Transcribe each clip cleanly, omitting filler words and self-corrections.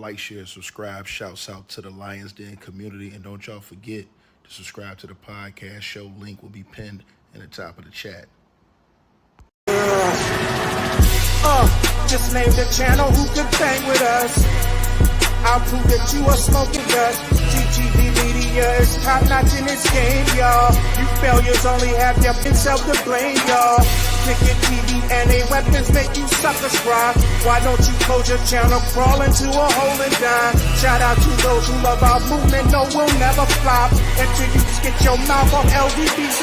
Like, share, subscribe. Shouts out to the Lions Den community. And don't y'all forget to subscribe to the podcast show. Link will be pinned in the top of the chat. Just name the channel who could bang with us. I'll prove that you are smoking dust. GGB Media is top notch in this game, y'all. You failures only have your self to blame, y'all. Cricket TV and a weapons make you suckers cry. Why don't you close your channel, crawl into a hole and die? Shout out to those who love our movement, no, we'll never flop. Until you get your mouth off LDBC.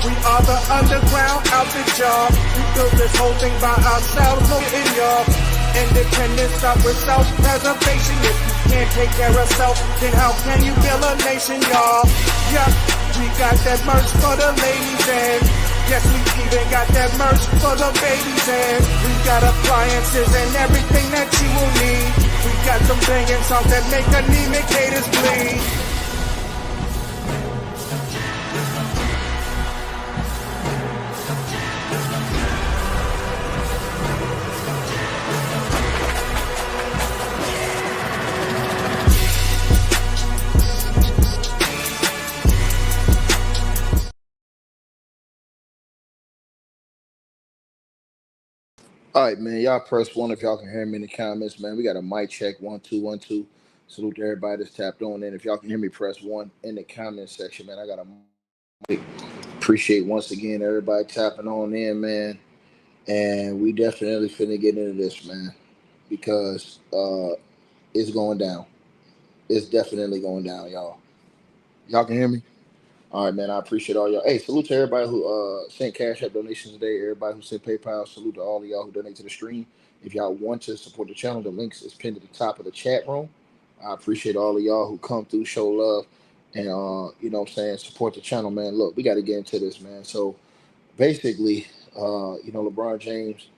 We are the underground outfit, y'all. We built this whole thing by ourselves, no in y'all. Independence start with self-preservation. If you can't take care of self, then how can you build a nation, y'all? Yup, we got that merch for the ladies and yes, we even got that merch for the babies and we got appliances and everything that you will need. We got some banging songs that make anemic haters bleed. All right, man. Y'all press one if y'all can hear me in the comments, man. We got a mic check 1 2 1 2. Salute to everybody that's tapped on. And if y'all can hear me, press one in the comment section, man. I got a mic. Appreciate once again everybody tapping on in, man. And we definitely finna get into this, man, because it's going down. It's definitely going down, y'all. Y'all can hear me? All right, man. I appreciate all y'all. Hey, salute to everybody who sent Cash App donations today. Everybody who sent PayPal. Salute to all of y'all who donate to the stream. If y'all want to support the channel, the links is pinned at the top of the chat room. I appreciate all of y'all who come through, show love, and you know what I'm saying, support the channel, man. Look, we got to get into this, man. So basically, you know, LeBron James,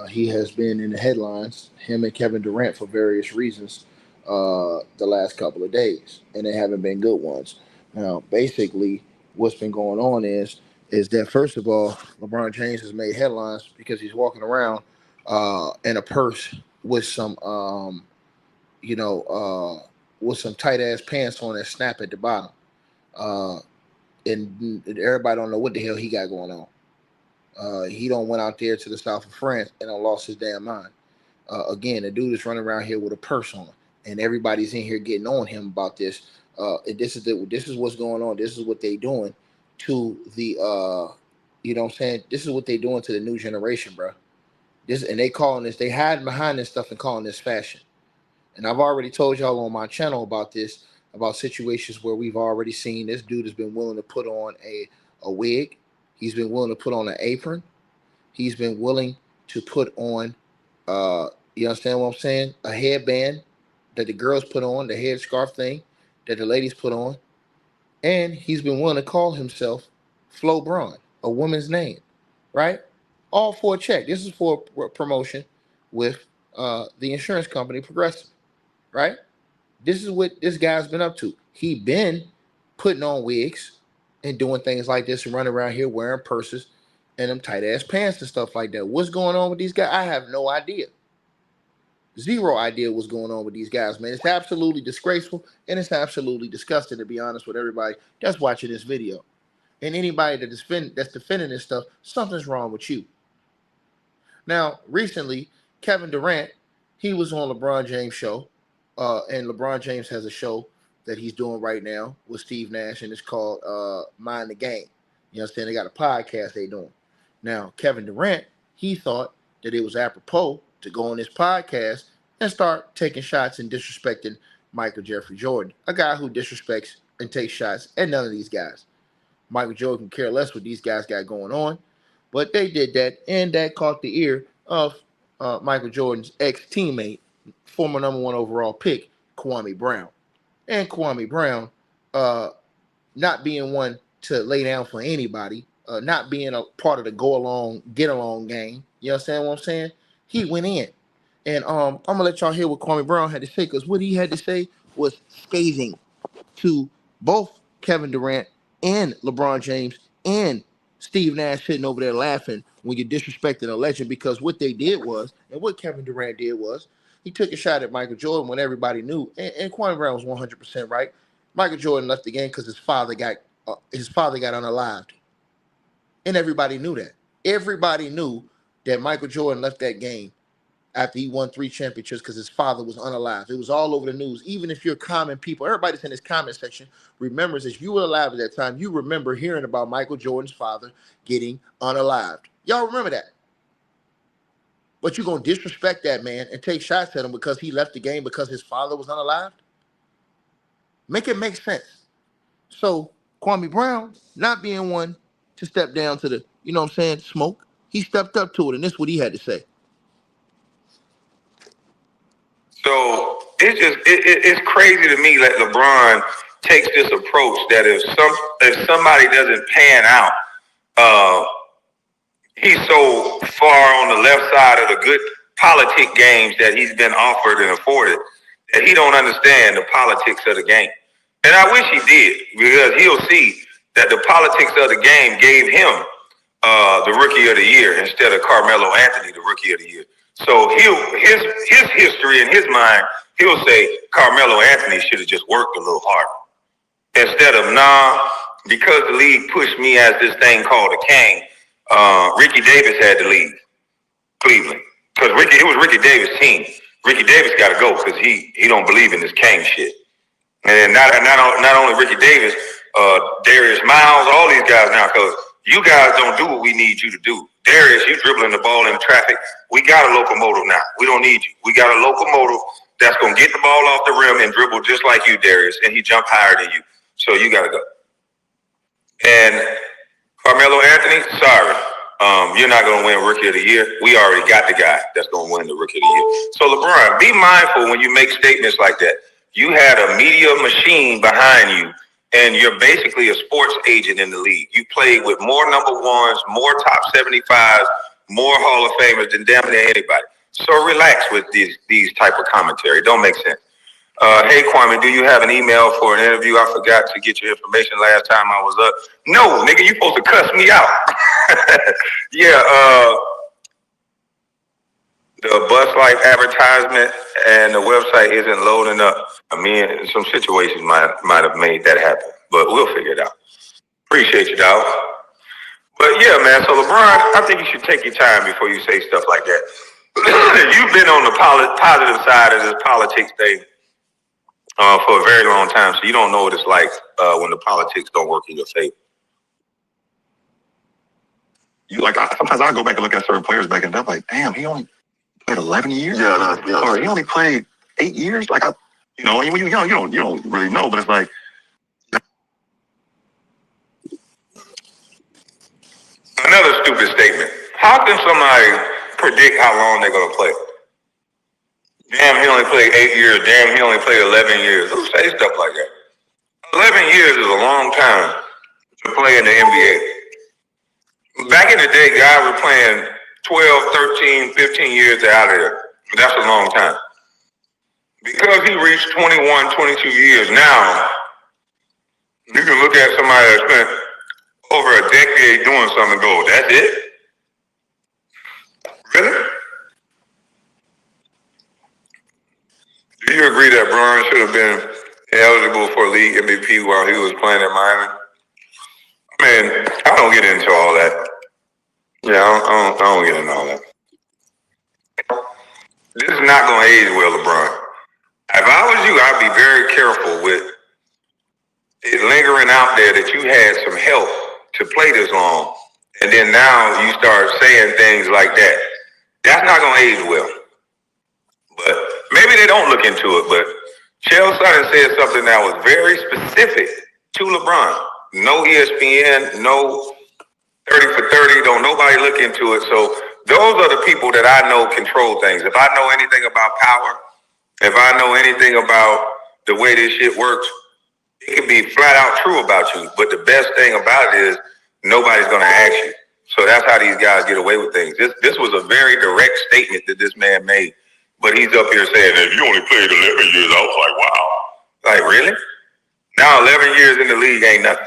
he has been in the headlines, him and Kevin Durant, for various reasons the last couple of days, and they haven't been good ones. Now, basically, what's been going on is that, first of all, LeBron James has made headlines because he's walking around in a purse with some, you know, with some tight ass pants on that snap at the bottom, and everybody don't know what the hell he got going on. He don't went out there to the south of France and lost his damn mind. Again, the dude is running around here with a purse on, and everybody's in here getting on him about this. And this is what's going on. This is what they doing to the you know what I'm saying? This is what they doing to the new generation, bro. And they calling this, they hiding behind this stuff and calling this fashion. And I've already told y'all on my channel about this, about situations where we've already seen this dude has been willing to put on a wig. He's been willing to put on an apron. He's been willing to put on you understand what I'm saying? A headband that the girls put on, the headscarf thing that the ladies put on, and he's been willing to call himself Flo Braun, a woman's name, right? All for a check. This is for a promotion with the insurance company Progressive, right? This is what this guy's been up to. He been putting on wigs and doing things like this and running around here wearing purses and them tight ass pants and stuff like that. What's going on with these guys? I have no idea. Zero idea what's going on with these guys, man. It's absolutely disgraceful and it's absolutely disgusting, to be honest with everybody that's watching this video. And anybody that's defending this stuff, something's wrong with you. Now, recently, Kevin Durant, he was on LeBron James' show, and LeBron James has a show that he's doing right now with Steve Nash, and it's called Mind the Game. You understand? They got a podcast they doing. Now, Kevin Durant, he thought that it was apropos to go on this podcast and start taking shots and disrespecting Michael Jeffrey Jordan, a guy who disrespects and takes shots at none of these guys. Michael Jordan can care less what these guys got going on, but they did that, and that caught the ear of Michael Jordan's ex-teammate, former number 1 overall pick, Kwame Brown. And Kwame Brown, not being one to lay down for anybody, not being a part of the go-along, get-along game, you understand what I'm saying? He went in. And I'm going to let y'all hear what Kwame Brown had to say, because what he had to say was scathing to both Kevin Durant and LeBron James and Steve Nash sitting over there laughing when you're disrespecting a legend, because what they did was, and what Kevin Durant did was, He took a shot at Michael Jordan when everybody knew, and Kwame Brown was 100% right. Michael Jordan left the game because his father got unalived, and everybody knew that. Everybody knew that Michael Jordan left that game after he won 3 championships because his father was unalived. It was all over the news. Even if you're common people, everybody that's in this comment section remembers, if you were alive at that time, you remember hearing about Michael Jordan's father getting unalived. Y'all remember that. But you're going to disrespect that man and take shots at him because he left the game because his father was unalived? Make it make sense. So Kwame Brown, not being one to step down to the, you know what I'm saying, smoke, he stepped up to it, and this is what he had to say. So it's crazy to me that LeBron takes this approach that if somebody doesn't pan out, he's so far on the left side of the good politic games that he's been offered and afforded that he don't understand the politics of the game. And I wish he did, because he'll see that the politics of the game gave him the Rookie of the Year instead of Carmelo Anthony, the Rookie of the Year. So his history in his mind, he'll say Carmelo Anthony should have just worked a little harder. Instead of, because the league pushed me as this thing called a king, Ricky Davis had to leave Cleveland. Because it was Ricky Davis' team. Ricky Davis got to go because he don't believe in this king shit. And not only Ricky Davis, Darius Miles, all these guys now, because you guys don't do what we need you to do. Darius, you dribbling the ball in traffic. We got a locomotive now. We don't need you. We got a locomotive that's going to get the ball off the rim and dribble just like you, Darius, and he jump higher than you. So you got to go. And Carmelo Anthony, sorry. You're not going to win Rookie of the Year. We already got the guy that's going to win the Rookie of the Year. So LeBron, be mindful when you make statements like that. You had a media machine behind you, and you're basically a sports agent in the league. You played with more number ones, more top 75s, more Hall of Famers than damn near anybody. So relax with these type of commentary. Don't make sense. Hey, Kwame, do you have an email for an interview? I forgot to get your information last time I was up. No, nigga, you supposed to cuss me out. Yeah, the Bus Life advertisement and the website isn't loading up. I mean, some situations might have made that happen, but we'll figure it out. Appreciate you, dog. But yeah, man, so LeBron, I think you should take your time before you say stuff like that. You've been on the positive side of this politics thing for a very long time, so you don't know what it's like when the politics don't work in your favor. Sometimes I go back and look at certain players back and I'm like, damn, he only played 11 years, or he only played 8 years. Like, when you're young, you don't really know, but it's like. Another stupid statement. How can somebody predict how long they're gonna play? Damn, he only played 8 years. Damn, he only played 11 years. Who say stuff like that? 11 years is a long time to play in the NBA. Back in the day, guys were playing 12, 13, 15 years out of there. That's a long time. Because he reached 21, 22 years now, you can look at somebody that spent over a decade doing something and go, that's it? Really? Do you agree that Bron should have been eligible for league MVP while he was playing in Miami? I mean, I don't get into all that. Yeah, I don't get into all that. This is not going to age well, LeBron. If I was you, I'd be very careful with it lingering out there that you had some help to play this long, and then now you start saying things like that. That's not going to age well. But maybe they don't look into it, but Chael Sonnen said something that was very specific to LeBron. No ESPN, no 30 for 30, don't nobody look into it. So those are the people that I know control things. If I know anything about power, if I know anything about the way this shit works, it can be flat out true about you. But the best thing about it is nobody's going to ask you. So that's how these guys get away with things. This was a very direct statement that this man made. But he's up here saying, if you only played 11 years, I was like, wow. Like, really? Now 11 years in the league ain't nothing.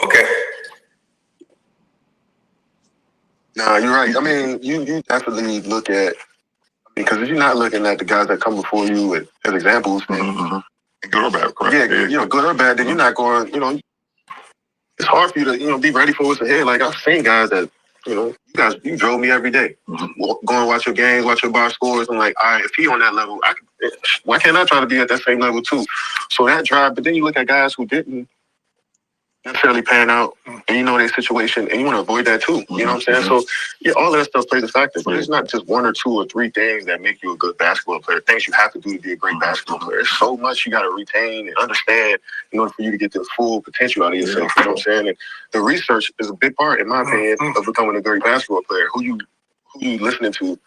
Okay. No, you're right. I mean, you definitely look at Because if you're not looking at the guys that come before you as examples, good or bad, correct? Yeah, good or bad, then you're not going, it's hard for you to, be ready for what's ahead. Like, I've seen guys that, you drove me every day. Go and watch your games, watch your box scores. I'm like, all right, if he on that level, why can't I try to be at that same level too? So that drive, but then you look at guys who didn't necessarily pan out, and you know their situation, and you want to avoid that too. You know what I'm saying? So, yeah, all of that stuff plays a factor, but it's not just one or two or three things that make you a good basketball player, things you have to do to be a great basketball player. There's so much you got to retain and understand in order for you to get the full potential out of yourself. You know what I'm saying? And the research is a big part, in my opinion, of becoming a great basketball player. Who you listening to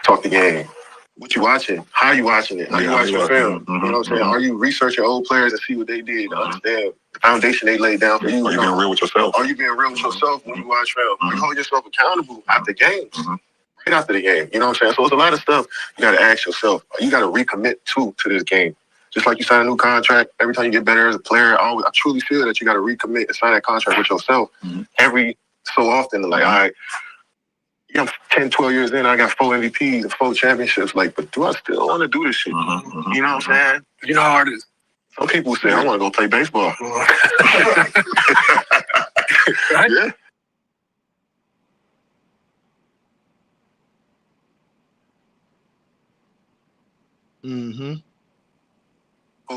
talk the game? What you watching? How you watching it? How you watching the film? You know what I'm saying? Are you researching old players and see what they did to understand the foundation they laid down for you? Are you being real with yourself? Are you being real with yourself when you watch film? You hold yourself accountable after games, right after the game. You know what I'm saying? So it's a lot of stuff you got to ask yourself. You got to recommit to this game. Just like you sign a new contract, every time you get better as a player, I truly feel that you got to recommit and sign that contract with yourself every so often. Like, all right, I'm 10, 12 years in, I got 4 MVPs and 4 championships. Like, but do I still want to do this shit? You know what I'm saying? You know how hard it is. Some people say, I want to go play baseball. Right? Yeah.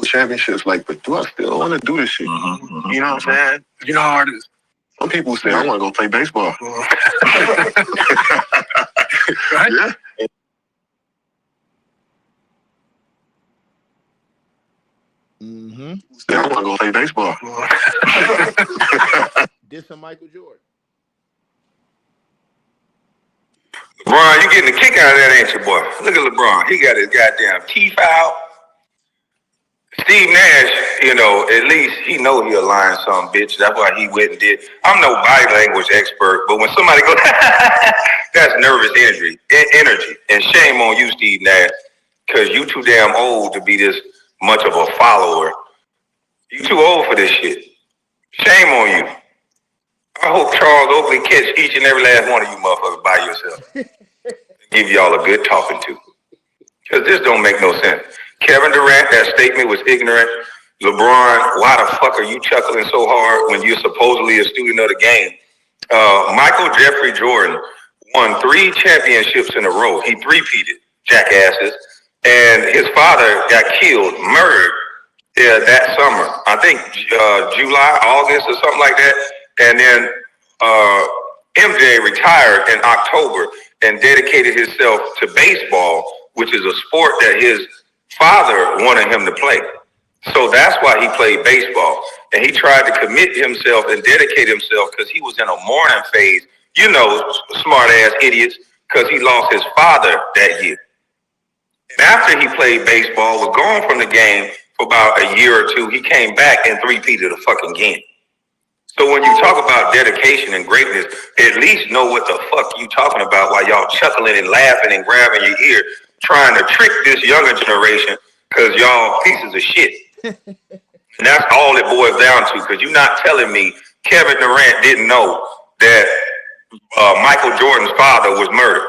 Championships, like, but do I still want to do this shit? You know what I'm saying? You know how hard it is. Some people say, I want to go play baseball. Right? Yeah. Say, I want to go play baseball. This is Michael Jordan. LeBron, you getting a kick out of that, ain't you, boy? Look at LeBron. He got his goddamn teeth out. Steve Nash, at least he know he a lying son bitch. That's why he went and did. I'm no body language expert, but when somebody goes, that's nervous energy. And shame on you, Steve Nash, because you too damn old to be this much of a follower. You too old for this shit. Shame on you. I hope Charles Oakley catch each and every last one of you motherfuckers by yourself. Give y'all a good talking to. Because this don't make no sense. Kevin Durant, that statement was ignorant. LeBron, why the fuck are you chuckling so hard when you're supposedly a student of the game? Michael Jeffrey Jordan won 3 championships in a row. He three-peated, jackasses. And his father got killed, murdered that summer. I think July, August or something like that. And then MJ retired in October and dedicated himself to baseball, which is a sport that his father wanted him to play. So that's why he played baseball. And he tried to commit himself and dedicate himself because he was in a mourning phase, smart ass idiots, because he lost his father that year. And after he played baseball, was gone from the game for about a year or two, he came back and three-peated the fucking game. So when you talk about dedication and greatness, at least know what the fuck you talking about while y'all chuckling and laughing and grabbing your ear, trying to trick this younger generation because y'all pieces of shit. And that's all it boils down to, because you're not telling me Kevin Durant didn't know that Michael Jordan's father was murdered.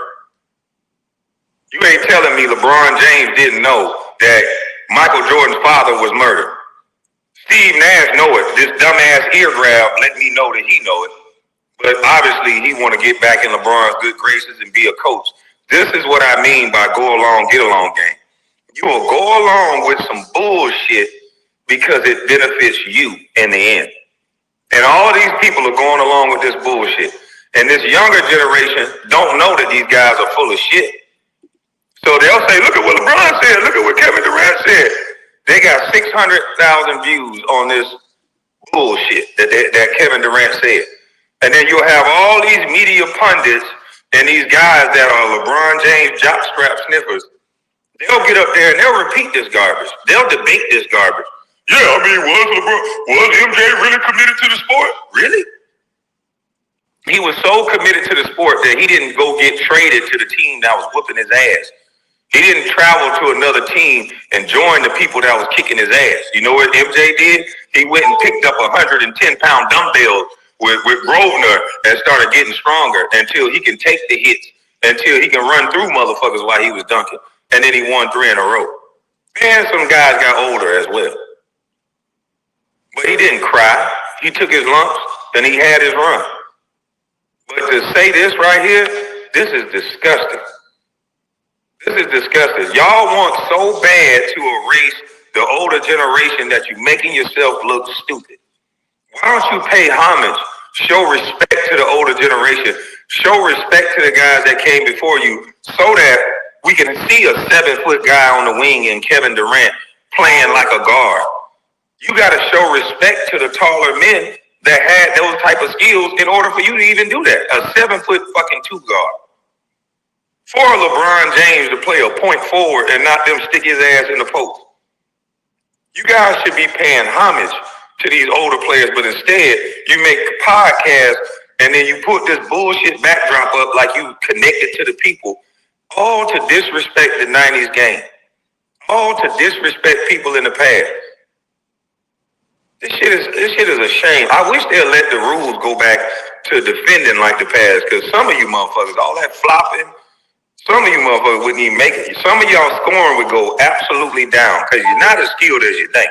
You ain't telling me LeBron James didn't know that Michael Jordan's father was murdered. Steve Nash know it. This dumbass ear grab let me know that he know it. But obviously he want to get back in LeBron's good graces and be a coach. This is what I mean by go along, get along game. You will go along with some bullshit because it benefits you in the end. And all of these people are going along with this bullshit. And this younger generation don't know that these guys are full of shit. So they'll say, look at what LeBron said. Look at what Kevin Durant said. They got 600,000 views on this bullshit that Kevin Durant said. And then you'll have all these media pundits and these guys that are LeBron James jockstrap sniffers. They'll get up there and they'll repeat this garbage. They'll debate this garbage. Yeah, I mean, was MJ really committed to the sport? Really? He was so committed to the sport that he didn't go get traded to the team that was whooping his ass. He didn't travel to another team and join the people that was kicking his ass. You know what MJ did? He went and picked up 110-pound dumbbells with Grosvenor and started getting stronger until he can take the hits until he can run through motherfuckers while he was dunking. And then he won 3 in a row. And some guys got older as well. But he didn't cry. He took his lumps, and he had his run. But to say this right here, this is disgusting. This is disgusting. Y'all want so bad to erase the older generation that you're making yourself look stupid. Why don't you pay homage, show respect to the older generation, show respect to the guys that came before you so that we can see a 7-foot guy on the wing and Kevin Durant playing like a guard. You got to show respect to the taller men that had those type of skills in order for you to even do that. A 7-foot fucking 2 guard. For LeBron James to play a point forward and not them stick his ass in the post. You guys should be paying homage to these older players, but instead you make podcasts and then you put this bullshit backdrop up like you connected to the people, all to disrespect the 90s game, all to disrespect people in the past. This shit is a shame. I wish they'd let the rules go back to defending like the past, because some of you motherfuckers, all that flopping, some of you motherfuckers wouldn't even make it. Some of y'all scoring would go absolutely down because you're not as skilled as you think.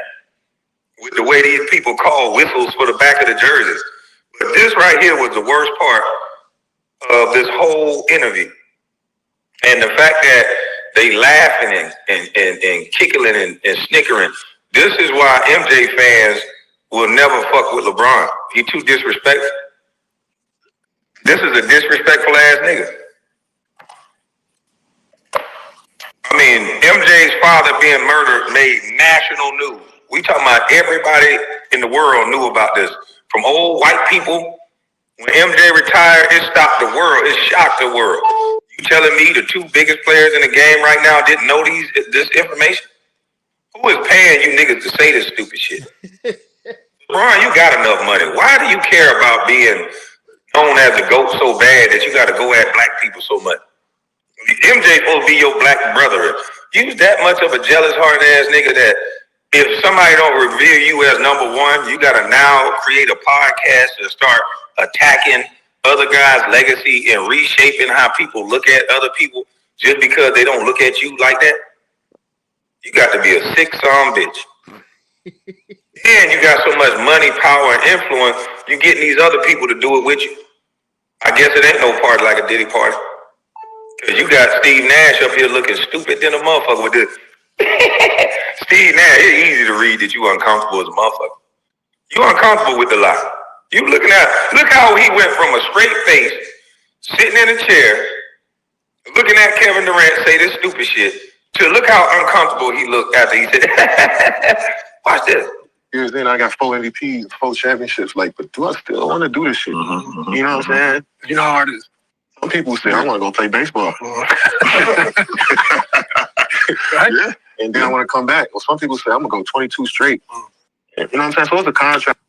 With the way these people call whistles for the back of the jerseys. But this right here was the worst part of this whole interview. And the fact that they laughing and kickling and snickering. This is why MJ fans will never fuck with LeBron. He too disrespectful. This is a disrespectful ass nigga. I mean, MJ's father being murdered made national news. We talking about everybody in the world knew about this. From old white people, when MJ retired, it stopped the world. It shocked the world. You telling me the 2 biggest players in the game right now didn't know this information? Who is paying you niggas to say this stupid shit? LeBron, you got enough money. Why do you care about being known as a GOAT so bad that you got to go at black people so much? MJ supposed to be your black brother. You that much of a jealous heart ass nigga that if somebody don't revere you as number 1, you got to now create a podcast and start attacking other guys' legacy and reshaping how people look at other people just because they don't look at you like that. You got to be a sick son bitch. And you got so much money, power, and influence, you getting these other people to do it with you. I guess it ain't no party like a Diddy party. Because you got Steve Nash up here looking stupid than a motherfucker with this. Steve Nash, it's easy to read that you uncomfortable as a motherfucker. You uncomfortable with the lie. You look how he went from a straight face, sitting in a chair, looking at Kevin Durant say this stupid shit, to look how uncomfortable he looked after he said, watch this. Years in, I got 4 MVPs, 4 championships. Like, but do I still want to do this shit? You know what I'm saying? You know how it is. Some people say, I want to go play baseball. Right? Yeah. And then I want to come back. Well, some people say, I'm going to go 22 straight. You know what I'm saying? So it's a contract.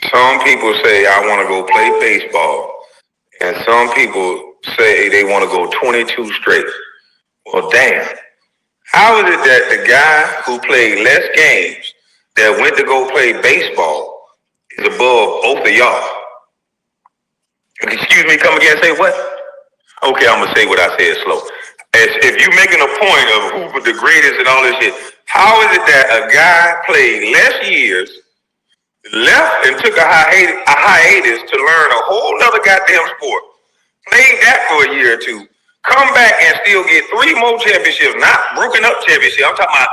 Some people say, I want to go play baseball. And some people say they want to go 22 straight. Well, damn. How is it that the guy who played less games that went to go play baseball is above both of y'all? Excuse me, come again and say what? Okay, I'm going to say what I said slow. If you're making a point of who was the greatest and all this shit, how is it that a guy played less years, left and took a hiatus to learn a whole other goddamn sport, played that for a year or 2, come back and still get 3 more championships, not broken up championships, I'm talking about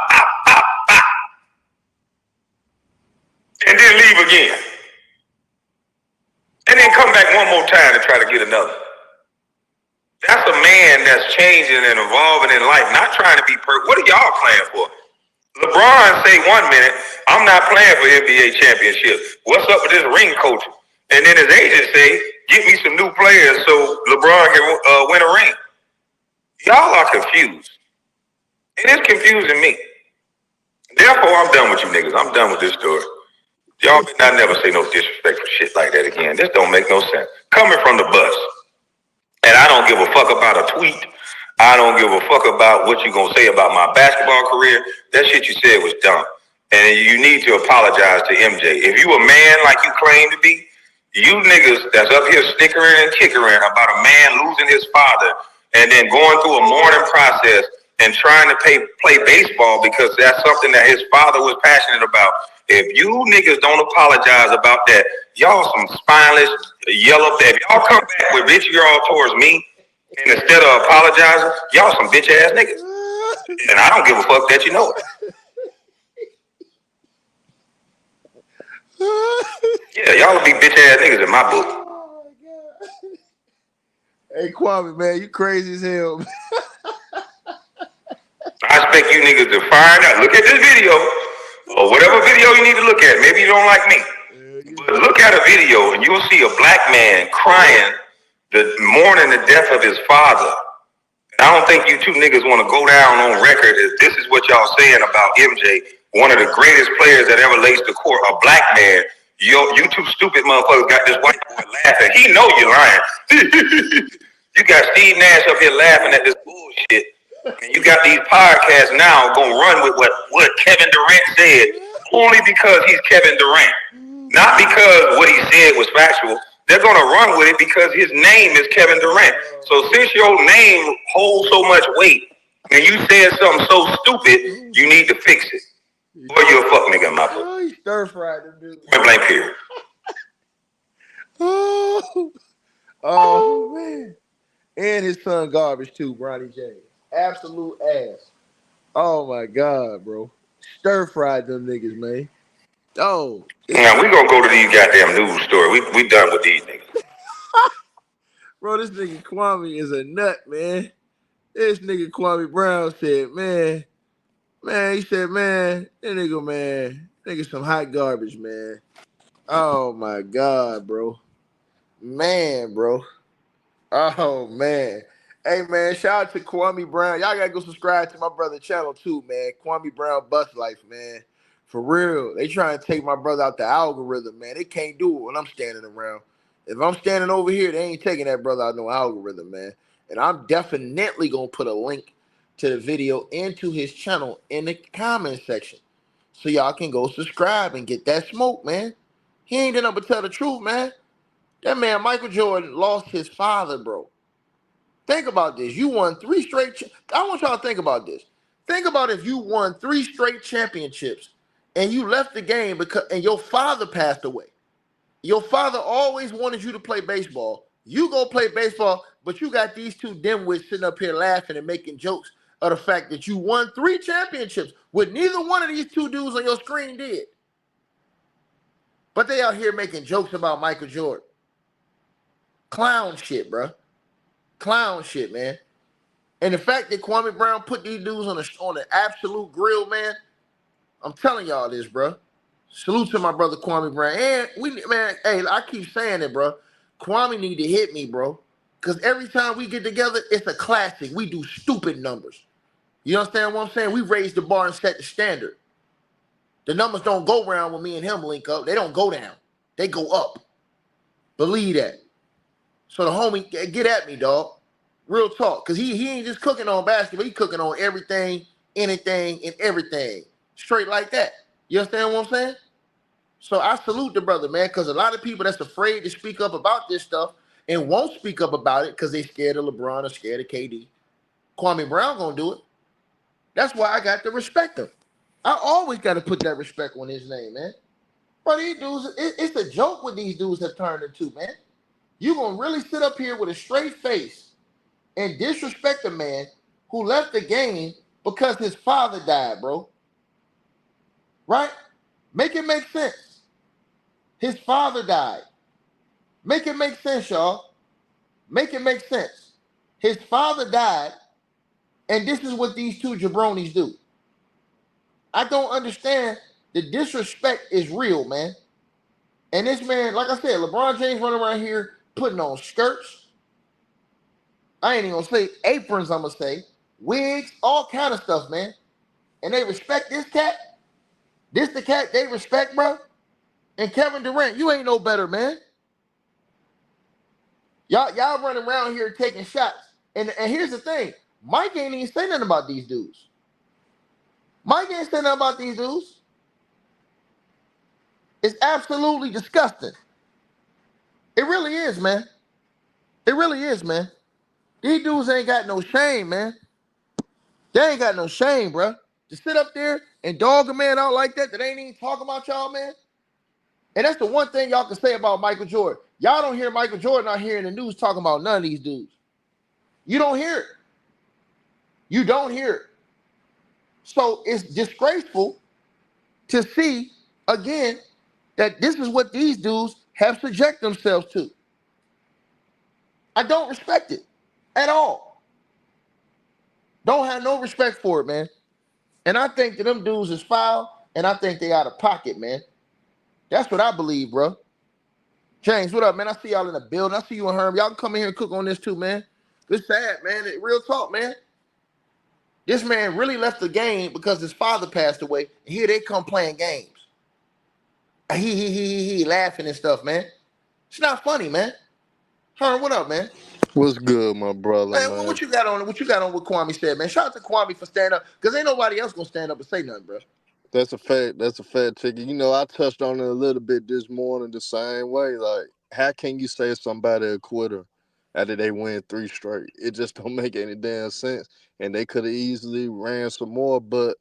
and then leave again. And then come back one more time to try to get another. That's a man that's changing and evolving in life, not trying to be perfect. What are y'all playing for? LeBron say 1 minute, I'm not playing for NBA championships. What's up with this ring coaching? And then his agent say, get me some new players so LeBron can win a ring. Y'all are confused. And it's confusing me. Therefore, I'm done with you niggas. I'm done with this story. Y'all better not never say no disrespectful shit like that again. This don't make no sense. Coming from the bus. And I don't give a fuck about a tweet. I don't give a fuck about what you gonna say about my basketball career. That shit you said was dumb. And you need to apologize to MJ. If you a man like you claim to be, You niggas that's up here snickering and kickering about a man losing his father and then going through a mourning process and trying to play baseball because that's something that his father was passionate about. If you niggas don't apologize about that, y'all some spineless, yellow. If y'all come back with vitriol towards me and instead of apologizing, y'all some bitch ass niggas. And I don't give a fuck that you know it. Yeah, y'all will be bitch ass niggas in my book. Oh my God. Hey Kwame, man, you crazy as hell. I expect you niggas to find out. Look at this video, or whatever video you need to look at. Maybe you don't like me, but look at a video and you'll see a black man crying, mourning the death of his father. I don't think you two niggas want to go down on record as this is what y'all saying about MJ, one of the greatest players that ever laced the court, a black man. You two stupid motherfuckers got this white boy laughing. He know you're lying. You got Steve Nash up here laughing at this bullshit. And you got these podcasts now gonna run with what Kevin Durant said only because he's Kevin Durant. Not because what he said was factual. They're gonna run with it because his name is Kevin Durant. So since your name holds so much weight and you said something so stupid, you need to fix it. Or you're a fuck nigga in my book. Oh, he stir fried them dude. Point blank period. Oh man. And his son garbage too, Bronny James. Absolute ass. Oh my God, bro. Stir fried them niggas, man. Oh. Now we gonna go to these goddamn news stories. We done with these niggas. Bro, this nigga Kwame is a nut, man. This nigga Kwame Brown said, man, he said, man, that nigga some hot garbage, man. Oh my God, bro. Man, bro. Oh man. Hey man, shout out to Kwame Brown. Y'all gotta go subscribe to my brother's channel too, man. Kwame Brown Bust Life, man. For real. They trying to take my brother out the algorithm, man. They can't do it when I'm standing around. If I'm standing over here, they ain't taking that brother out no algorithm, man. And I'm definitely gonna put a link to the video into his channel in the comment section. So y'all can go subscribe and get that smoke, man. He ain't done but tell the truth, man. That man, Michael Jordan, lost his father, bro. Think about this. You won 3 straight. I want y'all to think about this. Think about if you won 3 straight championships and you left the game and your father passed away. Your father always wanted you to play baseball. You go play baseball, but you got these two dimwits sitting up here laughing and making jokes of the fact that you won 3 championships with neither one of these two dudes on your screen did. But they out here making jokes about Michael Jordan. Clown shit, bro. Clown shit, man. And the fact that Kwame Brown put these dudes on the absolute grill, man. I'm telling y'all this, bro. Salute to my brother Kwame Brown. And hey, I keep saying it, bro. Kwame need to hit me, bro. Because every time we get together, it's a classic. We do stupid numbers. You understand what I'm saying? We raise the bar and set the standard. The numbers don't go around when me and him link up. They don't go down. They go up. Believe that. So the homie, get at me, dog. Real talk. Because he ain't just cooking on basketball. He cooking on everything, anything, and everything. Straight like that. You understand what I'm saying? So I salute the brother, man, because a lot of people that's afraid to speak up about this stuff and won't speak up about it because they scared of LeBron or scared of KD. Kwame Brown gonna do it. That's why I got to respect him. I always got to put that respect on his name, man. But these dudes, it's a joke what these dudes have turned into, man. You gonna really sit up here with a straight face and disrespect a man who left the game because his father died, bro. Right? Make it make sense. His father died. Make it make sense, y'all. Make it make sense. His father died, and this is what these two jabronis do. I don't understand. The disrespect is real, man. And this man, like I said, LeBron James running around here putting on skirts. I ain't even gonna say aprons, I'm gonna say wigs, all kind of stuff, man. And they respect this cat. This the cat they respect, bro. And Kevin Durant, you ain't no better, man. Y'all running around here taking shots. And here's the thing. Mike ain't even say nothing about these dudes. Mike ain't say nothing about these dudes. It's absolutely disgusting. It really is, man. It really is, man. These dudes ain't got no shame, man. They ain't got no shame, bro. To sit up there and dog a man out like that ain't even talking about y'all, man. And that's the one thing y'all can say about Michael Jordan. Y'all don't hear Michael Jordan out here in the news talking about none of these dudes. You don't hear it. You don't hear it. So it's disgraceful to see, again, that this is what these dudes have subject themselves to. I don't respect it at all. Don't have no respect for it, man. And I think that them dudes is foul, and I think they out of pocket, man. That's what I believe, bro. James, what up, man? I see y'all in the building. I see you and Herm. Y'all can come in here and cook on this too, man. It's sad, man. Real talk, man. This man really left the game because his father passed away. And here they come playing games. He laughing and stuff, man. It's not funny, man. Herm, what up, man? What's good, my brother, Man, man? what you got on? What you got on? What Kwame said, man? Shout out to Kwame for standing up, because ain't nobody else gonna stand up and say nothing, bro. That's a fact. That's a fact, ticket. You know, I touched on it a little bit this morning the same way. Like, how can you say somebody a quitter after they win 3 straight? It just don't make any damn sense. And they could have easily ran some more, but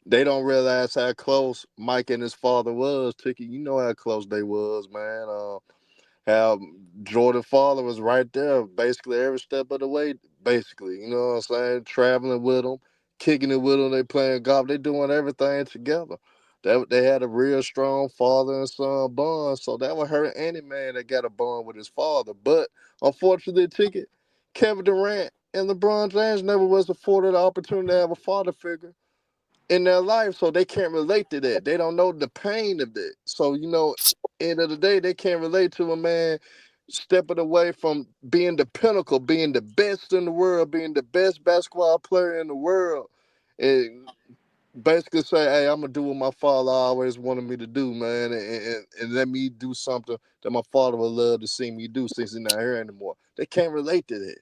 they don't realize how close Mike and his father was. Ticket, you know how close they was, man. How Jordan father was right there basically every step of the way, basically. You know what I'm saying? Traveling with him, kicking it with him, they playing golf, they doing everything together. They had a real strong father and son bond, so that would hurt any man that got a bond with his father. But unfortunately, ticket, Kevin Durant and LeBron James never was afforded the opportunity to have a father figure in their life, so they can't relate to that. They don't know the pain of that. So, you know, end of the day, they can't relate to a man stepping away from being the pinnacle, being the best in the world, being the best basketball player in the world, and basically say, hey, I'm gonna do what my father always wanted me to do, man, and let me do something that my father would love to see me do since he's not here anymore. They can't relate to that.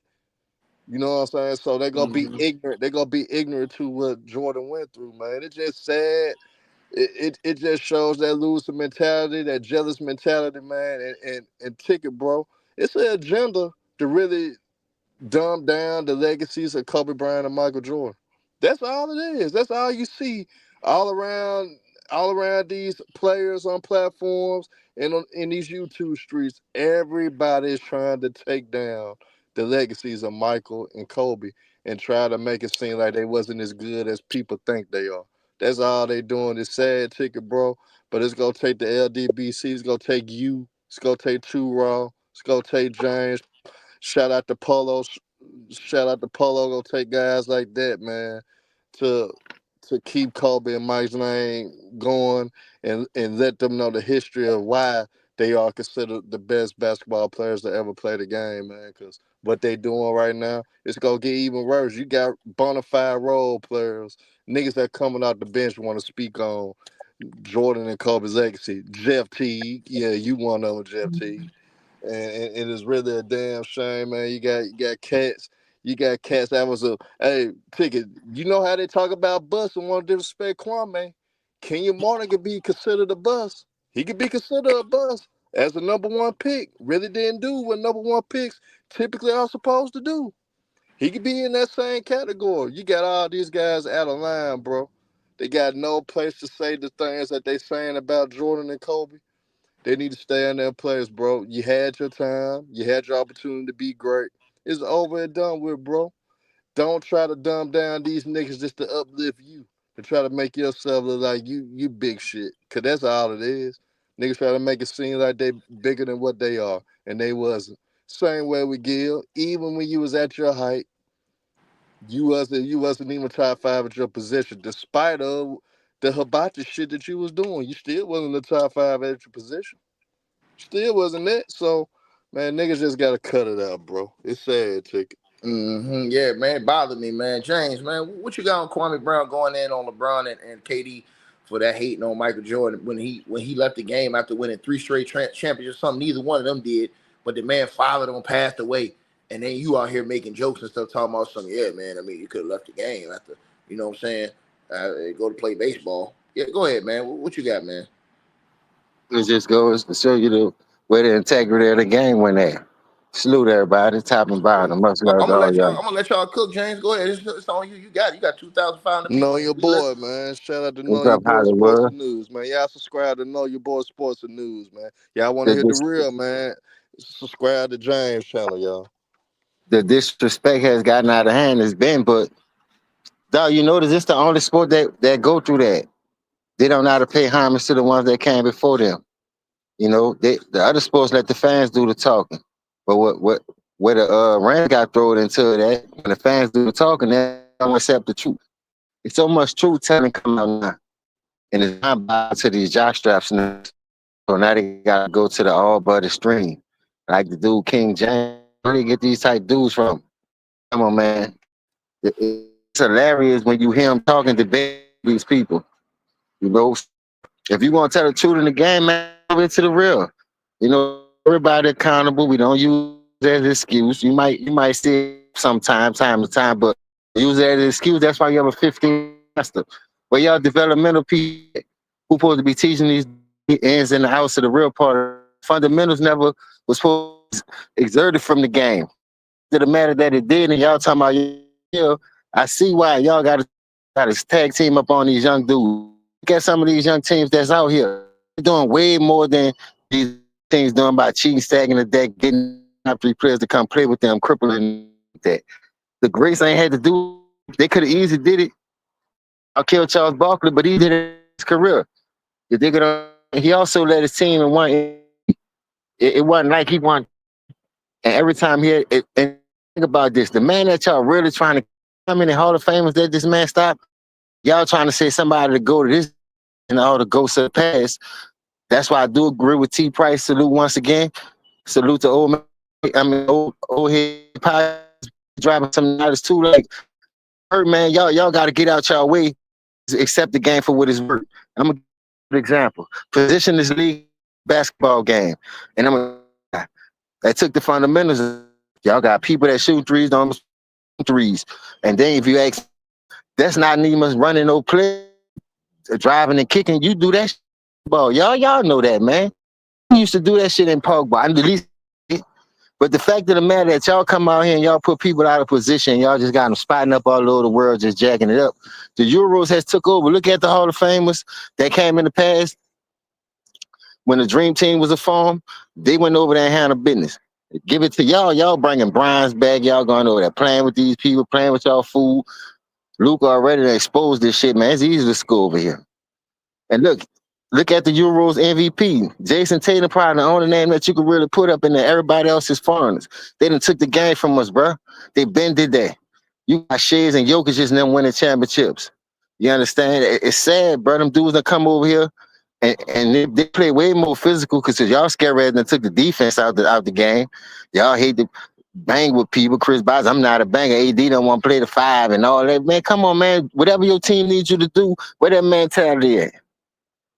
You know what I'm saying? So they're gonna be ignorant. They're gonna be ignorant to what Jordan went through, man. It's just sad. It just shows that loser mentality, that jealous mentality, man. And ticket, bro. It's an agenda to really dumb down the legacies of Kobe Bryant and Michael Jordan. That's all it is. That's all you see all around these players on platforms and in these YouTube streets. Everybody is trying to take down the legacies of Michael and Kobe and try to make it seem like they wasn't as good as people think they are. That's all they doing. It's sad, ticket, bro. But it's gonna take the LDBC. It's gonna take you. It's gonna take Two Raw. It's gonna take James. Shout out to Polo. Shout out to Polo. Gonna take guys like that, man, to keep Kobe and Mike's name going and let them know the history of why they are considered the best basketball players to ever play the game, man. Because what they doing right now, it's gonna get even worse. You got bona fide role players, niggas that coming out the bench want to speak on Jordan and Kobe's legacy. Jeff Teague, yeah, you one of them, Jeff Teague. And it is really a damn shame, man. You got cats that was a hey ticket. You know how they talk about bust and want to disrespect Kwame. Kenyon Martin could be considered a bust. He could be considered a bust as a number 1 pick. Really didn't do what number 1 picks typically are supposed to do. He could be in that same category. You got all these guys out of line, bro. They got no place to say the things that they saying about Jordan and Kobe. They need to stay in their place, bro. You had your time. You had your opportunity to be great. It's over and done with, bro. Don't try to dumb down these niggas just to uplift you. To try to make yourself look like you big shit. Cause that's all it is. Niggas try to make it seem like they bigger than what they are. And they wasn't. Same way with Gil. Even when you was at your height, you wasn't even top 5 at your position. Despite of the hibachi shit that you was doing. You still wasn't the top 5 at your position. Still wasn't it. So, man, niggas just gotta cut it out, bro. It's sad, ticket. Yeah, man, it bothered me, man. James, man, what you got on Kwame Brown going in on LeBron and KD for that hating on Michael Jordan when he left the game after winning 3 straight championships? Something neither one of them did, but the man father them passed away, and then you out here making jokes and stuff, talking about something. Yeah, man. I mean, you could have left the game after, you know what I'm saying? Go to play baseball. Yeah, go ahead, man. What you got, man? It just goes to show you where the integrity of the game went at. Salute everybody, top and bottom. Much I'm love to gonna all let y'all. y'all. I'm gonna let y'all cook, James. Go ahead. It's on you. You got it. You got 2,500 Know people in here. your We boy, listen. man. Shout out to What's Know Your up, Boy Sports Hollywood? and News, man. Y'all subscribe to Know Your Boy Sports and News, man. Y'all want to The, hear the dis- real, man? Subscribe to James' channel, y'all. the disrespect has gotten out of hand. It's been, but dog, you notice it's the only sport that go through that. They don't know how to pay homage to the ones that came before them. You know, the other sports let the fans do the talking. But where the Rams got thrown into that, when the fans do the talking, they don't accept the truth. It's so much truth telling come out now. And it's not bound to these jock straps now. So now they gotta go to the all but extreme. Like the dude King James. Where do you get these type dudes from? Come on, man. It's hilarious when you hear him talking to these people. You know, if you want to tell the truth in the game, man, go into the real. You know, everybody accountable. We don't use it as an excuse. You might see it sometime, time to time, but use it as an excuse. That's why you have a 15 master. But y'all developmental people who supposed to be teaching these ins and the outs of the real part. Fundamentals never was supposed to exerted from the game. To the matter that it did, and y'all talking about, I see why y'all got to tag team up on these young dudes. Look at some of these young teams that's out here. They're doing way more than these teams doing by cheating, stacking the deck, getting top three players to come play with them, crippling that. The Grace ain't had to do. They could have easily did it. I killed Charles Barkley, but he did it in his career. You dig it? He also led his team and won. It wasn't like he won. And every time he had, and think about this, the man that y'all really trying to, how many Hall of Famers that this man stopped? Y'all trying to say somebody to go to this and all the ghosts of the past. That's why I do agree with T. Price. Salute once again. Salute to old man. I mean, old head pie driving some nights too. Like, hurt man, y'all got to get out y'all way. Accept the game for what it's worth. I'm gonna give you an example. Position this league basketball game, and I took the fundamentals. Y'all got people that shoot threes, don't shoot threes, and then if you ask, that's not even much running no play, driving and kicking. You do that ball, y'all know that, man. You used to do that shit in Pogba. At least, but the fact of the matter that y'all come out here and y'all put people out of position, y'all just got them spotting up all over the world, just jacking it up. The Euros has took over. Look at the Hall of Famers that came in the past when the Dream Team was a form. They went over there and handled business. Give it to y'all. Y'all bringing Brian's back. Y'all going over there playing with these people, playing with y'all food. Luke already exposed this shit, man. It's easy to score over here. And look at the Euros MVP. Jason Tatum, probably the only name that you could really put up in there. Everybody else is foreigners. They done took the game from us, bro. They been did that. You got Shays and Jokic just them winning championships. You understand? It's sad, bro. Them dudes that come over here and they play way more physical because y'all scared rather than took the defense out the game. Y'all hate to bang with people. Chris Bosh, I'm not a banger. AD don't want to play the five and all that. Man, come on, man. Whatever your team needs you to do, where that mentality at?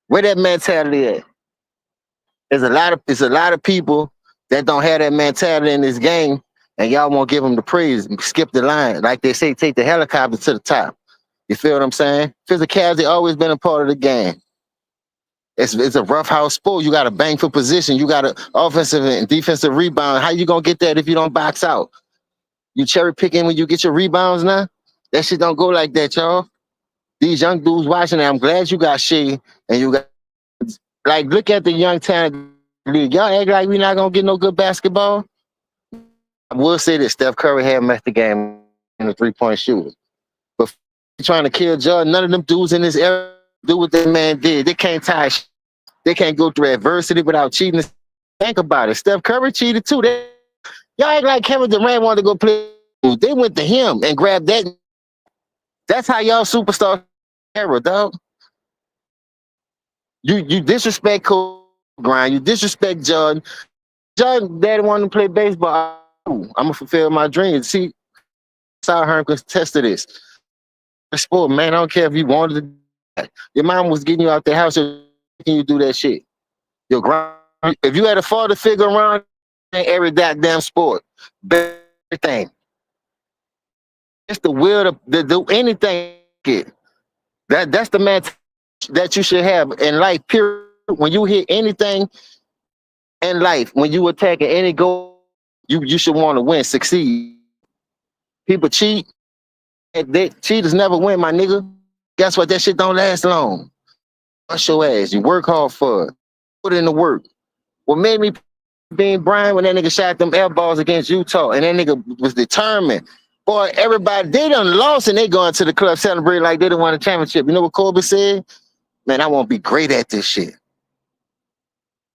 Where that mentality at? There's a lot of people that don't have that mentality in this game, and y'all won't give them the praise and skip the line. Like they say, take the helicopter to the top. You feel what I'm saying? Physicality always been a part of the game. It's a rough house sport. You got to bang for position. You got to offensive and defensive rebound. How you gonna get that if you don't box out? You cherry picking when you get your rebounds now? That shit don't go like that, y'all. These young dudes watching it, I'm glad you got Shea and you got, like, look at the young talent league. Y'all act like we not gonna get no good basketball. I will say that Steph Curry had messed the game in the 3-point shooter. But trying to kill Jordan, none of them dudes in this era do what that man did. They can't tie. They can't go through adversity without cheating. Think about it. Steph Curry cheated too. Y'all act like Kevin Durant wanted to go play. They went to him and grabbed that. That's how y'all superstar era, dog. You disrespect Kobe Bryant. You disrespect Jordan. Jordan, daddy wanted to play baseball. I'm gonna fulfill my dreams. See, Sal Hearn can attest to this. Sport, man. I don't care if you wanted to. Your mom was getting you out the house. Can you do that shit? Your grand, if you had a father figure around, every goddamn sport, everything. It's the will to do anything. That's the man that you should have in life. Period. When you hear anything in life, when you attacking any goal, you should want to win, succeed. People cheat. Cheaters never win, my nigga. Guess what? That shit don't last long. Bust your ass. You work hard for it. Put in the work. What made me being Brian when that nigga shot them air balls against Utah and that nigga was determined. Boy, everybody, they done lost and they going to the club celebrating like they done won a championship. You know what Kobe said? Man, I won't be great at this shit.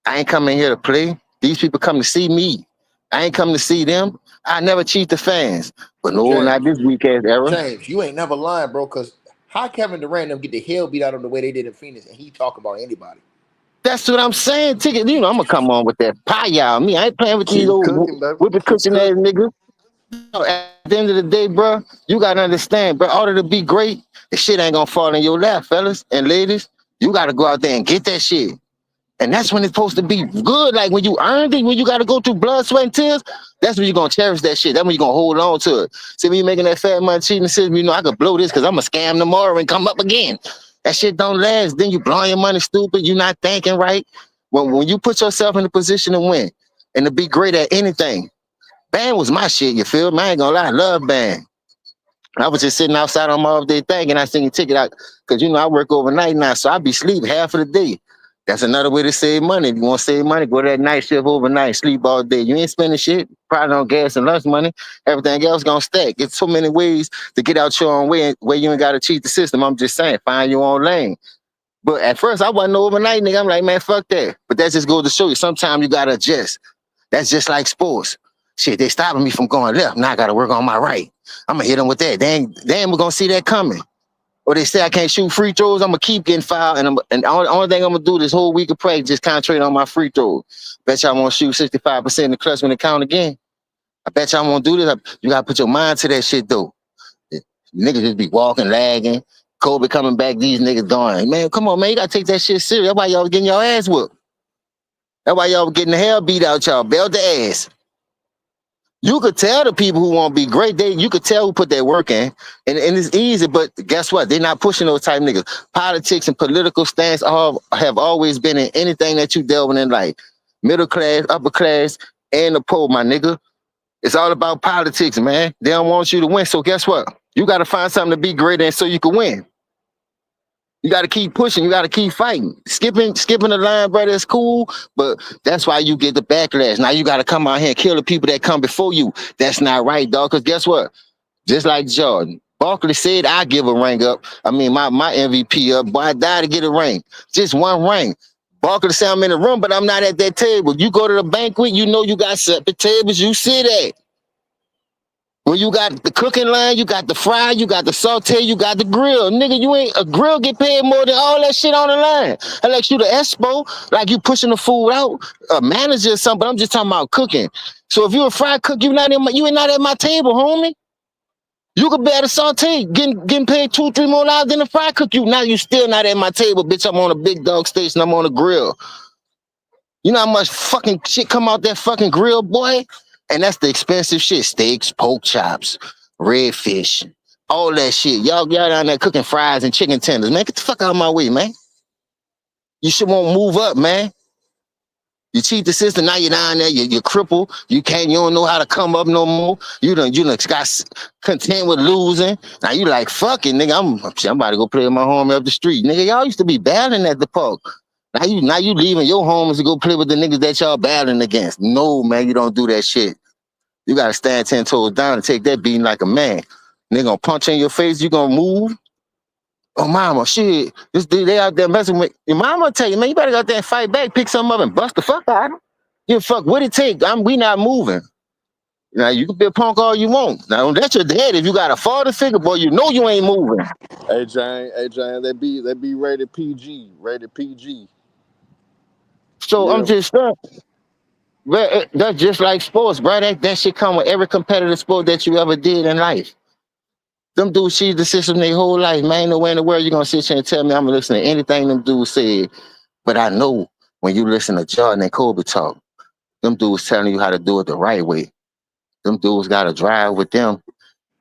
I ain't coming here to play. These people come to see me. I ain't come to see them. I never cheat the fans. But no, not this weak ass era. James, you ain't never lying, bro, because how Kevin Durant them get the hell beat out of the way they did in Phoenix and he talk about anybody? That's what I'm saying. Ticket, I'm gonna come on with that pie, y'all. Me, I ain't playing with these Keep old cooking, baby. whipping Keep cushion ass cooking. niggas. At the end of the day, bro, you gotta understand, bro. In order to be great, the shit ain't gonna fall in your lap, fellas and ladies. You gotta go out there and get that shit. And that's when it's supposed to be good. Like when you earned it, when you gotta go through blood, sweat, and tears, that's when you're gonna cherish that shit. That's when you're gonna hold on to it. See, when you making that fat money cheating the system, I could blow this because I'm gonna scam tomorrow and come up again. That shit don't last. Then you blowing your money stupid. You not thinking right. When you put yourself in a position to win and to be great at anything, band was my shit, you feel me? I ain't gonna lie, I love band. I was just sitting outside on my off-day thing and I seen a ticket out because I work overnight now, so I be sleep half of the day. That's another way to save money. If you want to save money, go to that night shift overnight, sleep all day. You ain't spending shit, probably on gas and lunch money. Everything else gonna stack. It's so many ways to get out your own way where you ain't gotta cheat the system. I'm just saying, find your own lane. But at first, I wasn't no overnight nigga. I'm like, man, fuck that. But that just goes to show you, sometimes you gotta adjust. That's just like sports. Shit, they stopping me from going left. Now I gotta work on my right. I'm gonna hit them with that. They ain't gonna see that coming. Or they say I can't shoot free throws. I'm gonna keep getting fouled, and the only thing I'm gonna do this whole week of practice just concentrate on my free throws. Bet y'all won't shoot 65% in the clutch when it count again. I bet y'all won't do this. You gotta put your mind to that shit though. Niggas just be walking, lagging. Kobe coming back, these niggas going, man, come on, man, you gotta take that shit serious. That's why y'all getting your ass whooped. That's why y'all getting the hell beat out y'all, belt the ass. You could tell the people who won't be great, you could tell who put their work in, and it's easy, but guess what? They're not pushing those type niggas. Politics and political stance have always been in anything that you dealt with in life. Middle class, upper class, and the poor, my nigga. It's all about politics, man. They don't want you to win, so guess what? You got to find something to be great in so you can win. You got to keep pushing. You got to keep fighting. Skipping the line, brother, is cool, but that's why you get the backlash. Now you got to come out here and kill the people that come before you. That's not right, dog, because guess what? Just like Jordan, Barkley said, I give a ring up. I mean, my MVP up, but I died to get a ring. Just one ring. Barkley said, I'm in the room, but I'm not at that table. You go to the banquet, you know you got separate tables, you sit at. When you got the cooking line, you got the fry, you got the saute, you got the grill. Nigga, you ain't a grill get paid more than all that shit on the line. Unless you the expo, like you pushing the food out, a manager or something, but I'm just talking about cooking. So if you a fry cook, you ain't not at my table, homie. You could be at a saute, getting paid $2-3 more than a fry cook. Now you still not at my table, bitch. I'm on a big dog station, I'm on a grill. You know how much fucking shit come out that fucking grill, boy? And that's the expensive shit. Steaks, pork chops, redfish, all that shit. Y'all down there cooking fries and chicken tenders. Man, get the fuck out of my way, man. You should want to move up, man. You cheat the system, now you're down there, you're crippled. You don't know how to come up no more. You done got content with losing. Now you like, fuck it, nigga, I'm about to go play with my homie up the street. Nigga, y'all used to be battling at the park. Now you leaving your homies to go play with the niggas that y'all battling against. No, man, you don't do that shit. You gotta stand 10 toes down and take that beating like a man. Nigga gonna punch in your face, you gonna move. Oh, mama, shit. This dude, they out there messing with your mama. Tell you, man, you better go out there and fight back, pick something up and bust the fuck out of him. You fuck, what it take? We not moving. Now, you can be a punk all you want. Now, that's your dad. If you got a father figure, boy, you know you ain't moving. Hey Jane, they be rated PG, rated PG. So I'm Yeah. just saying, that's just like sports, bro. That shit come with every competitive sport that you ever did in life. Them dudes cheated the system their whole life, man. Ain't no way in the world you gonna sit here and tell me I'm gonna listen to anything them dudes said. But I know when you listen to Jordan and Kobe talk, them dudes telling you how to do it the right way. Them dudes got a drive with them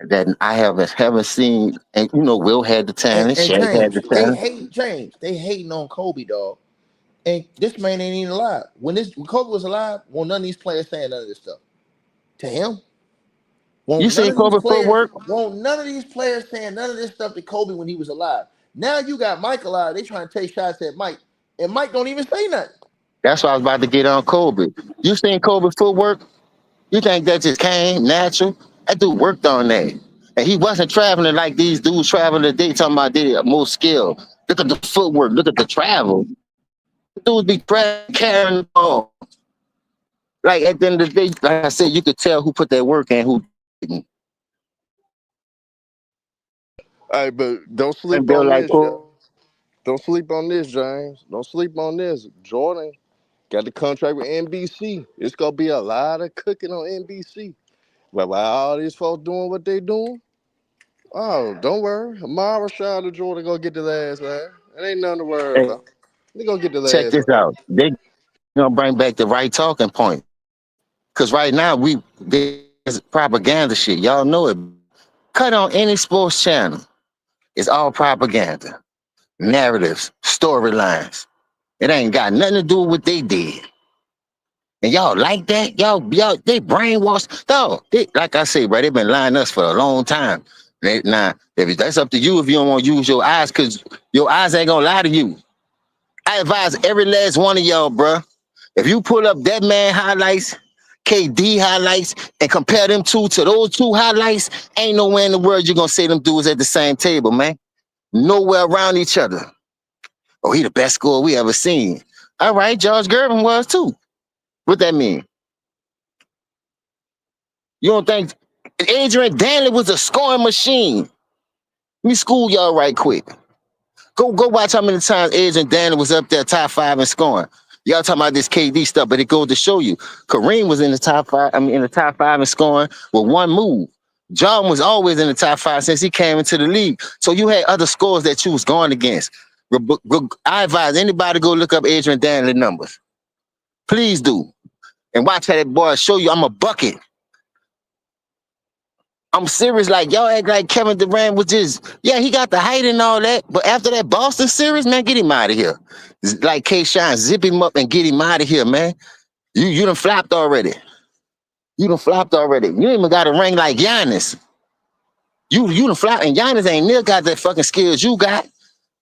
that I haven't seen. And Will had the talent, And Shaq had James, the talent. They hating on Kobe, dog. And this man ain't even alive. When Kobe was alive, none of these players saying none of this stuff to him. You seen Kobe footwork? None of these players saying none of this stuff to Kobe when he was alive. Now you got Mike alive. They trying to take shots at Mike, and Mike don't even say nothing. That's why I was about to get on Kobe. You seen Kobe footwork? You think that just came natural? That dude worked on that. And he wasn't traveling like these dudes traveling today, talking about they more skill. Look at the footwork, look at the travel. Dudes be carrying the ball. Like at the end of the day, like I said, you could tell who put that work in, who didn't. Hey, but don't And sleep they're on like, this, James. oh, Don't sleep on this, James. Don't sleep on this. Jordan got the contract with NBC. It's gonna be a lot of cooking on NBC. But while all these folks doing what they doing, oh, don't worry. Amara, Rashad, and Jordan gonna get the ass, man. It ain't nothing to worry hey, about. They gonna get the check ass, this man. out. They gonna bring back the right talking point. Cause right now there's propaganda shit. Y'all know it. Cut on any sports channel. It's all propaganda, narratives, storylines. It ain't got nothing to do with what they did. And y'all like that? Y'all, they brainwashed. No, like I say, bro, they been lying us for a long time. Now, if that's up to you if you don't want to use your eyes, because your eyes ain't gonna lie to you. I advise every last one of y'all, bro. If you pull up that man highlights, KD highlights, and compare them two to those two highlights, ain't nowhere in the world you're gonna say them dudes at the same table, man. Nowhere around each other. Oh, he the best scorer we ever seen. All right, George Gervin was too. What that mean? You don't think Adrian Danley was a scoring machine? Let me school y'all right quick. Go watch how many times Adrian Danley was up there top 5 in scoring. Y'all talking about this KD stuff, but it goes to show you. Kareem was in the top 5, in the top 5 in scoring with one move. John was always in the top 5 since he came into the league. So you had other scores that you was going against. I advise anybody to go look up Adrian Danley numbers. Please do. And watch how that boy show you I'm a bucket. I'm serious. Like, y'all act like Kevin Durant was just, yeah, he got the height and all that. But after that Boston series, man, get him out of here. Like K-Shine, zip him up and get him out of here, man. You done flopped already. You done flopped already. You ain't even got a ring like Giannis. You done flopped, and Giannis ain't near got that fucking skills you got.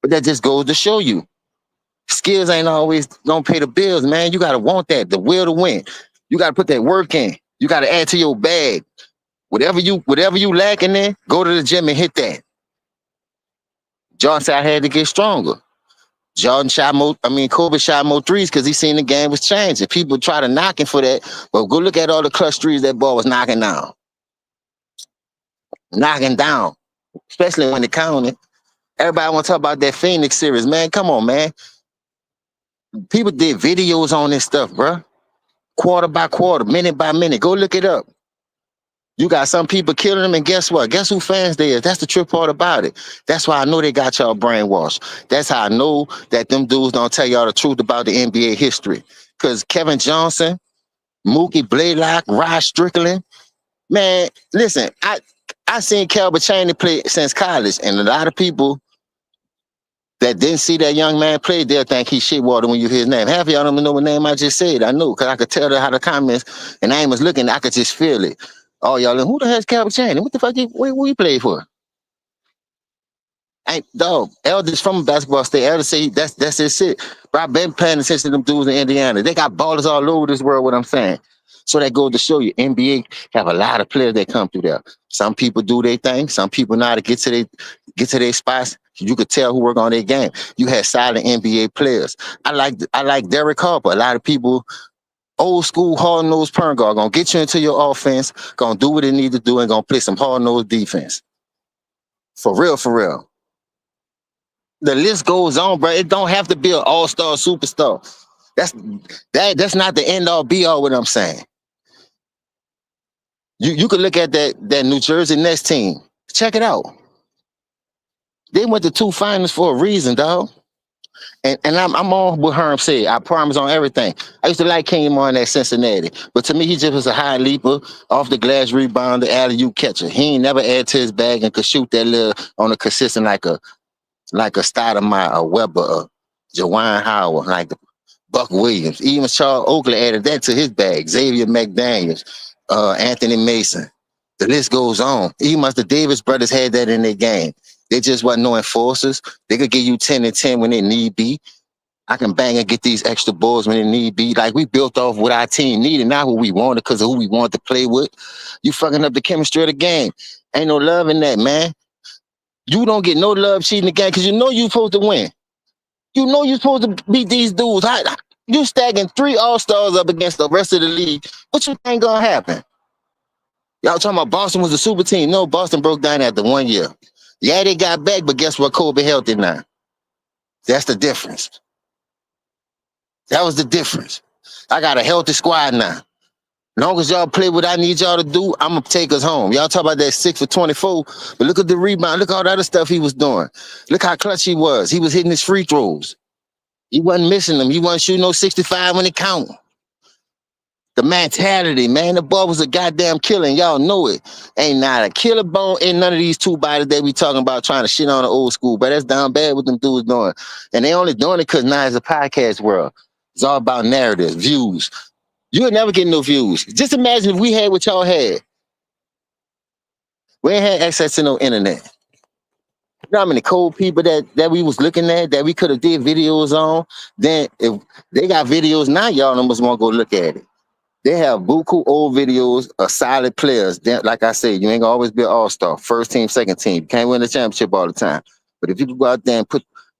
But that just goes to show you. Skills ain't always gonna pay the bills, man. You gotta want that, the will to win. You gotta put that work in. You gotta add to your bag. Whatever you lacking in, go to the gym and hit that. Jordan said I had to get stronger. Kobe shot more threes because he seen the game was changing. People try to knock him for that, but go look at all the clutch threes that ball was knocking down. Knocking down, especially when it counted. Everybody want to talk about that Phoenix series, man. Come on, man. People did videos on this stuff, bro. Quarter by quarter, minute by minute. Go look it up. You got some people killing them, and guess what? Guess who fans they is? That's the trip part about it. That's why I know they got y'all brainwashed. That's how I know that them dudes don't tell y'all the truth about the NBA history. Because Kevin Johnson, Mookie Blaylock, Rod Strickland, man, listen, I seen Calbert Chaney play since college, and a lot of people that didn't see that young man play, they'll think he's shitwater when you hear his name. Half of y'all don't even know what name I just said. I knew, because I could tell how the comments, and I was looking, I could just feel it. Oh, y'all, who the hell's Calvin Chaney? What the fuck? Who he played for? Ain't dog. Elders from a basketball state. Elders say that's his shit. But I've been paying attention to them dudes in Indiana. They got ballers all over this world. What I'm saying. So that goes to show you, NBA have a lot of players that come through there. Some people do their thing. Some people know how to get to their spots. You could tell who work on their game. You had silent NBA players. I like Derek Harper. A lot of people. Old school hard-nosed point guard gonna get you into your offense, gonna do what it need to do, and gonna play some hard-nosed defense. For real, for real. The list goes on, bro. It don't have to be an all-star superstar. That's not the end-all be-all what I'm saying. You could look at that New Jersey Nets team. Check it out. They went to 2 finals for a reason, dog. And I'm on what Herm said. I promise on everything. I used to like Kenyon Martin at Cincinnati, but to me, he just was a high leaper, off the glass rebounder, alley-oop catcher. He ain't never add to his bag and could shoot that little on a consistent like a Stoudemire, a Weber, a Jawan Howard, Buck Williams, even Charles Oakley added that to his bag. Xavier McDaniels, Anthony Mason. The list goes on. Even the Davis brothers had that in their game. They just wasn't no enforcers. They could give you 10 and 10 when it need be. I can bang and get these extra balls when it need be. Like, we built off what our team needed, not what we wanted because of who we wanted to play with. You fucking up the chemistry of the game. Ain't no love in that, man. You don't get no love cheating the game because you know you're supposed to win. You know you're supposed to beat these dudes. You stacking 3 All-Stars up against the rest of the league. What you think gonna happen? Y'all talking about Boston was a super team. No, Boston broke down after 1 year. Yeah, they got back, but guess what? Kobe healthy now. That's the difference. That was the difference. I got a healthy squad now. Long as y'all play what I need y'all to do, I'm going to take us home. Y'all talk about that 6 for 24, but look at the rebound. Look at all the other stuff he was doing. Look how clutch he was. He was hitting his free throws. He wasn't missing them. He wasn't shooting no 65 when it count. The mentality, man, the ball was a goddamn killer, and y'all know it. Ain't not a killer bone in none of these 2 bodies that we talking about trying to shit on the old school, but that's down bad what them dudes doing. And they only doing it because now it's a podcast world. It's all about narratives, views. You would never get no views. Just imagine if we had what y'all had. We ain't had access to no internet. You know how many cold people that we was looking at, that we could have did videos on? Then if they got videos now, y'all almost want to go look at it. They have buku old videos of solid players. Then, like I said, you ain't gonna always be an all-star. First team, second team. You can't win the championship all the time. But if you go out there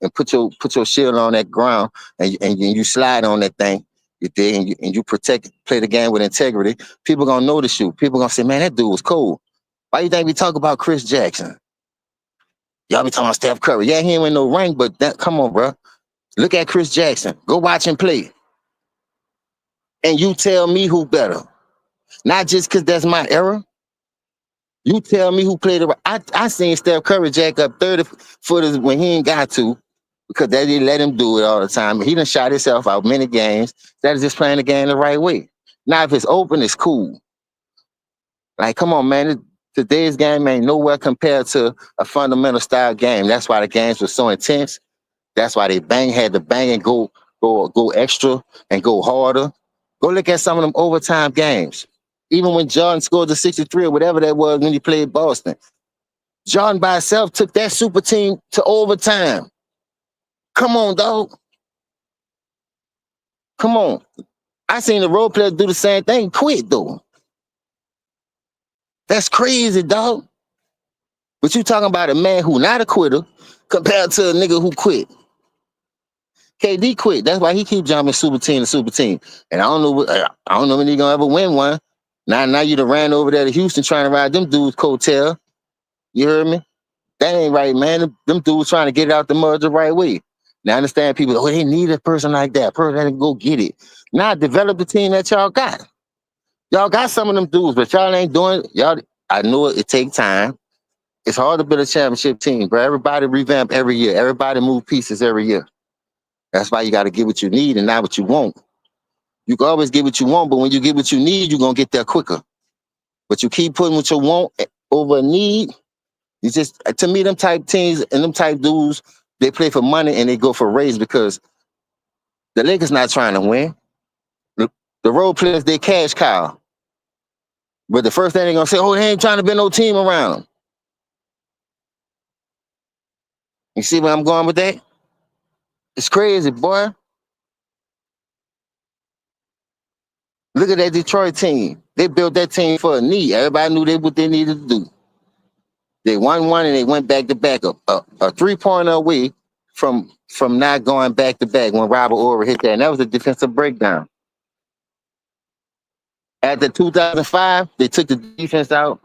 and put your shield on that ground and you slide on that thing, you dig, and you play the game with integrity, people gonna notice you. People gonna say, man, that dude was cool. Why you think we talk about Chris Jackson? Y'all be talking about Steph Curry. Yeah, he ain't win no ring, but come on, bro. Look at Chris Jackson. Go watch him play. And you tell me who better. Not just because that's my era. You tell me who played it. I seen Steph Curry jack up 30 footers when he ain't got to, because they didn't let him do it all the time. He done shot himself out many games. That is just playing the game the right way. Now, if it's open, it's cool. Like, come on, man. Today's game ain't nowhere compared to a fundamental style game. That's why the games were so intense. That's why they had to bang and go extra and go harder. Go look at some of them overtime games. Even when Jordan scored the 63 or whatever that was when he played Boston. Jordan by himself took that super team to overtime. Come on, dog. Come on. I seen the role players do the same thing, quit though. That's crazy, dog. But you talking about a man who not a quitter compared to a nigga who quit. KD quit. That's why he keep jumping super team to super team. And I don't know when he gonna ever win one. Now you done ran over there to Houston trying to ride them dudes' coattail. You heard me? That ain't right, man. Them dudes trying to get it out the mud the right way. Now I understand people, they need a person like that. A person that can go get it. Now develop the team that y'all got. Y'all got some of them dudes, but y'all ain't doing it. Y'all, I know it take time. It's hard to build a championship team, bro. Everybody revamp every year. Everybody move pieces every year. That's why you got to get what you need and not what you want. You can always get what you want, but when you get what you need, you're going to get there quicker. But you keep putting what you want over a need. You just, to me, them type teams and them type dudes, they play for money and they go for raise because the Lakers not trying to win. The role players, they cash cow. But the first thing they're going to say, they ain't trying to build no team around them. You see where I'm going with that? It's crazy, boy. Look at that Detroit team. They built that team for a need. Everybody knew what they needed to do. They won one and they went back to back, a 3-pointer away from not going back to back when Robert Ory hit that. And that was a defensive breakdown. After 2005, they took the defense out.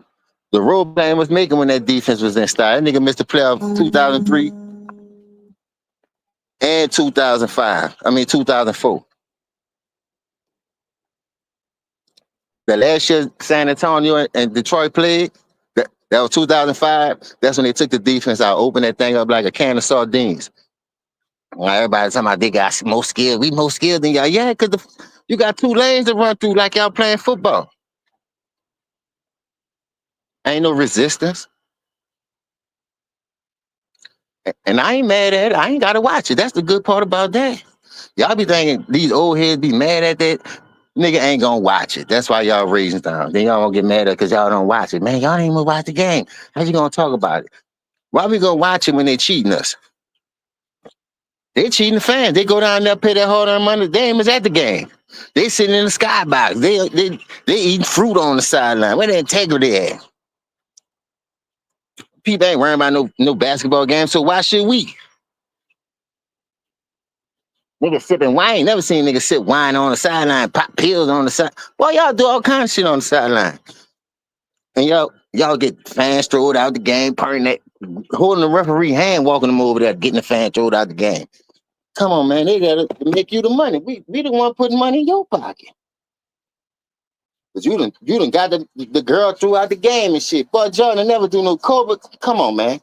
The role playing was making when that defense was in style. That nigga missed the playoff 2003 and 2004. The last year San Antonio and Detroit played, that was 2005. That's when they took the defense out, opened that thing up like a can of sardines. Everybody's talking about they got more skill. We more skilled than y'all. Yeah, because you got 2 lanes to run through like y'all playing football. Ain't no resistance. And I ain't mad at it. I ain't got to watch it. That's the good part about that. Y'all be thinking these old heads be mad at that. Nigga ain't gonna watch it. That's why y'all raising down. Then y'all gonna get mad at because y'all don't watch it. Man, y'all ain't even watch the game. How you gonna talk about it? Why we gonna watch it when they cheating us? They cheating the fans. They go down there, pay their hard-earned money. They ain't at the game. They sitting in the skybox. They eating fruit on the sideline. Where the integrity at? People ain't worrying about no basketball game, so why should we? Niggas sipping wine. I ain't never seen niggas sip wine on the sideline, pop pills on the side. Boy, y'all do all kinds of shit on the sideline. And y'all get fans thrown out the game, parting that, holding the referee hand, walking them over there, getting the fan thrown out the game. Come on, man. They gotta make you the money. We the one putting money in your pocket. But you done got the girl throughout the game and shit. But Jordan never do no COVID. Come on, man.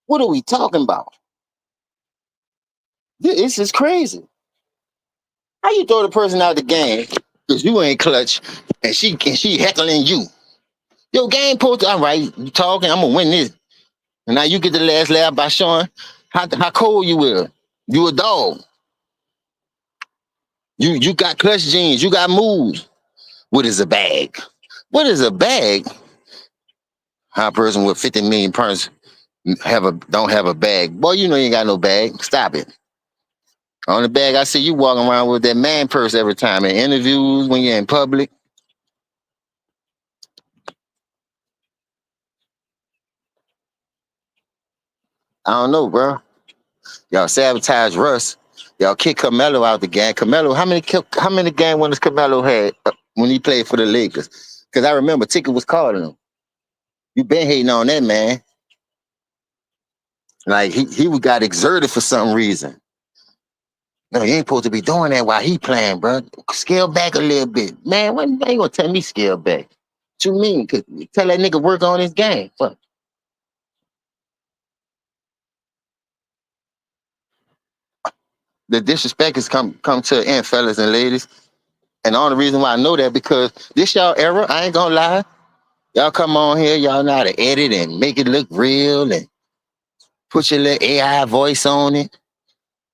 What are we talking about? This is crazy. How you throw the person out the game because you ain't clutch and she heckling you? Your game post, all right, you talking, I'm gonna win this. And now you get the last laugh by showing how cold you will. You a dog. You got clutch genes, you got moves. What is a bag? What is a bag? How a person with 50 million pounds don't have a bag. Boy, you know you ain't got no bag. Stop it. On the bag, I see you walking around with that man purse every time in interviews, when you're in public. I don't know, bro. Y'all sabotage Russ. Y'all kick Carmelo out the game. Carmelo, how many game winners Carmelo had when he played for the Lakers? Because I remember Ticket was calling him. You been hating on that man. Like he got exerted for some reason. No, you ain't supposed to be doing that while he playing, bro. Scale back a little bit. Man, why you ain't gonna tell me scale back? What you mean? Cause tell that nigga work on his game. Fuck. The disrespect has come to an end, fellas and ladies. And the only reason why I know that because this y'all era, I ain't gonna lie. Y'all come on here, y'all know how to edit and make it look real and put your little AI voice on it.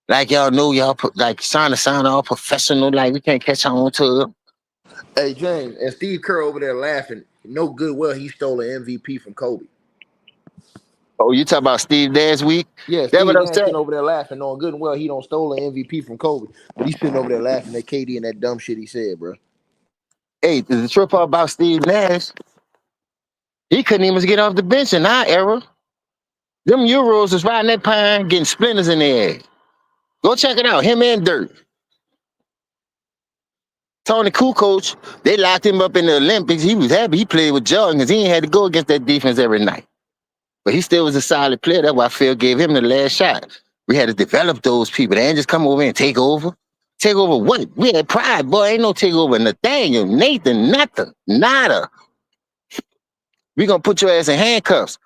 Like y'all know y'all like trying to sound all professional, like we can't catch on to it. Hey, James, and Steve Kerr over there laughing. No good well he stole an MVP from Kobe. Oh, you talk about Steve Nash week? Yeah, That what Steve I'm Nash sitting saying. over there laughing, knowing good and well he don't stole an MVP from Kobe. But he's sitting over there laughing at KD and that dumb shit he said, bro. Hey, the trip part about Steve Nash, he couldn't even get off the bench in our era. Them Euros was riding that pine, getting splinters in their head. Go check it out, him and Dirt. Tony Kukoc, they locked him up in the Olympics. He was happy he played with Jordan because he ain't had to go against that defense every night. But he still was a solid player. That's why Phil gave him the last shot. We had to develop those people. They ain't just come over and take over. Take over what? We had pride, boy. Ain't no take over Nathaniel, Nathan, nothing. Nada. We gonna put your ass in handcuffs.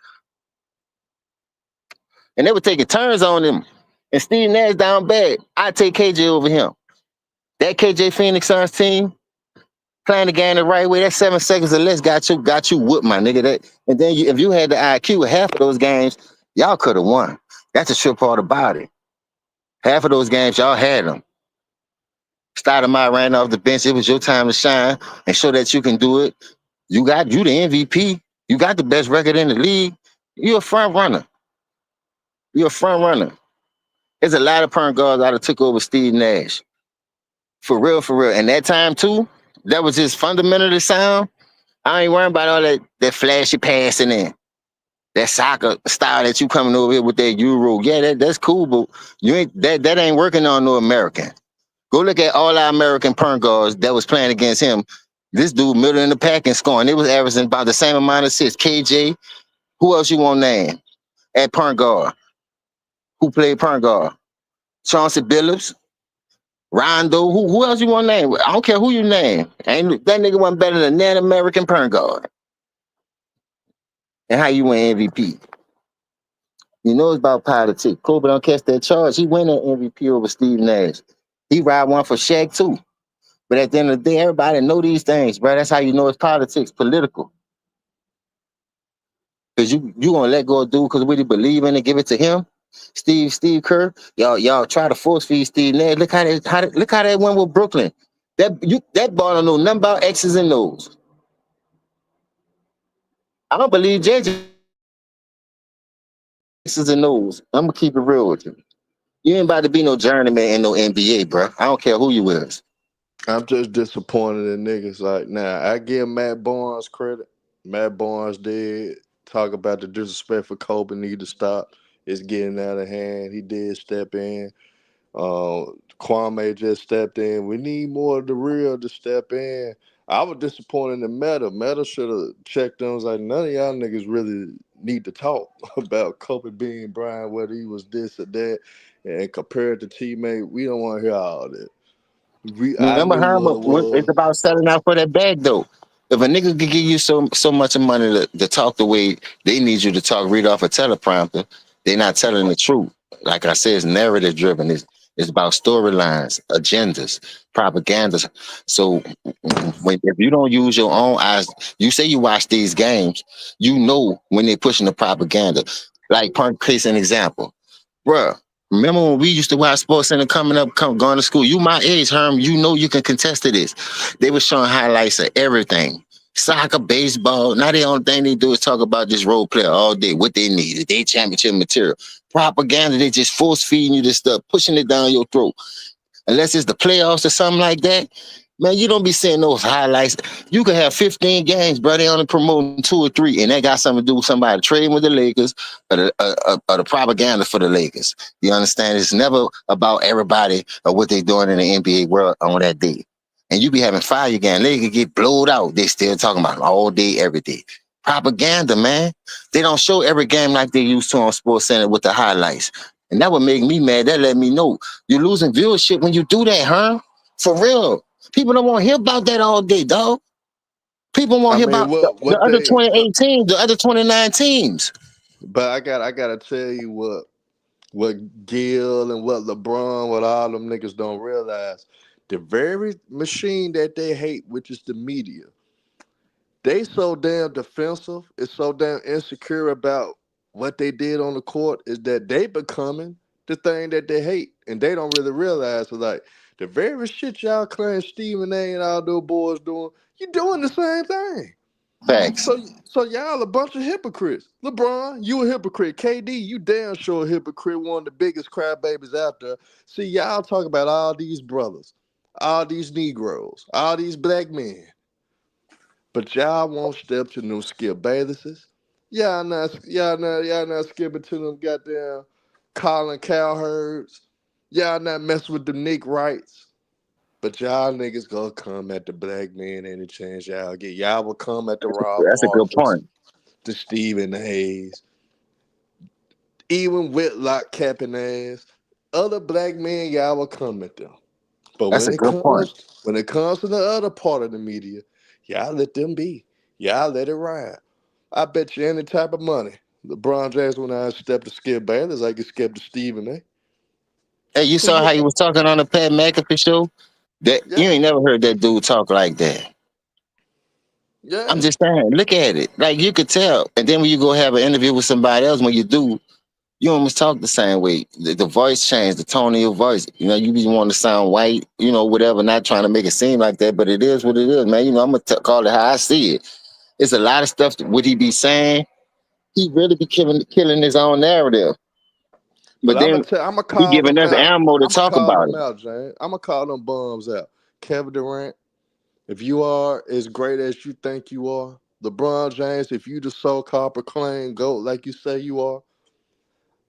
And they were taking turns on him. And Steve Nash down bad. I take KJ over him. That KJ Phoenix Suns team, playing the game the right way, that 7 seconds or less got you whooped, my nigga. And then if you had the IQ of half of those games, y'all could have won. That's the trip part about it. Half of those games, y'all had them. Stoudemire ran off the bench. It was your time to shine and show that you can do it. You the MVP. You got the best record in the league. You're a front runner. You're a front runner. There's a lot of point guards that took over Steve Nash. For real, for real. And that time too, that was just fundamentally sound. I ain't worrying about all that flashy passing in. That soccer style that you coming over here with that Euro. Yeah, that's cool, but you ain't that ain't working on no American. Go look at all our American point guards that was playing against him. This dude middle in the pack and scoring. It was averaging about the same amount of assists. KJ, who else you want to name at point guard? Who played point guard? Chauncey Billups, Rondo. Who else you want to name? I don't care who you name. Ain't that nigga wasn't better than that American point guard. And how you win MVP? You know it's about politics. Kobe don't catch that charge. He win an MVP over Steve Nash. He ride one for Shaq too. But at the end of the day, everybody know these things, bro. That's how you know it's politics, political. Because you gonna let go of dude because what he believe in and give it to him? Steve Kerr. Y'all try to force feed Steve Nash. Look how that went with Brooklyn. That ball don't know nothing about X's and O's. I don't believe JJ X's and O's. I'm gonna keep it real with you. You ain't about to be no journeyman in no NBA, bro. I don't care who you is. I'm just disappointed in niggas. Like, now, I give Matt Barnes credit. Matt Barnes did talk about the disrespect for Kobe need to stop. It's getting out of hand. He did step in. Kwame just stepped in. We need more of the real to step in. I was disappointed in Meta. Meta should have checked on. Was like, none of y'all niggas really need to talk about Kobe being Bryant, whether he was this or that, and compared to teammate. We don't want to hear all that. I Remember knew her? what it It's was. about selling out for that bag, though. If a nigga could give you so much of money to talk the way they need you to talk, read off a teleprompter, they not telling the truth. Like I said, it's narrative driven. It's about storylines, agendas, propagandas. So if you don't use your own eyes, you say you watch these games, you know when they're pushing the propaganda. Like, case an example. Bruh, remember when we used to watch Sports Center going to school? You my age, Herm. You know you can contest to this. They were showing highlights of everything. Soccer, baseball. Now the only thing they do is talk about this role player all day, what they needed, they championship material. Propaganda, they just force feeding you this stuff, pushing it down your throat. Unless it's the playoffs or something like that, man, you don't be seeing those highlights. You could have 15 games, bro. They only promoting 2 or 3, and that got something to do with somebody trading with the Lakers or the propaganda for the Lakers. You understand? It's never about everybody or what they doing in the NBA world on that day. And you be having fire game. They could get blowed out. They still talking about it all day, every day. Propaganda, man. They don't show every game like they used to on Sports Center with the highlights. And that would make me mad. That let me know you're losing viewership when you do that, huh? For real. People don't want to hear about that all day, dog. People want I to hear mean, about the what other they, 28 teams, the other 29 teams. but I gotta tell you what Gil and what LeBron, what all them niggas don't realize. The very machine that they hate, which is the media, they so damn defensive, it's so damn insecure about what they did on the court, is that they becoming the thing that they hate. And they don't really realize, like, the very shit y'all claim Stephen A and all those boys doing, you doing the same thing. Facts. So y'all a bunch of hypocrites. LeBron, you a hypocrite. KD, you damn sure a hypocrite, one of the biggest crybabies out there. See, y'all talk about all these brothers, all these Negroes, all these black men. But y'all won't step to no Skip Baylesses. Y'all not skipping to them goddamn Colin Cowherds. Y'all not messing with the Nick Wrights. But y'all niggas gonna come at the black man any chance y'all get. Y'all will come at the Rob That's a good Partridge, point. the Stephen Hayes, even Whitlock capping ass. Other black men, y'all will come at them. But That's when a it good point. comes when it comes to the other part of the media, y'all let them be. Y'all let it ride. I bet you any type of money. LeBron James when I stepped to Skip Bayless, I could skip to Stephen A. Hey, you Cause saw how he was talking on the Pat McAfee show? That you yeah, ain't never heard that dude talk like that. I'm yeah. just saying, look at it. Like you could tell. And then when you go have an interview with somebody else, when you do, you almost talk the same way. The voice changed, the tone of your voice. You know, you be wanting to sound white, whatever, not trying to make it seem like that, but it is what it is, man. I'm going to call it how I see it. It's a lot of stuff that would he be saying. He really be killing his own narrative. But But then I'm gonna he call giving them us out. ammo to I'm gonna talk call about them it. out, James. I'm gonna call them bums out. Kevin Durant, if you are as great as you think you are, LeBron James, if you the so-called proclaimed GOAT like you say you are,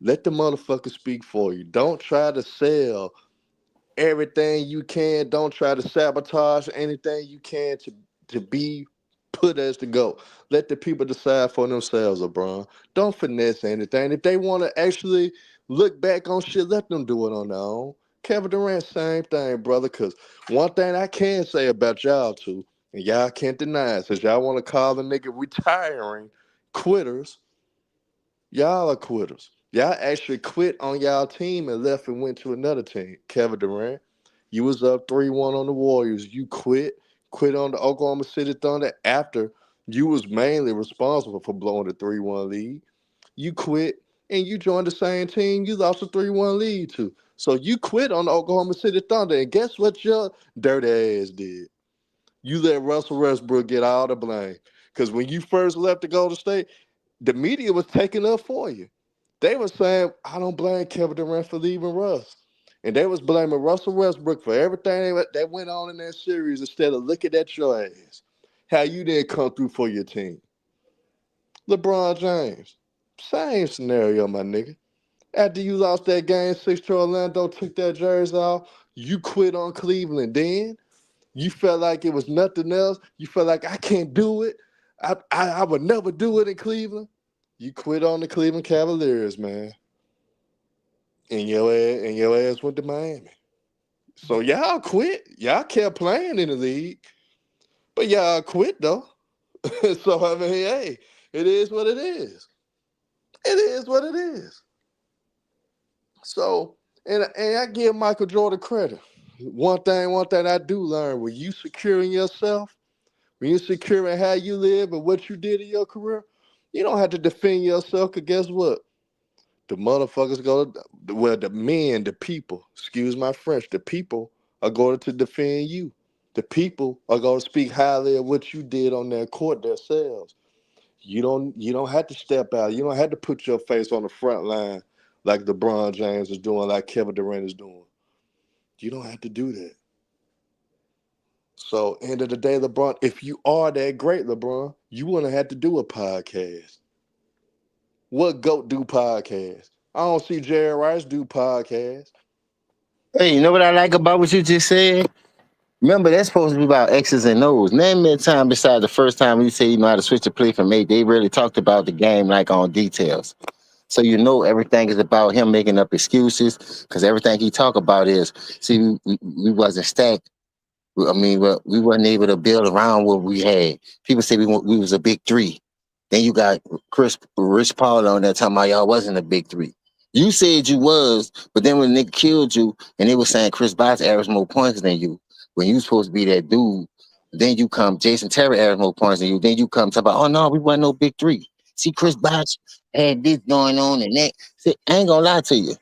let the motherfucker speak for you. Don't try to sell everything you can. Don't try to sabotage anything you can to be put as the GOAT. Let the people decide for themselves, LeBron. Don't finesse anything. If they want to actually look back on shit, let them do it on their own. Kevin Durant, same thing, brother. Because one thing I can say about y'all two, and y'all can't deny it, since y'all want to call the nigga retiring quitters, y'all are quitters. Y'all actually quit on y'all team and left and went to another team. Kevin Durant, you was up 3-1 on the Warriors. You quit on the Oklahoma City Thunder after you was mainly responsible for blowing the 3-1 lead. You quit and you joined the same team you lost a 3-1 lead to. So you quit on the Oklahoma City Thunder, and guess what your dirty ass did? You let Russell Westbrook get all the blame. Because when you first left to Golden State, the media was taking up for you. They were saying, I don't blame Kevin Durant for leaving Russ. And they was blaming Russell Westbrook for everything that went on in that series instead of looking at your ass. How you didn't come through for your team. LeBron James, same scenario, my nigga. After you lost that game 6 to Orlando, took that jersey off, you quit on Cleveland. Then you felt like it was nothing else. You felt like I can't do it. I would never do it in Cleveland. You quit on the Cleveland Cavaliers, man. And your ass went to Miami. So y'all quit. Y'all kept playing in the league. But y'all quit though. So I mean, hey, it is what it is. It is what it is. So, and I give Michael Jordan credit. One thing I do learn, when you securing yourself, when you're secure in how you live and what you did in your career, you don't have to defend yourself, because guess what? The motherfuckers the men, the people, excuse my French, the people are going to defend you. The people are going to speak highly of what you did on that court themselves. You don't have to step out. You don't have to put your face on the front line like LeBron James is doing, like Kevin Durant is doing. You don't have to do that. So, end of the day, LeBron, if you are that great, LeBron, you wouldn't have to do a podcast. What GOAT do podcast? I don't see Jerry Rice do podcast. Hey, you know what I like about what you just said? Remember, that's supposed to be about X's and O's. Name me a time besides the first time you say you know how to switch a play from eight. They really talked about the game like on details. So you know everything is about him making up excuses, because everything he talk about is, see, we wasn't stacked. I mean, we wasn't able to build around what we had. People say we was a big three. Then you got Rich Paul on there talking about y'all wasn't a big three. You said you was, but then when Nick killed you, and they were saying Chris Bosh averaged more points than you, when you supposed to be that dude, then you come, Jason Terry averaged more points than you, then you come talk about, oh no, we wasn't no big three. See, Chris Bosh had this going on and that. See, I ain't gonna lie to you.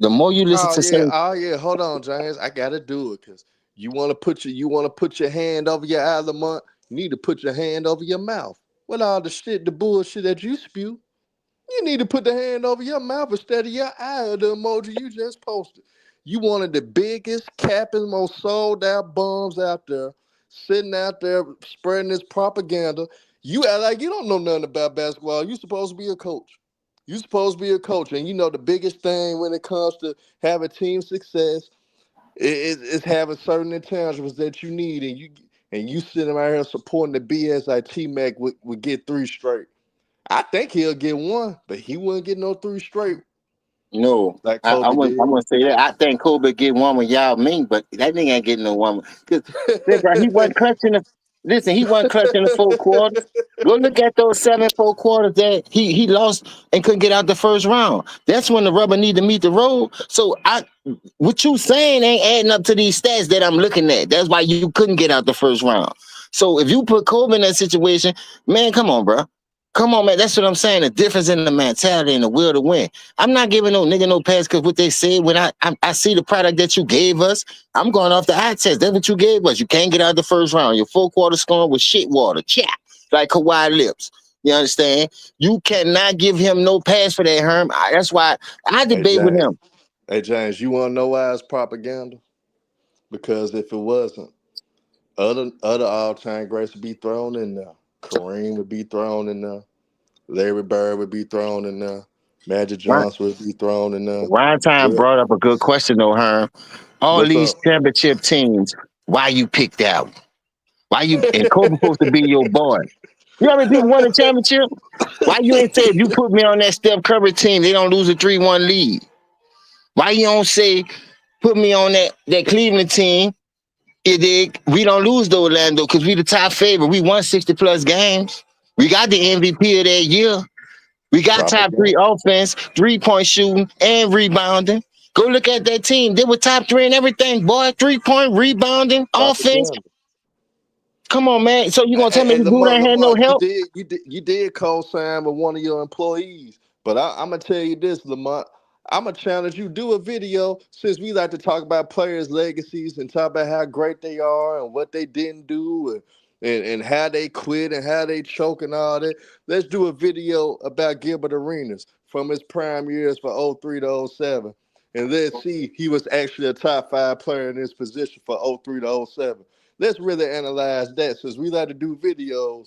The more you listen to say, Oh yeah. Hold on, James. I gotta do it, because you want to put your hand over your eye, Lamont. You need to put your hand over your mouth. With all the bullshit that you spew, you need to put the hand over your mouth instead of your eye, or the emoji you just posted. You one of the biggest, capping, most sold out bums out there, sitting out there spreading this propaganda. You act like you don't know nothing about basketball. You supposed to be a coach. You supposed to be a coach, and you know the biggest thing when it comes to having team success is having certain intangibles that you need, and you sitting right here supporting the BS like T-Mac would get 3 straight. I think he'll get 1, but he wouldn't get no 3 straight no, like I Kobe wouldn't. I did. wouldn't say that. I think Kobe get one with Yao Ming, but that nigga ain't getting no one because bro, he wasn't clutching the. Listen, he wasn't clutching the 4 quarters. Go look at those 7 4 quarters that he lost and couldn't get out the first round. That's when the rubber need to meet the road. So what you saying ain't adding up to these stats that I'm looking at. That's why you couldn't get out the first round. So if you put Kobe in that situation, man, come on, bro. Come on, man. That's what I'm saying. The difference in the mentality and the will to win. I'm not giving no nigga no pass because what they said when I see the product that you gave us, I'm going off the eye test. That's what you gave us. You can't get out the first round. Your 4 quarter scoring with shit water. Chap. Like Kawhi lips. You understand? You cannot give him no pass for that, Herm. That's why I Hey debate with James, him. you want to know why it's propaganda? Because if it wasn't, other all-time greats would be thrown in there. Kareem would be thrown in there. Larry Bird would be thrown in there. Magic Johnson would be thrown in there. Ryan Time Will, brought up a good question though, Herm. All what's these up? championship teams, why you picked out? Why you and Kobe supposed to be your boy? You know how many people won the championship? Why you ain't say if you put me on that Steph Curry team, they don't lose a 3-1 lead? Why you don't say put me on that Cleveland team? We don't lose to Orlando because we the top favorite. We won 60 plus games. We got the MVP of that year. We got top 3 Propaganda. offense, 3-point shooting, and rebounding. Go look at that team. They were top 3 in everything, boy. 3-point rebounding, offense. Propaganda. Come on, man. So you gonna tell me Hey, the dude ain't had no Lamont, help? you did co-sign with one of your employees. But I'm gonna tell you this, Lamont. I'm gonna challenge you. Do a video since we like to talk about players' legacies and talk about how great they are and what they didn't do and how they quit and how they choke and all that. Let's do a video about Gilbert Arenas from his prime years for '03 to '07. And let's see he was actually a top 5 player in his position for '03 to '07. Let's really analyze that since we like to do videos.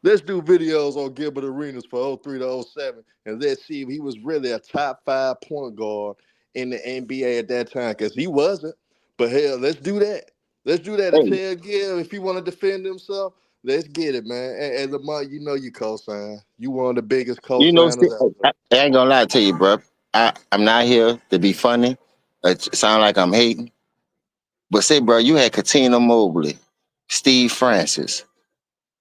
Let's do videos on Gilbert Arenas for '03 to '07, and let's see if he was really a top 5 point guard in the NBA at that time, because he wasn't. But hell, let's do that. Let's do that. And Hey, tell Gil if he want to defend himself, let's get it, man. And Lamont, you know you co-sign. You one of the biggest you know, co-signers out there. I ain't gonna lie to you, bro. I'm not here to be funny. It sound like I'm hating, but say, bro, you had Katina Mobley, Steve Francis.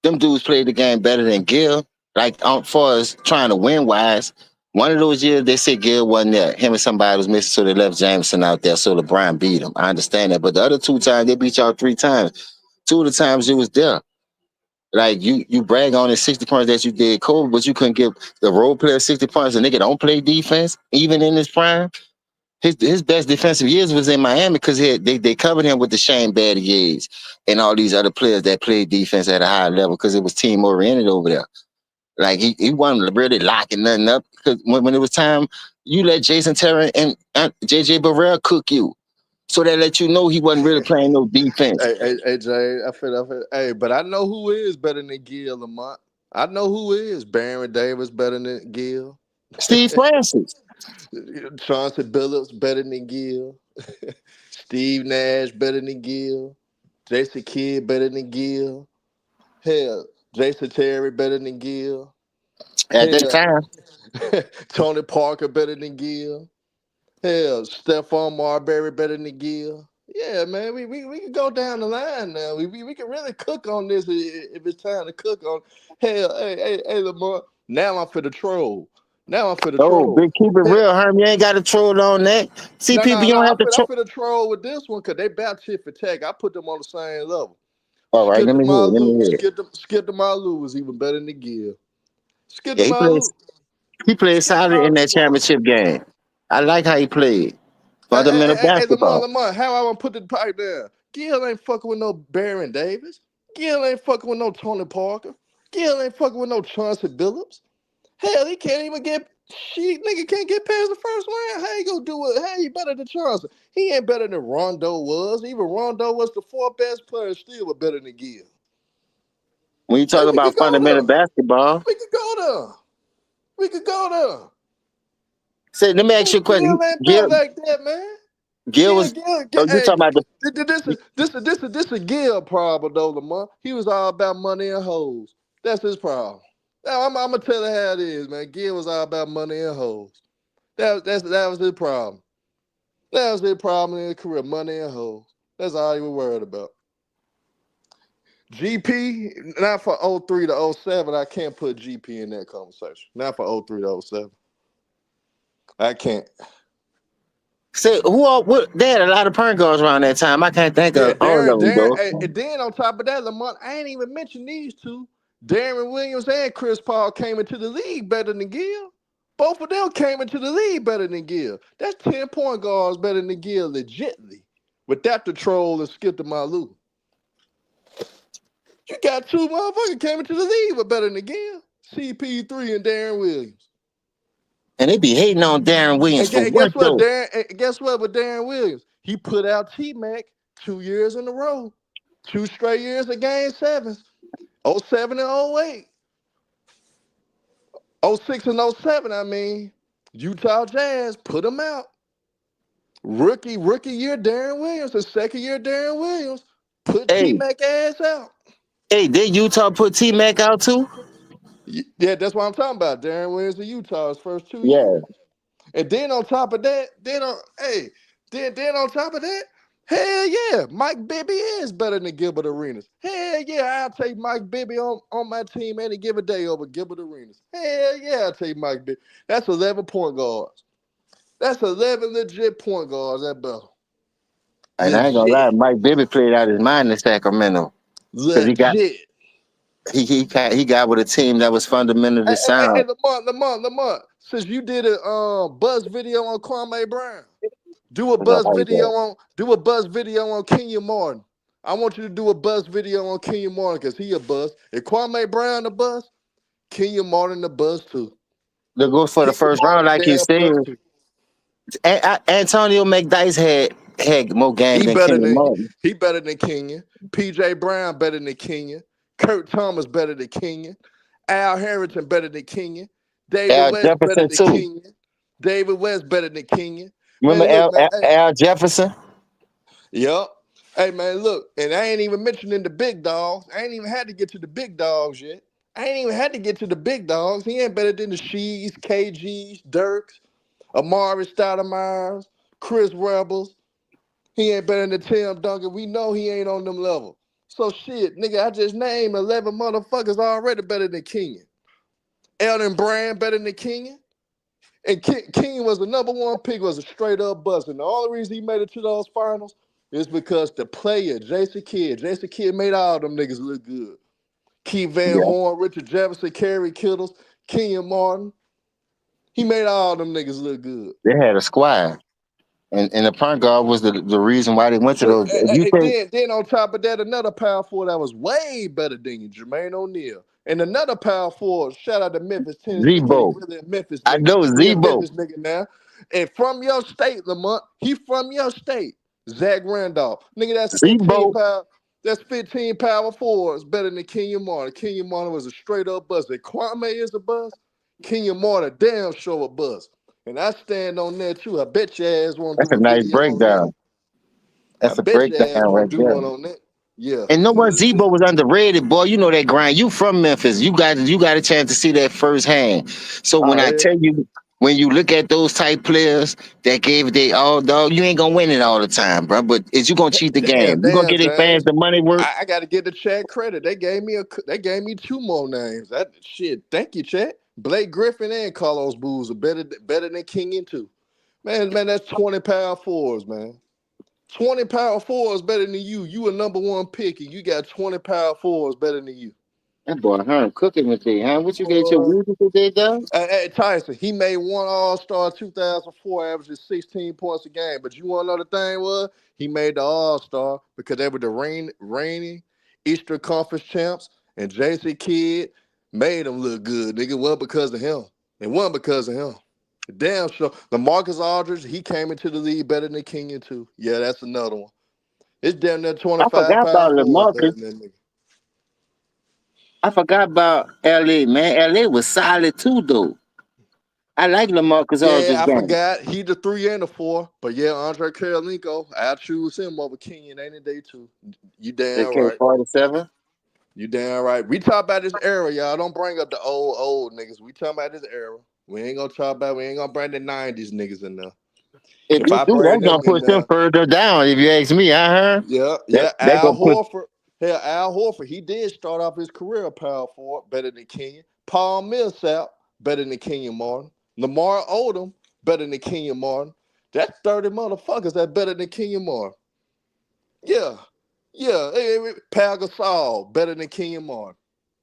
Them dudes played the game better than Gil. Like, far as trying to win wise, one of those years they said Gil wasn't there. Him and somebody was missing, so they left Jameson out there. So LeBron beat him. I understand that, but the other 2 times they beat y'all 3 times. 2 of the times you was there. Like you brag on the 60 points that you did, Kobe, but you couldn't give the role player 60 points. A nigga don't play defense even in his prime. His best defensive years was in Miami because they covered him with the Shane Battiers and all these other players that played defense at a high level because it was team oriented over there. Like he wasn't really locking nothing up because when it was time, you let Jason Terry and JJ Barrera cook you. So that let you know he wasn't really playing no defense. Hey, Jay, I feel. Hey, but I know who is better than Gil, Lamont. I know who is. Baron Davis better than Gil. Steve Francis. Chauncey Billups better than Gil. Steve Nash better than Gil. Jason Kidd better than Gil. Hell, Jason Terry better than Gil. At that Hell, time, Tony Parker better than Gil. Hell, Stephon Marbury better than Gil. Yeah, man, we can go down the line now. We can really cook on this if it's time to cook on. Hell, hey, Lamar. Now I'm for the troll. Now I'm for the oh, troll. big keep it Hell, real, Herm. You ain't got to troll on that. See, no, people, no, you no. don't I'm have to troll. for the troll with this one because they about tit for tat. I put them on the same level. All right, let me hear it. Let me hear it. Skip the Malu was even better than Gil. Skip the Yeah, Malu. he played Skip the solid in that Malu. championship game. I like how he played. Fundamental Hey, basketball. Lamont, how I want to put the pipe down? Gil ain't fucking with no Baron Davis. Gil ain't fucking with no Tony Parker. Gil ain't fucking with no Chauncey Billups. Hell, he can't even get shit. Nigga can't get past the first round. How you gonna do it? How you better than Chauncey? He ain't better than Rondo was. Even Rondo was the 4th best player. Still was better than Gil. When you Hey, talk we about could go fundamental there. basketball, We could go there. We could go there. say, let me ask you Hey, a question. Gil ain't built like that, man. Gil Gil, was. Gil, Gil Oh, you hey, talking about this a Gil problem though, Lamar. He was all about money and hoes. That's his problem. Now I'm gonna tell you how it is, man. Gil was all about money and hoes. That was his problem. That was his problem in his career, money and hoes. That's all he was worried about. GP, not for '03 to '07. I can't put GP in that conversation. Not for '03 to '07. I can't. say who? What? They had a lot of point guards around that time. I can't think Yeah, of all of them though. and then on top of that, Lamont, I ain't even mentioned these two. Darren Williams and Chris Paul came into the league better than Gil. Both of them came into the league better than Gil. That's 10 point guards better than Gil, legitly. Without the troll and Skip the Malu. You got 2 motherfuckers came into the league with better than Gil. CP3 and Darren Williams. And they be hating on Darren Williams And for what guess what, though? guess what with Darren Williams? He put out T-Mac 2 years in a row. 2 straight years of game 7s. '07 and '08. '06 and '07, I mean. Utah Jazz put him out. Rookie year, Darren Williams. The 2nd year, Darren Williams. Put Hey, T-Mac ass out. did Utah put T Mac out too? Yeah, that's what I'm talking about. Darren Williams in Utah his first 2 Yeah. years. And then on top of that, then on top of that, hell yeah, Mike Bibby is better than Gilbert Arenas. Hell yeah, I'll take Mike Bibby on my team any given day over Gilbert Arenas. Hell yeah, I'll take Mike Bibby. That's 11 point guards. That's 11 legit point guards at Bell. And I ain't gonna lie, Legit. Mike Bibby played out his mind in Sacramento because Legit. he got with a team that was fundamentally Hey, sound. Lamont. since you did a buzz video on Kwame Brown, do a I know buzz how he video does. on Kenya Martin. I want you to do a buzz video on Kenya Martin because he a buzz. If Kwame Brown the buzz, Kenya Martin the buzz too. To go for the Kenya first round, Martin like you damn said, buzz too. Antonio McDyess had more game He than better Kenny than Martin. he better than Kenya. PJ Brown better than Kenya. Kurt Thomas better than Kenya. Al Harrington better than Kenya. David Al West better Jefferson than too. Kenya. David West better than Kenya. Remember Man, look, man. Hey, Al Jefferson? yup. Hey, man, look. And I ain't even mentioning the big dogs. I ain't even had to get to the big dogs yet. I ain't even had to get to the big dogs. He ain't better than the Shees, KGs, Dirks, Amari Stoudemire, Chris Rebels. He ain't better than Tim Duncan. We know he ain't on them level. So shit, nigga, I just named 11 motherfuckers already better than Kenyon. Elton Brand better than Kenyon. And Kenyon was the number one pick, was a straight up bust. And the only reason he made it to those finals is because the player, Jason Kidd made all them niggas look good. Keith Van Yeah. Horn, Richard Jefferson, Kerry Kittles, Kenyon Martin. He made all them niggas look good. They had a squad. And the point guard was the reason why they went to those. If you think Then on top of that, another power forward that was way better than you, Jermaine O'Neal. And another power forward, shout out to Memphis, Tennessee, because he Zebo, really a Memphis I nigga. know He a Zebo. Memphis nigga now. And from your state, Lamont, he from your state. Zach Randolph. Nigga, Zebo, that's 15 power forwards better than Kenyon Martin. Kenyon Martin was a straight up buzz. If Kwame is a buzz, Kenyon Martin damn sure a buzz. And I stand on that too. I bet your ass won't that's do a a nice video on that. breakdown. I That's a bet your breakdown ass right won't do there. one on that. Yeah. And know what? Mhm. Zebo was underrated, boy. You know that grind. You from Memphis. You got a chance to see that firsthand. So when Oh, I yeah. tell you, when you look at those type players that gave they all, dog, you ain't gonna win it all the time, bro. But is you gonna cheat the game? You gonna Damn, get their fans James. the money worth? I got to get the Chad credit. They gave me two more names. That shit. Thank you, Chad. Blake Griffin and Carlos Booz are better than King and two. Man, that's 20 power fours, man. 20 power fours better than you. You a number one pick, and you got 20 power fours better than you. That boy Herm cooking with they, huh? What you get your Boy. music today, dog? Hey, Tyson, he made one All-Star 2004, averaging 16 points a game. But you want to know the thing was? He made the All-Star because they were the reigning Eastern Conference champs, and Jason Kidd made them look good. Nigga, it wasn't because of him. It wasn't because of him. Damn sure. LaMarcus Aldridge, he came into the league better than Kenyon too. Yeah, that's another one. It's damn near I 25 forgot power about forwards better LaMarcus. than that nigga. I forgot about LA, man. LA was solid too, though. I like LaMarcus Yeah, Aldridge I game. forgot. He the 3 and the 4. But yeah, Andre Karolinko, I choose him over Kenyon any day too. You damn right. AK-47. You damn right. We talk about this era, y'all. Don't bring up the old niggas. We talking about this era. We ain't gonna bring the 90s niggas in there. If If you I do, bring that's gonna them in push them there, further down. If you ask me, yeah, That Al gonna put. Horford. Hell, Al Horford, he did start off his career power forward better than Kenyon. Paul Millsap, better than Kenyon Martin. Lamar Odom, better than Kenyon Martin. That's 30 motherfuckers that better than Kenyon Martin. Yeah. Yeah. Pal Gasol, better than Kenyon Martin.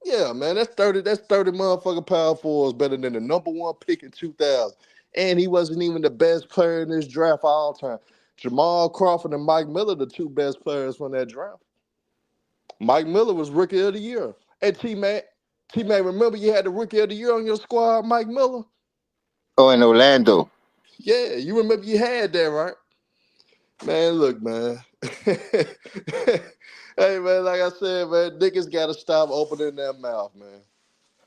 Yeah, man. That's 30 motherfucking power forwards better than the number one pick in 2000. And he wasn't even the best player in this draft all time. Jamal Crawford and Mike Miller, the two best players from that draft. Mike Miller was Rookie of the Year. And T-Mac, remember you had the Rookie of the Year on your squad, Mike Miller? Oh, in Orlando. Yeah, you remember you had that, right? Man, look, man. Hey, man, like I said, man, niggas got to stop opening their mouth, man.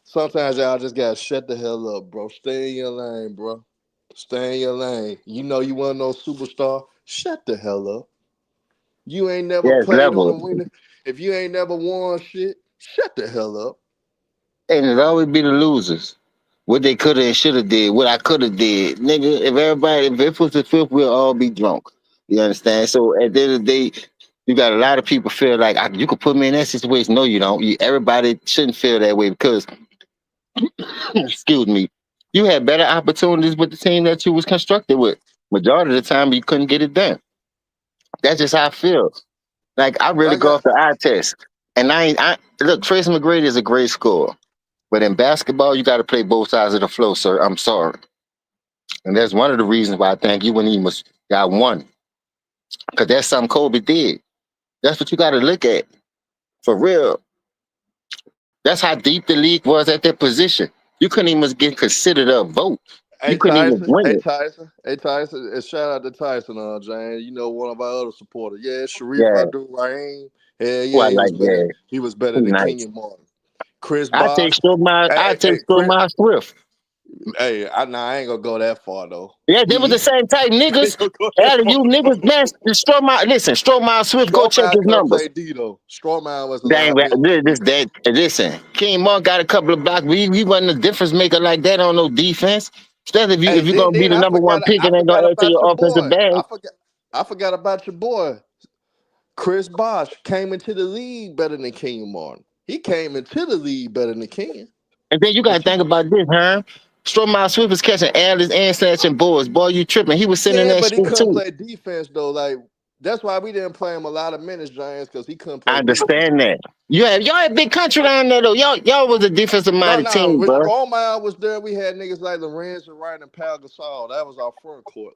Sometimes y'all just got to shut the hell up, bro. Stay in your lane, bro. Stay in your lane. You know you want no superstar? Shut the hell up. You ain't never Yes, played on a level. winner. If you ain't never won shit, shut the hell up. And it always be the losers. What they coulda and shoulda did. What I coulda did, nigga. If it was the fifth, we'll all be drunk. You understand? So at the end of the day, you got a lot of people feel like you could put me in that situation. No, you don't. Everybody shouldn't feel that way because, excuse me, you had better opportunities with the team that you was constructed with. Majority of the time, you couldn't get it done. That's just how I feel. Like I really Like go I, off the eye test. And I look, Tracy McGrady is a great scorer. But in basketball, you got to play both sides of the floor, sir. I'm sorry. And that's one of the reasons why I think you wouldn't even got one. Because that's something Kobe did. That's what you got to look at. For real. That's how deep the league was at that position. You couldn't even get considered a vote. You Hey couldn't even Tyson, win hey it. Tyson, hey Tyson, and shout out to Tyson, Jane. You know, one of our other supporters. Yeah, Sharif Yeah. Abdul Rahim. Hell Oh, yeah, I he was like better. that. He was better He's than nice. Kenyon Martin. Chris I Bosh. take Stromile. I take Chris. Stromile Swift. Hey, I ain't gonna go that far though. Yeah, they were He the same type I ain't niggas. gonna go that Out of far. you niggas, man, Stromile. Listen, Stromile Swift. Go check Strowman his couldn't numbers. play D though. Strowman was a Dang, liability. listen, King Monk got a couple of blocks. We wasn't a difference maker like that on no defense. Instead, Hey, if you're gonna be then the number one pick, I it ain't forgot gonna add to about your your offensive boy. bag. I forgot about your boy. Chris Bosh came into the league better than Kenyon Martin. He came into the league better than Kenyon. And then you gotta But you, think about this, huh? Stromile Swift was catching alleys and snatching boards. Boy, you tripping. He was sitting in yeah, that but he shit couldn't too. play defense though. Like that's why we didn't play him a lot of minutes, Giants, because he couldn't I play defense. understand that. Y'all had big country down there though. Y'all was a defensive No, minded no. team, When bro. Strowman was there, we had niggas like Lorenzo Wright and Pal Gasol. That was our front court.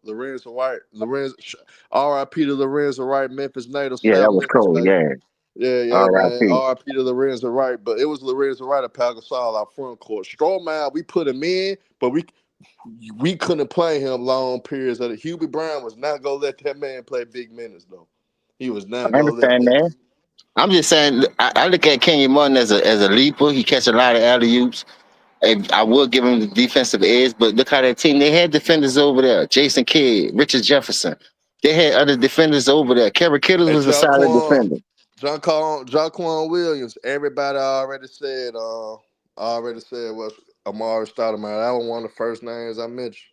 R.I.P. to Lorenzo Wright, Memphis native, Yeah, that South was Memphis cool. native. Yeah. Yeah, man. R.I.P. R.I.P. to Lorenzo Wright. But it was Lorenzo Wright and Pal Gasol, our front court. Strowman, we put him in, but we couldn't play him long periods of it. Hubie Brown was not gonna let that man play big minutes though. He was not I gonna let understand, that. man. I'm just saying, I look at Kenyon Martin as a leaper. He catch a lot of alley oops. I will give him the defensive edge, but look how that team they had defenders over there. Jason Kidd, Richard Jefferson. They had other defenders over there. Kerry Kittles And was a solid defender. Jaquan Williams, everybody already said was Amari Stoudemire. That was one of the first names I mentioned.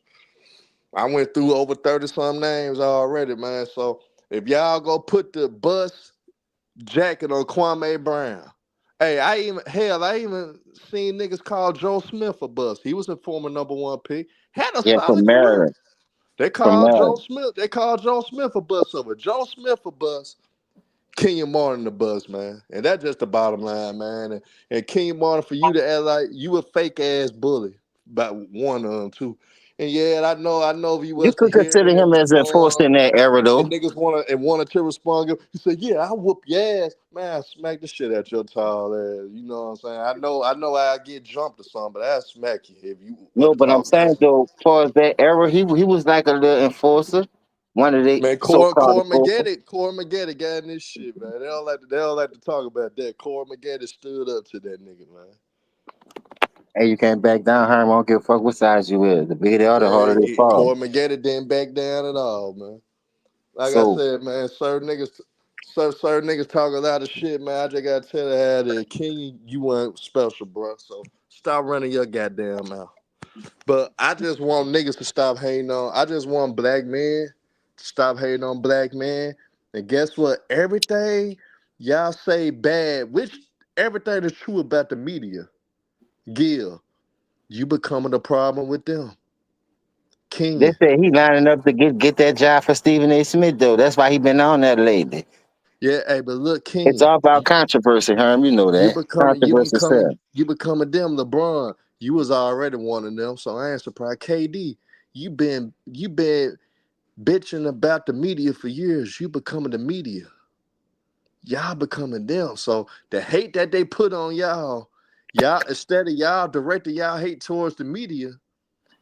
I went through over 30 some names already, man. So if y'all go put the bus jacket on Kwame Brown. Hey, I even seen niggas call Joe Smith a bust. He was a former number one pick. Had a Yeah, solid from career. Maryland. From Maryland. They called Joe Smith a bust over. Joe Smith a bust. Kenyon Martin the bus, man. And that's just the bottom line, man. And Kenyon Martin, for you to act like you a fake ass bully. About one of them too. And yeah, I know if you You was to could hear consider it and him as enforced respond, in that era, and though. niggas wanted to respond, he said, yeah, I whoop your ass. Man, I smack the shit at your tall ass. You know what I'm saying? I know I get jumped or something, but I smack you if you want No, to but I'm talk saying messy. though, as far as that era, he was like a little enforcer, one of the Man, so-called enforcers. Core McGetty got in this shit, man. They don't like to talk about that. Core McGetty stood up to that nigga, man. Hey, you can't back down, Herm. I don't give a fuck what size you is. The bigger they are, the harder they fall. Core McGetty didn't back down at all, man. Like I So said, man, certain niggas talk a lot of shit, man. I just gotta tell you how the king, you weren't special, bro. So stop running your goddamn mouth. But I just want niggas to stop hating on. I just want black men to stop hating on black men. And guess what? Everything y'all say bad, which everything is true about the media, Gil, you becoming a problem with them. they Kenyon. said he lining up to get that job for Stephen A. Smith, though. That's why he been on that lately. Yeah, hey, but look, It's Kenyon, all about controversy, Herm. You know that. Controversy sells. you becoming them, LeBron. You was already one of them, so I ain't surprised. KD, you been bitching about the media for years. You becoming the media. Y'all becoming them. So the hate that they put on y'all instead of y'all directing y'all hate towards the media,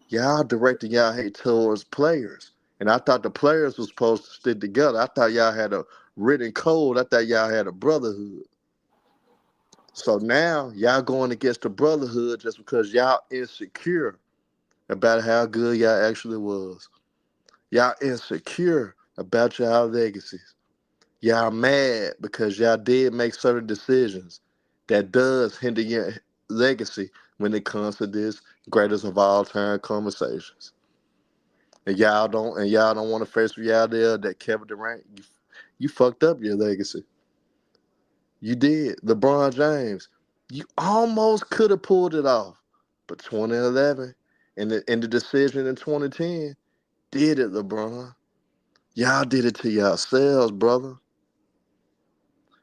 y'all directing y'all hate towards players. And I thought the players was supposed to stick together. I thought y'all had a written code. I thought y'all had a brotherhood. So now y'all going against the brotherhood just because y'all insecure about how good y'all actually was. Y'all insecure about y'all legacies. Y'all mad because y'all did make certain decisions that does hinder your legacy when it comes to this greatest of all time conversations. And y'all don't want to face reality of that Kevin Durant, you fucked up your legacy. You did. LeBron James, you almost could have pulled it off. But 2011 and the decision in 2010 did it, LeBron. Y'all did it to yourselves, brother.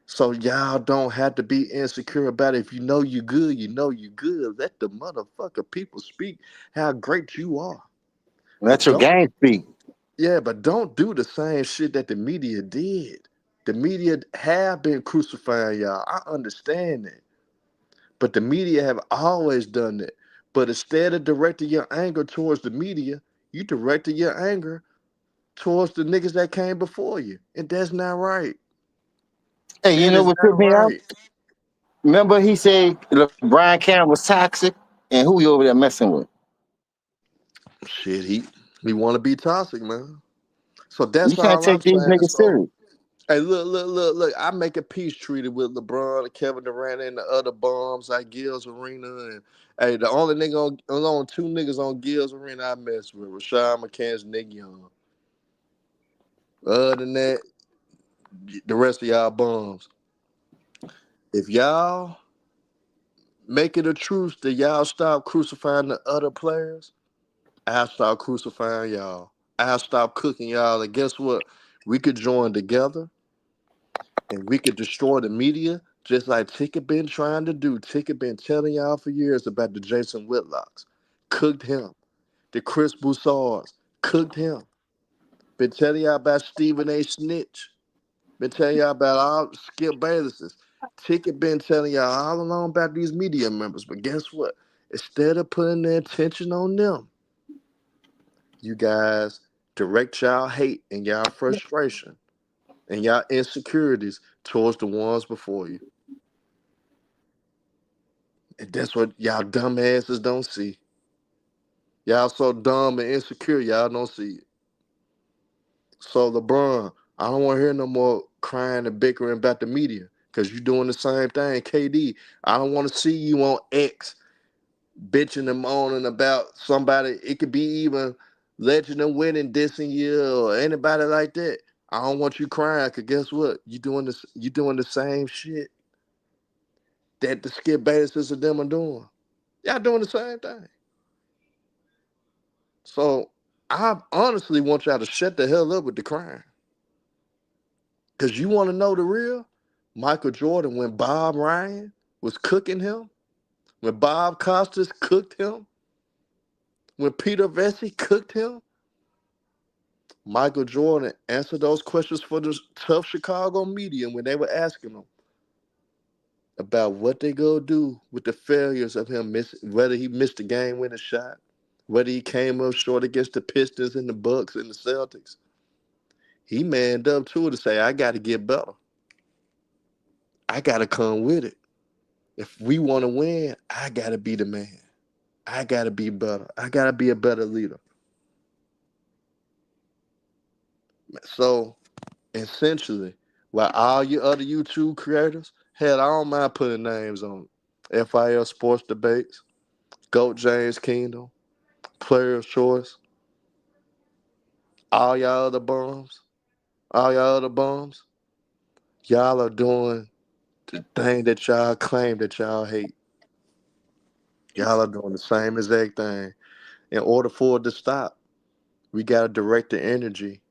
So y'all don't have to be insecure about it. If you know you good, you know you good. Let the motherfucker people speak how great you are. Let your Don't game speak. Yeah, but don't do the same shit that the media did. The media have been crucifying y'all. I understand that. But the media have always done that. But instead of directing your anger towards the media, you directed your anger towards the niggas that came before you. And that's not right. Hey, you That know is what not took me out? right. Remember he said LeBron Cam was toxic, and who he over there messing with? Shit, he want to be toxic, man. So You that's can't all I'm take these saying. niggas So, serious. hey, look. I make a peace treaty with LeBron and Kevin Durant and the other bums like Gil's Arena. And hey, the only only two niggas on Gil's Arena I mess with, Rashad McCants, Nick Young. Other than that, the rest of y'all bums. If y'all make it a truce that y'all stop crucifying the other players, I'll stop crucifying y'all. I'll stop cooking y'all. And guess what? We could join together and we could destroy the media just like Ticket been trying to do. Ticket been telling y'all for years about the Jason Whitlocks. Cooked him. The Chris Broussards. Cooked him. Been telling y'all about Stephen A. Snitch. Been telling y'all about all Skip Bayless's. Ticket been telling y'all all along about these media members. But guess what? Instead of putting their attention on them, you guys direct y'all hate and y'all frustration and y'all insecurities towards the ones before you. And that's what y'all dumbasses don't see. Y'all so dumb and insecure, y'all don't see it. So LeBron, I don't want to hear no more crying and bickering about the media because you're doing the same thing. KD, I don't want to see you on X bitching and moaning about somebody. It could be even Legend and Winning dissing you or anybody like that. I don't want you crying because guess what? You doing the same shit that the Skip Baylesses of them are doing. Y'all doing the same thing. So I honestly want y'all to shut the hell up with the crying. Because you want to know the real? Michael Jordan, when Bob Ryan was cooking him, when Bob Costas cooked him, when Peter Vesey cooked him, Michael Jordan answered those questions for the tough Chicago media when they were asking him about what they go do with the failures of him, whether he missed the game-winning shot, whether he came up short against the Pistons and the Bucks and the Celtics. He manned up to it to say, I got to get better. I got to come with it. If we want to win, I got to be the man. I got to be better. I got to be a better leader. So, essentially, while all you other YouTube creators, hell, I don't mind putting names on it. FIL Sports Debates, Goat James Kingdom, Player's Choice, all y'all other bums, y'all are doing the thing that y'all claim that y'all hate. Y'all are doing the same exact thing. In order for it to stop, we got to direct the energy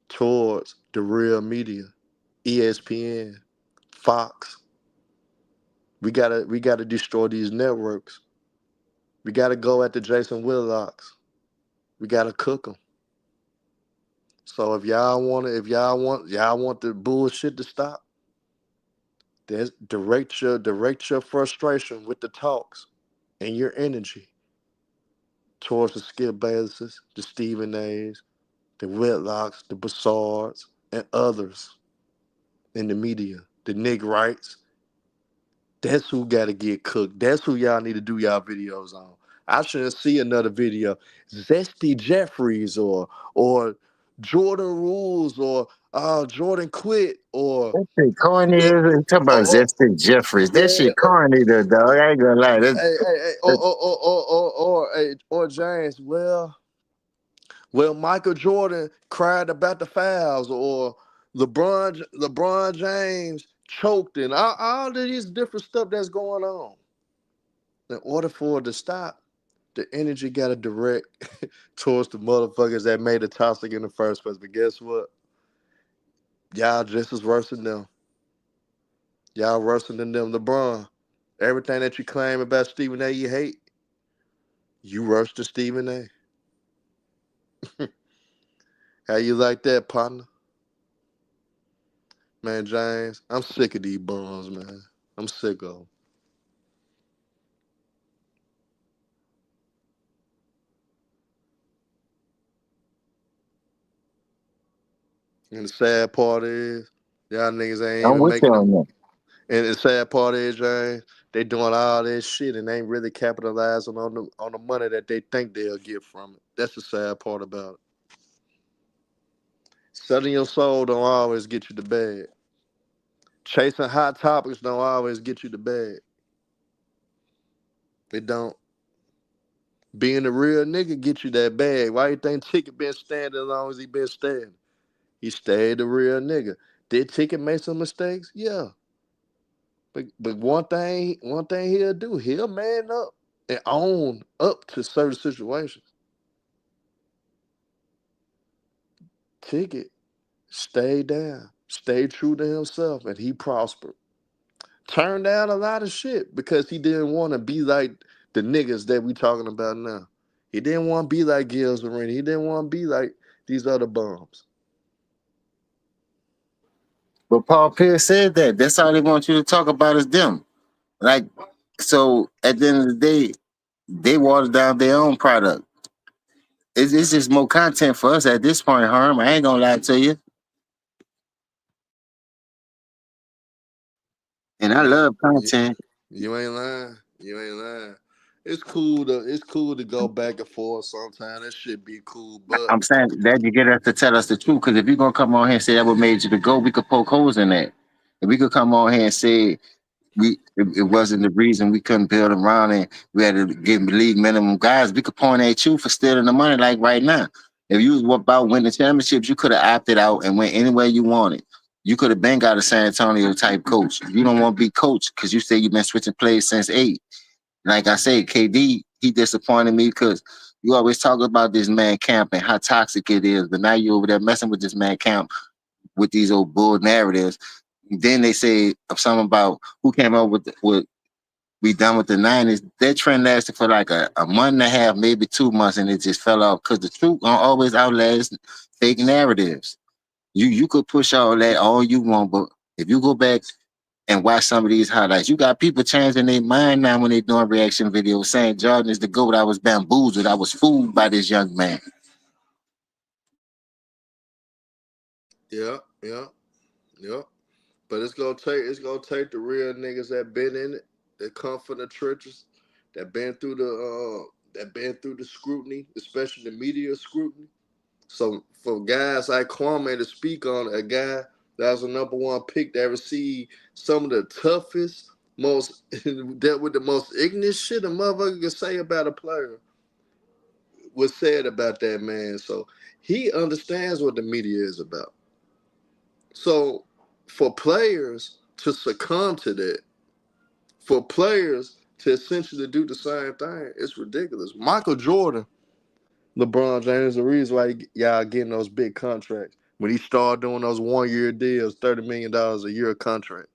towards the real media, ESPN, Fox. We gotta destroy these networks. We gotta go at the Jason Whitlocks. We gotta cook them. So if y'all want the bullshit to stop, then direct your frustration with the talks and your energy towards the Skip Baylesses, the Stephen A's, the Whitlocks, the Bassards, and others in the media, the Nick Wrights. That's who got to get cooked. That's who y'all need to do y'all videos on. I shouldn't see another video. Zesty Jeffries or Jordan Rules or Jordan Quit or That shit corny. the Talk about or, Justin Jeffries. That yeah shit corny, though, dog. I ain't gonna lie. hey, That, or James. Well, Michael Jordan cried about the fouls or LeBron James choked and all of these different stuff that's going on. In order for it to stop, the energy got to direct towards the motherfuckers that made it toxic in the first place. But guess what? Y'all just as worse than them. Y'all worse than them. LeBron, everything that you claim about Stephen A. you hate, you worse than Stephen A. How you like that, partner? Man, James, I'm sick of these bums, man. I'm sick of them. And the sad part is, y'all niggas ain't I'm even with you making on them. that. And the sad part is, James, they doing all this shit and ain't really capitalizing on the money that they think they'll get from it. That's the sad part about it. Selling your soul don't always get you the bag. Chasing hot topics don't always get you the bag. They don't. Being a real nigga get you that bag. Why you think Ticket been standing as long as he been standing? He stayed a real nigga. Did Ticket make some mistakes? Yeah. But one thing he'll do, he'll man up and own up to certain situations. Ticket stayed down, stayed true to himself, and he prospered. Turned down a lot of shit because he didn't want to be like the niggas that we talking about now. He didn't want to be like Gills Arena. He didn't want to be like these other bums. But Paul Pierce said that. That's all they want you to talk about is them. Like, so at the end of the day, they water down their own product. It's just more content for us at this point, Harm. I ain't gonna lie to you. And I Yeah, love content. you ain't lying. You ain't lying. It's cool to go back and forth sometimes. That shit be cool, but I'm saying that you get us to tell us the truth. Because if you're gonna come on here and say that what made you to go, we could poke holes in that. If we could come on here and say it wasn't the reason we couldn't build around and we had to give league minimum guys, we could point at you for stealing the money like right now. If you was about winning championships, you could have opted out and went anywhere you wanted. You could have been got a San Antonio type coach. You don't want to be coach because you say you've been switching plays since 8. Like I said, KD, he disappointed me because you always talk about this man camp and how toxic it is, but now you over there messing with this man camp with these old bull narratives. Then they say something about who came up with we done with the 90s. That trend lasted for like a month and a half, maybe 2 months, and it just fell off because the truth gonna always outlast fake narratives. You could push all that all you want, but if you go back and watch some of these highlights, you got people changing their mind now when they doing reaction videos saying Jordan is the GOAT. I was bamboozled. I was fooled by this young man. yeah, yeah, yeah. But it's gonna take the real niggas that been in it, that come from the churches, that been through the scrutiny, especially the media scrutiny. So for guys like Kwame to speak on a guy that was the number one pick that received some of the toughest, most dealt with the most ignorant shit a motherfucker could say about a player was said about that man. So he understands what the media is about. So for players to succumb to that, for players to essentially do the same thing, it's ridiculous. Michael Jordan, LeBron James, the reason why y'all getting those big contracts. When he started doing those 1 year deals, $30 million a year contract,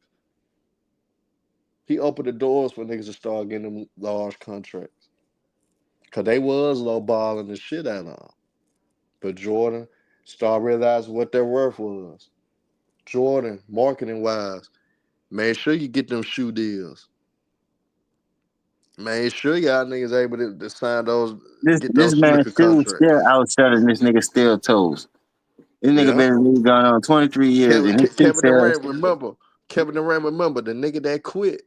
he opened the doors for niggas to start getting them large contracts. Cause they was low balling the shit out of them. But Jordan started realizing what their worth was. Jordan, marketing wise, made sure you get them shoe deals. Made sure y'all niggas able to sign those, get This those man sneaker still contracts. outselling this nigga still toes. This nigga Yeah. been in the league going on 23 years and he still Kevin sells. Durant, remember. Kevin Durant, remember the nigga that quit.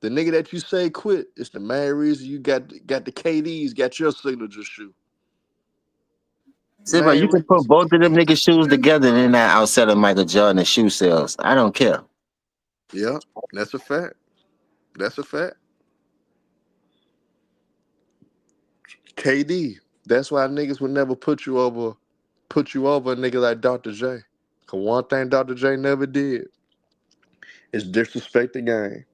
The nigga that you say quit is the main reason you got the KDs, got your signature shoe. See, but Main you can put reason. both of them niggas' shoes together and they're not outselling Michael Jordan and shoe sales. I don't care. Yeah, that's a fact. That's a fact. KD. That's why niggas would never put you over a nigga like Dr. J. Cause one thing Dr. J never did is disrespect the game.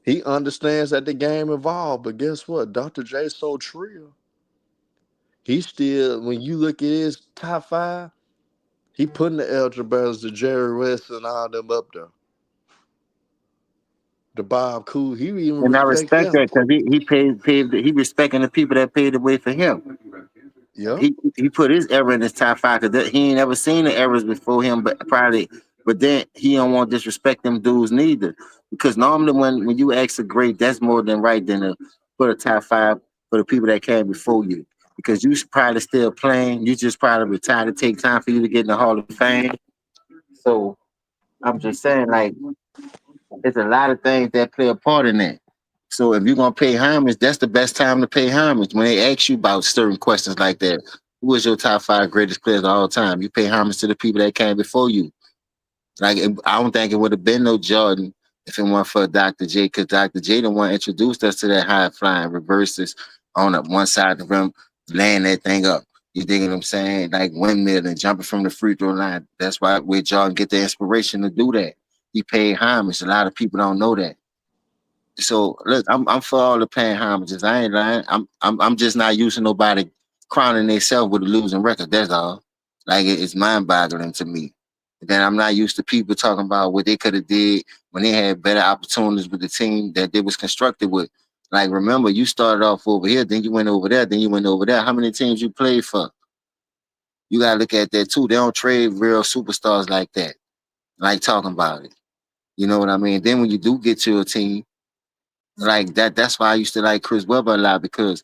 He understands that the game evolved, but guess what? Dr. J's so trill. He still, when you look at his top five, he putting the Elder Brothers, the Jerry West, and all them up there. The Bob Cool, he even And I respect respect them. that because he respecting the people that paid the way for him. Yeah. He put his error in his top five because he ain't ever seen the errors before him, but probably. But then he don't want to disrespect them dudes neither, because normally when you ask a great, that's more than right than to put a top five for the people that came before you, because you probably still playing. You just probably retired to take time for you to get in the Hall of Fame. So I'm just saying, like, there's a lot of things that play a part in that. So if you're gonna pay homage, that's the best time to pay homage. When they ask you about certain questions like that, who is your top five greatest players of all time? You pay homage to the people that came before you. Like, I don't think it would have been no Jordan if it weren't for Dr. J, because Dr. J the one introduced us to that high flying reverses on up one side of the rim, laying that thing up. You dig what I'm saying? Like windmill and jumping from the free throw line. That's where Jordan get the inspiration to do that. He paid homage. A lot of people don't know that. So look, I'm for all the paying homages. I ain't lying. I'm just not using nobody crowning themselves with a losing record. That's all. Like it's mind boggling to me. Then I'm not used to people talking about what they could have did when they had better opportunities with the team that they was constructed with. Like remember, you started off over here, then you went over there, then you went over there. How many teams you played for? You gotta look at that too. They don't trade real superstars like that. Like talking about it. You know what I mean? Then when you do get to a team like that, that's why I used to like Chris Webber a lot, because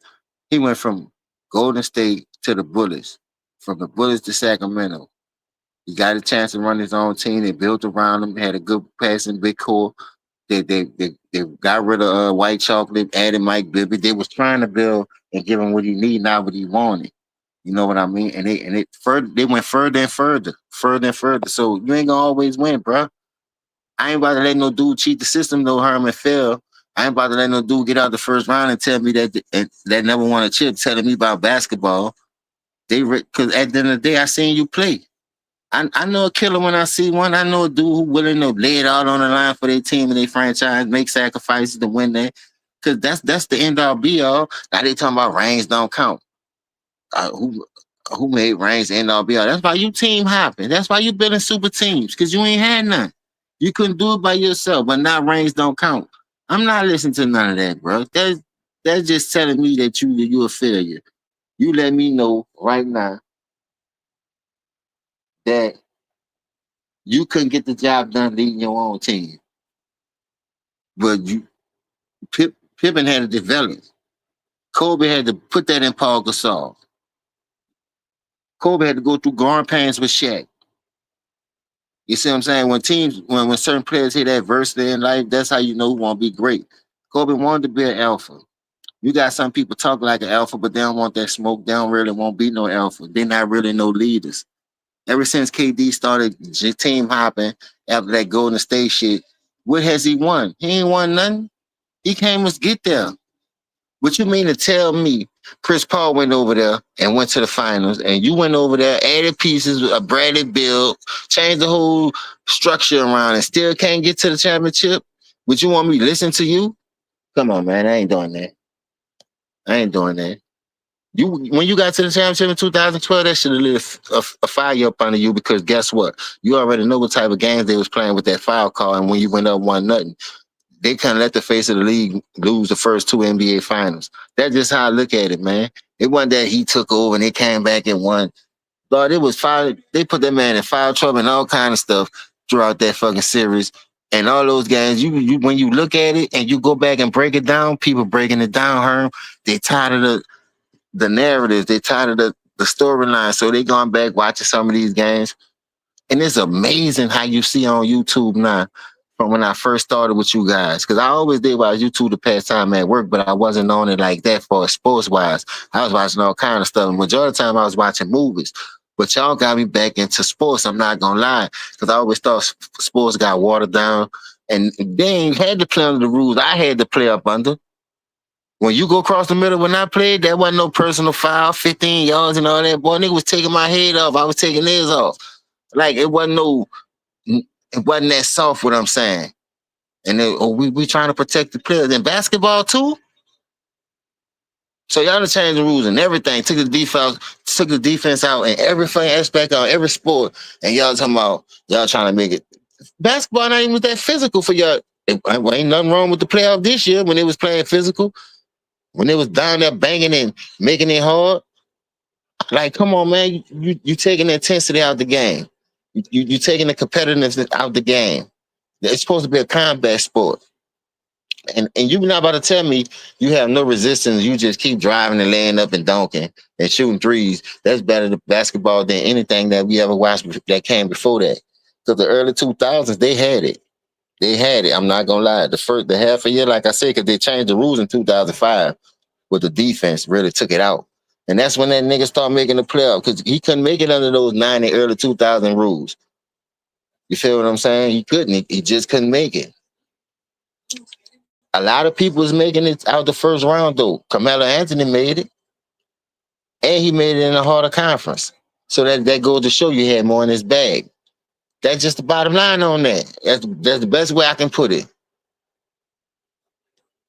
he went from Golden State to the Bullets, from the Bullets to Sacramento. He got a chance to run his own team. They built around him, had a good passing big core. They got rid of White Chocolate, added Mike Bibby. They was trying to build and give him what he needed, not what he wanted. You know what I mean? And they went further and further, further and further. So you ain't gonna always win, bro. I ain't about to let no dude cheat the system, no Herman Phil. I ain't about to let no dude get out the first round and tell me that never won a chip, telling me about basketball. Because at the end of the day, I seen you play. I know a killer when I see one. I know a dude who willing to lay it all on the line for their team and their franchise, make sacrifices to win that. Because that's the end all be all. Now they talking about rings don't count. Who made rings end all be all? That's why you team hopping. That's why you building super teams, because you ain't had none. You couldn't do it by yourself, but now rings don't count. I'm not listening to none of that, bro. That's just telling me that you a failure. You let me know right now that you couldn't get the job done leading your own team. But Pippen had to develop. Kobe had to put that in Paul Gasol. Kobe had to go through growing pains with Shaq. You see what I'm saying? When certain players hit adversity in life, that's how you know who want to be great. Kobe wanted to be an alpha. You got some people talk like an alpha, but they don't want that smoke. They don't really want to be no alpha. They're not really no leaders. Ever since KD started team hopping after that Golden State shit, what has he won? He ain't won nothing. He can't even get there. What you mean to tell me Chris Paul went over there and went to the finals, and you went over there, added pieces, a Bradley build, changed the whole structure around, and still can't get to the championship? Would you want me to listen to you? Come on, man. I ain't doing that. I ain't doing that. When you got to the championship in 2012, that should have lit a fire up under you, because guess what? You already know what type of games they was playing with that foul call, and when you went up 1-0, they kind of let the face of the league lose the first two NBA finals. That's just how I look at it, man. It wasn't that he took over and they came back and won. Lord, it was foul. They put that man in foul trouble and all kind of stuff throughout that fucking series. And all those games, you when you look at it and you go back and break it down, people breaking it down, Herm, they tired of the narratives, they tired of the storyline. So they going back watching some of these games. And it's amazing how you see on YouTube now from when I first started with you guys. Because I always did watch YouTube to pass time at work, but I wasn't on it like that for sports-wise. I was watching all kind of stuff. And majority of the time I was watching movies. But y'all got me back into sports, I'm not going to lie. Because I always thought sports got watered down. And they ain't had to play under the rules I had to play up under. When you go across the middle when I played, that wasn't no personal foul, 15 yards and all that. Boy, nigga was taking my head off. I was taking theirs off. Like, it wasn't that soft, what I'm saying. And we trying to protect the players. In basketball, too? So y'all done changed the rules and everything. Took the defense out in every fucking aspect of every sport. And y'all talking about y'all trying to make it. Basketball not even that physical for y'all. Ain't nothing wrong with the playoff this year when it was playing physical. When it was down there banging and making it hard. Like, come on, man, you taking the intensity out the game. You taking the competitiveness out the game. It's supposed to be a combat sport. And you're not about to tell me you have no resistance. You just keep driving and laying up and dunking and shooting threes. That's better than basketball than anything that we ever watched that came before that. Because the early 2000s, they had it. They had it. I'm not gonna lie. The half a year, like I said, because they changed the rules in 2005, with the defense really took it out. And that's when that nigga started making the playoff because he couldn't make it under those 90 early 2000 rules. You feel what I'm saying? He couldn't. He just couldn't make it. A lot of people was making it out the first round though. Carmelo Anthony made it, and he made it in a harder conference. So that goes to show you he had more in his bag. That's just the bottom line on that. That's the best way I can put it.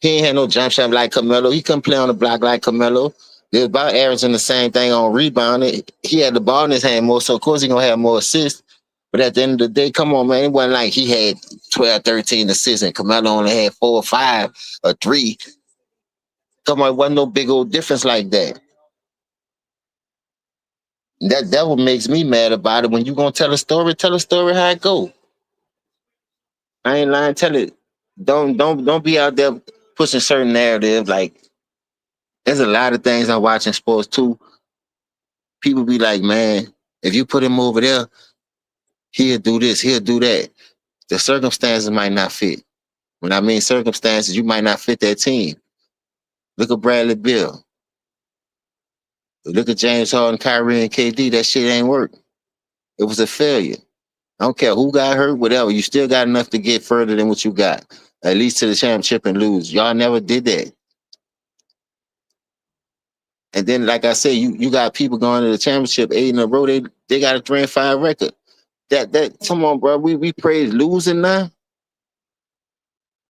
He ain't had no jump shot like Carmelo. He couldn't play on the block like Carmelo. They was about averaging the same thing on rebounding. He had the ball in his hand more, so of course he gonna have more assists. But at the end of the day, come on, man. It wasn't like he had 12, 13 assists and Carmelo only had 4 or 5 or 3. Come on, it wasn't no big old difference like that. That what makes me mad about it. When you gonna tell a story how it go. I ain't lying, tell it. Don't be out there pushing certain narratives. Like, there's a lot of things I watch in sports too. People be like, man, if you put him over there, he'll do this, he'll do that. The circumstances might not fit. When I mean circumstances, you might not fit that team. Look at Bradley Beal. Look at James Harden, Kyrie, and KD. That shit ain't work. It was a failure. I don't care who got hurt, whatever. You still got enough to get further than what you got. At least to the championship and lose. Y'all never did that. And then, like I said, you got people going to the championship 8 in a row. They got a 3-5 record. That come on, bro. We praise losing now.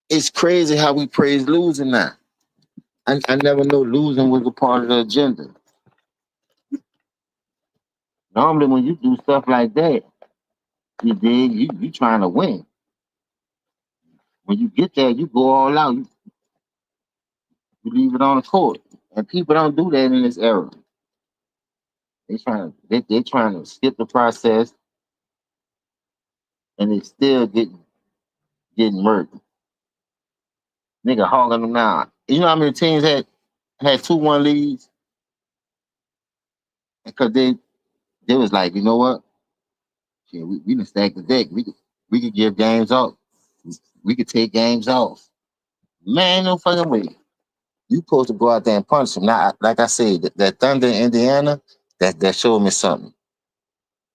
It's crazy how we praise losing now. I never knew losing was a part of the agenda. Normally, when you do stuff like that, you trying to win. When you get there, you go all out. You leave it on the court, and people don't do that in this era. They trying to skip the process, and they still getting murdered. Nigga hogging them now. You know how many teams had 2-1 leads? Because they was like, you know what? Yeah, we can stack the deck. We could give games off. We could take games off. Man, no fucking way. You supposed to go out there and punch them. Now, like I said, that Thunder in Indiana, that showed me something.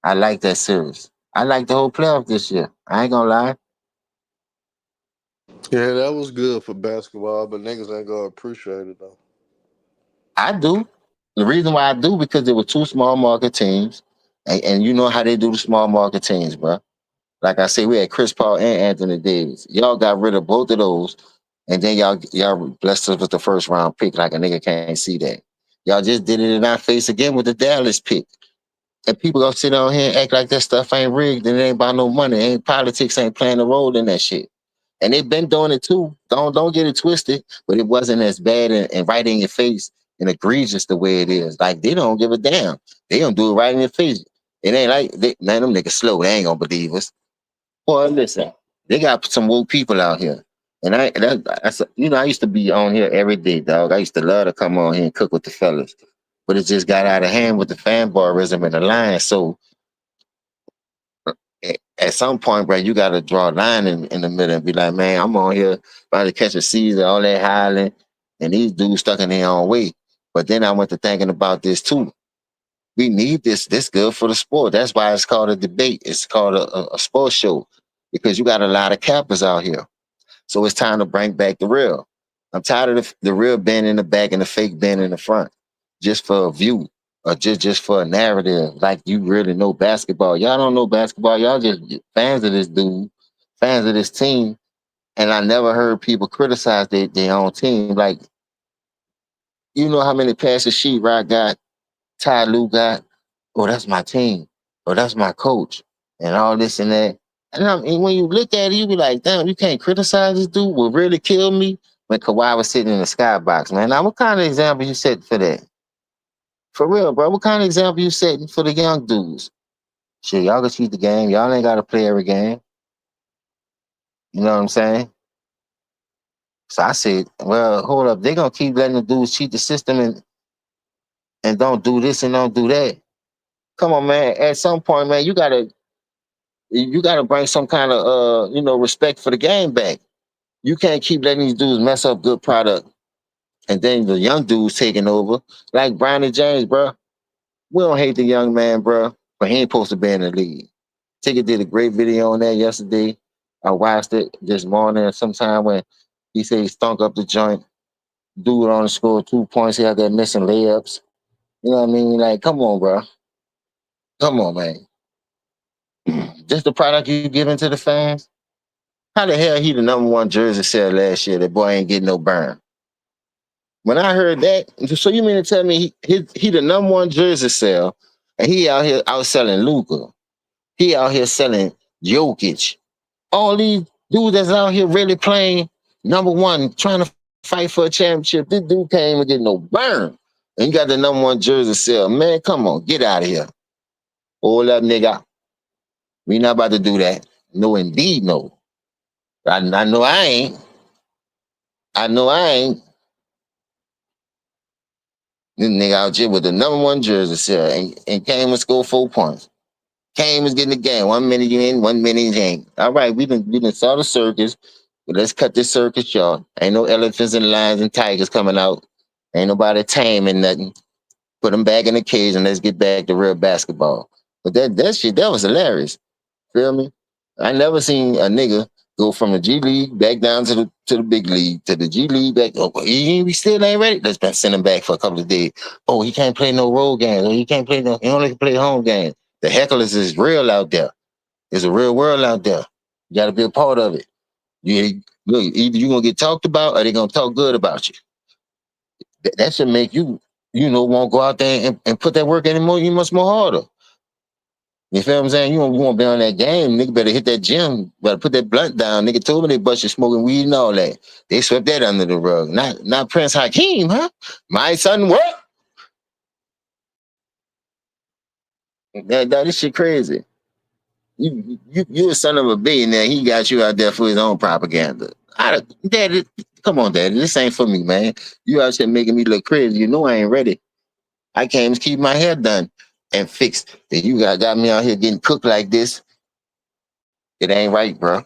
I like that series. I like the whole playoff this year. I ain't gonna lie. Yeah, that was good for basketball, but niggas ain't gonna appreciate it though. I do. The reason why I do because there were 2 small market teams, and you know how they do the small market teams, bro. Like I said, we had Chris Paul and Anthony Davis. Y'all got rid of both of those, and then y'all blessed us with the first round pick. Like a nigga can't see that. Y'all just did it in our face again with the Dallas pick. And people gonna sit on here and act like that stuff ain't rigged and it ain't about no money. Ain't politics ain't playing a role in that shit. And they've been doing it too. Don't get it twisted, but it wasn't as bad and right in your face and egregious the way it is. Like, they don't give a damn. They don't do it right in your face. It ain't like man, them niggas slow. They ain't gonna believe us. Boy, listen, they got some woke people out here. And I used to be on here every day, dog. I used to love to come on here and cook with the fellas. But it just got out of hand with the fanboyism and the line. So at some point, bro, you got to draw a line in the middle and be like, man, I'm on here trying to catch a season, all that highland, and these dudes stuck in their own way. But then I went to thinking about this too. We need this. This good for the sport. That's why it's called a debate. It's called a sports show because you got a lot of cappers out here. So it's time to bring back the real. I'm tired of the real being in the back and the fake being in the front, just for a view or just for a narrative. Like, you really know basketball. Y'all don't know basketball. Y'all just fans of this dude, fans of this team. And I never heard people criticize their own team. Like, you know how many passes Sheetrock got, Ty Lue got? Oh, that's my team. Oh, that's my coach. And all this and that. And when you look at it, you be like, damn, you can't criticize this dude. What really killed me when Kawhi was sitting in the skybox, man. Now, what kind of example you set for that? For real, bro. What kind of example you setting for the young dudes? Shit, y'all can cheat the game. Y'all ain't got to play every game. You know what I'm saying? So I said, well, hold up. They're going to keep letting the dudes cheat the system and don't do this and don't do that. Come on, man. At some point, man, you gotta bring some kind of respect for the game back. You can't keep letting these dudes mess up good product. And then the young dudes taking over. Like Brian and James, bro. We don't hate the young man, bro, but he ain't supposed to be in the league. Ticket did a great video on that yesterday. I watched it this morning sometime when he said he stunk up the joint. Dude on the score 2 points. He had that missing layups. You know what I mean? Like, come on, bro. Come on, man. Just the product you giving to the fans? How the hell he the number one jersey seller last year? That boy ain't getting no burn. When I heard that, so you mean to tell me he the number one jersey seller and he out here outselling Luka? He out here selling Jokic. All these dudes that's out here really playing number one, trying to fight for a championship. This dude can't even get no burn. And you got the number one jersey sale. Man, come on, get out of here. Hold up, nigga. We not about to do that. No, indeed, no. I know I ain't. I know I ain't. This nigga out here with the number one jersey sale and came and scored 4 points. Came was getting the game. 1 minute you in, 1 minute you ain't. All right, we done saw the circus. But let's cut this circus short. Ain't no elephants and lions and tigers coming out. Ain't nobody taming nothing. Put them back in the cage and let's get back to real basketball. But that shit, that was hilarious. Feel me? I never seen a nigga go from the G League back down to the big league, to the G League back. Oh, he still ain't ready. Let's send him back for a couple of days. Oh, he can't play no road games. Oh, he can't play he only can play home games. The hecklers is real out there. There's a real world out there. You got to be a part of it. Look, either you're gonna get talked about or they're gonna talk good about you. That should make you, won't go out there and put that work anymore. You much more harder. You feel what I'm saying? You won't be on that game. Nigga better hit that gym. Better put that blunt down. Nigga told me they busted smoking weed and all that. They swept that under the rug. Not Prince Hakeem, huh? My son, what? This shit crazy. You a son of a billionaire. He got you out there for his own propaganda. Daddy, come on, Daddy. This ain't for me, man. You out here making me look crazy. You know I ain't ready. I came to keep my hair done and fixed. Then you got me out here getting cooked like this. It ain't right, bro.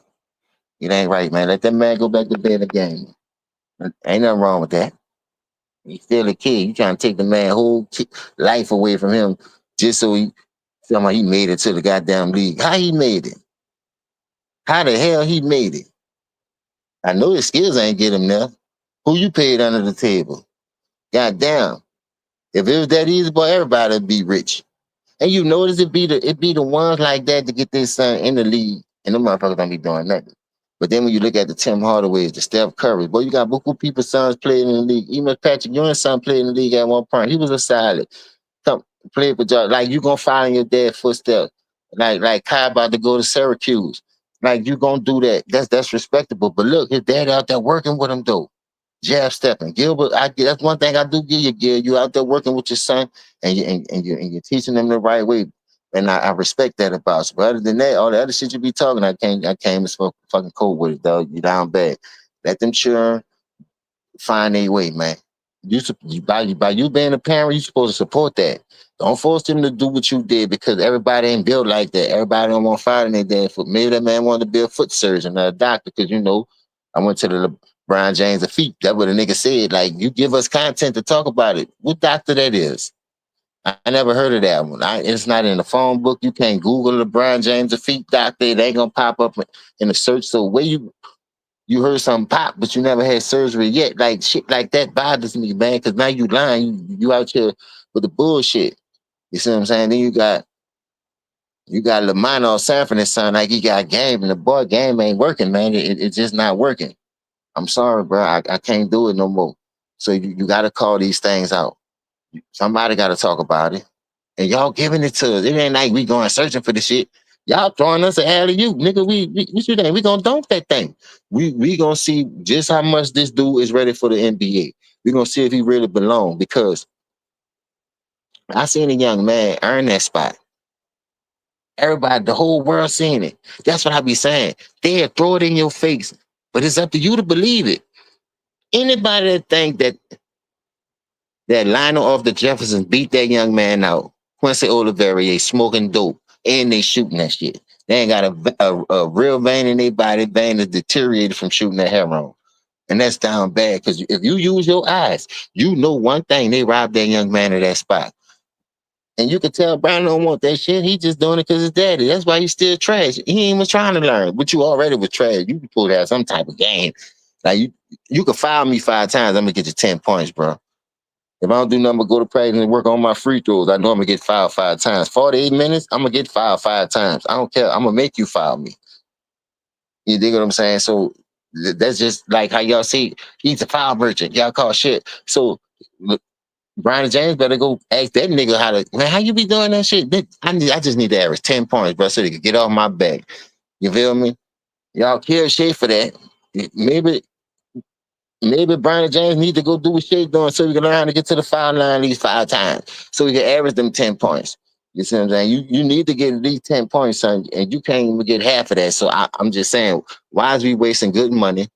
It ain't right, man. Let that man go back to bed again. Ain't nothing wrong with that. He's still a kid. You trying to take the man whole life away from him just so he made it to the goddamn league. How he made it? How the hell he made it? I know his skills ain't get him there. Who you paid under the table? Goddamn. If it was that easy, boy, everybody would be rich. And you notice it be the ones like that to get their son in the league, and them motherfuckers don't be doing nothing. But then when you look at the Tim Hardaways, the Steph Curry, boy, you got beaucoup people's sons playing in the league. Even Patrick Ewing's son played in the league at one point. He was a solid. Come play for y'all. Like you gonna follow in your dad's footsteps. Like Kai about to go to Syracuse. Like you gonna do that. That's respectable. But look, his dad out there working with him though. Jab stepping. Gilbert, that's one thing I do give you, Gil. You out there working with your son and you're teaching them the right way. And I respect that about you. But other than that, all the other shit you be talking, I came to fucking cold with it, dog. You down bad. Let them children find their way, man. By you being a parent, you supposed to support that. Don't force them to do what you did because everybody ain't built like that. Everybody don't want to fire their dad foot. Maybe that man wanted to be a foot surgeon or a doctor because, I went to the LeBron James of feet. That's what a nigga said. Like, you give us content to talk about it. What doctor that is? I never heard of that one. It's not in the phone book. You can't Google LeBron James of feet doctor. It ain't going to pop up in the search. So where you heard something pop, but you never had surgery yet. Like shit like that bothers me, man. Because now you lying. You out here with the bullshit. You see what I'm saying? Then you got Lamont on Sanford and son like he got game, and the boy game ain't working, man. It's just not working. I'm sorry, bro. I can't do it no more. So you got to call these things out. Somebody got to talk about it. And y'all giving it to us. It ain't like we going searching for the shit. Y'all throwing us an alley-oop, nigga. What you think? We gonna dunk that thing. We gonna see just how much this dude is ready for the NBA. We gonna see if he really belong because I seen a young man earn that spot. Everybody, the whole world seeing it. That's what I be saying. They'll throw it in your face, but it's up to you to believe it. Anybody that think that Lionel off the Jeffersons beat that young man out, Quincy Olivier smoking dope, and they shooting that shit. They ain't got a real vein in their body. Vein is deteriorated from shooting that heroin. And that's down bad because if you use your eyes, you know one thing, they robbed that young man of that spot. And you can tell Brian don't want that shit. He just doing it because his daddy. That's why he's still trash. He ain't even trying to learn. But you already was trash. You pulled out some type of game. Like you can foul me 5 times, I'm gonna get you 10 points, bro. If I don't do nothing but go to practice and work on my free throws, I know I'm gonna get fouled 5 times. 48 minutes, I'm gonna get fouled 5 times. I don't care. I'm gonna make you foul me. You dig what I'm saying? So that's just like how y'all see he's a foul merchant. Y'all call shit. So Brian James better go ask that nigga how to, man, how you be doing that shit? I just need to average 10 points, bro, so they can get off my back. You feel me? Y'all kill shit for that. Maybe Brian James need to go do what Shea doing so he can learn how to get to the foul line at least 5 times. So he can average them 10 points. You see what I'm saying? You need to get at least 10 points, son, and you can't even get half of that. So I'm just saying, why is we wasting good money,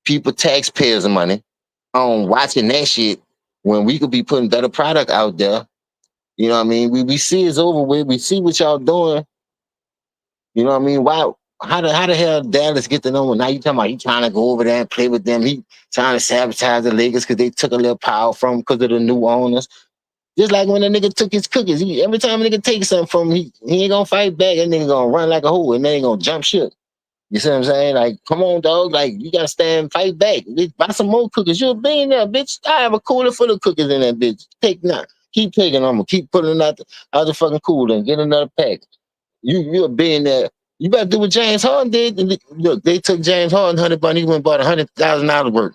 people taxpayers' money, on watching that shit when we could be putting better product out there? You know what I mean? We see it's over with. We see what y'all doing. You know what I mean? Why? How the hell Dallas get the number? Now you talking about he trying to go over there and play with them. He trying to sabotage the Lakers because they took a little power from him because of the new owners. Just like when the nigga took his cookies. Every time a nigga takes something from him, he ain't gonna fight back. That nigga gonna run like a hoe and they ain't gonna jump shit. You see what I'm saying? Like, come on, dog. Like, you gotta stand and fight back. Bitch, buy some more cookies. You're a billionaire, bitch. I have a cooler full of cookies in that bitch. Take now. Keep taking them. Keep putting them out the fucking cooler and get another pack. You a billionaire. You better do what James Harden did. And look, they took James Harden 100 bucks. He went and bought $100,000 worth.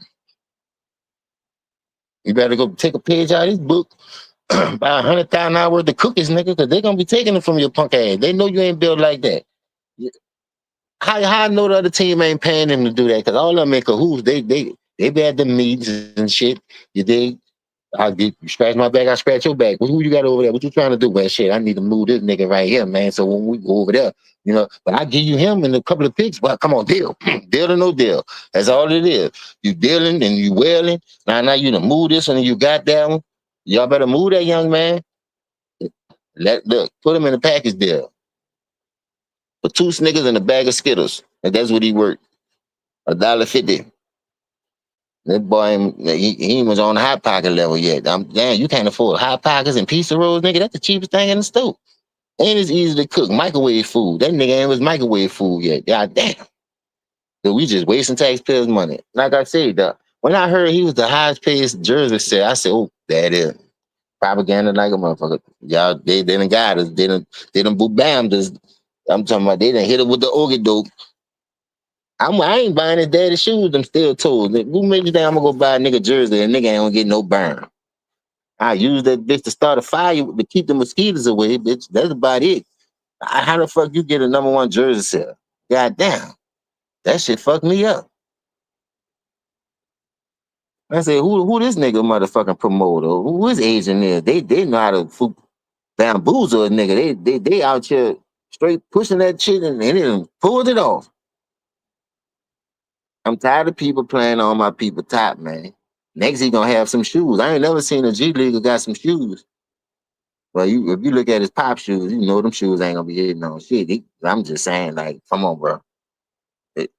You better go take a page out of his book, buy $100,000 worth of cookies, nigga, because they're gonna be taking it from your punk ass. They know you ain't built like that. How I know the other team ain't paying them to do that? Because all of them in cahoots. They be at the meetings and shit. You dig? You scratch my back, I scratch your back. Who you got over there? What you trying to do? Well, shit, I need to move this nigga right here, man. So when we go over there, but I give you him and a couple of picks. Well, come on, deal. Deal or no deal. That's all it is. You dealing and you wailing. Now you done move this one and you got that one. Y'all better move that young man. Look, put him in a package deal. For 2 Snickers and a bag of Skittles. And that's what he worked. $1.50. That boy, he was on the Hot Pocket level yet. Damn, you can't afford Hot Pockets and pizza rolls, nigga. That's the cheapest thing in the store. And it's easy to cook. Microwave food. That nigga ain't was microwave food yet. God damn. So we just wasting taxpayers' money. Like I said, when I heard he was the highest paid jersey seller, I said, oh, that is propaganda like a motherfucker. Y'all, they done got us. They done bammed us. I'm talking about they done hit it with the Ogie dope. I ain't buying his daddy shoes. I'm still told. Who makes you think I'm gonna go buy a nigga jersey and nigga ain't gonna get no burn? I use that bitch to start a fire to keep the mosquitoes away, bitch. That's about it. How the fuck you get a #1 jersey sale? God damn. That shit fucked me up. I said, who this nigga motherfucking promoter? Who his agent is? They know how to bamboozle a nigga. They out here straight pushing that shit and they done pulled it off. I'm tired of people playing on my people top, man. Next he gonna have some shoes. I ain't never seen a G League got some shoes. Well, if you look at his pop shoes, you know them shoes ain't gonna be hitting on shit. I'm just saying, like, come on, bro. The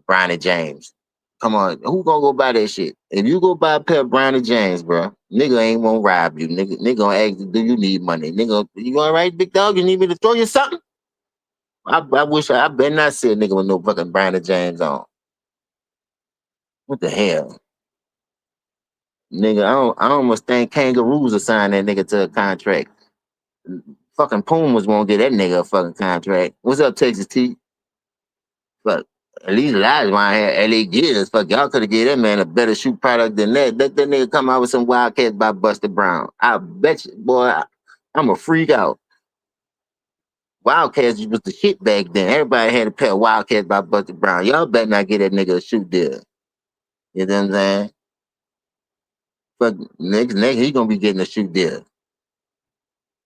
Bronny James. Come on, who gonna go buy that shit? If you go buy a pair of Bronny James, bro, nigga ain't gonna rob you. Nigga gonna ask you, do you need money? Nigga, you all right, big dog? You need me to throw you something? I wish I better not see a nigga with no fucking Bronny James on. What the hell? Nigga, I almost think kangaroos will sign that nigga to a contract. Fucking Pumas won't get that nigga a fucking contract. What's up, Texas T? Fuck. At least last one I had LA Gears. Fuck, y'all could have gave that man a better shoe product than that. Let that nigga come out with some Wildcats by Buster Brown. I bet you, boy, I'm a freak out. Wildcats was the shit back then. Everybody had a pair of Wildcats by Buster Brown. Y'all better not get that nigga a shoe deal. You know what I'm saying? Fuck, next he gonna be getting a shoe deal.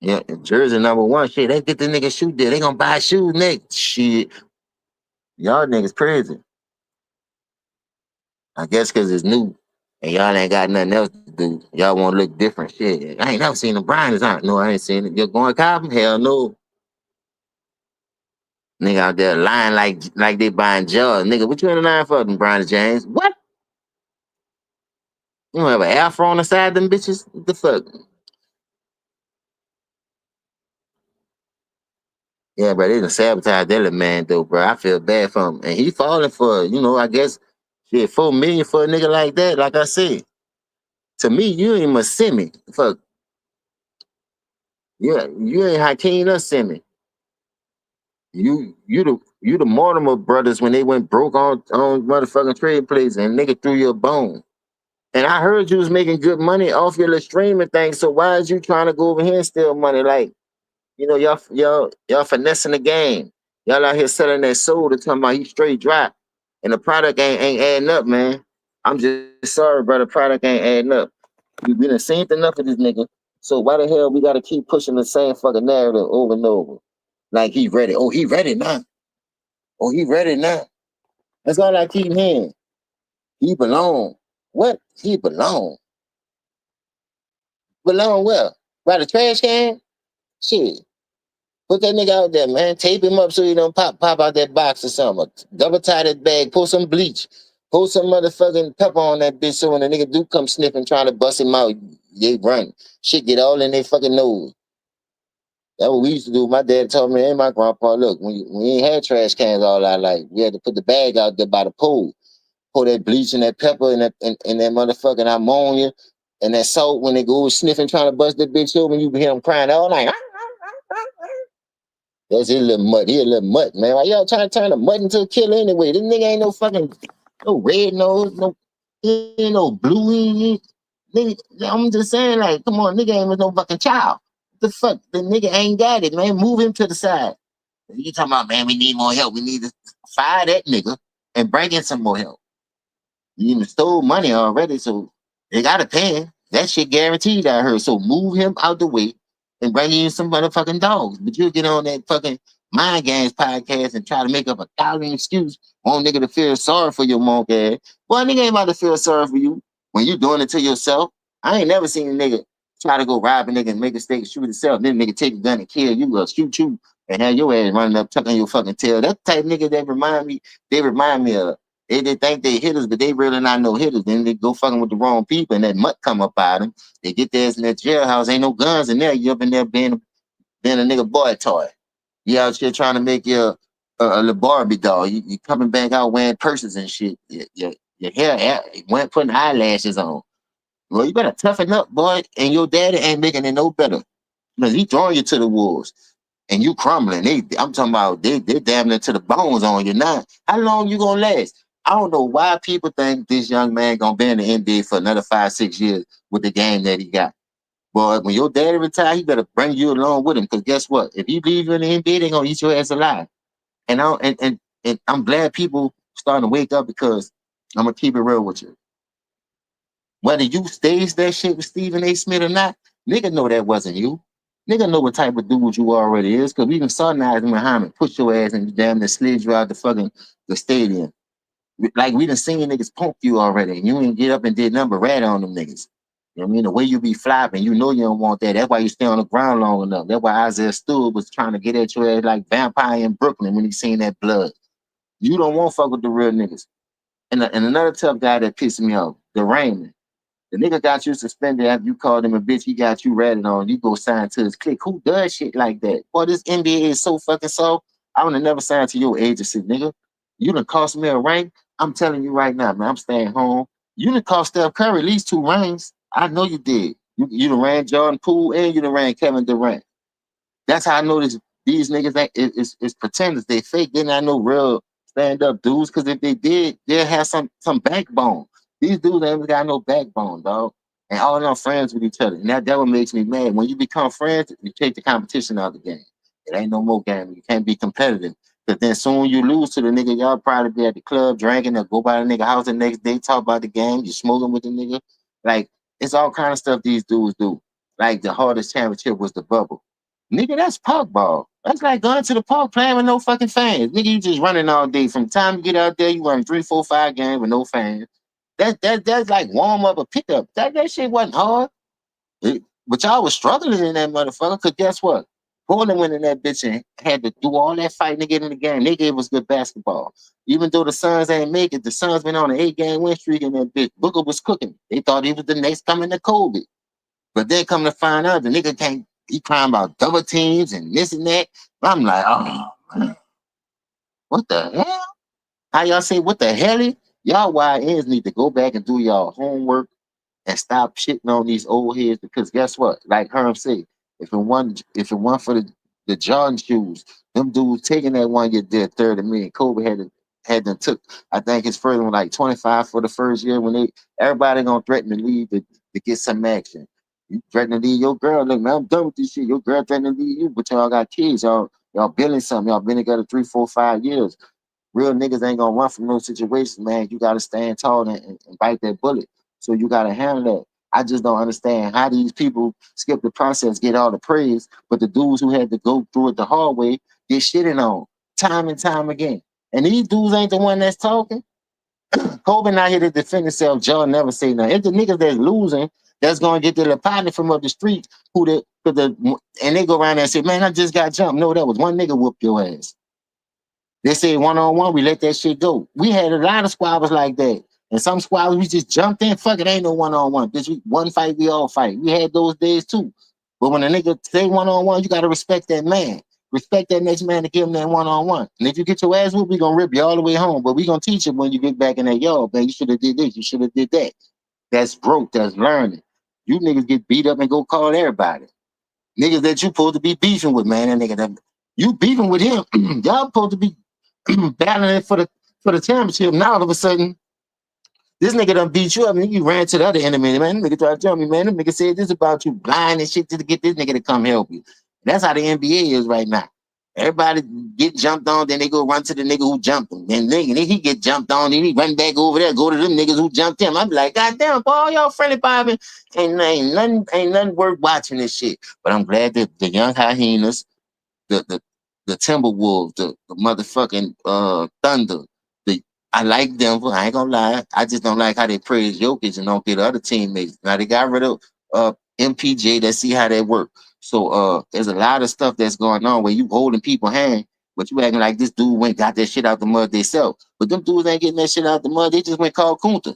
Yeah, Jersey #1. Shit, they get the nigga shoe there. They gonna buy shoes next. Shit, y'all niggas crazy. I guess because it's new and y'all ain't got nothing else to do. Y'all want to look different. Shit, I ain't never seen the Bryans out. No, I ain't seen it. You're going copping? Hell no. Nigga out there lying like they buying jars. Nigga, what you in the line for them, Brian James? What? You don't have an afro on the side of them bitches? What the fuck? Yeah, bro, they done sabotaged that little man, though, bro. I feel bad for him. And he falling for, I guess, shit, $4 million for a nigga like that, like I said. To me, you ain't a semi. Fuck. Yeah, you ain't Hakeem or semi. You the Mortimer brothers when they went broke on motherfucking trade plays and nigga threw you a bone. And I heard you was making good money off your little streaming thing. So why is you trying to go over here and steal money? Like, y'all finessing the game. Y'all out here selling that soul to talking about he straight drop. And the product ain't adding up, man. I'm just sorry, bro. The product ain't adding up. We done seen enough of this nigga. So why the hell we gotta keep pushing the same fucking narrative over and over? Like he ready. Oh, he ready now. Oh, he ready now. That's all I keep hearing. He belong. What? He belong. Belong where? By the trash can? Shit. Put that nigga out there, man. Tape him up so he don't pop out that box or something. Double tie that bag. Pull some bleach. Pull some motherfucking pepper on that bitch so when the nigga do come sniffing trying to bust him out, they run. Shit get all in their fucking nose. That's what we used to do. My dad told me and my grandpa, look, we ain't had trash cans all our life. We had to put the bag out there by the pool. Pour that bleach and that pepper and that motherfucking ammonia and that salt when they go sniffing trying to bust that bitch open, you hear them crying all night. That's his little mutt. He a little mutt, man. Why y'all trying to turn a mutt into a killer anyway? This nigga ain't no red nose, he ain't no blue. Nigga, I'm just saying, like, come on, nigga ain't no fucking child. The fuck? The nigga ain't got it, man. Move him to the side. You talking about, man, we need more help. We need to fire that nigga and bring in some more help. You even stole money already, so they gotta pay him. That shit guaranteed, I heard. So move him out the way and bring in some motherfucking dogs. But you'll get on that fucking Mind Games podcast and try to make up 1,000 excuses on nigga to feel sorry for your monk ass. Boy, nigga ain't about to feel sorry for you when you doing it to yourself. I ain't never seen a nigga try to go rob a nigga and make a mistake, shoot himself, then nigga take a gun and kill you, or shoot you and have your ass running up, tucking your fucking tail. That type of nigga they remind me of. They think they hitters, but they really not no hitters. Then they go fucking with the wrong people, and that mutt come up out them. They get theirs in that jailhouse. Ain't no guns in there. You up in there being a nigga boy toy. You out here trying to make your a little Barbie doll. You coming back out wearing purses and shit. Your hair went putting eyelashes on. Well, you better toughen up, boy. And your daddy ain't making it no better because he throwing you to the wolves. And you crumbling. I'm talking about they damn near to the bones on you now. How long you gonna last? I don't know why people think this young man gonna be in the NBA for another 5-6 years with the game that he got. But when your daddy retire, he better bring you along with him. Because guess what? If he leave you in the NBA, they gonna eat your ass alive. And I'm glad people starting to wake up because I'm gonna keep it real with you. Whether you stage that shit with Stephen A. Smith or not, nigga know that wasn't you. Nigga know what type of dude you already is, because we even saw Nigel Muhammad push your ass and damn near slid you out the stadium. Like we done seen niggas punk you already, and you ain't get up and did nothing but rat on them niggas. You know what I mean? The way you be flopping, you know you don't want that. That's why you stay on the ground long enough. That's why Isaiah Stewart was trying to get at your ass like vampire in Brooklyn when he seen that blood. You don't want to fuck with the real niggas. And another tough guy that pissed me off, the Raymond. The nigga got you suspended after you called him a bitch. He got you ratted on. You go sign to his clique. Who does shit like that? Boy, this NBA is so fucking soft. I would have never signed to your agency, nigga. You done cost me a ring. I'm telling you right now, man. I'm staying home. You done cost Steph Curry at least 2 rings. I know you did. You done ran Jordan Poole and you done ran Kevin Durant. That's how I know these niggas is pretenders. They fake. They're not no real stand-up dudes. Because if they did, they'll have some backbone. These dudes ain't got no backbone, dog. And all of them friends with each other. And that what makes me mad. When you become friends, you take the competition out of the game. It ain't no more game. You can't be competitive. Because then soon you lose to the nigga. Y'all probably be at the club drinking or go by the nigga house the next day, talk about the game. You smoking with the nigga. Like, it's all kind of stuff these dudes do. Like, the hardest championship was the bubble. Nigga, that's park ball. That's like going to the park playing with no fucking fans. Nigga, you just running all day. From the time you get out there, you run 3, 4, 5 games with no fans. That's like warm up or pickup. That shit wasn't hard. But y'all was struggling in that motherfucker. Cause guess what? Portland went in that bitch and had to do all that fighting to get in the game. They gave us good basketball. Even though the Suns ain't make it, the Suns been on an 8-game win streak in that bitch. Booker was cooking. They thought he was the next coming to Kobe. But then come to find out, the nigga can't, he crying about double teams and this and that. I'm like, oh, man, what the hell? How y'all say, what the hell? Y'all YNs need to go back and do y'all homework and stop shitting on these old heads because guess what? Like Herm said, if it weren't for the Jordan shoes, them dudes taking that one year did 30 million. Kobe had them took, I think his first one like 25 for the first year when everybody gonna threaten to leave to get some action. You threaten to leave your girl, look, man, I'm done with this shit. Your girl threatening to leave you, but y'all got kids, y'all building something, y'all been together 3, 4, 5 years. Real niggas ain't gonna run from those situations, man. You gotta stand tall and bite that bullet. So you gotta handle that. I just don't understand how these people skip the process, get all the praise, but the dudes who had to go through it the hard way get shitted on time and time again. And these dudes ain't the one that's talking. Kobe not here to defend himself. John never say nothing. It's the niggas that's losing that's gonna get the partner from up the street and they go around there and say, man, I just got jumped. No, that was one nigga whooped your ass. They say one-on-one, we let that shit go. We had a lot of squabbles like that. And some squabbles, we just jumped in. Fuck it, ain't no one-on-one. Bitch, one fight, we all fight. We had those days too. But when a nigga say one-on-one, you got to respect that man. Respect that next man to give him that one-on-one. And if you get your ass whooped, we going to rip you all the way home. But we going to teach you when you get back in that yard, man, you should have did this. You should have did that. That's growth. That's learning. You niggas get beat up and go call everybody. Niggas that you supposed to be beefing with, man. That nigga that you beefing with him. Y'all supposed to be battling it for the championship. Now all of a sudden, this nigga done beat you up and you ran to the other enemy. Man, nigga tried to tell me, man, them nigga said this about you, blind and shit to get this nigga to come help you. That's how the NBA is right now. Everybody get jumped on, then they go run to the nigga who jumped him. Then he get jumped on, then he run back over there, go to them niggas who jumped him. I'm like, God damn, boy, all y'all friendly popping. Ain't nothing worth watching this shit. But I'm glad that the young hyenas, the Timberwolves, the motherfucking Thunder. I like Denver. I ain't gonna lie. I just don't like how they praise Jokic and don't get other teammates. Now they got rid of MPJ. Let's see how that work. So there's a lot of stuff that's going on where you holding people hand, but you acting like this dude went got that shit out the mud themselves. But them dudes ain't getting that shit out the mud. They just went called Kunta.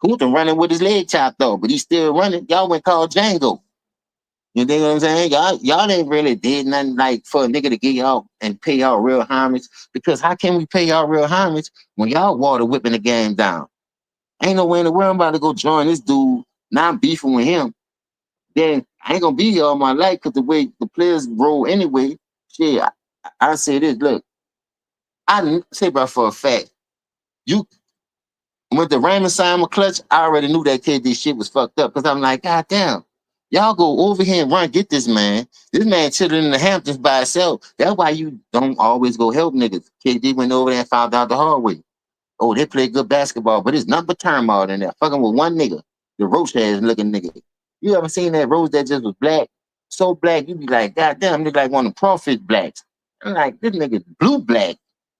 Kunta running with his leg chopped off, but he's still running. Y'all went called Django. You know what I'm saying? Y'all ain't really did nothing like for a nigga to get y'all and pay y'all real homage. Because how can we pay y'all real homage when y'all water whipping the game down? Ain't no way in the world I'm about to go join this dude. Now I'm beefing with him. Then I ain't gonna be here all my life because the way the players roll anyway. Shit, I say this, look, I say about for a fact, you with the Raymond Simon clutch, I already knew that KD shit was fucked up because I'm like, God damn, y'all go over here and run, get this man. This man chilling in the Hamptons by himself. That's why you don't always go help niggas. KD went over there and found out the hard way. Oh, they play good basketball, but it's nothing but turmoil in there. Fucking with one nigga, the roach ass looking nigga. You ever seen that rose that just was black? So black, you be like, God damn, nigga like one of the crawfish blacks. I'm like, this nigga blue black.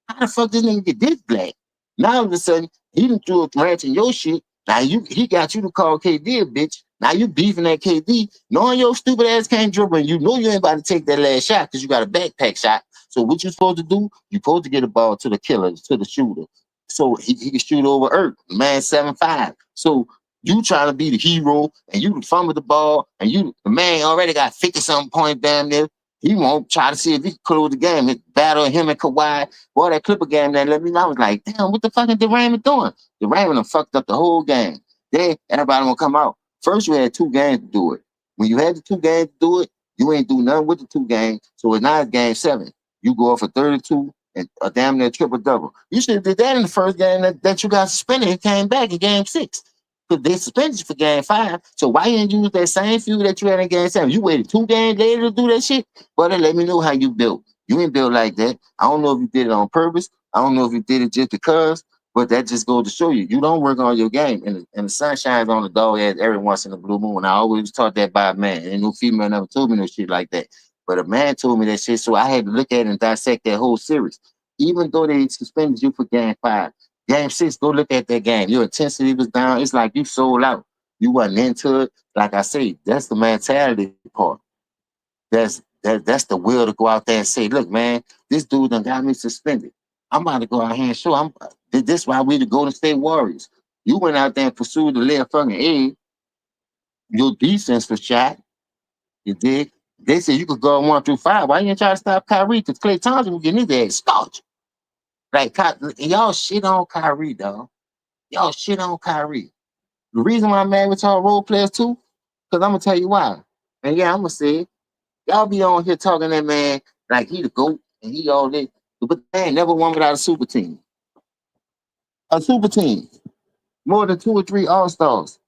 How the fuck this nigga get this black? Now all of a sudden, he done threw a ranch in your shit. Now he got you to call KD a bitch. Now you beefing at KD, knowing your stupid ass can't dribble, and you know you ain't about to take that last shot because you got a backpack shot. So what you supposed to do? You supposed to get a ball to the killer, to the shooter. So he can shoot over Earth, man 7'5". So you trying to be the hero, and you fumble the ball, and the man already got 50-something points down there. He won't try to see if he can close the game. It battle him and Kawhi. Boy, that Clipper game that let me know. I was like, damn, what the fuck is Durant doing? Durant done fucked up the whole game. Then everybody gonna come out. First, you had 2 games to do it. When you had the 2 games to do it, you ain't do nothing with the 2 games. So it's now game 7. You go off for 32 and a damn near triple double. You should have did that in the first game that you got suspended and came back in game 6. Because they suspended you for game 5. So why you didn't use that same fuel that you had in game 7? You waited 2 games later to do that shit? Brother, let me know how you built. You ain't built like that. I don't know if you did it on purpose. I don't know if you did it just because, but that just goes to show you. You don't work on your game. And the sun shines on the dog ass every once in a blue moon. I always taught that by a man. Ain't no female never told me no shit like that. But a man told me that shit, so I had to look at it and dissect that whole series. Even though they suspended you for game 5, game 6, go look at that game. Your intensity was down. It's like you sold out. You wasn't into it. Like I say, that's the mentality part. That's the will to go out there and say, look, man, this dude done got me suspended. I'm about to go out here and show. This why we the Golden State Warriors. You went out there and pursued the left fucking egg. Your defense was shot. You dig? They said you could go 1 through 5. Why you ain't try to stop Kyrie? Because Klay Thompson was getting his ass starched. Like, y'all shit on Kyrie, dog. Y'all shit on Kyrie. The reason why I'm mad with y'all role players too, because I'm gonna tell you why. And yeah, I'm gonna say it. Y'all be on here talking that man like he the GOAT and he all this. But they ain't never won without a super team. A super team. More than 2 or 3 all-stars.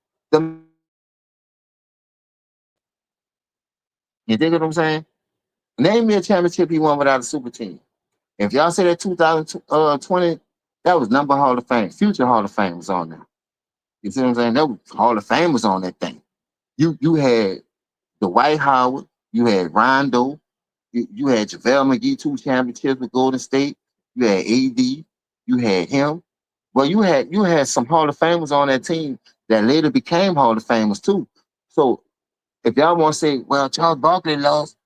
You dig what I'm saying? Name me a championship he won without a super team. If y'all say that 2020, that was number Hall of Fame. Future Hall of Fame was on there. You see what I'm saying? That was Hall of Fame was on that thing. You had the Dwight Howard, you had Rondo, you had JaVale McGee 2 championships with Golden State, you had AD, you had him. Well, you had some Hall of Famers on that team that later became Hall of Famers too. So if y'all want to say, well, Charles Barkley lost,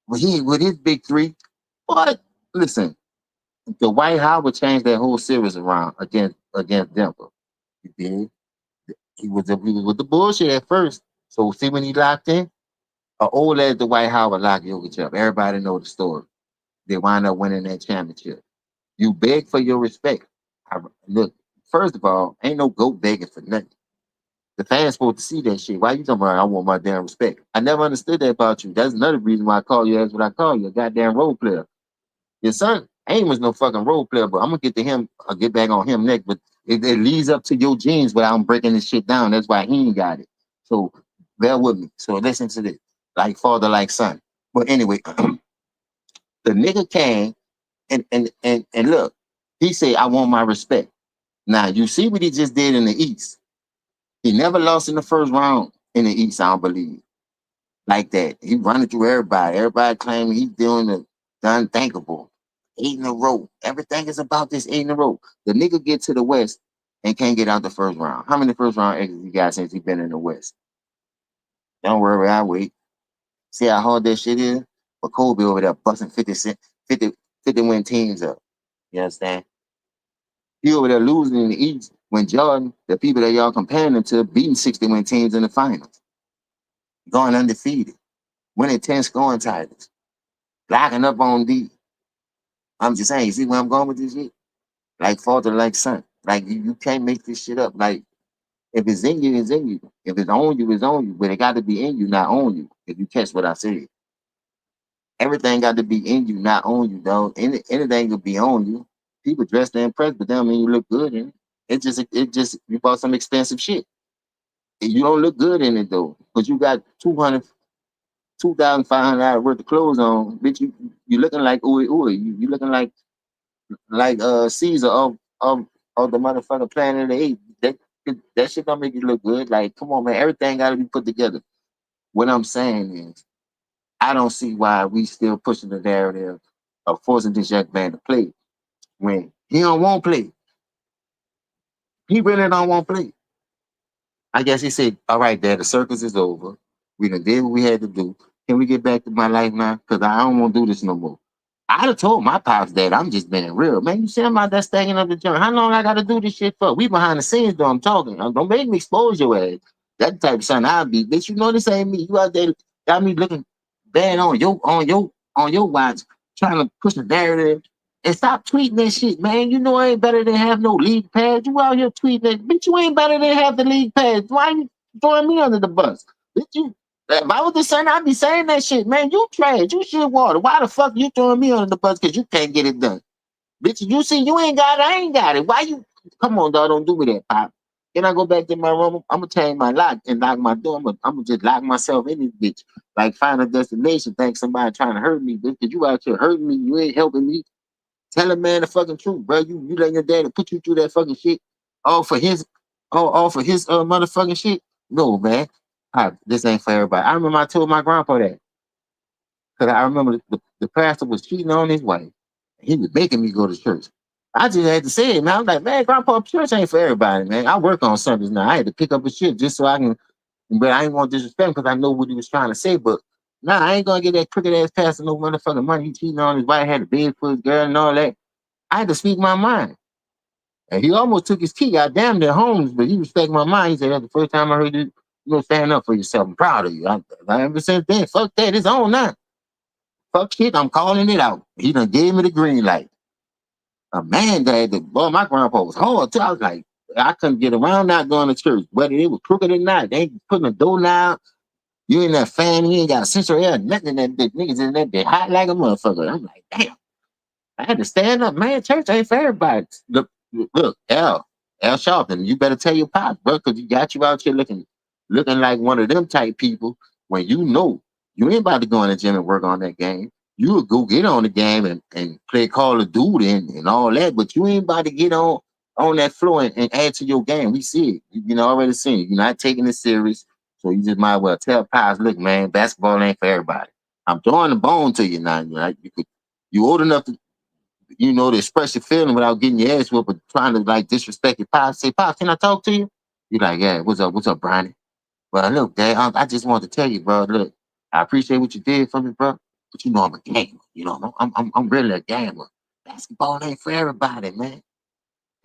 with his big 3, but listen, the White Howard changed that whole series around against Denver. He did. He was with the bullshit at first. So see when he locked in, old as the White Howard locked Jokic up. Everybody know the story. They wind up winning that championship. You beg for your respect. Look, first of all, ain't no goat begging for nothing. The fans supposed to see that shit. Why you talking about I want my damn respect? I never understood that about you. That's another reason why I call you as what I call you, a goddamn role player. Your son ain't was no fucking role player, but I'm gonna get to him. I'll get back on him next. But it leads up to your genes without breaking this shit down. That's why he ain't got it. So bear with me. So listen to this. Like father, like son. But anyway, the nigga came and look, he said, I want my respect. Now you see what he just did in the East. He never lost in the first round in the East, I don't believe. Like that. He running through everybody. Everybody claiming he's doing the unthinkable. 8 in a row. Everything is about this 8 in a row. The nigga get to the West and can't get out the first round. How many first round exits you got since he been in the West? Don't worry, I wait. See how hard that shit is? But Kobe over there busting 50 win teams up. You understand? He over there losing in the East when Jordan, the people that y'all comparing him to, beating 60 win teams in the finals. Going undefeated. Winning 10 scoring titles. Locking up on D. I'm just saying, you see where I'm going with this shit? Like father, like son. Like you can't make this shit up. Like if it's in you, it's in you. If it's on you, it's on you. But it got to be in you, not on you. If you catch what I said. Everything got to be in you, not on you, dog. Anything could be on you. People dress to impress, but that don't mean you look good in it. It just you bought some expensive shit. You don't look good in it though. But you got 2,500 worth of clothes on, bitch. You looking like ooey ooey. You looking like Caesar of the motherfucking Planet of the Apes. That shit don't make you look good. Like, come on, man. Everything got to be put together. What I'm saying is, I don't see why we still pushing the narrative of forcing this young man to play when he don't want to play. He really don't want to play. I guess he said, all right, Dad, the circus is over. We done did what we had to do. Can we get back to my life now? Because I don't want to do this no more. I'd have told my pops that I'm just being real. Man, you see I'm out there stacking up the joint. How long I got to do this shit for? We behind the scenes, though. I'm talking. Don't make me expose your ass. That type of son I'll be. Bitch, you know this ain't me. You out there got me looking bad on your watch, trying to push the narrative. And stop tweeting that shit, man. You know I ain't better than have no league pass. You out here tweeting that. Bitch, you ain't better than have the league pass. Why you throwing me under the bus? Bitch, if I was the son, I'd be saying that shit, man. You trash. You shit water. Why the fuck you throwing me under the bus? Because you can't get it done. Bitch, you see, you ain't got it. I ain't got it. Why you? Come on, dog. Don't do me that, pop. Then I go back to my room. I'm going to change my lock and lock my door. I'm going to just lock myself in this bitch. Like, find a destination. Think somebody trying to hurt me, bitch. Because you out here hurting me. You ain't helping me. Tell a man the fucking truth, bro. You letting your daddy put you through that fucking shit all for his motherfucking shit? No, man. This ain't for everybody. I remember I told my grandpa that. Because I remember the pastor was cheating on his wife. He was making me go to church. I just had to say it, man. I'm like, man, Grandpa, church ain't for everybody, man. I work on Sundays now. I had to pick up a shift just so I can, but I ain't want to disrespect him because I know what he was trying to say. But nah, I ain't gonna get that crooked ass pastor no motherfucking money. He cheating on his wife, had a bed for his girl and all that. I had to speak my mind. And he almost took his key. I damn near homeless, but he respected my mind. He said, that's the first time I heard you, stand up for yourself. I'm proud of you. Ever since then, fuck that. It's on now. Fuck shit, I'm calling it out. He done gave me the green light. A man that, boy, my grandpa was hard too. I was like, I couldn't get around not going to church, whether it was crooked or not. They ain't putting a door now. You in that fan, you ain't got central air, nothing. That niggas in that bit hot like a motherfucker. I'm like, damn. I had to stand up, man. Church ain't for everybody. Look, L Sharpton, you better tell your pops, bro, because you got you out here looking like one of them type people when you know you ain't about to go in the gym and work on that game. You would go get on the game and play Call of Duty and all that, but you ain't about to get on that floor and add to your game. We see it. You know, already seen it. You're not taking it serious, so you just might as well tell pops, look, man, basketball ain't for everybody. I'm throwing the bone to you now. Like you old enough to to express your feeling without getting your ass whooped, but trying to like disrespect your pops. Say, pops, can I talk to you? You're like, yeah, what's up, Brian? Well, look, Dad, I just wanted to tell you, bro. Look, I appreciate what you did for me, bro. But you know I'm a gamer. I'm really a gamer. Basketball ain't for everybody, man.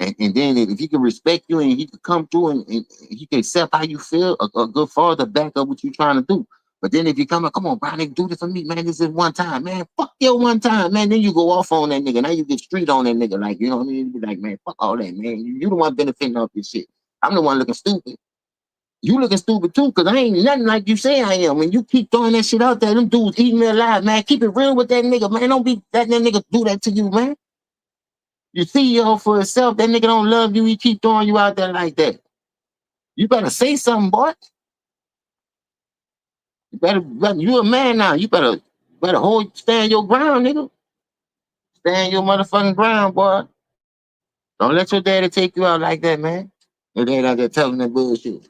And then if he can respect you and he can come through and he can accept how you feel, a good father back up what you're trying to do. But then if you come on, Brian, do this for me, man. This is one time, man. Fuck your one time, man. Then you go off on that nigga. Now you get street on that nigga. Like, you know what I mean? You be like, man, fuck all that, man. You the one benefiting off this shit. I'm the one looking stupid. You looking stupid too, because I ain't nothing like you say I am. When you keep throwing that shit out there, them dudes eating me alive, man. Keep it real with that nigga, man. Don't be letting that nigga do that to you, man. You see yo for yourself, that nigga don't love you, he keep throwing you out there like that. You better say something, boy. You a man now. You better stand your ground, nigga. Stand your motherfucking ground, boy. Don't let your daddy take you out like that, man. Your daddy out there telling that bullshit.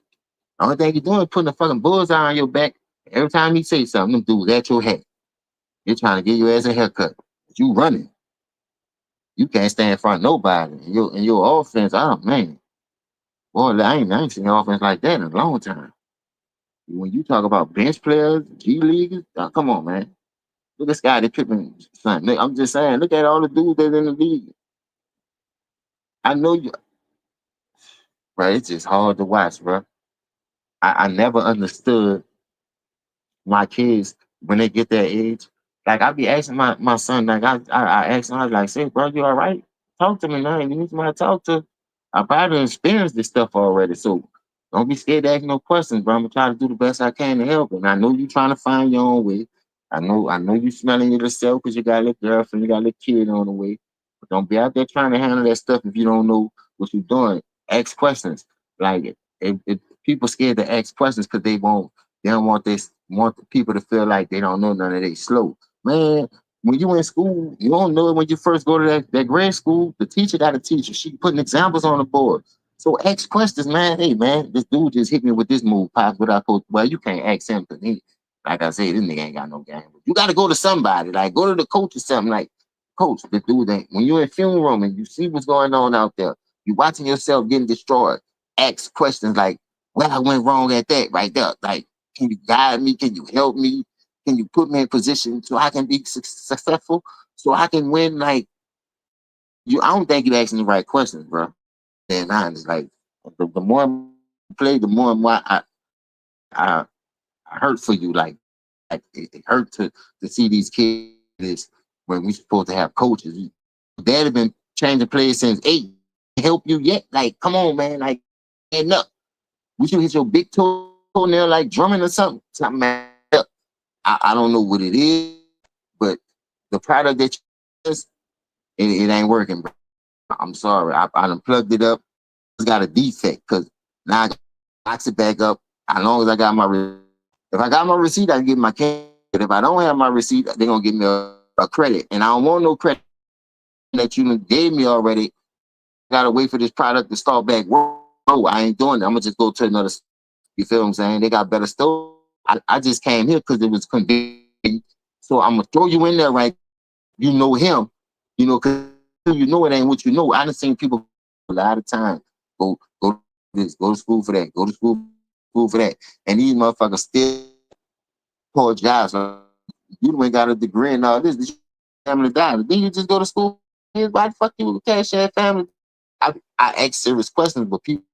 The only thing you doing is putting a fucking bullseye on your back. Every time he say something, them dudes at your head. You're trying to get your ass a haircut. But you running. You can't stand in front of nobody. And your offense, oh man. Boy, I ain't seen offense like that in a long time. When you talk about bench players, G leaguers, come on, man. Look at Scottie Pippen, son. I'm just saying, look at all the dudes that's in the league. I know you, bro. It's just hard to watch, bro. I never understood my kids when they get that age. Like I be asking my son, like I asked him, I was like, say, bro, you all right? Talk to me now. You need somebody to talk to. I probably experienced this stuff already, so don't be scared to ask no questions, bro. I'm gonna try to do the best I can to help. And I know you trying to find your own way. I know you smelling it yourself because you got a little girlfriend, you got a little kid on the way. But don't be out there trying to handle that stuff if you don't know what you're doing. Ask questions. Like if people scared to ask questions because they don't want the people to feel like they don't know none of they slow. Man, when you in school, you don't know it when you first go to that grade school. The teacher got a teacher. She putting examples on the board. So ask questions, man. Hey, man, this dude just hit me with this move. Pop, what I supposed? Well, you can't ask him because he, like I said, this nigga ain't got no game. You got to go to somebody. Like go to the coach or something. Like coach, the dude that when you're in film room and you see what's going on out there, you watching yourself getting destroyed. Ask questions like, "Well, I went wrong at that right there." Like, can you guide me? Can you help me? Can you put me in position so I can be successful? So I can win? Like I don't think you're asking the right questions, bro. And honest, like the more I play, the more and more I hurt for you. Like it hurt to see these kids when we supposed to have coaches. Dad have been changing plays since 8. Help you yet? Like, come on, man. Like, stand up. We should hit your big toenail like drumming or something. Something, man. I don't know what it is, but the product that you use, it ain't working, bro. I'm sorry. I done plugged it up. It's got a defect because now I box it back up. As long as I got my receipt. If I got my receipt, I can get my cash. But if I don't have my receipt, they're going to give me a credit. And I don't want no credit that you gave me already. I got to wait for this product to start back. Whoa, I ain't doing it. I'm going to just go to another. You feel what I'm saying? They got better stuff. I just came here because it was convenient. So I'm gonna throw you in there, right? You know him, because you know it ain't what you know. I done seen people a lot of times go to this, go to school for that, go to school for that, and these motherfuckers still poor jobs. You ain't got a degree and all this. This family died. Then you just go to school. Why the fuck you with a cash ass family? I ask serious questions, but people,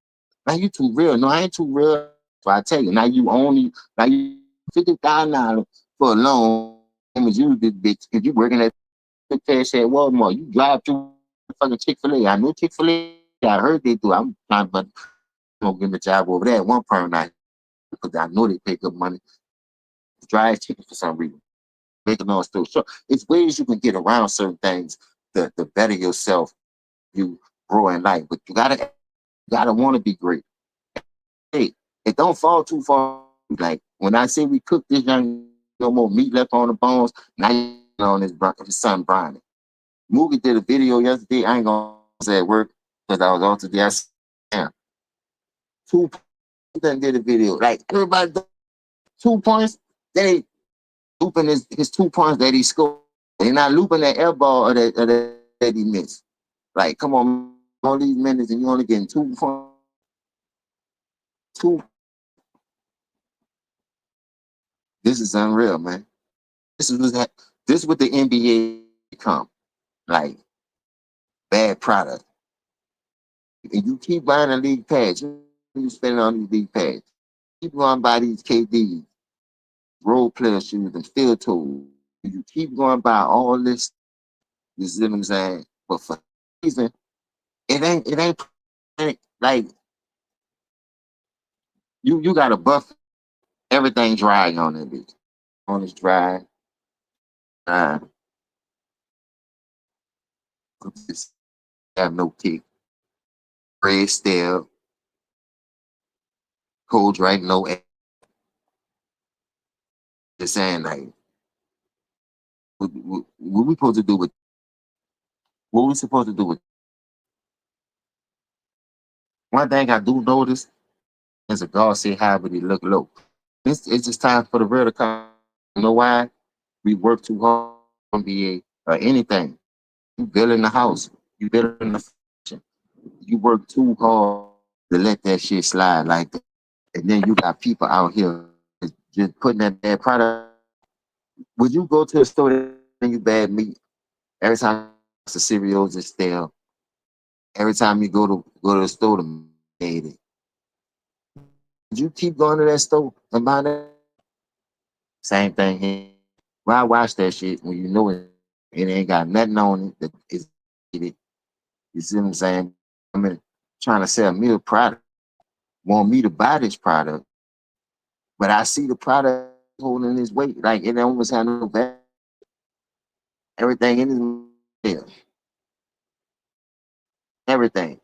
now you too real. No, I ain't too real. So I tell you, now you $50,000 for a loan. Image you this bitch because you working at the cash at Walmart. You drive through fucking Chick-fil-A. I know Chick-fil-A. I heard they do. I'm trying, but I'm gonna give them a job over there at one point night because I know they pay good money. Drive chicken for some reason. Make a long story short. It's ways you can get around certain things to better yourself. You grow in life, but you gotta want to be great. Hey, it don't fall too far. Like when I say we cook this young, no more meat left on the bones. Now you on his son Brian. Moogie did a video yesterday. I ain't gonna say at work because I was on today. I said, damn, 2 points done did a video. Like everybody, 2 points. Then he looping his 2 points that he scored. They're not looping that air ball or that he missed. Like, come on, all these minutes and you only getting 2 points. Two. This is unreal, man. This is what the NBA become. Like bad product. And you keep buying a league pass. You spending on these league pass. Keep going by these KDs, role player shoes, and field tools. You keep going by all this. You see what I'm saying? But for some reason, it ain't like you got a buff. Everything dry on it, bitch. On it's dry. Uh, just have no kick. Red stale. Cold drink, no air. Just saying, like, what we supposed to do with what we supposed to do with one thing I do notice is a God say high, but he look low. It's just time for the real to come. You know why? We work too hard on NBA or anything. You building the house, you building the function. You work too hard to let that shit slide like that. And then you got people out here just putting that bad product. Would you go to a store and you bad meat every time the cereals is stale? Every time you go to the store to made it. Would you keep going to that store and buy that? Same thing here. Why watch that shit when you know it ain't got nothing on it that is it? You see what I'm saying? I mean, trying to sell me a product, want me to buy this product, but I see the product holding its weight, like it almost had no value. Everything in his yeah, everything.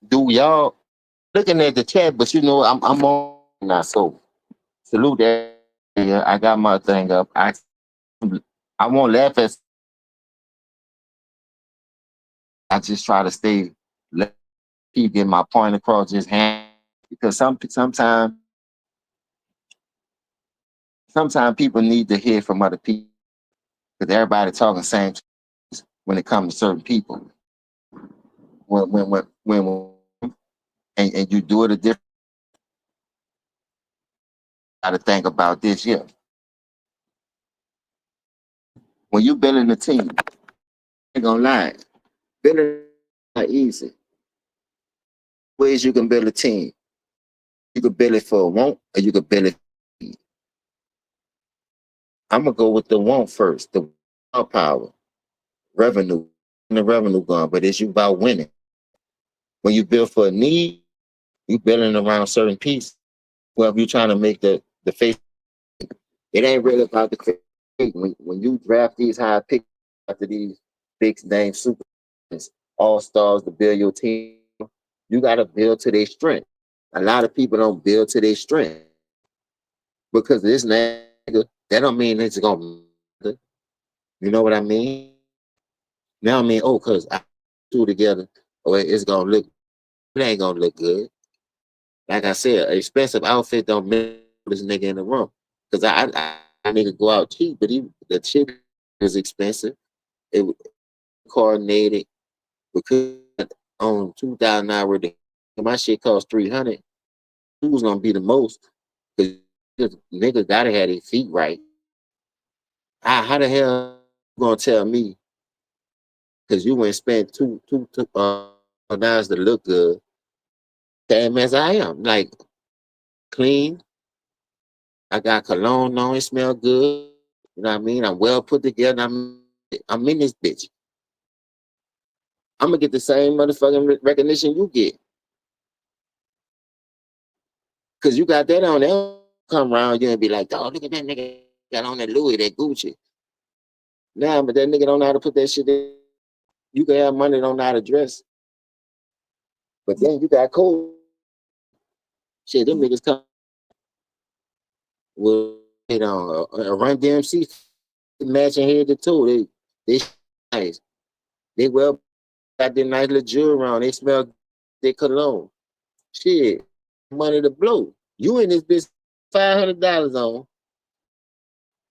Do y'all looking at the chat? But I'm on now, so salute that. Yeah, I got my thing up. I won't laugh at. I just try to stay. Keep getting my point across his hand because sometimes people need to hear from other people because everybody talking same when it comes to certain people. When and you do it a different. Got to think about this. Yeah, when you building a team, I ain't gonna lie, building not easy. Ways you can build a team. You can build it for a want, or you can build it. I'm gonna go with the want first. The want power, revenue, and the revenue going. But it's you about winning. When you build for a need, you building around certain pieces. Well, if you're trying to make the face, it ain't really about the face. When you draft these high picks after these big name super all stars to build your team, you got to build to their strength. A lot of people don't build to their strength because this nigga, that don't mean it's gonna. You know what I mean? Now I mean, oh, cause I two together, or it's gonna look. It ain't gonna look good. Like I said, an expensive outfit don't make this nigga in the room. Cause I nigga go out cheap, but the shit was expensive. It was coordinated because on 2,000 hour my shit cost 300. Who's gonna be the most? Cause nigga gotta have their feet right. How the hell you gonna tell me? Cause you went spend two dollars to look good. Same as I am, like clean. I got cologne on. It smell good. You know what I mean? I'm well put together. I'm in this bitch. I'm gonna get the same motherfucking recognition you get. Cause you got that on there. Come around you and be like, oh, look at that nigga got on that Louis, that Gucci. Nah, but that nigga don't know how to put that shit in. You can have money, don't know how to dress. But then you got cold. Shit, them niggas come with it on a Run DMC matching head to toe. They nice. They well got their nice little jewelry on. They smell their cologne. Shit, money to blow. You in this bitch $500 on,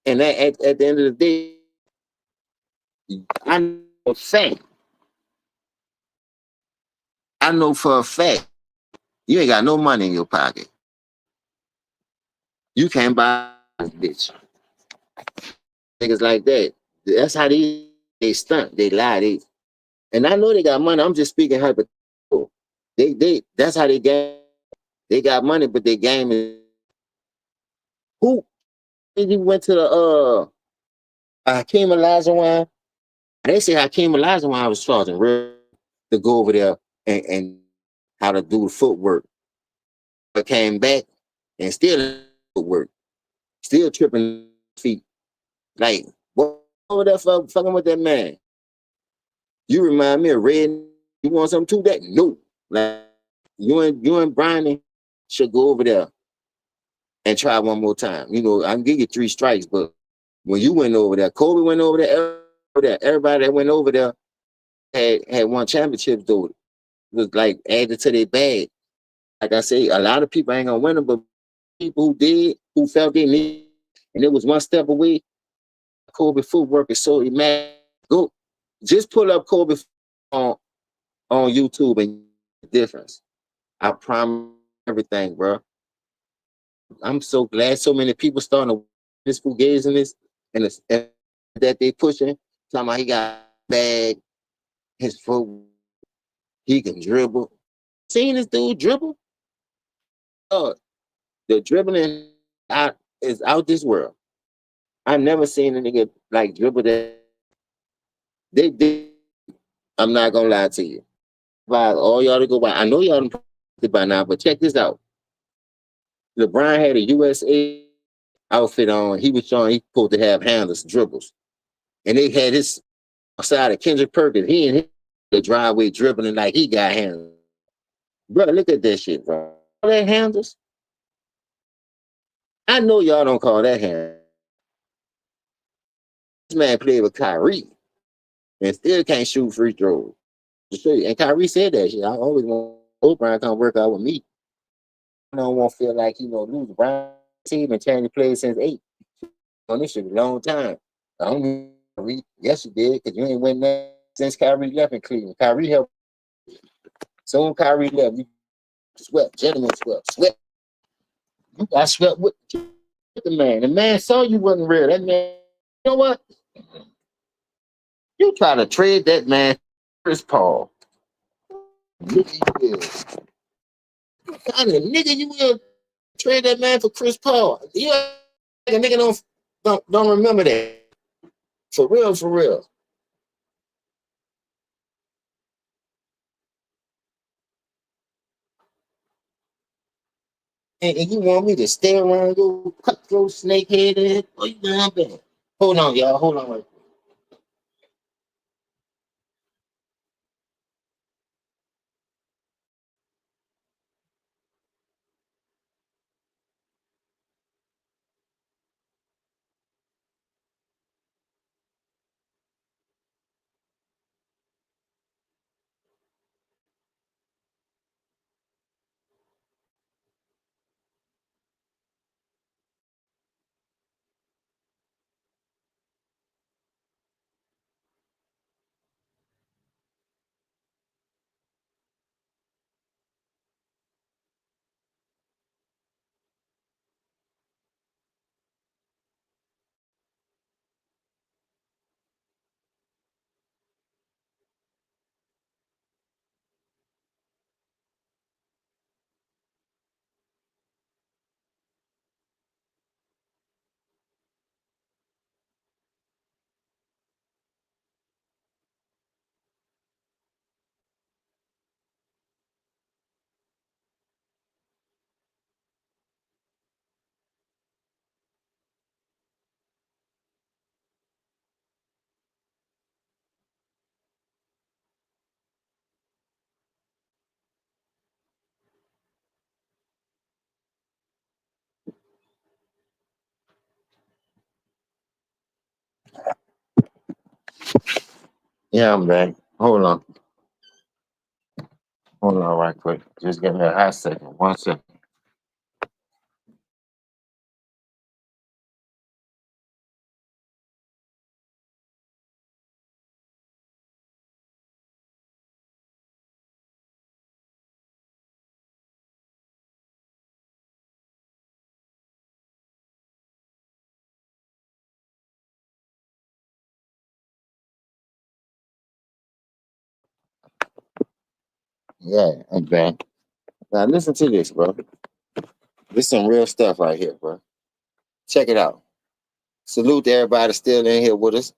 and at the end of the day, I know for a fact. I know for a fact you ain't got no money in your pocket. You can't buy this bitch. Niggas like that. That's how they stunt. They lie. And I know they got money. I'm just speaking hypothetical. They that's how they game. They got money, but they game is who he went to the Hakeem Olajuwon. They say Hakeem Olajuwon was charging real to go over there and how to do the footwork. But came back and still footwork, still tripping feet. Like what over there fucking with that man? You remind me of Red. You want something to that? No. Like you and Brian should go over there and try one more time. You know, I can give you 3 strikes, but when you went over there, Kobe went over there, everybody that went over there had won championships though. It was like added to their bag. Like I say, a lot of people ain't gonna win them, but people who did, who felt they needed, and it was one step away. Kobe footwork is so immaculate. Go, just pull up Kobe on YouTube and the difference. I promise everything, bro. I'm so glad so many people starting to this fugazi this and that they pushing. Talking about he got bag, his foot, he can dribble. Seen this dude dribble? Oh, the dribbling out is out this world. I never seen a nigga like dribble that. They did. I'm not gonna lie to you. All y'all to go by. I know y'all done it by now, but check this out. LeBron had a USA outfit on. He was showing he supposed to have handles, dribbles. And they had his side of Kendrick Perkins. He and him the driveway dribbling like he got handles. Bro, look at that shit, bro. All that handles? I know y'all don't call that handles. This man played with Kyrie and still can't shoot free throws. And Kyrie said that shit. I always want O'Brien come work out with me. I don't want to feel like, lose Brian team and Channing played since 8. On this shit a long time. I don't Kyrie. Yes, you did, because you ain't win that since Kyrie left in Cleveland. Kyrie helped. So when Kyrie left, you swept. Gentlemen swept. You got swept with the man. The man saw you wasn't real. That man, you know what? You try to trade that man, Chris Paul. Nigga, you will. What kind of nigga you will trade that man for Chris Paul? You like a nigga don't remember that. For real, for real. And you want me to stay around your cutthroat snakehead? What you doing there? Hold on, y'all. Hold on. Yeah, I'm back. Hold on. Hold on right quick. Just give me a hot second. 1 second. Yeah, I'm back. Now listen to this, bro. This some real stuff right here, bro. Check it out. Salute to everybody still in here with us.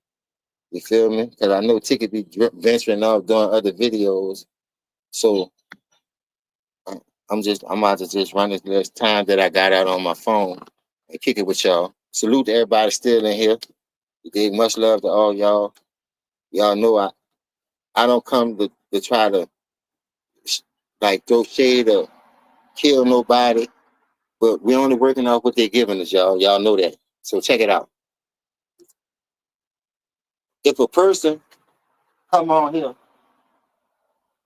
You feel me? Because I know Ticket be venturing off doing other videos. So I'm about to just run this last time that I got out on my phone and kick it with y'all. Salute to everybody still in here. You dig? Much love to all y'all. Y'all know I don't come to try to like throw shade or kill nobody, but we're only working off what they're giving us, y'all. Y'all know that. So check it out. If a person come on here,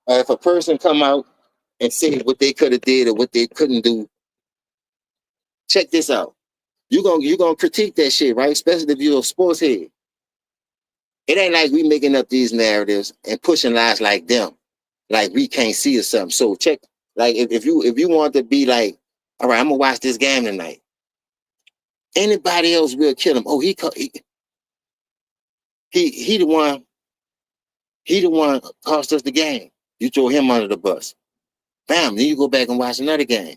if a person come out and say what they could have did or what they couldn't do, check this out. You gonna critique that shit, right? Especially if you're a sports head. It ain't like we making up these narratives and pushing lies like them, like we can't see or something. So check, like if you want to be like, all right, I'm gonna watch this game tonight. Anybody else will kill him. Oh, he the one cost us the game. You throw him under the bus. Bam. Then you go back and watch another game.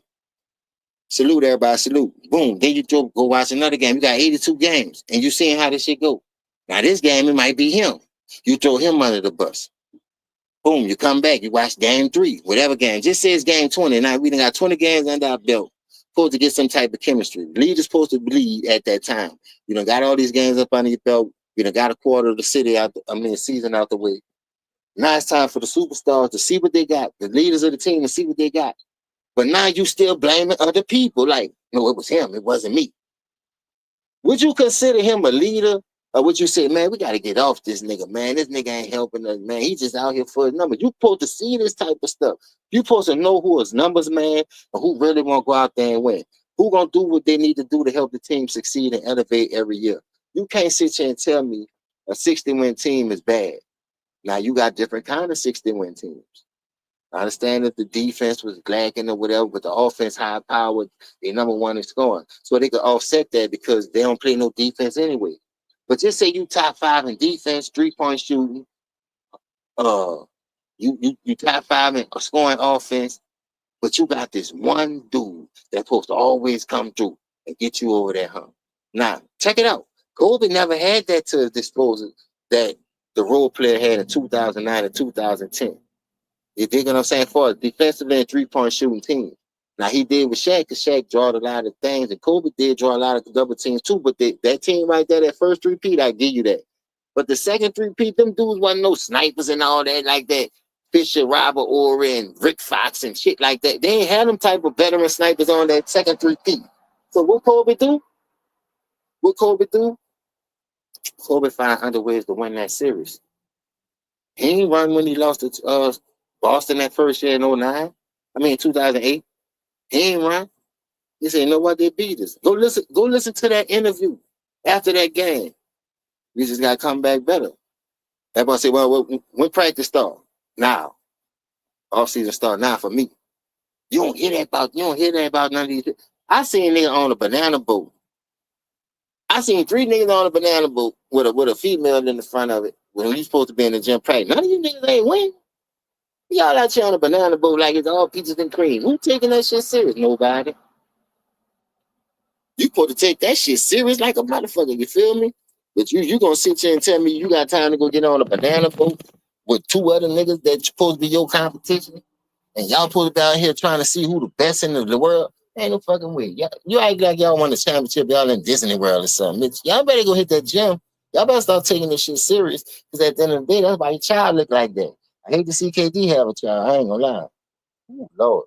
Salute everybody. Salute. Boom. Then you go watch another game. You got 82 games, and you seeing how this shit go. Now this game it might be him. You throw him under the bus. Boom, you come back, you watch game 3, whatever game. Just says game 20. Now we done got 20 games under our belt. Supposed to get some type of chemistry. Lead is supposed to bleed at that time. You done got all these games up under your belt. You done got a quarter of the season out the way. Now it's time for the superstars to see what they got, the leaders of the team to see what they got. But now you still blaming other people. Like, no, it was him, it wasn't me. Would you consider him a leader? Or would you say, man, we got to get off this nigga, man. This nigga ain't helping us, man. He just out here for his numbers. You supposed to see this type of stuff. You supposed to know who his numbers, man, or who really want to go out there and win. Who going to do what they need to do to help the team succeed and elevate every year. You can't sit here and tell me a 60-win team is bad. Now, you got different kind of 60-win teams. I understand that the defense was lacking or whatever, but the offense high powered, they number one in scoring. So they could offset that because they don't play no defense anyway. But just say you top 5 in defense, 3-point shooting, you top 5 in scoring offense, but you got this one dude that's supposed to always come through and get you over that hump. Now, check it out. Kobe never had that to his disposal that the role player had in 2009 and 2010. You dig what I'm saying? For a defensive and 3-point shooting team. Now he did with Shaq, because Shaq drawed a lot of things, and Kobe did draw a lot of double teams too. But that team right there, that first 3-peat, I give you that. But the second 3-peat, them dudes wasn't no snipers and all that like that. Fisher, Robert Ory, and Rick Fox and shit like that. They ain't had them type of veteran snipers on that second 3-peat. So what Kobe do? What Kobe do? Kobe find other ways to win that series. He ain't run when he lost to Boston that first year in 2008. He ain't run. He said, you know what, they beat us. Go listen to that interview after that game. We just gotta come back better. Everybody say, well, when practice start? Now. Off season start now for me. You don't hear that about none of these. I seen a nigga on a banana boat. I seen 3 niggas on a banana boat with a female in the front of it when we supposed to be in the gym practice. None of you niggas ain't win. Y'all out here on a banana boat like it's all peaches and cream. Who taking that shit serious? Nobody. You supposed to take that shit serious like a motherfucker, you feel me? But you gonna sit here and tell me you got time to go get on a banana boat with 2 other niggas that's supposed to be your competition? And y'all supposed to be out here trying to see who the best in the world? Ain't no fucking way. You act like y'all won the championship, y'all in Disney World or something. Y'all better go hit that gym. Y'all better start taking this shit serious. Because at the end of the day, that's why your child look like that. I hate to see KD have a child. I ain't gonna lie. Ooh, Lord.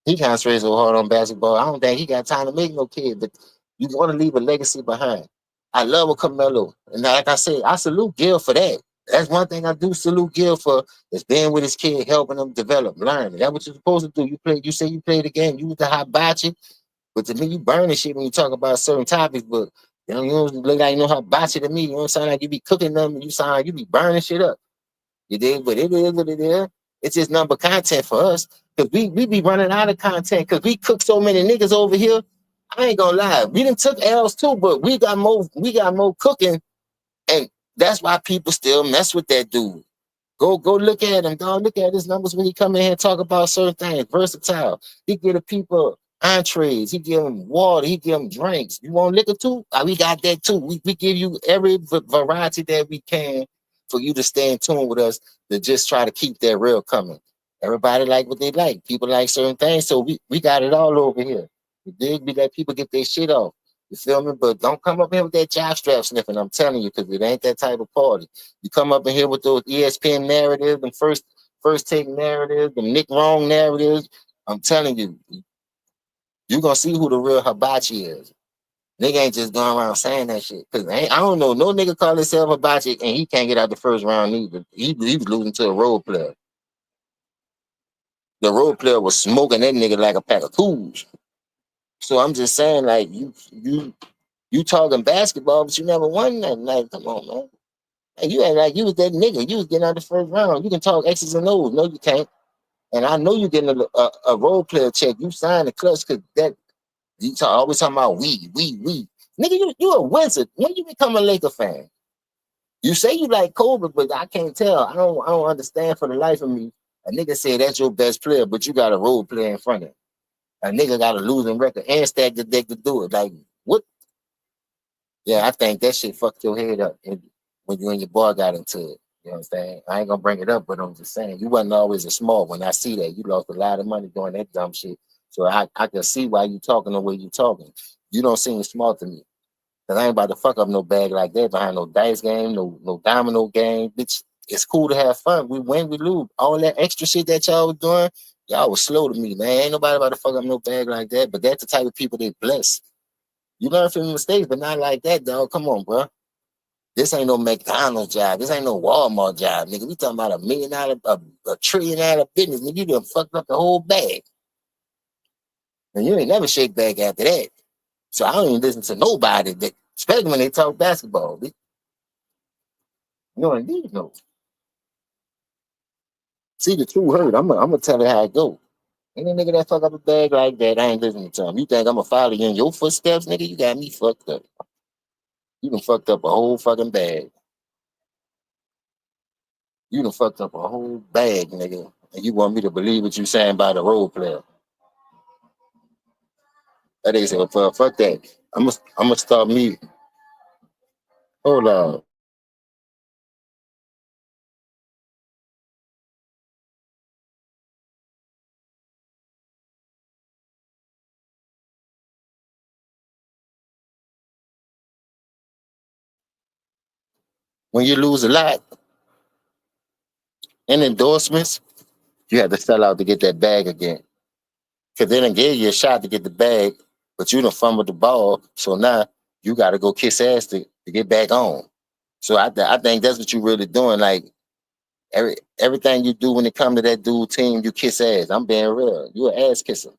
He concentrates so hard on basketball. I don't think he got time to make no kid, but you want to leave a legacy behind. I love a Carmelo. And like I said, I salute Gil for that. That's one thing I do salute Gil for, is being with his kid, helping him develop, learn. That's what you're supposed to do. You say you play the game, you was the hibachi, but to me, you burning shit when you talk about certain topics, but you don't look like you know hibachi to me. You don't sound like you be cooking them, you sound like you be burning shit up. You did, but it is what it is. It's just number content for us. Cause we be running out of content because we cook so many niggas over here. I ain't gonna lie. We done took L's too, but we got more cooking, and that's why people still mess with that dude. Go look at him, dog. Look at his numbers when he come in here and talk about certain things. Versatile. He give the people entrees. He give them water. He give them drinks. You want liquor too? We got that too. We give you every variety that we can for you to stay in tune with us, to just try to keep that real coming. Everybody like what they like. People like certain things, so we got it all over here. You dig? We let people get their shit off. You feel me? But don't come up here with that job strap sniffing. I'm telling you, because it ain't that type of party. You come up in here with those ESPN narratives and first take narratives, the Nick Wrong narratives. I'm telling you, you're gonna see who the real hibachi is. Nigga ain't just going around saying that shit. Cause I don't know no nigga call himself hibachi and he can't get out the first round either. He was losing to a role player. The role player was smoking that nigga like a pack of cools. So I'm just saying, like, you talking basketball, but you never won nothing. Like, come on, man. Like, you act like you was that nigga. You was getting out the first round. You can talk X's and O's. No, you can't. And I know you getting a role player check. You signed the clutch because that always talking about we. Nigga, you a wizard. When you become a Laker fan? You say you like Kobe, but I can't tell. I don't understand for the life of me. A nigga say that's your best player, but you got a role player in front of him. A nigga got a losing record and stacked the deck to do it. Like, what? Yeah, I think that shit fucked your head up when you and your boy got into it. You know what I'm saying? I ain't gonna bring it up, but I'm just saying you wasn't always a smart. When I see that, you lost a lot of money doing that dumb shit. So I can see why you talking the way you talking. You don't seem smart to me. Cause I ain't about to fuck up no bag like that behind no dice game, no domino game. Bitch, it's cool to have fun. We win, we lose. All that extra shit that y'all was doing, y'all was slow to me, man. Ain't nobody about to fuck up no bag like that. But that's the type of people they bless. You learn from your mistakes, but not like that, dog. Come on, bro. This ain't no McDonald's job. This ain't no Walmart job, nigga. We talking about $1 million, a $1 trillion business. Nigga, you done fucked up the whole bag. And you ain't never shake back after that. So I don't even listen to nobody, that, especially when they talk basketball. You don't need no. See the true hurt. I'm gonna tell you how it go. Any nigga that fuck up a bag like that, I ain't listening to him. You think I'm gonna follow you in your footsteps, nigga? You got me fucked up. You done fucked up a whole fucking bag. You done fucked up a whole bag, nigga. And you want me to believe what you saying by the role player. That nigga said, well, fuck that. I'm gonna start me. Hold on. When you lose a lot in endorsements, you have to sell out to get that bag again. Because they done gave you a shot to get the bag, but you done fumbled the ball. So now you got to go kiss ass to get back on. So I think that's what you really doing. Like, everything you do when it comes to that dude team, you kiss ass. I'm being real. You an ass kisser.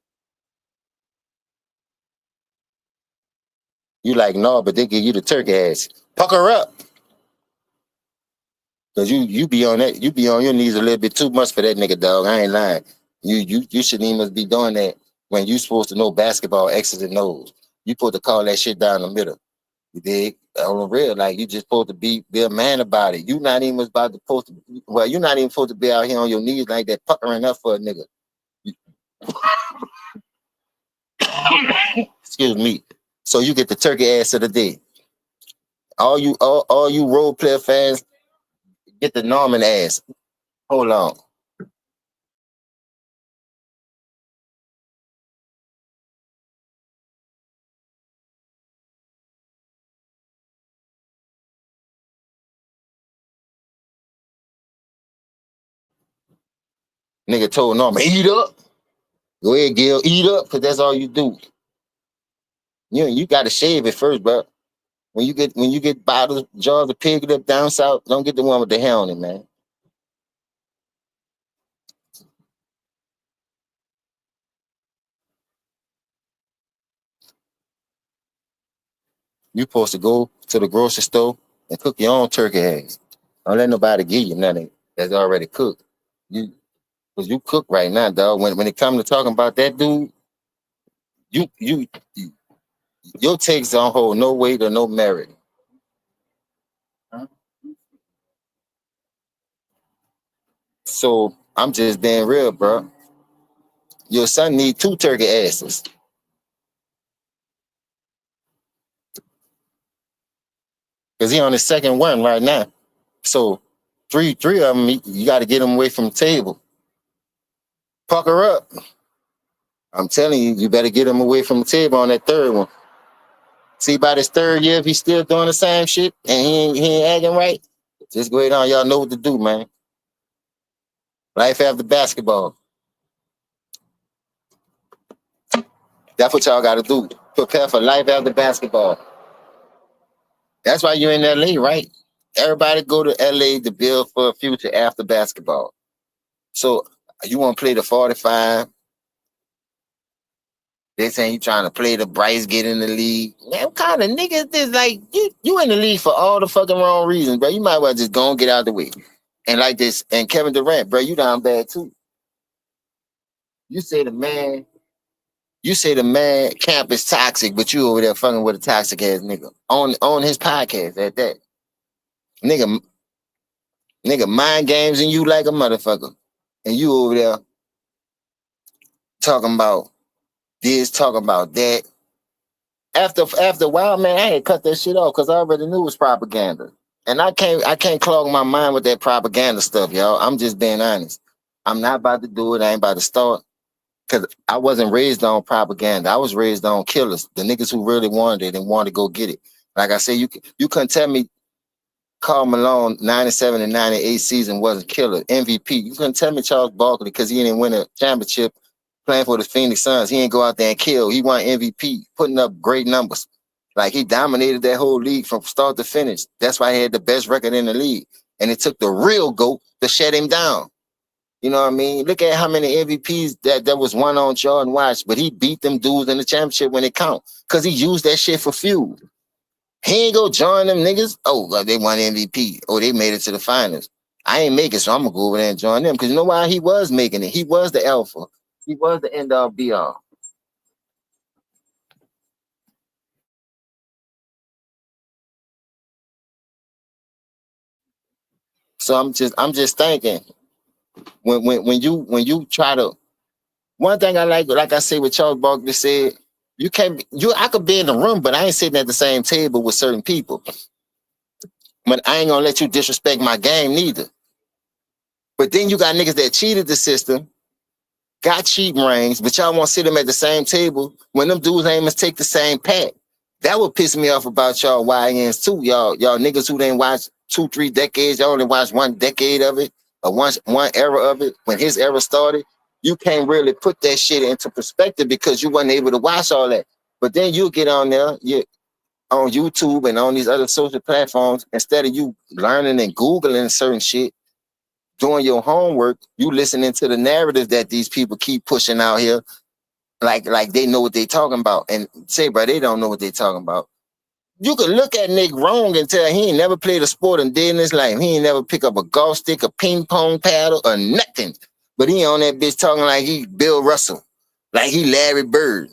You like, no, but they give you the turkey ass. Pucker up. Cause you be on that, you be on your knees a little bit too much for that nigga, dog. I ain't lying. You shouldn't even be doing that when you supposed to know basketball X's and O's. You supposed to call that shit down the middle. You dig? On the real, like, you just supposed to be a man about it. You not even about to supposed to. Well, you're not even supposed to be out here on your knees like that, puckering up for a nigga. Excuse me. So you get the turkey ass of the day. All you role player fans get the Norman ass. Hold on. Nigga told Norman, eat up. Go ahead, Gil, eat up, because that's all you do. You got to shave it first, bro. When you get bottles, jars of pig lip down south, don't get the one with the hair on it, man. You supposed to go to the grocery store and cook your own turkey eggs. Don't let nobody give you nothing that's already cooked. You, cause you cook right now, dog. When it comes to talking about that dude, you your takes don't hold no weight or no merit. So I'm just being real, bro. Your son need 2 turkey asses. Cause he on his second one right now. So three of them, you got to get them away from the table. Pucker up. I'm telling you, you better get him away from the table on that third one. See, by this third year, if he's still doing the same shit and he ain't acting right, just go ahead on. Y'all know what to do, man. Life after basketball. That's what y'all got to do. Prepare for life after basketball. That's why you're in LA, right? Everybody go to LA to build for a future after basketball. So you want to play the 45. They saying you trying to play the Bryce, get in the league. Man, what kind of nigga is this? Like, you in the league for all the fucking wrong reasons, bro. You might well just go and get out of the way. And like this, and Kevin Durant, bro, you down bad too. You say the man, camp is toxic, but you over there fucking with a toxic ass nigga. On his podcast at that. Nigga, mind games and you like a motherfucker. And you over there talking about this, talking about that. After a while, man, I had cut that shit off because I already knew it was propaganda. And I can't clog my mind with that propaganda stuff, y'all. I'm just being honest. I'm not about to do it. I ain't about to start. Because I wasn't raised on propaganda. I was raised on killers. The niggas who really wanted it and wanted to go get it. Like I said, you couldn't tell me Karl Malone 97 and 98 season wasn't killer. MVP. You couldn't tell me Charles Barkley because he didn't win a championship playing for the Phoenix Suns. He didn't go out there and kill. He won MVP, putting up great numbers. Like he dominated that whole league from start to finish. That's why he had the best record in the league. And it took the real GOAT to shut him down. You know what I mean? Look at how many MVPs that was won on Jordan Watch, but he beat them dudes in the championship when it count. Because he used that shit for fuel. He ain't go join them niggas. Oh, well, they won MVP. Oh, they made it to the finals. I ain't make it, so I'm gonna go over there and join them. Because you know why? He was making it. He was the alpha. He was the end all be all. So I'm just thinking when you try to, one thing I like I say what Charles Barkley said, you can't I could be in the room, but I ain't sitting at the same table with certain people. But I ain't gonna let you disrespect my game neither. But then you got niggas that cheated the system, got cheating rings, but y'all want to sit them at the same table when them dudes ain't must take the same pack. That would piss me off about y'all YNs too. Y'all niggas who didn't watch 2-3 decades, y'all only watched 1 decade of it, or one era of it when his era started. You can't really put that shit into perspective because you wasn't able to watch all that. But then you get on there, you on YouTube and on these other social platforms, instead of you learning and Googling certain shit, doing your homework, you listening to the narrative that these people keep pushing out here, like they know what they talking about. And say, bro, they don't know what they talking about. You could look at Nick wrong and tell he ain't never played a sport in day in his life. He ain't never pick up a golf stick, a ping pong paddle, or nothing. But he on that bitch talking like he Bill Russell, like he Larry Bird.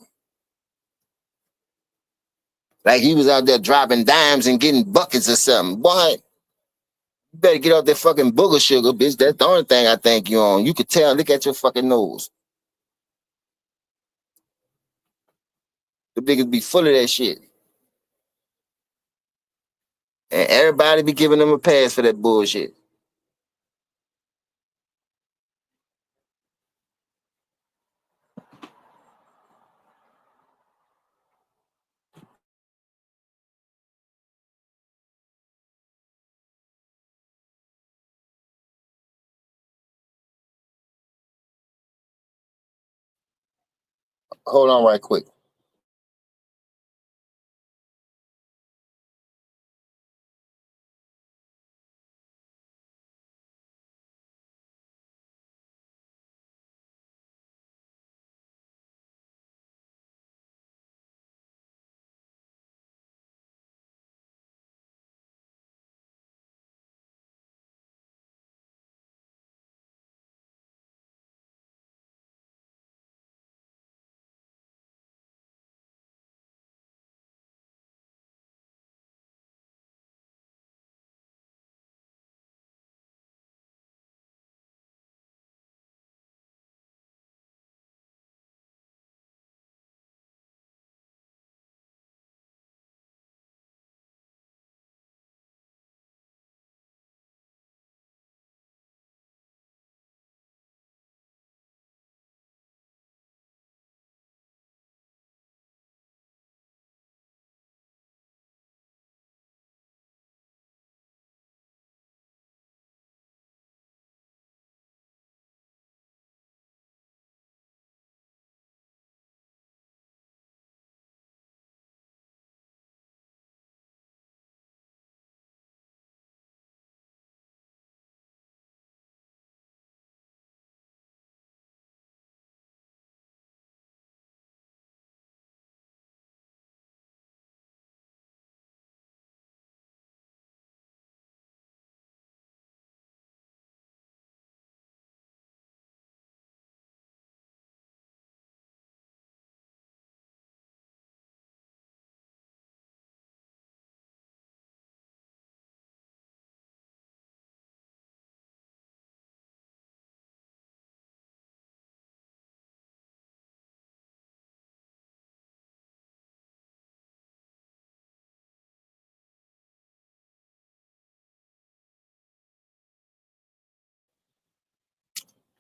Like he was out there dropping dimes and getting buckets or something. Boy, you better get off that fucking booger sugar, bitch. That's the only thing I think you on. You could tell, look at your fucking nose. The niggas be full of that shit. And everybody be giving them a pass for that bullshit. Hold on right quick.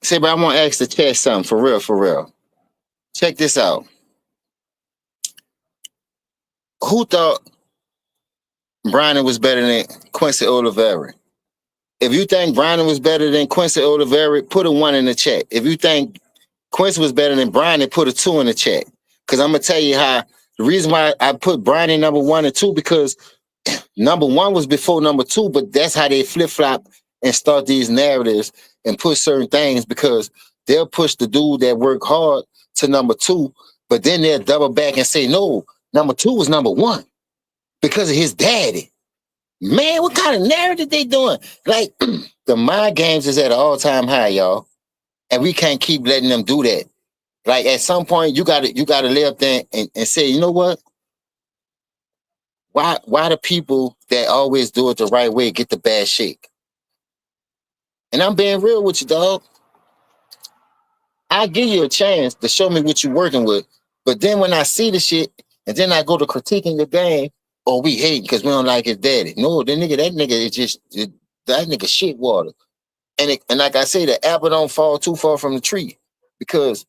Say, but I want to ask the chat something for real, for real. Check this out. Who thought Bryant was better than Quincy Oliveri? If you think Bryant was better than Quincy Oliveri, put a 1 in the chat. If you think Quincy was better than Bryant, put a 2 in the chat. Because I'm going to tell you how the reason why I put Bryant in number 1 and 2, because number 1 was before number 2, but that's how they flip flop and start these narratives and push certain things, because they'll push the dude that worked hard to number 2, but then they'll double back and say, no, number 2 was number 1 because of his daddy. Man, what kind of narrative they doing? Like, the mind games is at an all-time high, y'all. And we can't keep letting them do that. Like, at some point, you gotta lay up there and say, you know what? Why the people that always do it the right way get the bad shake? And I'm being real with you, dog. I give you a chance to show me what you're working with. But then when I see the shit, and then I go to critiquing the game, or we hate because we don't like his daddy. No, that nigga is just, that nigga shit water. And like I say, the apple don't fall too far from the tree. Because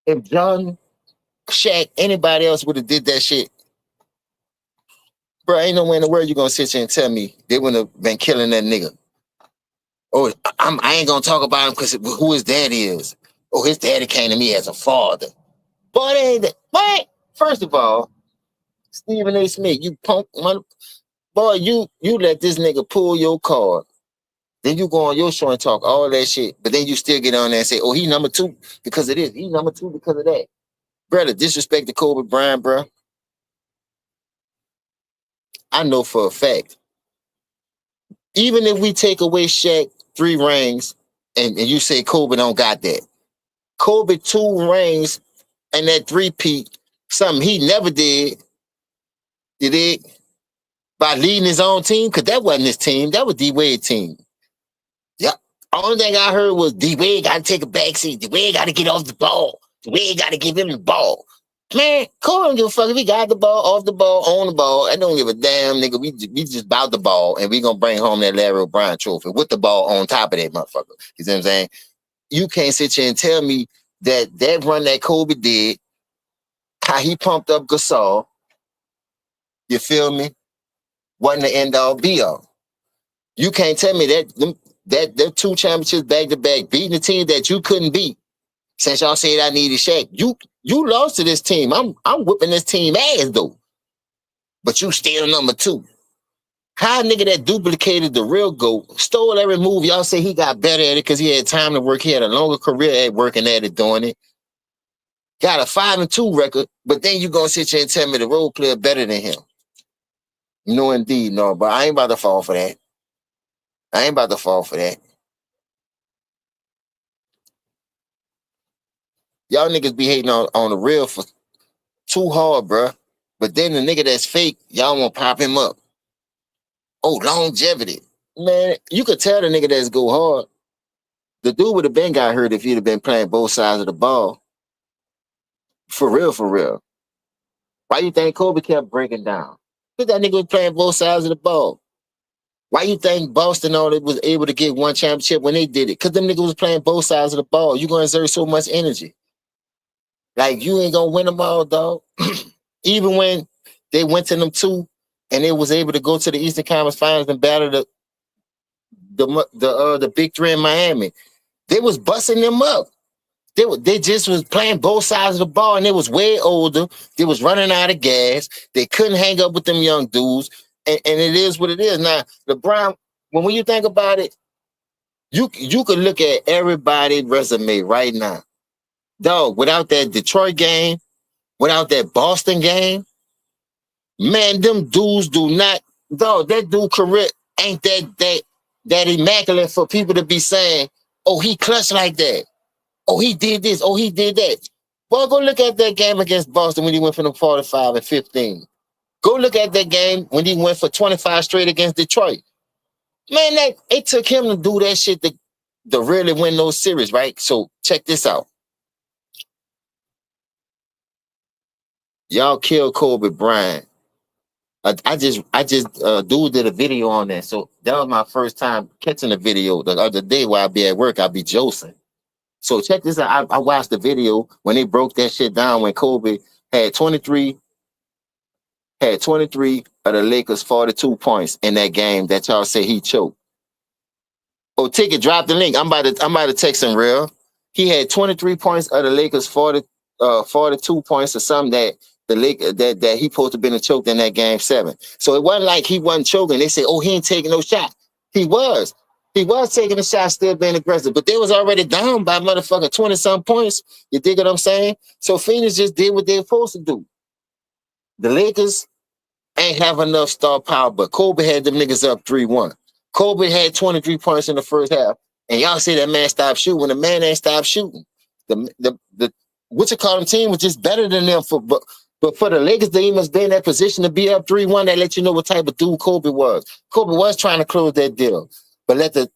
if John, Shaq, anybody else would have did that shit, bro, ain't no way in the world you gonna sit here and tell me they wouldn't have been killing that nigga. Oh, I ain't gonna talk about him because who his daddy is. Oh, his daddy came to me as a father. Boy, they ain't that. Boy, first of all, Stephen A. Smith, you punk mother. Boy, you let this nigga pull your card. Then you go on your show and talk all that shit, but then you still get on there and say, oh, he number 2 because of this. He number 2 because of that. Brother, disrespect to Kobe Bryant, bro. I know for a fact, even if we take away Shaq 3 rings and you say Kobe don't got that, Kobe 2 rings and that 3-peat, something he never did, you did, by leading his own team, because that wasn't his team. That was D-Wade's team. Yep. Only thing I heard was D-Wade got to take a backseat. D-Wade got to get off the ball. D-Wade got to give him the ball. Man, Kobe don't give a fuck if he got the ball, off the ball, on the ball. I don't give a damn, nigga. We just about the ball, and we going to bring home that Larry O'Brien trophy with the ball on top of that motherfucker. You see what I'm saying? You can't sit here and tell me that run that Kobe did, how he pumped up Gasol, you feel me, wasn't the end-all, be-all. You can't tell me that 2 championships back-to-back, beating the team that you couldn't beat. Since y'all said I needed Shaq, you lost to this team. I'm whipping this team ass, though. But you still number 2. How a nigga that duplicated the real GOAT, stole every move, y'all say he got better at it because he had time to work. He had a longer career at working at it, doing it. Got a 5-2 record, but then you gonna sit here and tell me the role player better than him. No, indeed, no, but I ain't about to fall for that. I ain't about to fall for that. Y'all niggas be hating on the real for too hard, bruh. But then the nigga that's fake, y'all want to pop him up. Oh, longevity. Man, you could tell the nigga that's go hard. The dude would have been got hurt if he'd have been playing both sides of the ball. For real, for real. Why you think Kobe kept breaking down? Because that nigga was playing both sides of the ball. Why you think Boston only was able to get 1 championship when they did it? Because them niggas was playing both sides of the ball. You going to exert so much energy. Like, you ain't going to win them all, dog. Even when they went to them 2 and they was able to go to the Eastern Conference Finals and battle the Big 3 in Miami, they was busting them up. They just was playing both sides of the ball, and they was way older. They was running out of gas. They couldn't hang up with them young dudes, and it is what it is. Now, LeBron, when you think about it, you could look at everybody's resume right now. Dog, without that Detroit game, without that Boston game, man, them dudes do not, dog, that dude career ain't that immaculate for people to be saying, oh, he clutched like that. Oh, he did this. Oh, he did that. Boy, go look at that game against Boston when he went from 45 and 15. Go look at that game when he went for 25 straight against Detroit. Man, it took him to do that shit to really win those series, right? So check this out. Y'all killed Kobe Bryant I just dude did a video on that. So that was my first time catching the video. The other day while I be at work, I'll be josing. So check this out. I watched the video when they broke that shit down when Kobe had 23 of the Lakers 42 points in that game that y'all say he choked. Oh, Ticket, drop the link. I'm about to text him real. He had 23 points of the Lakers 42 points or something that the Lakers that he supposed to been a choked in that game 7. So it wasn't like he wasn't choking. They said, oh, he ain't taking no shot. He was. He was taking a shot, still being aggressive, but they was already down by motherfucking 20-some points. You dig what I'm saying? So Phoenix just did what they were supposed to do. The Lakers ain't have enough star power, but Kobe had them niggas up 3-1. Kobe had 23 points in the first half, and y'all say that man stopped shooting. When the man ain't stopped shooting, the what you call them team was just better than them. But for the Lakers, they must be in that position to be up 3-1. That let you know what type of dude Kobe was. Kobe was trying to close that deal, but let the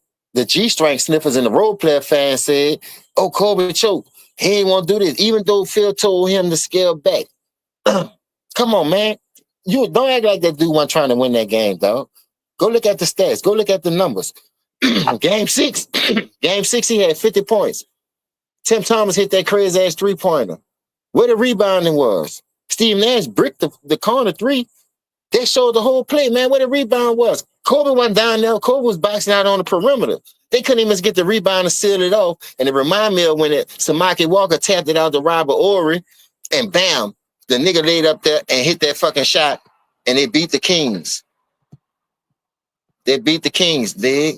G-string sniffers and the role player fans said, "Oh, Kobe choked. He ain't want to do this," even though Phil told him to scale back. Come on, man. You don't act like that dude wasn't trying to win that game, dog. Go look at the stats. Go look at the numbers. Game 6, he had 50 points. Tim Thomas hit that crazy ass 3-pointer. Where the rebounding was? Steve Nash bricked the corner 3. They showed the whole play, man. Where the rebound was? Kobe went down there. Kobe was boxing out on the perimeter. They couldn't even get the rebound to seal it off. And it reminded me of when Samaki Walker tapped it out to Robert Ory, and bam, the nigga laid up there and hit that fucking shot, and they beat the Kings. They beat the Kings, dig?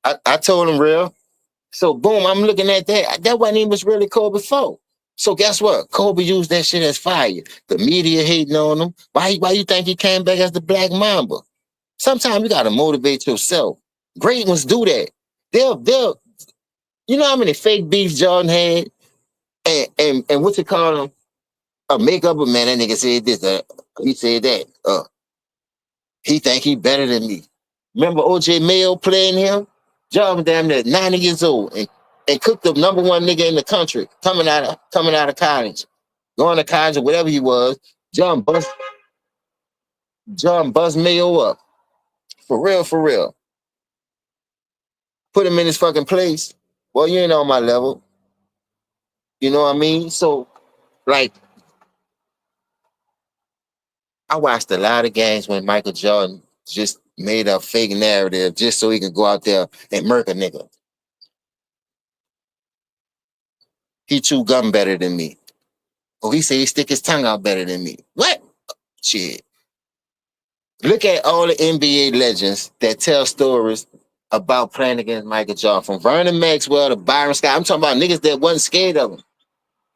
I told him real. So boom, I'm looking at that. That wasn't even really Kobe's fault. So guess what? Kobe used that shit as fire. The media hating on him. Why you think he came back as the Black Mamba? Sometimes you gotta motivate yourself. Great ones do that. They'll you know how many fake beefs Jordan had? And what you call them? A makeup, man, that nigga said this, he said that. He think he better than me. Remember OJ Mayo playing him? John was damn near 90 years old and cooked the number 1 nigga in the country coming out of college, going to college or whatever he was. John bust Mayo up. For real. Put him in his fucking place. Well, you ain't on my level. You know what I mean? So, like, I watched a lot of games when Michael Jordan just made a fake narrative just so he could go out there and murk a nigga. He chew gum better than me. Oh, he said he stick his tongue out better than me. What? Shit. Look at all the NBA legends that tell stories about playing against Michael Jordan, from Vernon Maxwell to Byron Scott. I'm talking about niggas that wasn't scared of him.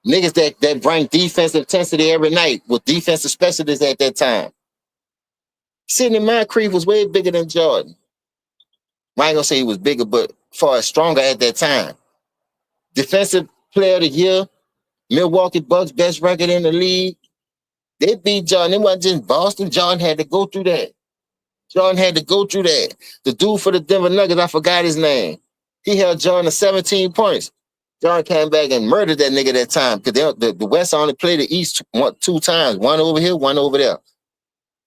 Niggas that bring defensive intensity every night with defensive specialists at that time. Sidney Moncrief was way bigger than Jordan. I ain't gonna say he was bigger, but far as stronger at that time. Defensive player of the year, Milwaukee Bucks, best record in the league. They beat Jordan. It wasn't just Boston. Jordan had to go through that. The dude for the Denver Nuggets, I forgot his name. He held Jordan to 17 points. Jordan came back and murdered that nigga that time because the West only played the East 2 times. One over here, one over there.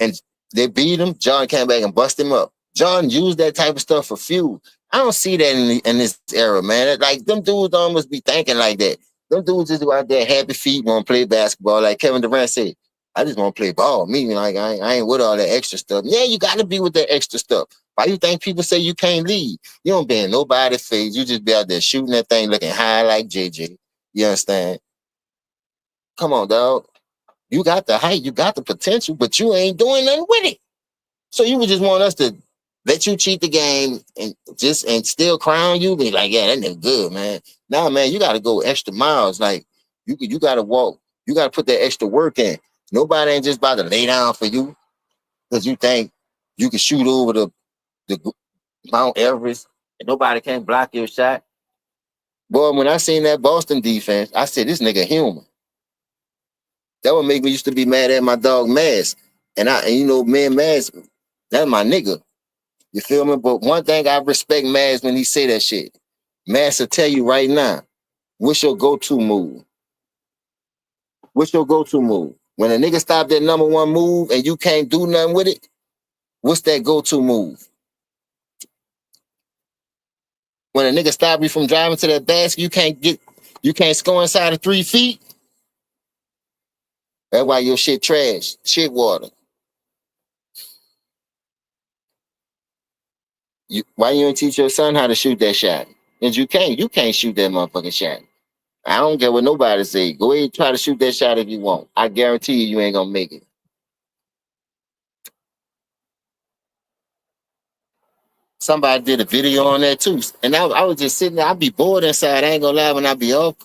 And they beat him. Jordan came back and bust him up. Jordan used that type of stuff for fuel. I don't see that in this era, man. Like, them dudes don't must be thinking like that. Them dudes just go out there happy feet, want to play basketball. Like Kevin Durant said, I just want to play ball. Me, like, I ain't with all that extra stuff. Yeah, you got to be with that extra stuff. Why you think people say you can't lead? You don't be in nobody's face. You just be out there shooting that thing, looking high like JJ. You understand? Come on, dog. You got the height, you got the potential, but you ain't doing nothing with it. So you would just want us to let you cheat the game and still crown you? Be like, yeah, that nigga good, man. Nah, man, you got to go extra miles. Like, you got to walk. You got to put that extra work in. Nobody ain't just about to lay down for you because you think you can shoot over the Mount Everest and nobody can block your shot. Boy, when I seen that Boston defense, I said, this nigga human. That would make me used to be mad at my dog Maz. And you know, me and Maz, that's my nigga. You feel me? But one thing I respect Maz when he say that shit. Master tell you right now, what's your go-to move? What's your go-to move? When a nigga stop that number one move and you can't do nothing with it, what's that go-to move? When a nigga stop you from driving to that basket, you can't score inside of 3 feet. That's why your shit trash, shit water. Why you ain't teach your son how to shoot that shot? Cause you can't shoot that motherfucking shot. I don't care what nobody say. Go ahead and try to shoot that shot if you want. I guarantee you ain't gonna make it. Somebody did a video on that too. And I was just sitting there. I'd be bored inside. I ain't gonna lie when I be off.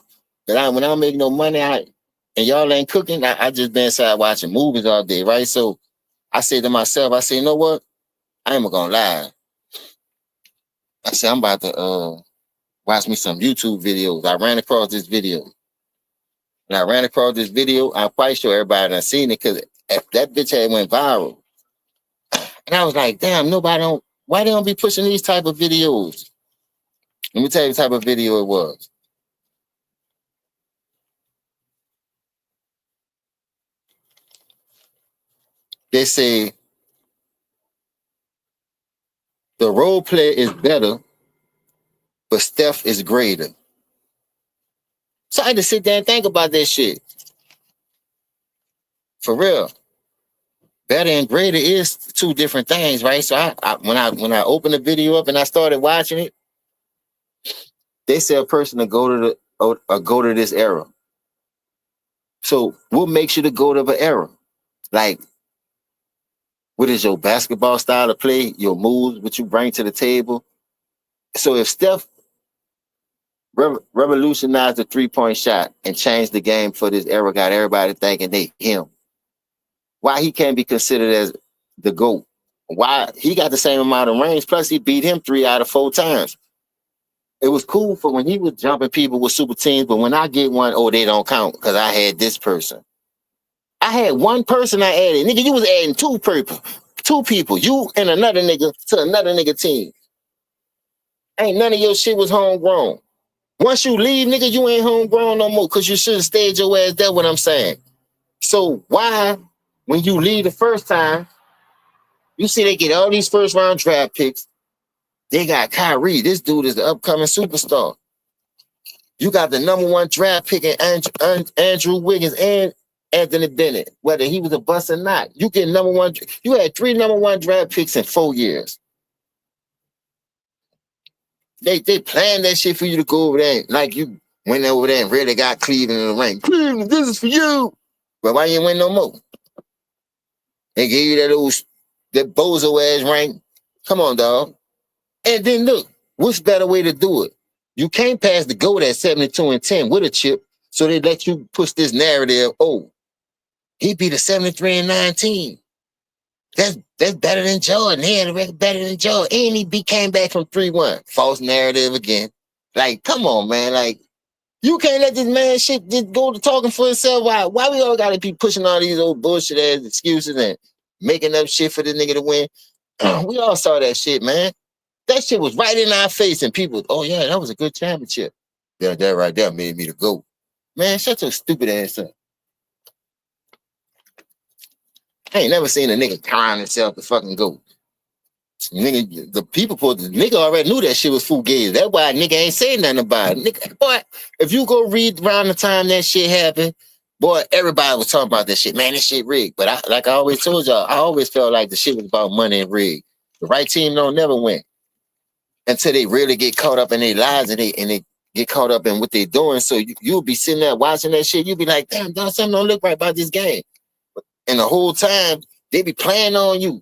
But when I don't make no money, and y'all ain't cooking, I just been inside watching movies all day, right? So I say to myself, I say, you know what? I ain't gonna lie. I said, I'm about to watch me some YouTube videos. I ran across this video. And I ran across this video. I'm quite sure everybody done seen it because that bitch had went viral. And I was like, damn, why they don't be pushing these type of videos? Let me tell you the type of video it was. They say the role player is better, but Steph is greater. So I had to sit there and think about that shit. For real. Better and greater is two different things, right? So when I opened the video up and I started watching it, they say a person to go to this era. So what makes you the GOAT of an era? Like, what is your basketball style of play, your moves, what you bring to the table? So if Steph revolutionized the three-point shot and changed the game for this era, got everybody thinking they him, why he can't be considered as the GOAT? Why he got the same amount of range, plus he beat him 3 out of 4 times. It was cool for when he was jumping people with super teams, but when I get one, they don't count because I had this person. I had one person I added. Nigga, you was adding two people, you and another nigga to another nigga team. Ain't none of your shit was homegrown. Once you leave, nigga, you ain't homegrown no more because you should have stayed your ass there, what I'm saying. So why, when you leave the first time, you see they get all these first round draft picks, they got Kyrie. This dude is the upcoming superstar. You got the number 1 draft pick in Andrew Wiggins and Anthony Bennett, whether he was a bust or not. You get number 1. You had 3 number 1 draft picks in 4 years. They planned that shit for you to go over there. Like you went over there and really got Cleveland in the ring. Cleveland, this is for you. But why you ain't win no more? They gave you that bozo ass ring. Come on, dog. And then look, what's better way to do it? You can't pass the GOAT at 72-10 with a chip, so they let you push this narrative. Oh, he beat a 73-19. That's better than Jordan. He had a record better than Jordan. And he came back from 3-1. False narrative again. Like, come on, man. Like, you can't let this man shit just go to talking for itself. Why we all gotta be pushing all these old bullshit ass excuses and making up shit for this nigga to win? We all saw that shit, man. That shit was right in our face, and people, oh yeah, that was a good championship. Yeah, that right there made me the GOAT. Man, shut your stupid ass up. I ain't never seen a nigga crying himself the fucking GOAT. Nigga, the nigga already knew that shit was fugazi. That's why nigga ain't saying nothing about it. Nigga, boy, if you go read around the time that shit happened, boy, everybody was talking about that shit. Man, this shit rigged. But like I always told y'all, I always felt like the shit was about money and rigged. The right team don't never win until they really get caught up in their lives and they get caught up in what they're doing. So you'll be sitting there watching that shit. You'll be like, damn, dog, something don't look right about this game. And the whole time, they be playing on you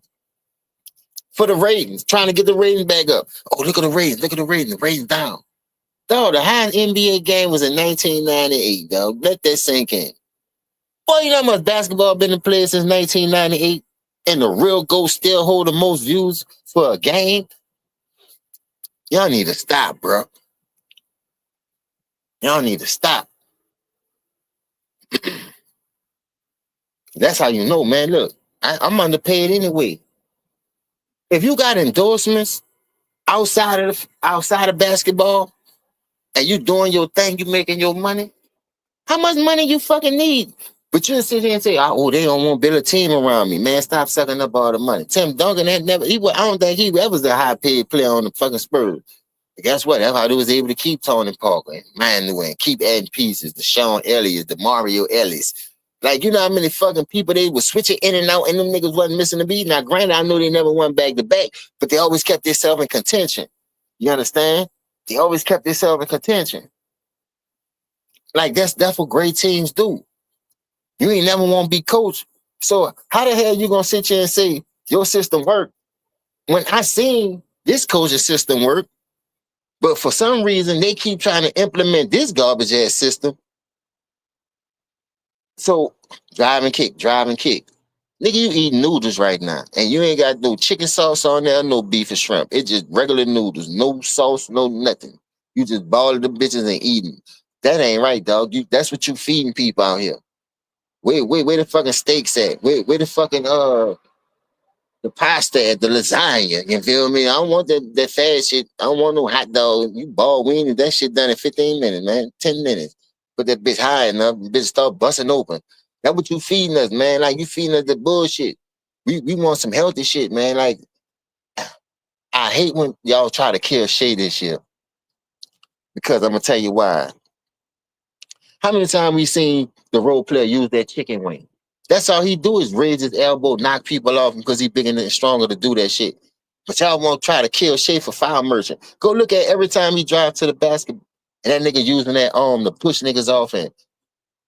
for the ratings, trying to get the ratings back up. Oh, look at the ratings. Look at the ratings. The ratings down. Dog, the highest NBA game was in 1998, dog. Let that sink in. Boy, you know how much basketball been in play since 1998? And the real GOAT still hold the most views for a game? Y'all need to stop, bro. Y'all need to stop. That's how you know, man. Look, I'm underpaid anyway. If you got endorsements outside of basketball, and you doing your thing, you making your money. How much money you fucking need? But you sit here and say, oh, they don't want to build a team around me. Man, stop sucking up all the money. Tim Duncan had never, I don't think he ever was a high paid player on the fucking Spurs. But guess what? That's how they was able to keep Tony Parker and Manu and keep adding pieces, the Sean Elliott, the Mario Ellis. Like, you know how many fucking people they was switching in and out and them niggas wasn't missing a beat? Now, granted, I know they never won back to back, but they always kept themselves in contention. You understand? They always kept themselves in contention. Like, that's what great teams do. You ain't never want to be coached. So how the hell you gonna sit here and say your system worked when I seen this coaching system work, but for some reason they keep trying to implement this garbage ass system. So drive and kick. Nigga, you eating noodles right now, and you ain't got no chicken sauce on there, no beef or shrimp. It's just regular noodles, no sauce, no nothing. You just balling the bitches and eating. That ain't right, dog. That's what you feeding people out here. Where the fucking steaks at? Where the fucking the pasta at, the lasagna? You feel me? I don't want that fast shit. I don't want no hot dog. You ball weenie, that shit done in 15 minutes, man. 10 minutes. Put that bitch high enough, the bitch start busting open. That's what you feeding us, man. Like, you feeding us the bullshit. We want some healthy shit, man. Like, I hate when y'all try to kill Shay this year. Because I'm gonna tell you why. How many times we seen the role player use that chicken wing? That's all he do is raise his elbow, knock people off because he bigger and stronger to do that shit. But y'all won't try to kill Shay for foul merchant. Go look at every time he drive to the basket and that nigga using that arm to push niggas off and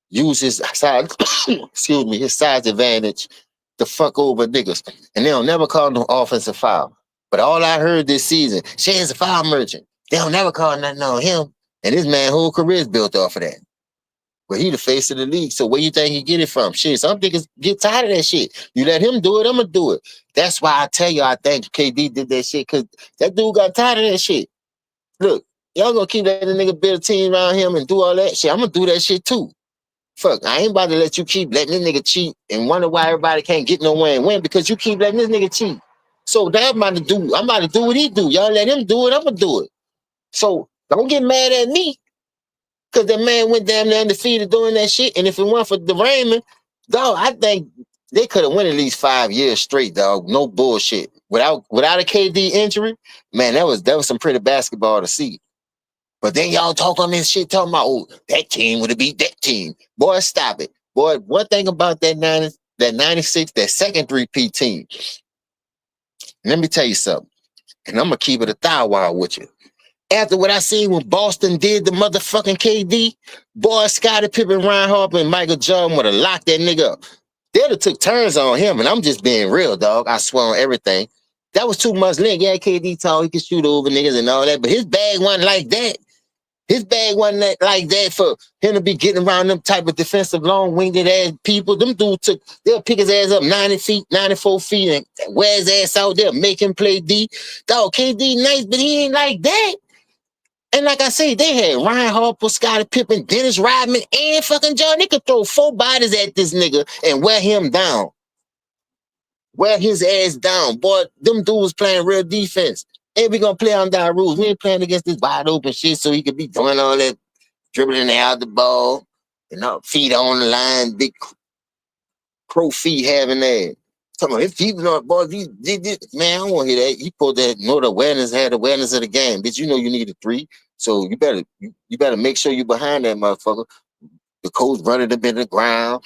use his size, his size advantage to fuck over niggas. And they don't never call no offensive foul. But all I heard this season, Shay's a foul merchant. They don't never call nothing on him. And this man whole career is built off of that. But he the face of the league. So where you think he get it from? Shit, some niggas get tired of that shit. You let him do it, I'm going to do it. That's why I tell you I think KD did that shit, because that dude got tired of that shit. Look, y'all going to keep letting the nigga build a team around him and do all that shit. I'm going to do that shit too. Fuck, I ain't about to let you keep letting this nigga cheat and wonder why everybody can't get nowhere and win, because you keep letting this nigga cheat. So that I'm about to do what he do. Y'all let him do it, I'm going to do it. So don't get mad at me. Because that man went down there undefeated doing that shit. And if it weren't for the Raymond, dog, I think they could have won at least 5 years straight, dog. No bullshit. Without a KD injury, man, that was some pretty basketball to see. But then y'all talk on this shit talking about, oh, that team would have beat that team. Boy, stop it. Boy, one thing about that 96, that second 3P team. Let me tell you something. And I'm going to keep it a thou wild with you. After what I seen when Boston did the motherfucking KD, boy, Scottie Pippen, Ron Harper, and Michael Jordan would have locked that nigga up. They'd have took turns on him, and I'm just being real, dog. I swear on everything. That was too much length. Yeah, KD tall, he could shoot over niggas and all that, but his bag wasn't like that. His bag wasn't like that for him to be getting around them type of defensive long-winded ass people. Them dudes they'll pick his ass up 90 feet, 94 feet, and wear his ass out there, make him play D. Dog, KD nice, but he ain't like that. And like I say, they had Ryan Harper, Scottie Pippen, Dennis Rodman, and fucking John. They could throw 4 bodies at this nigga and wear him down. Wear his ass down. Boy, them dudes playing real defense. And we gonna play on our rules. We ain't playing against this wide open shit so he could be doing all that dribbling out the ball, feet on the line, big crow feet having that. Come on, his feet on, boy, man, I don't want to hear that. He pulled that, the awareness, had awareness of the game. Bitch, you know you need a 3. So you better make sure you behind that motherfucker. The coach running him in the ground,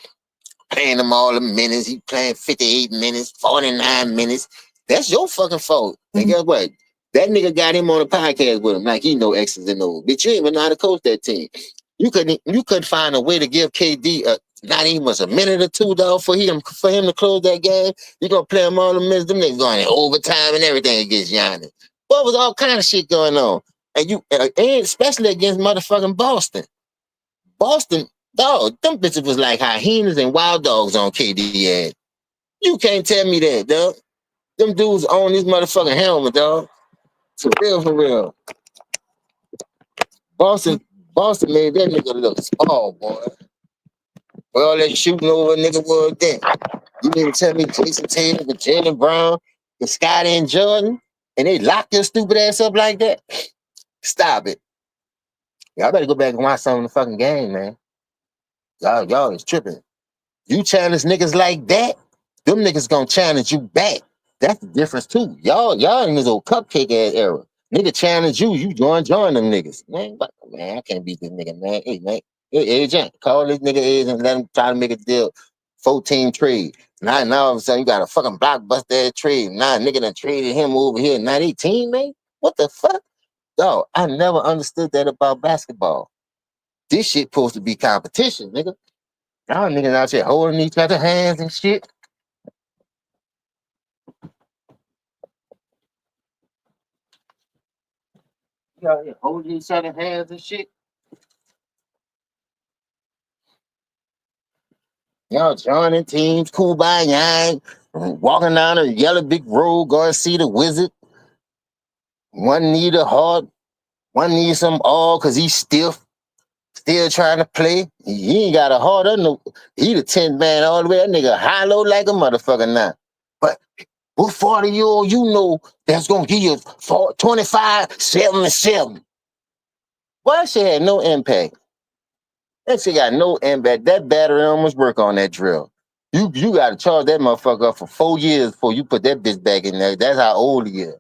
playing him all the minutes. He playing 58 minutes, 49 minutes. That's your fucking fault. And guess what? That nigga got him on a podcast with him, like he know X's and O's. Bitch, you ain't even know how to coach that team. You couldn't find a way to give KD not even a minute or 2, dog, for him to close that game. You gonna play him all the minutes. Them niggas going in overtime and everything against Giannis. But was all kind of shit going on. And especially against motherfucking Boston. Boston, dog, them bitches was like hyenas and wild dogs on KD ad. You can't tell me that, dog. Them dudes own this motherfucking helmet, dog. For real. Boston made that nigga look small, boy. Well, that shooting over nigga was then. You mean to tell me Jason Tatum and Jaylen Brown and Scottie and Jordan, and they locked your stupid ass up like that? Stop it. Y'all better go back and watch some of the fucking game, man. Y'all is tripping. You challenge niggas like that, them niggas gonna challenge you back. That's the difference too. Y'all in this old cupcake ass era. Nigga challenge you, you join them niggas. Man, I can't beat this nigga, man. Hey, man. Hey, agent, call this nigga agent and let him try to make a deal. 14 trade. Now all of a sudden you got a fucking blockbuster ass trade. Now nigga done traded him over here. Now they teammate? What the fuck? Dog, I never understood that about basketball. This shit supposed to be competition, nigga. Y'all niggas out here holding each other hands and shit. Y'all here holding each other hands and shit. Y'all joining teams, cool by yang, walking down a yellow big road, going to see the wizard. One need a heart, one needs some all because he's stiff, still trying to play. He ain't got a heart. He the 10th man all the way. That nigga hollow like a motherfucker now. But what 40-year-old you know that's going to give you 25, 7 and 7? Well, that shit had no impact. That shit got no impact. That battery almost work on that drill. You got to charge that motherfucker up for 4 years before you put that bitch back in there. That's how old he is.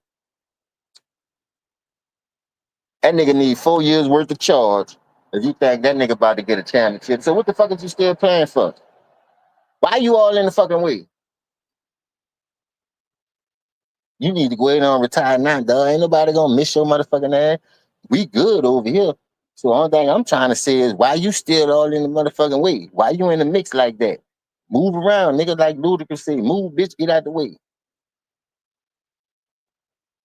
That nigga need 4 years worth of charge if you think that nigga about to get a championship. So what the fuck is you still playing for? Why you all in the fucking way? You need to go ahead and retire now, dog. Ain't nobody gonna miss your motherfucking ass. We good over here. So the only thing I'm trying to say is why you still all in the motherfucking way? Why you in the mix like that? Move around, nigga, like Ludacris say. Move, bitch, get out the way.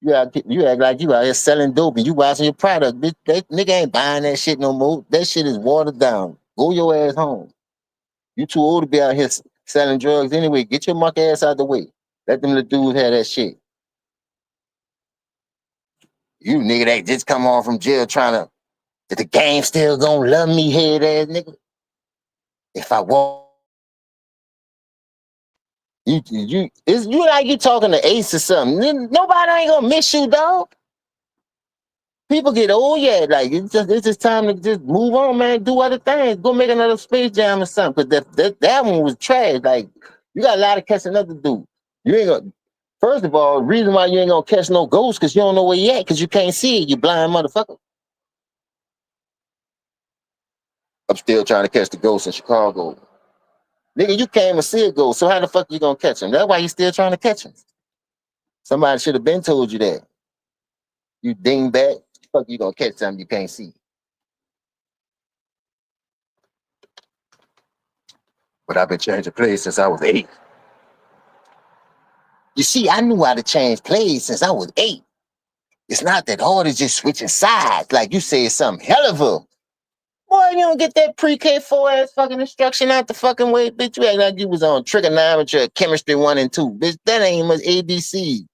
You act like you out here selling dope and you watching your product. Bitch, that nigga ain't buying that shit no more. That shit is watered down. Go your ass home. You too old to be out here selling drugs anyway. Get your muck ass out the way. Let them little dudes have that shit. You nigga that just come on from jail trying to, if the game still gonna love me, head ass nigga. If I walk, it's you like you talking to Ace or something. Nobody ain't gonna miss you, dog. People get old, yeah. Like it's just time to just move on, man. Do other things. Go make another Space Jam or something. Cause that one was trash. Like you got a lot of catching up to do. You ain't gonna. First of all, the reason why you ain't gonna catch no ghosts because you don't know where you at because you can't see it. You blind motherfucker. I'm still trying to catch the ghost in Chicago. Nigga, you can't even see a ghost. So how the fuck you gonna catch him? That's why you still trying to catch him. Somebody should have been told you that. You dingbat. Fuck you gonna catch something you can't see. But I've been changing plays since I was 8. You see, I knew how to change plays since I was 8. It's not that hard as just switching sides. Like you said something hell of a. Boy, you don't get that pre-K 4 ass fucking instruction out the fucking way, bitch. You act like you was on trigonometry, chemistry 1 and 2. Bitch, that ain't much ABC.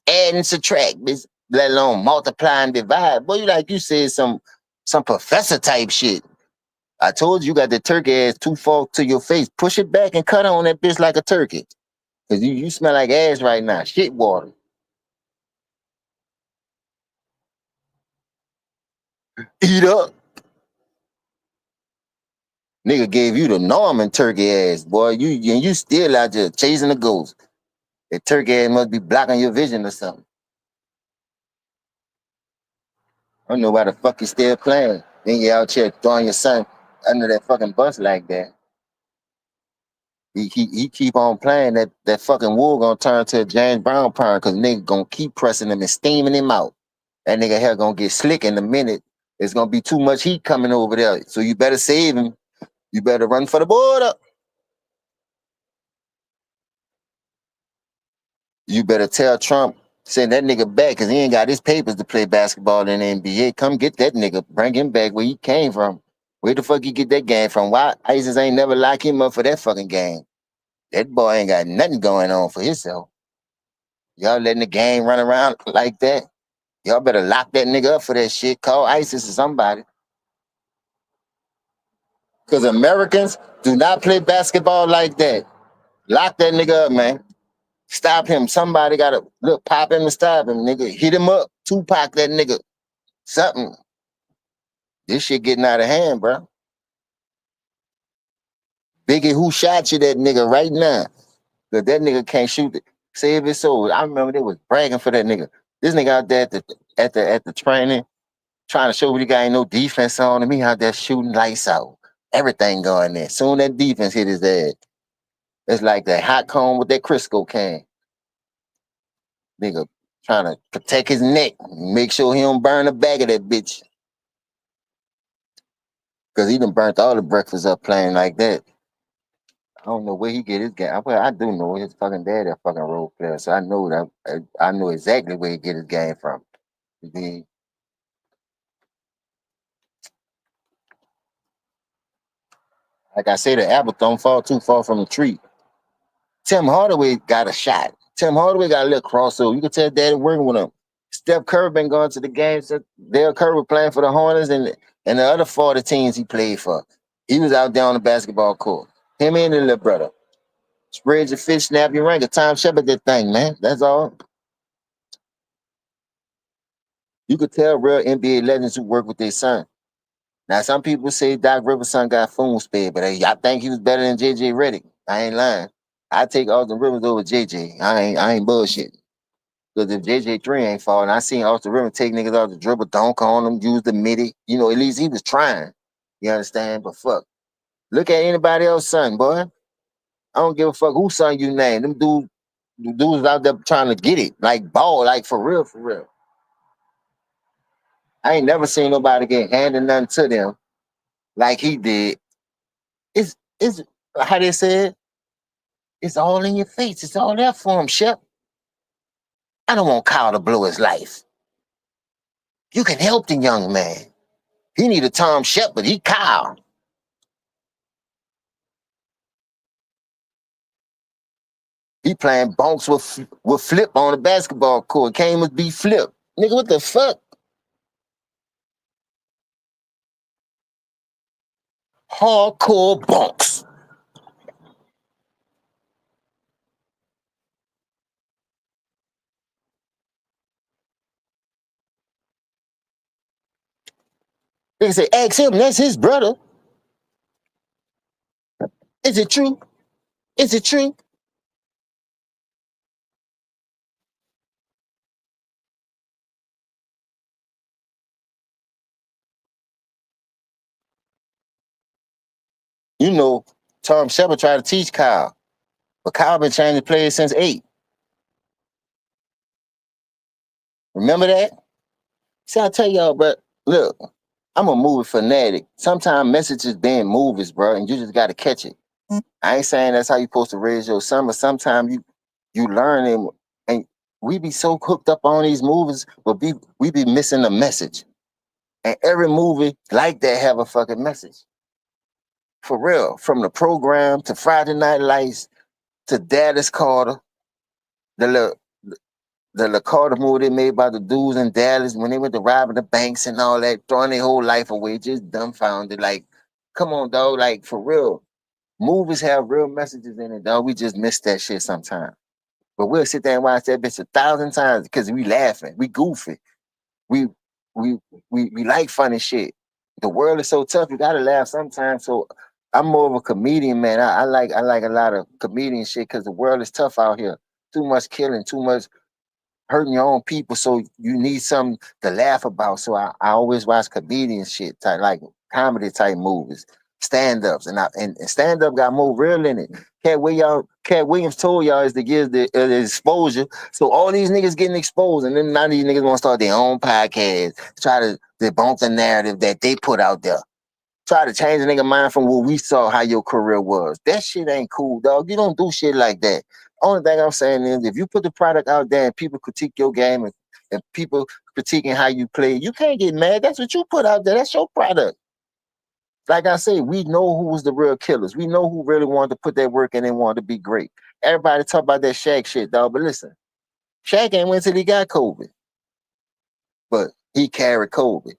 Add and subtract, bitch. Let alone multiply and divide. Boy, you said some professor type shit. I told you you got the turkey ass too far to your face. Push it back and cut on that bitch like a turkey. Cause you smell like ass right now. Shit water. Eat up. Nigga gave you the Norman turkey ass, boy. You still out there chasing the ghost. That turkey ass must be blocking your vision or something. I don't know why the fuck you still playing. Then you out here throwing your son under that fucking bus like that. He keep on playing that fucking wool gonna turn to a James Brown pound because nigga gonna keep pressing him and steaming him out. That nigga hair gonna get slick in a minute. It's gonna be too much heat coming over there. So you better save him. You better run for the border. You better tell Trump, send that nigga back because he ain't got his papers to play basketball in the NBA. Come get that nigga. Bring him back where he came from. Where the fuck you get that game from? Why ISIS ain't never lock him up for that fucking game? That boy ain't got nothing going on for himself. Y'all letting the game run around like that? Y'all better lock that nigga up for that shit. Call ISIS or somebody. Because Americans do not play basketball like that. Lock that nigga up, man. Stop him. Somebody got to look, pop him and stop him, nigga. Hit him up. Tupac that nigga. Something. This shit getting out of hand, bro. Biggie, who shot you that nigga right now? Cause that nigga can't shoot it. Save his soul. I remember they was bragging for that nigga. This nigga out there at the training, trying to show what he got ain't no defense on him. He out there shooting lights out. Everything going there. Soon that defense hit his ass. It's like that hot cone with that Crisco can. Nigga trying to protect his neck. Make sure he don't burn the back of that bitch. Cause he done burnt all the breakfast up playing like that. I don't know where he get his game. Well, I do know his fucking dad a fucking role player, so I know that I know exactly where he get his game from. The Like I say, the apple don't fall too far from the tree. Tim Hardaway got a shot. Tim Hardaway got a little crossover. You can tell daddy working with him. Steph Curry been going to the games. Dale Curry was playing for the Hornets and the other 40 teams he played for. He was out there on the basketball court. Him and the little brother. Spread your fish, snap your ring. Tom Shepard that thing, man. That's all. You could tell real NBA legends who work with their son. Now, some people say Doc Rivers' son got phone sped, but I think he was better than JJ Redick. I ain't lying. I take Austin Rivers over JJ. I ain't bullshitting. Because if JJ3 ain't falling, I seen Austin Rivers take niggas out the dribble, dunk on them, use the midi. You know, at least he was trying. You understand? But fuck. Look at anybody else's son, boy. I don't give a fuck whose son you name. Them dudes out there trying to get it. Like ball, like for real, for real. I ain't never seen nobody get handed nothing to them like he did. It's how they said, it's all in your face. It's all there for him, Shep. I don't want Kyle to blow his life. You can help the young man. He need a Tom Shepard. He Kyle. He playing bonks with Flip on the basketball court. Can't even be Flip. Nigga, what the fuck? Hardcore bonks. They say, ask him, that's his brother. Is it true? Is it true? You know, Tom Shepard tried to teach Kyle, but Kyle been trying to play since 8. Remember that? See, I tell y'all, but look, I'm a movie fanatic. Sometimes messages being movies, bro, and you just got to catch it. I ain't saying that's how you supposed to raise your son, but sometimes you learn and we be so hooked up on these movies, but we be missing the message. And every movie like that have a fucking message. For real. From the program to Friday Night Lights to Dallas Carter, the Carter movie they made about the dudes in Dallas when they went to robbing the banks and all that, throwing their whole life away, just dumbfounded. Like, come on, dog. Like, for real. Movies have real messages in it, dog. We just miss that shit sometimes. But we'll sit there and watch that bitch 1,000 times because we laughing, we goofy, we we we like funny shit. The world is so tough, you gotta laugh sometimes. So I'm more of a comedian, man. I like a lot of comedian shit because the world is tough out here. Too much killing, too much hurting your own people, so you need something to laugh about. So I always watch comedian shit, type, like comedy type movies, stand-ups, and stand-up got more real in it. Cat Williams told y'all is to give the exposure. So all these niggas getting exposed, and then now these niggas want to start their own podcast, try to debunk the narrative that they put out there. Try to change a nigga mind from what we saw how your career was. That shit ain't cool, dog. You don't do shit like that. Only thing I'm saying is if you put the product out there and people critique your game and people critiquing how you play, you can't get mad. That's what you put out there. That's your product. Like I say, we know who was the real killers. We know who really wanted to put that work in and wanted to be great. Everybody talk about that Shaq shit, dog. But listen, Shaq ain't went till he got COVID. But he carried COVID.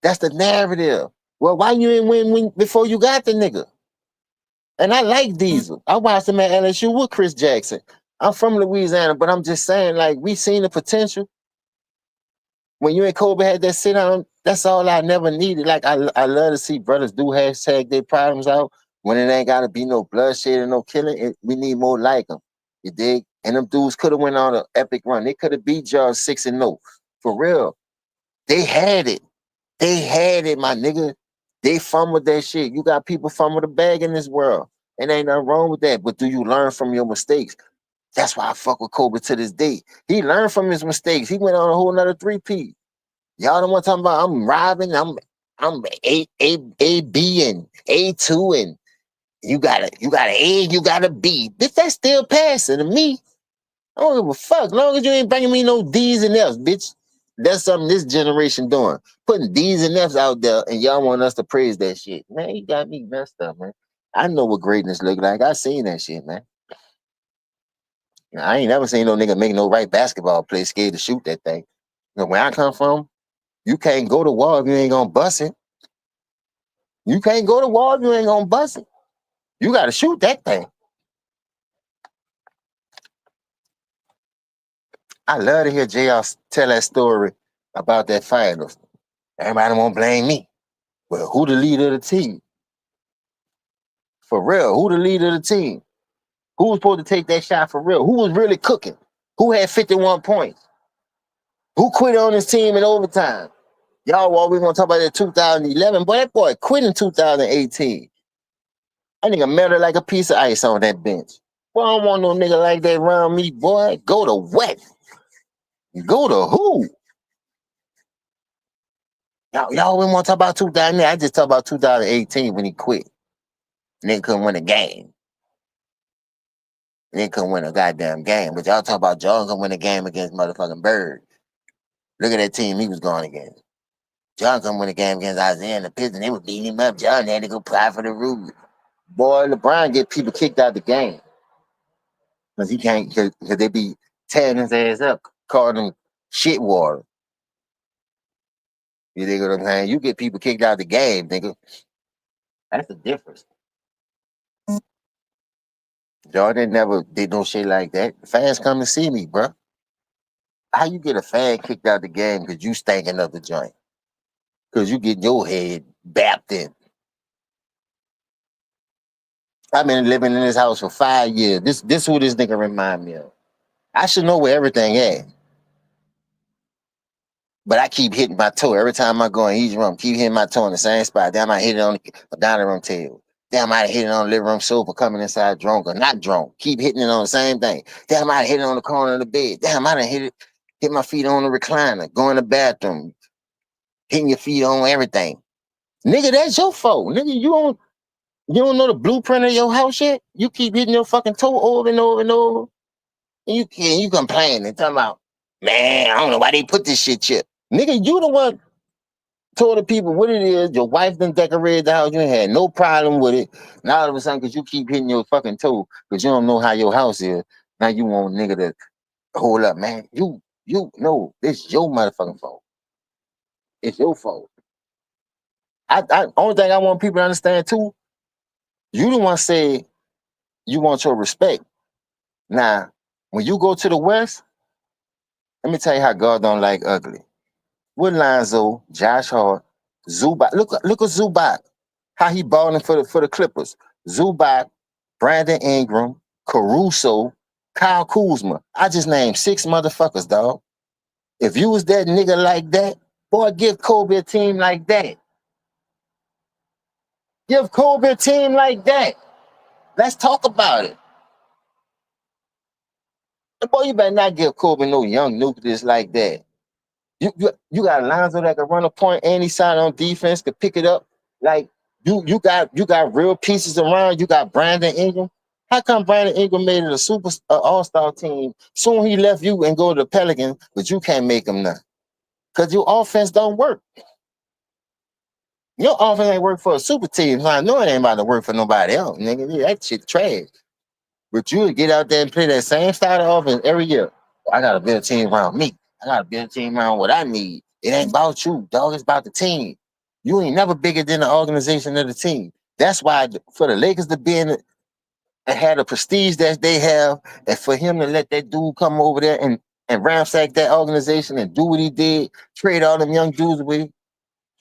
That's the narrative. Well, why you ain't win before you got the nigga? And I like Diesel. I watched him at LSU with Chris Jackson. I'm from Louisiana, but I'm just saying, like, we seen the potential. When you and Kobe had that sit down That's all I never needed. Like I love to see brothers do hashtag their problems out when it ain't gotta be no bloodshed and no killing. We need more like them. You dig? And them dudes could have went on an epic run. They could have beat y'all 6-0. For real. They had it. They had it, my nigga. They fumbled that shit. You got people fumble the bag in this world. And ain't nothing wrong with that. But do you learn from your mistakes? That's why I fuck with Kobe to this day. He learned from his mistakes. He went on a whole nother 3P. Y'all don't want to talk about I'm robbing, I'm A B and A2 and you got an A, you got a B. Bitch, that's still passing to me. I don't give a fuck. As long as you ain't bringing me no D's and F's, bitch. That's something this generation doing. Putting D's and F's out there and y'all want us to praise that shit. Man, you got me messed up, man. I know what greatness look like. I seen that shit, man. I ain't never seen no nigga make no right basketball play scared to shoot that thing. You know, where I come from, you can't go to war if you ain't gonna bust it. You can't go to war if you ain't gonna bust it. You gotta shoot that thing. I love to hear JR tell that story about that finals. Everybody won't blame me. Well, who the leader of the team? For real, who the leader of the team? Who was supposed to take that shot for real? Who was really cooking? Who had 51 points? Who quit on his team in overtime? Y'all always gonna talk about that 2011, boy, that boy quit in 2018. That nigga melted like a piece of ice on that bench. Boy, I don't want no nigga like that around me, boy. Go to what? Go to who? Y'all wouldn't want to talk about 2000. I just talk about 2018 when he quit. Nigga couldn't win a game. Nigga couldn't win a goddamn game. But y'all talk about John couldn't win a game against motherfucking Bird. Look at that team he was going against. John couldn't win a game against Isaiah and the Pistons. They was beating him up. John had to go apply for the rule. Boy, LeBron get people kicked out of the game. Because he can't, because they be tearing his ass up, calling him shit water. You dig what I'm saying? You get people kicked out of the game, nigga. That's the difference. Jordan never did no shit like that. Fans come to see me, bro. How you get a fan kicked out the game because you stinking up the joint? Because you get your head bapped in. I've been living in this house for 5 years. This who this nigga remind me of. I should know where everything at. But I keep hitting my toe every time I go in each room. Keep hitting my toe in the same spot. Damn, I hit it on the dining room table. Damn, I hit it on the living room sofa coming inside drunk or not drunk. Keep hitting it on the same thing. Damn, I hit it on the corner of the bed. Damn, I done hit my feet on the recliner. Go in the bathroom. Hitting your feet on everything. Nigga, that's your fault. Nigga, you don't know the blueprint of your house yet? You keep hitting your fucking toe over and over and over. And you complain and talking about, man, I don't know why they put this shit here. Nigga, you the one told the people what it is. Your wife done decorated the house. You ain't had no problem with it. Now all of a sudden, because you keep hitting your fucking toe, because you don't know how your house is, now you want nigga to hold up, man. You know, it's your motherfucking fault. It's your fault. Only thing I want people to understand too, you the one say you want your respect. Now, when you go to the West, let me tell you how God don't like ugly. With Lonzo, Josh Hart, Zubac. Look at Zubac. How he balling for the Clippers. Zubac, Brandon Ingram, Caruso, Kyle Kuzma. I just named 6 motherfuckers, dog. If you was that nigga like that, boy, give Kobe a team like that. Give Kobe a team like that. Let's talk about it. Boy, you better not give Kobe no young nucleus like that. You got Lonzo that can run a point and he side on defense, could pick it up. Like you got real pieces around. You got Brandon Ingram. How come Brandon Ingram made it a super all-star team? Soon he left you and go to the Pelicans, but you can't make him none. Because your offense don't work. Your offense ain't work for a super team. So I know it ain't about to work for nobody else, nigga. That shit trash. But you would get out there and play that same style of offense every year. I got to build a team around me. I got to build a team around what I need. It ain't about you, dog. It's about the team. You ain't never bigger than the organization of the team. That's why for the Lakers to be in it and have the prestige that they have, and for him to let that dude come over there and ransack that organization and do what he did, trade all them young dudes away.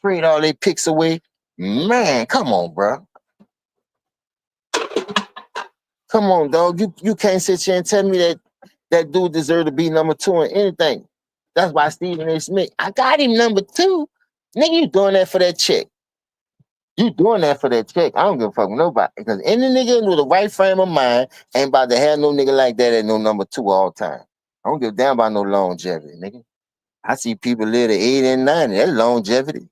trade all their picks away. Man, come on, bro. Come on, dog. You can't sit here and tell me that dude deserved to be number 2 in anything. That's why Stephen A. Smith, I got him number 2. Nigga, you doing that for that check. You doing that for that check. I don't give a fuck with nobody. Because any nigga with the right frame of mind ain't about to have no nigga like that at no number 2 all time. I don't give a damn about no longevity, nigga. I see people live to 80 and 90. That's longevity.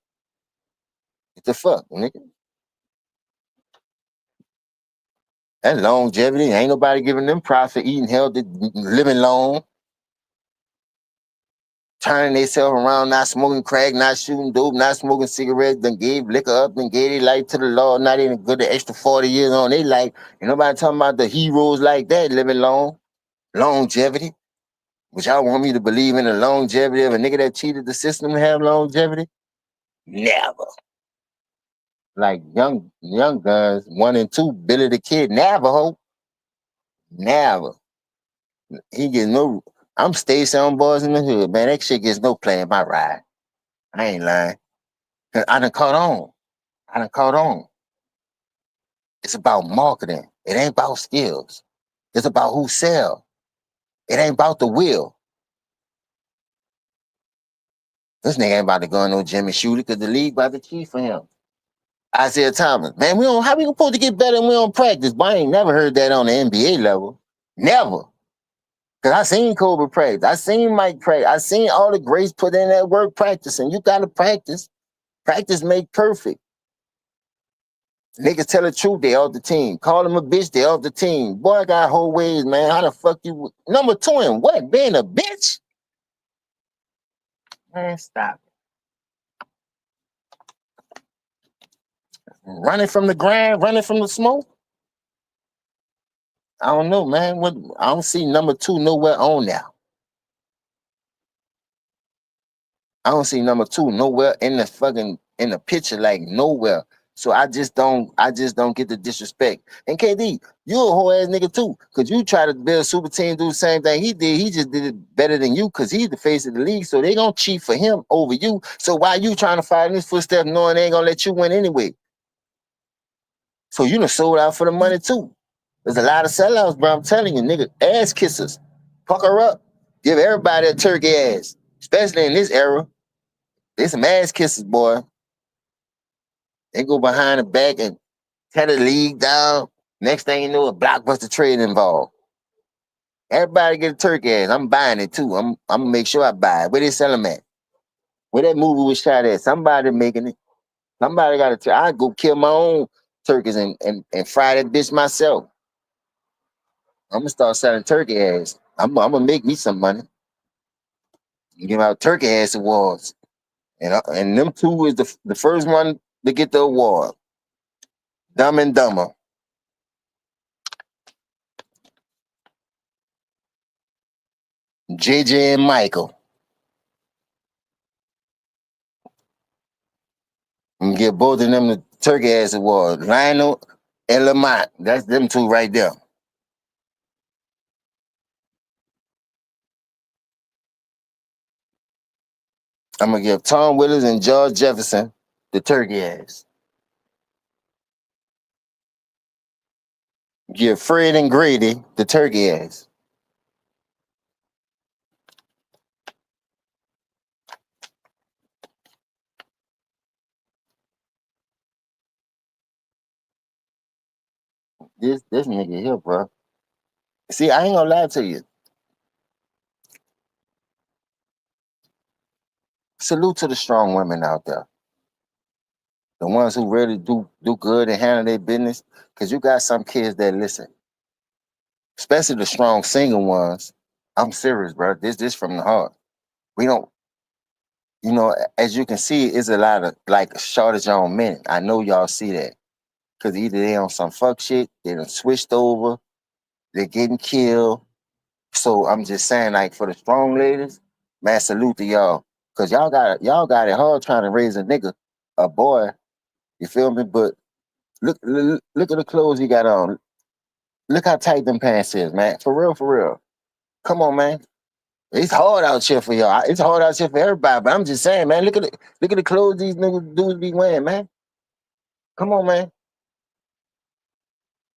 What the fuck, nigga? That longevity. Ain't nobody giving them profit, eating healthy, living long, turning themselves around, not smoking crack, not shooting dope, not smoking cigarettes, then gave liquor up, then gave their life to the Lord, not even good the extra 40 years on their life. Ain't nobody talking about the heroes like that living long, longevity. But y'all want me to believe in the longevity of a nigga that cheated the system to have longevity? Never. Like young guns, 1 and 2, Billy the Kid, Navajo. Never. He gets no. I'm Stacey on Boys in the Hood, man. That shit gets no play in my ride. I ain't lying. 'Cause I done caught on. It's about marketing. It ain't about skills. It's about who sell. It ain't about the will. This nigga ain't about to go on no Jimmy Shooter because the league about to cheat for him. Isaiah Thomas, man, how we supposed to get better and we don't practice? But I ain't never heard that on the NBA level. Never. Because I seen Kobe practice. I seen Mike practice. I seen all the greats put in that work practicing. You got to practice. Practice make perfect. Niggas tell the truth, they off the team. Call them a bitch, they off the team. Boy, I got whole ways, man. How the fuck you... Number 2 in what? Being a bitch? Man, stop. Running from the grind, running from the smoke? I don't know, man. What? I don't see number 2 nowhere on now. I don't see number 2 nowhere in the picture, like nowhere. So I just don't get the disrespect. And KD, you a whole ass nigga too. Cause you try to build a super team, do the same thing he did. He just did it better than you because he's the face of the league. So they gonna cheat for him over you. So why you trying to follow in his footsteps knowing they ain't gonna let you win anyway? So you done sold out for the money too. There's a lot of sellouts, bro. I'm telling you, nigga, ass kissers. Pucker up. Give everybody a turkey ass. Especially in this era. They some ass kissers, boy. They go behind the back and tear the league down. Next thing you know, a blockbuster trade involved. Everybody get a turkey ass. I'm buying it too. I'm gonna make sure I buy it. Where they sell them at? Where that movie was shot at? Somebody making it. Somebody got to. I go kill my own turkeys and fry that bitch myself. I'm gonna start selling turkey ass. I'm gonna make me some money. Give out turkey ass awards, and them 2 is the first one to get the award. Dumb and Dumber. JJ and Michael. And give both of them the turkey ass award. Lionel and Lamont. That's them 2 right there. I'm gonna give Tom Willis and George Jefferson the turkey ass. Give Fred and Grady the turkey ass. This nigga here, bro. See, I ain't gonna lie to you. Salute to the strong women out there. The ones who really do good and handle their business. Cause you got some kids that listen. Especially the strong single ones. I'm serious, bro. This from the heart. We don't, as you can see, it's a lot of like shortage on men. I know y'all see that. Cause either they on some fuck shit, they done switched over, they're getting killed. So I'm just saying, like for the strong ladies, man, salute to y'all. Cause y'all got it hard trying to raise a nigga, a boy. You feel me? But look at the clothes he got on. Look how tight them pants is, man. For real, for real. Come on, man. It's hard out here for y'all. It's hard out here for everybody. But I'm just saying, man, look at the clothes these niggas dudes be wearing, man. Come on, man.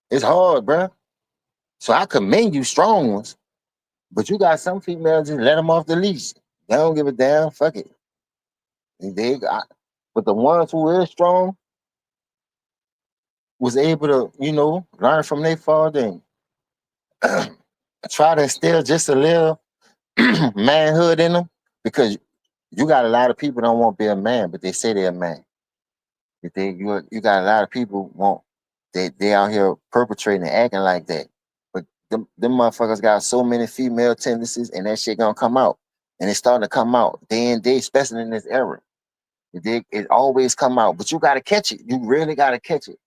It's hard, bro. So I commend you, strong ones. But you got some females just let them off the leash. They don't give a damn. Fuck it. But the ones who is strong was able to, learn from their father and try to instill just a little manhood in them. Because you got a lot of people don't want to be a man, but they say they're a man. You got a lot of people they out here perpetrating and acting like that. But them motherfuckers got so many female tendencies and that shit gonna come out. And it's starting to come out day and day, especially in this era. It always come out, but you gotta catch it. You really gotta catch it.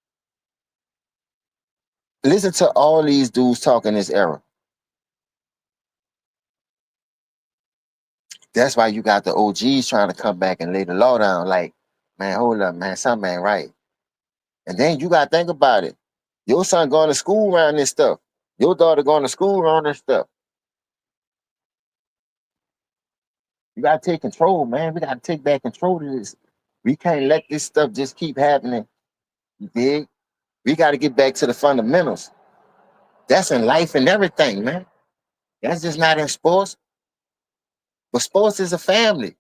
Listen to all these dudes talking this era. That's why you got the OGs trying to come back and lay the law down. Like, man, hold up, man, something ain't right. And then you gotta think about it. Your son going to school around this stuff. Your daughter going to school around this stuff. You gotta take control, man. We gotta take back control of this. We can't let this stuff just keep happening. You dig? We gotta get back to the fundamentals. That's in life and everything, man. That's just not in sports. But sports is a family.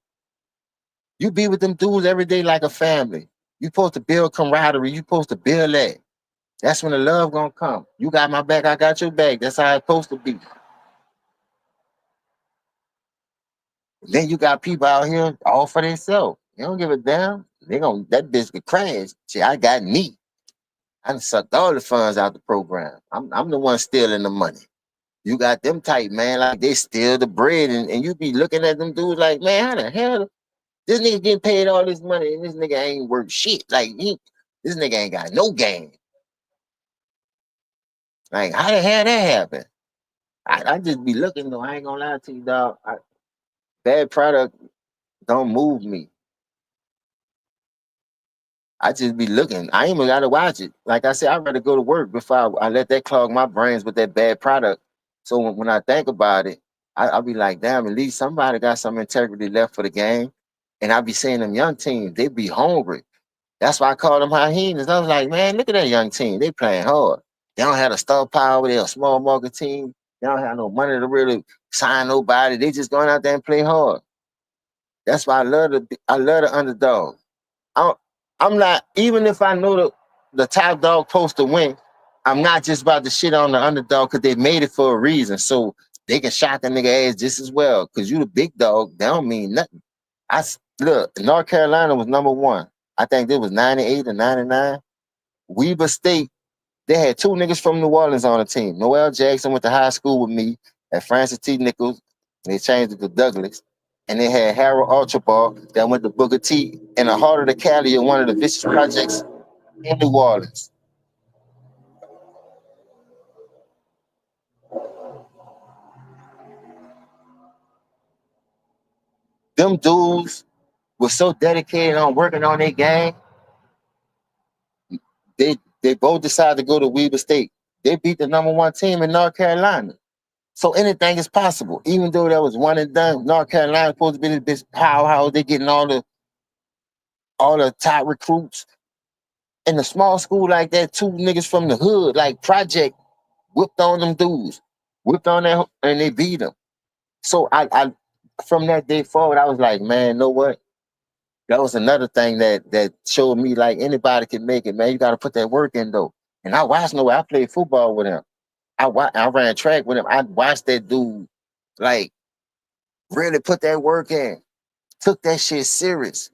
You be with them dudes every day like a family. You supposed to build camaraderie. You supposed to build that. That's when the love gonna come. You got my back, I got your back. That's how it's supposed to be. Then you got people out here all for themselves. They don't give a damn. That bitch could crash. See, I got me. I done sucked all the funds out the program. I'm the one stealing the money. You got them type, man, like they steal the bread, and you be looking at them dudes like, man, how the hell this nigga getting paid all this money and this nigga ain't worth shit? Like this nigga ain't got no game. Like, how the hell that happen? I just be looking though. I ain't gonna lie to you, dog. Bad product don't move me. I just be looking. I ain't even gotta watch it. Like I said, I'd rather go to work before I let that clog my brains with that bad product. So when I think about it, I'll be like, damn, at least somebody got some integrity left for the game. And I be seeing them young teams, they be hungry. That's why I call them hyenas. I was like, man, look at that young team. They playing hard. They don't have the star power. They're a small market team. They don't have no money to really sign nobody. They just going out there and play hard. That's why I love the underdog. I'm not, even if I know the top dog supposed to win, I'm not just about to shit on the underdog because they made it for a reason. So they can shot the nigga ass just as well. Because you the big dog, that don't mean nothing. Look, North Carolina was number one. I think they was 98 or 99. Weber State, they had two niggas from New Orleans on the team. Noel Jackson went to high school with me at Francis T. Nichols, and they changed it to Douglas. And they had Harold Archibald that went to Booker T in the heart of the Cali of one of the vicious projects in New Orleans. Them dudes were so dedicated on working on their game. They both decided to go to Weber State. They beat the number one team in North Carolina. So anything is possible. Even though that was one and done, North Carolina supposed to be this powerhouse. They getting all the top recruits. In a small school like that, two niggas from the hood, like Project, whipped on them dudes, whipped on that, and they beat them. So I from that day forward, I was like, man, know what? That was another thing that showed me like anybody can make it, man. You got to put that work in though. And I watched I played football with him. I ran track with him. I watched that dude like really put that work in, took that shit serious.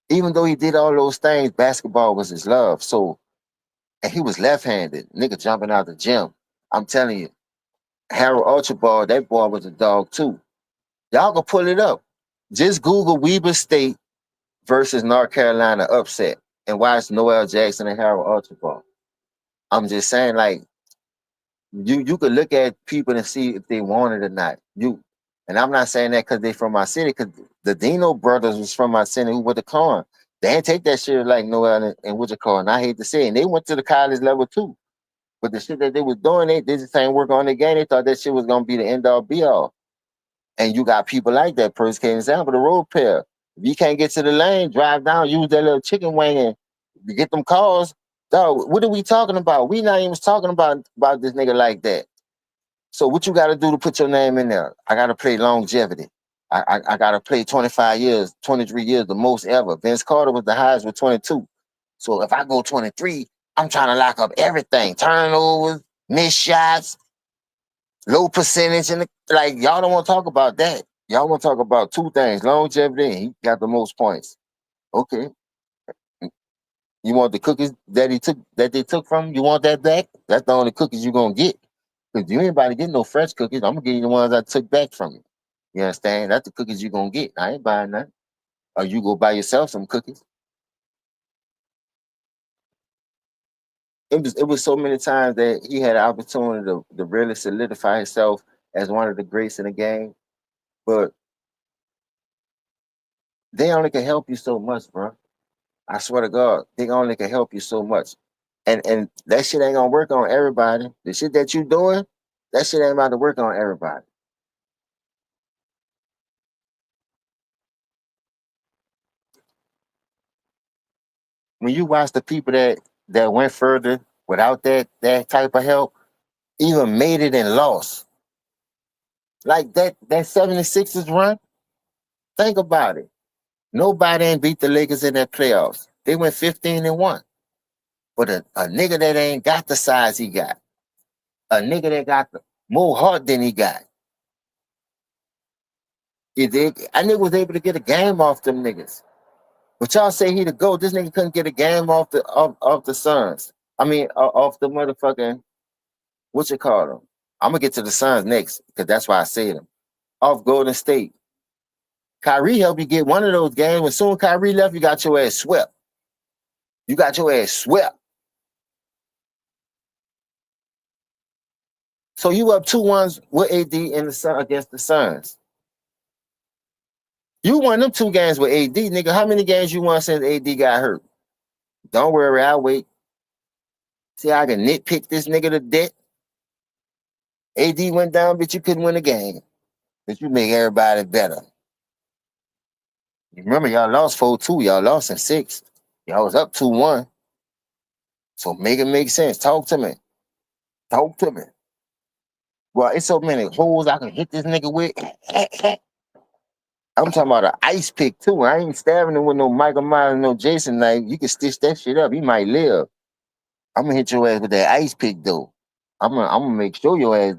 Even though he did all those things, basketball was his love. So, and he was left-handed, nigga jumping out the gym. I'm telling you, Harold Archibald, that boy was a dog too. Y'all can pull it up. Just Google Weber State versus North Carolina upset and watch Noel Jackson and Harold Archibald. I'm just saying, like, you could look at people and see if they want it or not. And I'm not saying that because they from my city, because the Dino brothers was from my city who went to Corn. They didn't take that shit like Noel and what you call, and I hate to say it. And they went to the college level too. But the shit that they was doing, they just ain't work on the game. They thought that shit was gonna be the end all be all. And you got people like that. First case example, the road pair. If you can't get to the lane, drive down, use that little chicken wing and you get them calls. Dog, what are we talking about? We not even talking about this nigga like that. So what you got to do to put your name in there? I got to play longevity. I got to play 25 years, 23 years, the most ever. Vince Carter was the highest with 22. So if I go 23, I'm trying to lock up everything. Turnovers, missed shots, low percentage. And like, y'all don't want to talk about that. Y'all want to talk about two things. Longevity and he got the most points. Okay. You want the cookies that they took from you? You want that back? That's the only cookies you're going to get. Because you ain't about to get no fresh cookies. I'm going to give you the ones I took back from you. You understand? That's the cookies you're going to get. I ain't buying that. Or you go buy yourself some cookies. It was so many times that he had an opportunity to really solidify himself as one of the greats in the game. But they only can help you so much, bro. I swear to God, they only can help you so much. And that shit ain't gonna work on everybody. The shit that you doing, that shit ain't about to work on everybody. When you watch the people that went further without that type of help, even made it and lost. Like that 76ers run, think about it. Nobody ain't beat the Lakers in that playoffs. They went 15-1. But a nigga that ain't got the size he got, a nigga that got more heart than he got, I nigga was able to get a game off them niggas. But y'all say he the GOAT. This nigga couldn't get a game off the Suns. I mean, off the motherfucking, what you call them? I'm gonna get to the Suns next, because that's why I say them. Off Golden State. Kyrie helped you get one of those games. When soon Kyrie left, you got your ass swept. You got your ass swept. So you up 2-1 with AD in the Sun against the Suns. You won them 2 games with AD, nigga. How many games you won since AD got hurt? Don't worry, I'll wait. See how I can nitpick this nigga to death? AD went down, but you couldn't win a game. But you make everybody better. You remember, y'all lost 4-2. Y'all lost in 6. Y'all was up 2-1. So make it make sense. Talk to me. Talk to me. Well, it's so many holes I can hit this nigga with. I'm talking about an ice pick, too. I ain't stabbing him with no Michael Myers, no Jason knife. You can stitch that shit up. He might live. I'm gonna hit your ass with that ice pick, though. I'm gonna make sure your ass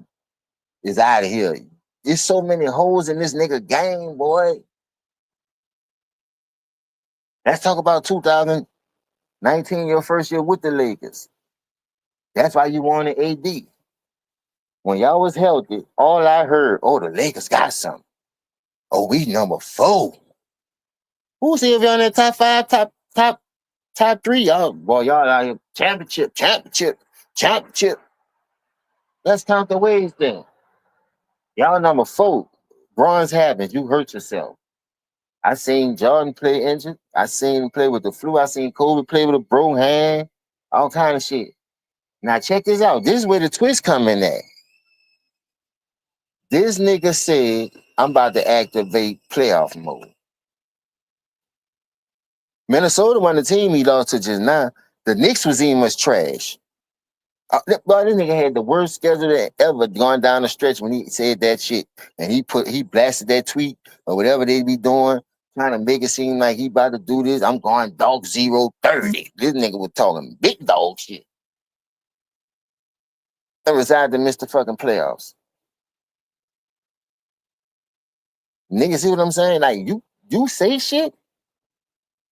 is out of here. There's so many holes in this nigga game, boy. Let's talk about 2019, your first year with the Lakers. That's why you wanted AD. When y'all was healthy, all I heard, oh, the Lakers got something. Oh, we number 4. Who's here if y'all in that top 5, top 3? Y'all, boy, y'all out here. Championship. Let's count the ways then. Y'all number 4. Bronze happens. You hurt yourself. I seen Jordan play injured. I seen him play with the flu. I seen Kobe play with a broke hand. All kind of shit. Now check this out. This is where the twist come in at. This nigga said, I'm about to activate playoff mode. Minnesota won the team he lost to just now. The Knicks was even much trash. Boy, this nigga had the worst schedule that ever gone down the stretch when he said that shit. And he blasted that tweet or whatever they be doing, trying to make it seem like he about to do this. I'm going dog 0-30. This nigga was talking big dog shit. And resigned to miss the fucking playoffs. Nigga, see what I'm saying? Like, you say shit,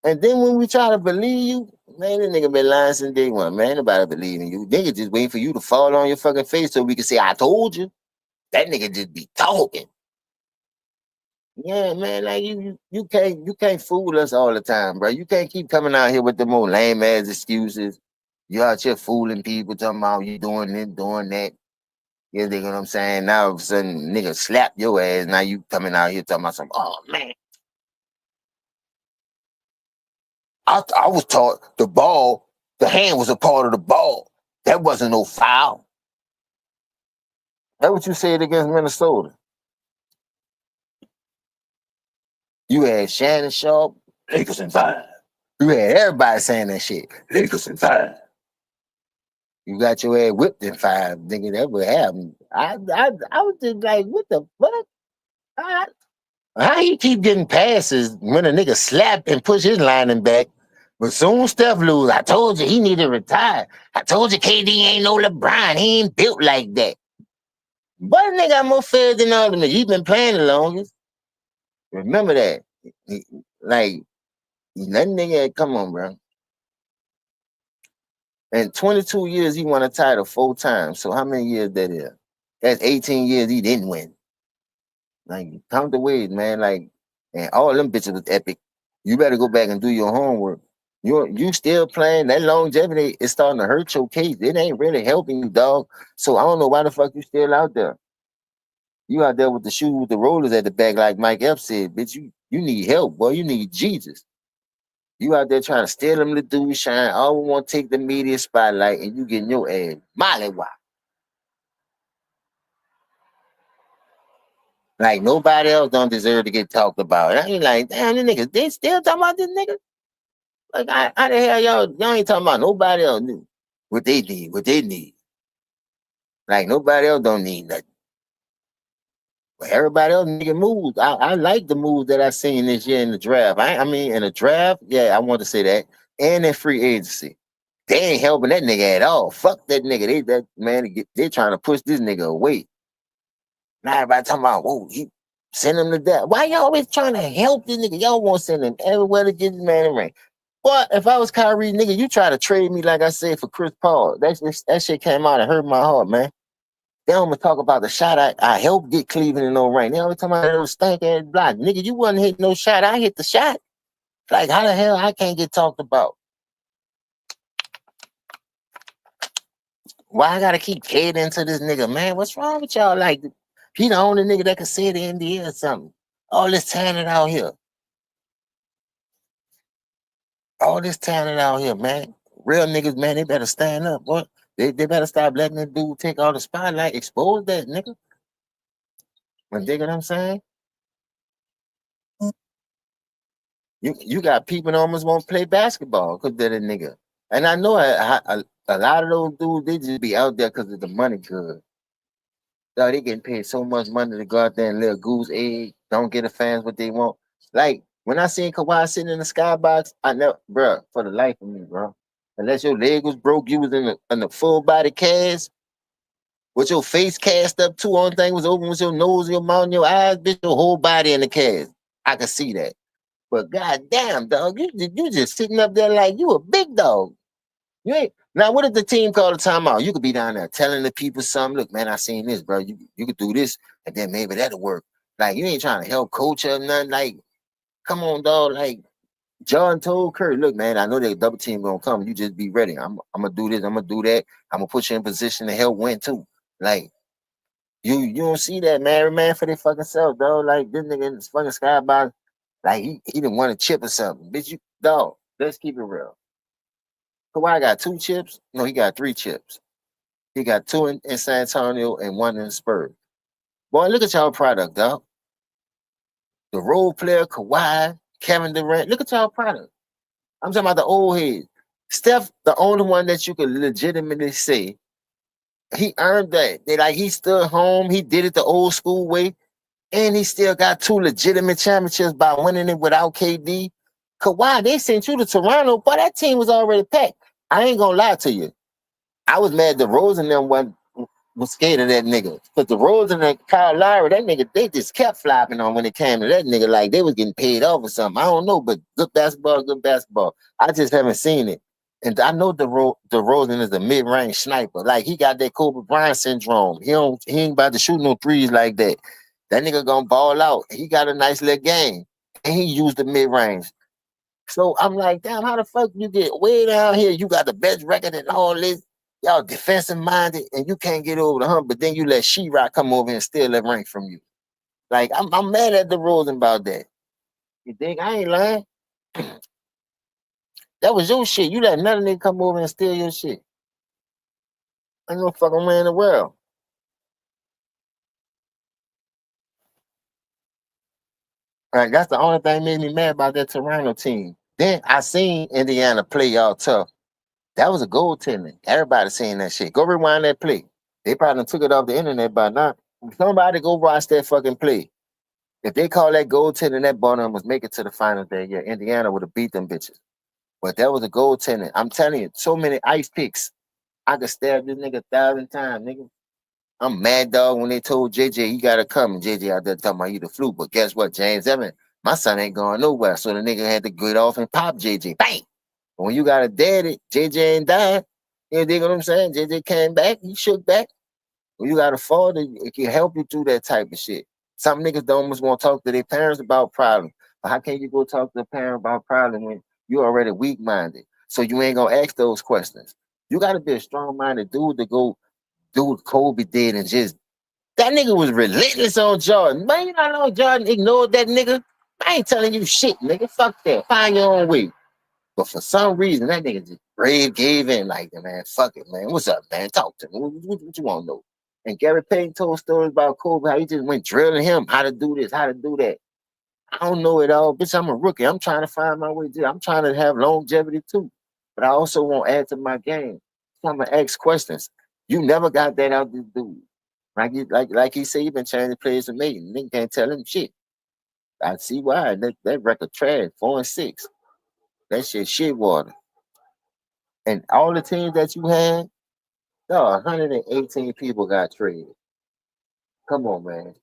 and then when we try to believe you, man, this nigga been lying since day one, man. Nobody believe in you. Nigga just waiting for you to fall on your fucking face so we can say, I told you. That nigga just be talking. Yeah, man, like you can't fool us all the time, bro. You can't keep coming out here with the more lame ass excuses. You out here fooling people, talking about you doing this, doing that. You know what I'm saying? Now all of a sudden, nigga slap your ass. Now you coming out here talking about some, oh man. I was taught the hand was a part of the ball. That wasn't no foul. That's what you said against Minnesota. You had Shannon Sharp, Lakers in 5. You had everybody saying that shit. Lakers in 5. You got your ass whipped in 5, nigga. That would happen. I was just like, what the fuck? How he keep getting passes when a nigga slap and push his lining back? But soon Steph lose. I told you he need to retire. I told you KD ain't no LeBron. He ain't built like that. But a nigga got more feds than all of them. He been playing the longest. Remember that. Like, that nigga, come on, bro. In 22 years, he won a title 4 times. So how many years that is? That's 18 years he didn't win. Like, count the ways, man. Like, and all them bitches was epic. You better go back and do your homework. You still playing. That longevity is starting to hurt your case. It ain't really helping you, dog. So I don't know why the fuck you still out there. You out there with the shoes with the rollers at the back, like Mike Epps said, bitch. You need help, boy. You need Jesus. You out there trying to steal them the dude shine. All want to take the media spotlight, and you getting your ass mollywop. Like nobody else don't deserve to get talked about. And I ain't like, damn, the niggas, they still talking about this nigga? Like, how the hell y'all ain't talking about nobody else knew what they need. Like nobody else don't need nothing. But everybody else nigga moves. I like the moves that I seen this year in the draft. I mean in the draft, yeah, I want to say that. And in free agency. They ain't helping that nigga at all. Fuck that nigga. They trying to push this nigga away. Now everybody talking about, whoa, he send him to death. Why y'all always trying to help this nigga? Y'all want to send him everywhere to get this man a ring. But if I was Kyrie, nigga, you try to trade me like I said for Chris Paul. That shit came out and hurt my heart, man. They don't talk about the shot I helped get Cleveland in no ring. They always talking about that little stank ass block. Nigga, you wasn't hitting no shot. I hit the shot. Like, how the hell I can't get talked about? Why I gotta keep catering to this nigga, man? What's wrong with y'all? Like, he the only nigga that can say the NBA or something. All this talent out here. All this talent out here, man. Real niggas, man, they better stand up, boy. They better stop letting that dude take all the spotlight, expose that nigga. You dig what I'm saying? You got people that almost won't play basketball because they're the nigga. And I know a lot of those dudes, they just be out there because of the money good. So they getting paid so much money to go out there and live goose egg, don't get the fans what they want. Like, when I seen Kawhi sitting in the skybox, I never, bro, for the life of me, bro. Unless your leg was broke, you was in the full body cast, with your face cast up too. Only thing was open was your nose, your mouth, and your eyes, bitch, your whole body in the cast. I could see that. But goddamn, dog, you just sitting up there like you a big dog. You ain't now. What if the team called a timeout? You could be down there telling the people something. Look, man, I seen this, bro. You could do this, and then maybe that'll work. Like you ain't trying to help coach or nothing. Like, come on, dog. Like John told Curry, look, man, I know that double team gonna come. You just be ready. I'm gonna do this. I'm gonna do that. I'm gonna put you in position to help win too. Like you don't see that, man. Every man for their fucking self, dog. Like this nigga in this fucking skybox, like he didn't want a chip or something. Bitch, you dog. Let's keep it real. Kawhi got 2 chips. No, he got 3 chips. He got 2 in San Antonio and 1 in the Spurs. Boy, look at y'all product, dog. The role player, Kawhi, Kevin Durant. Look at y'all product. I'm talking about the old heads. Steph, the only one that you could legitimately say he earned that. They like he stood home. He did it the old school way, and he still got 2 legitimate championships by winning it without KD. Kawhi, they sent you to Toronto, but that team was already packed. I ain't gonna lie to you. I was mad the Rose and them was scared of that nigga. But the Rose and that Kyle Lowry, that nigga, they just kept flopping on when it came to that nigga. Like they was getting paid off or something. I don't know, but good basketball, good basketball. I just haven't seen it. And I know DeRozan is a mid-range sniper. Like he got that Kobe Bryant syndrome. He ain't about to shoot no threes like that. That nigga gonna ball out. He got a nice little game. And he used the mid-range. So I'm like, damn, how the fuck you get way down here? You got the best record and all this. Y'all defensive minded and you can't get over the hump, but then you let She-Rock come over and steal that rank from you. Like, I'm mad at DeRozan about that. You think I ain't lying? That was your shit. You let another nigga come over and steal your shit. Ain't no fucking way in the world. Right, that's the only thing made me mad about that Toronto team. Then I seen Indiana play y'all tough. That was a goaltending. Everybody seen that shit. Go rewind that play. They probably took it off the internet by now. Somebody go watch that fucking play. If they call that goaltending, that Bonham was make it to the finals that year. Indiana would have beat them bitches. But that was a goaltending. I'm telling you, so many ice picks. I could stab this nigga 1,000 times, nigga. I'm mad dog when they told JJ he gotta come. And JJ out there talking about you the flu. But guess what, James Evans, my son ain't going nowhere. So the nigga had to get off and pop JJ. Bang! When you got a daddy, JJ ain't died. You dig what I'm saying? JJ came back, he shook back. When you got a father, it can help you through that type of shit. Some niggas don't almost want to talk to their parents about problems. But how can you go talk to a parent about problems when you're already weak-minded? So you ain't gonna ask those questions. You gotta be a strong-minded dude to go do what Kobe did and just that nigga was relentless on Jordan. Man, you not know Jordan ignored that nigga. I ain't telling you shit, nigga. Fuck that. Find your own way. But for some reason, that nigga just brave gave in like that, man. Fuck it, man. What's up, man? Talk to me. What you want to know? And Gary Payton told stories about Kobe, how he just went drilling him, how to do this, how to do that. I don't know it all. Bitch, I'm a rookie. I'm trying to find my way. I'm trying to have longevity too. But I also want to add to my game. So I'm going to ask questions. You never got that out this dude. Like he said, he been changing players to me. Nigga can't tell him shit. I see why. That record trash, 4-6. That shit water. And all the teams that you had, 118 people got traded. Come on, man.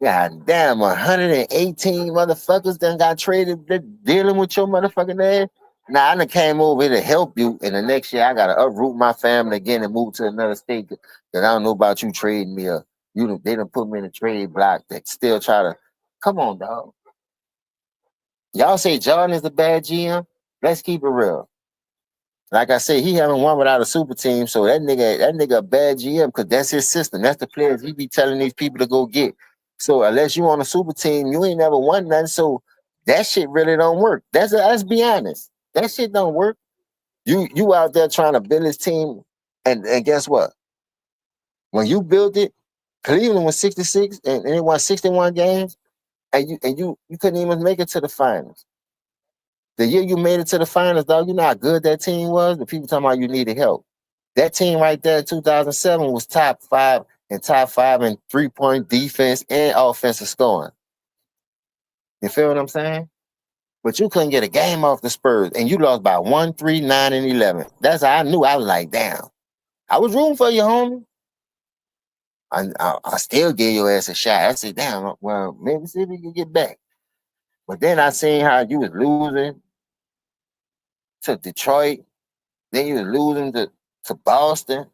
God damn, 118 motherfuckers done got traded dealing with your motherfucking ass. Now, I done came over here to help you, and the next year I got to uproot my family again and move to another state because I don't know about you trading me up. They done put me in a trade block that still try to, come on, dog. Y'all say Jordan is a bad GM? Let's keep it real. Like I said, he haven't won without a super team, so that nigga a bad GM because that's his system. That's the players he be telling these people to go get. So unless you on a super team, you ain't never won nothing. So that shit really don't work. Let's be honest. That shit don't work. You out there trying to build this team, and guess what? When you built it, Cleveland was 66 and they won 61 games, and you couldn't even make it to the finals. The year you made it to the finals, dog, you know how good that team was? The people talking about you needed help. That team right there in 2007 was top five in 3-point defense and offensive scoring. You feel what I'm saying? But you couldn't get a game off the Spurs, and you lost by 1, 3, 9, and 11. That's how I knew. I was like, damn. I was rooting for you, homie. I still gave your ass a shot. I said, damn, well, maybe see if we can get back. But then I seen how you was losing to Detroit. Then you was losing to Boston.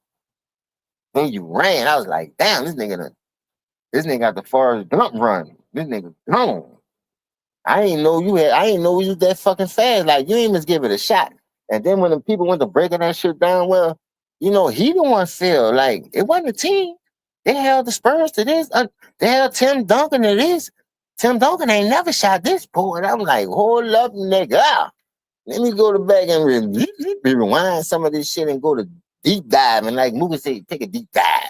Then you ran. I was like, damn, this nigga got the Forrest Gump run. This nigga gone. I ain't know you was that fucking fast. Like you ain't even give it a shot. And then when the people went to breaking that shit down, well, he the one feel like it wasn't a team. They held the Spurs to this. They held Tim Duncan to this. Tim Duncan ain't never shot this boy. And I was like, hold up, nigga. Let me go to back and rewind some of this shit and go to deep dive. And like Mookie said, take a deep dive.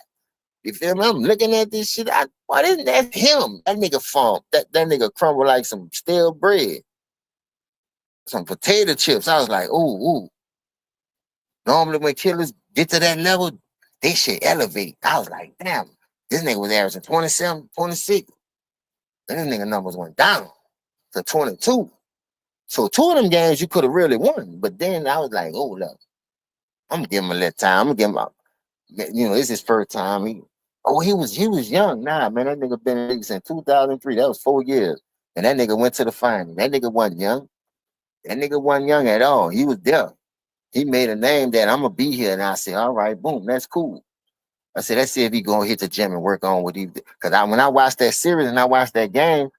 You feel me? I'm looking at this shit. What isn't that him? That nigga funk. That nigga crumble like some stale bread. Some potato chips. I was like, ooh. Normally when killers get to that level, they should elevate. I was like, damn, this nigga was averaging 27, 26. Then this nigga numbers went down to 22. So 2 of them games you could have really won. But then I was like, oh, look, I'm gonna give him a little time. I'm gonna give him it's his first time. He was young. Nah, man, that nigga been in the league since 2003. That was 4 years. And that nigga went to the final. That nigga wasn't young. That nigga wasn't young at all. He was there. He made a name that I'm gonna be here. And I said, all right, boom, that's cool. I said, let's see if he gonna hit the gym and work on what he did. Because when I watched that series and I watched that game,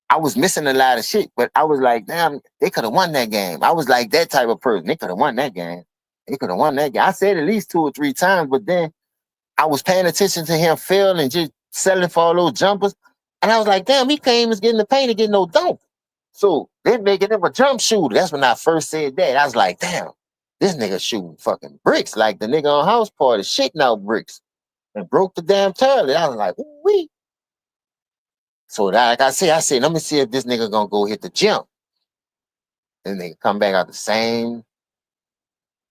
I was missing a lot of shit, but I was like, damn, they could have won that game. I was like that type of person. They could have won that game. They could have won that game. I said at least 2 or 3 times, but then I was paying attention to him fail and just settling for all those jumpers. And I was like, damn, he can't even get in the paint and get no dunk. So they're making him a jump shooter. That's when I first said that. I was like, damn, This nigga shooting fucking bricks like the nigga on House Party, shitting out bricks and broke the damn toilet. I was like, wee. So like I said, let me see if this nigga gonna go hit the gym. And they come back out the same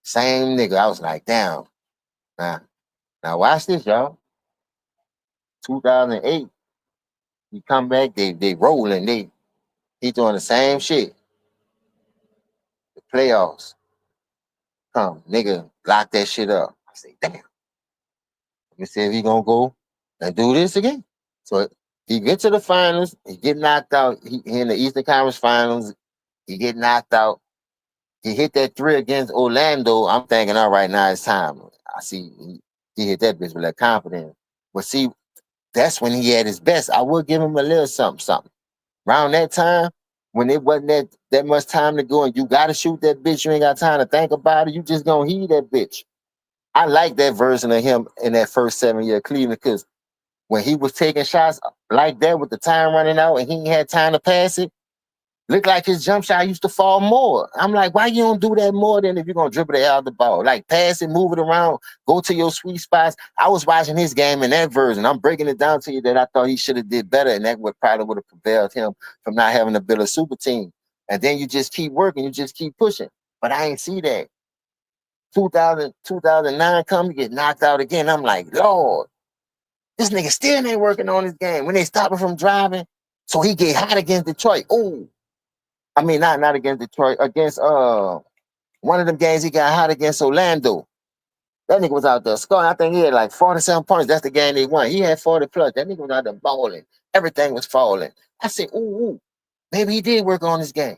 nigga. I was like, damn. Now watch this, y'all. 2008, he come back, they rolling, he doing the same shit. The playoffs come, nigga, lock that shit up. I say, damn. Let me see if he gonna go and do this again. So he get to the finals, he get knocked out. He in the Eastern Conference Finals, he get knocked out. He hit that 3 against Orlando. I'm thinking, all right, now it's time. I see he hit that bitch with that confidence. But see, that's when he had his best. I would give him a little something. Around that time, when it wasn't that much time to go and you gotta shoot that bitch, you ain't got time to think about it, you just gonna heat that bitch. I like that version of him in that first 7 year Cleveland, because when he was taking shots like that with the time running out and he ain't had time to pass it, looked like his jump shot used to fall more. I'm like, why you don't do that more than if you're going to dribble the hell out of the ball? Like, pass it, move it around, go to your sweet spots. I was watching his game in that version. I'm breaking it down to you that I thought he should have did better, and that probably would have prevailed him from not having to build a super team. And then you just keep working, you just keep pushing. But I ain't see that. 2009 come, he get knocked out again. I'm like, Lord, this nigga still ain't working on his game. When they stop him from driving, so he get hot against Detroit. Ooh. I mean, not against Detroit, against one of them games he got hot against Orlando. That nigga was out there scoring. I think he had like 47 points. That's the game they won. He had 40 plus. That nigga was out there balling. Everything was falling. I said, ooh, maybe he did work on his game.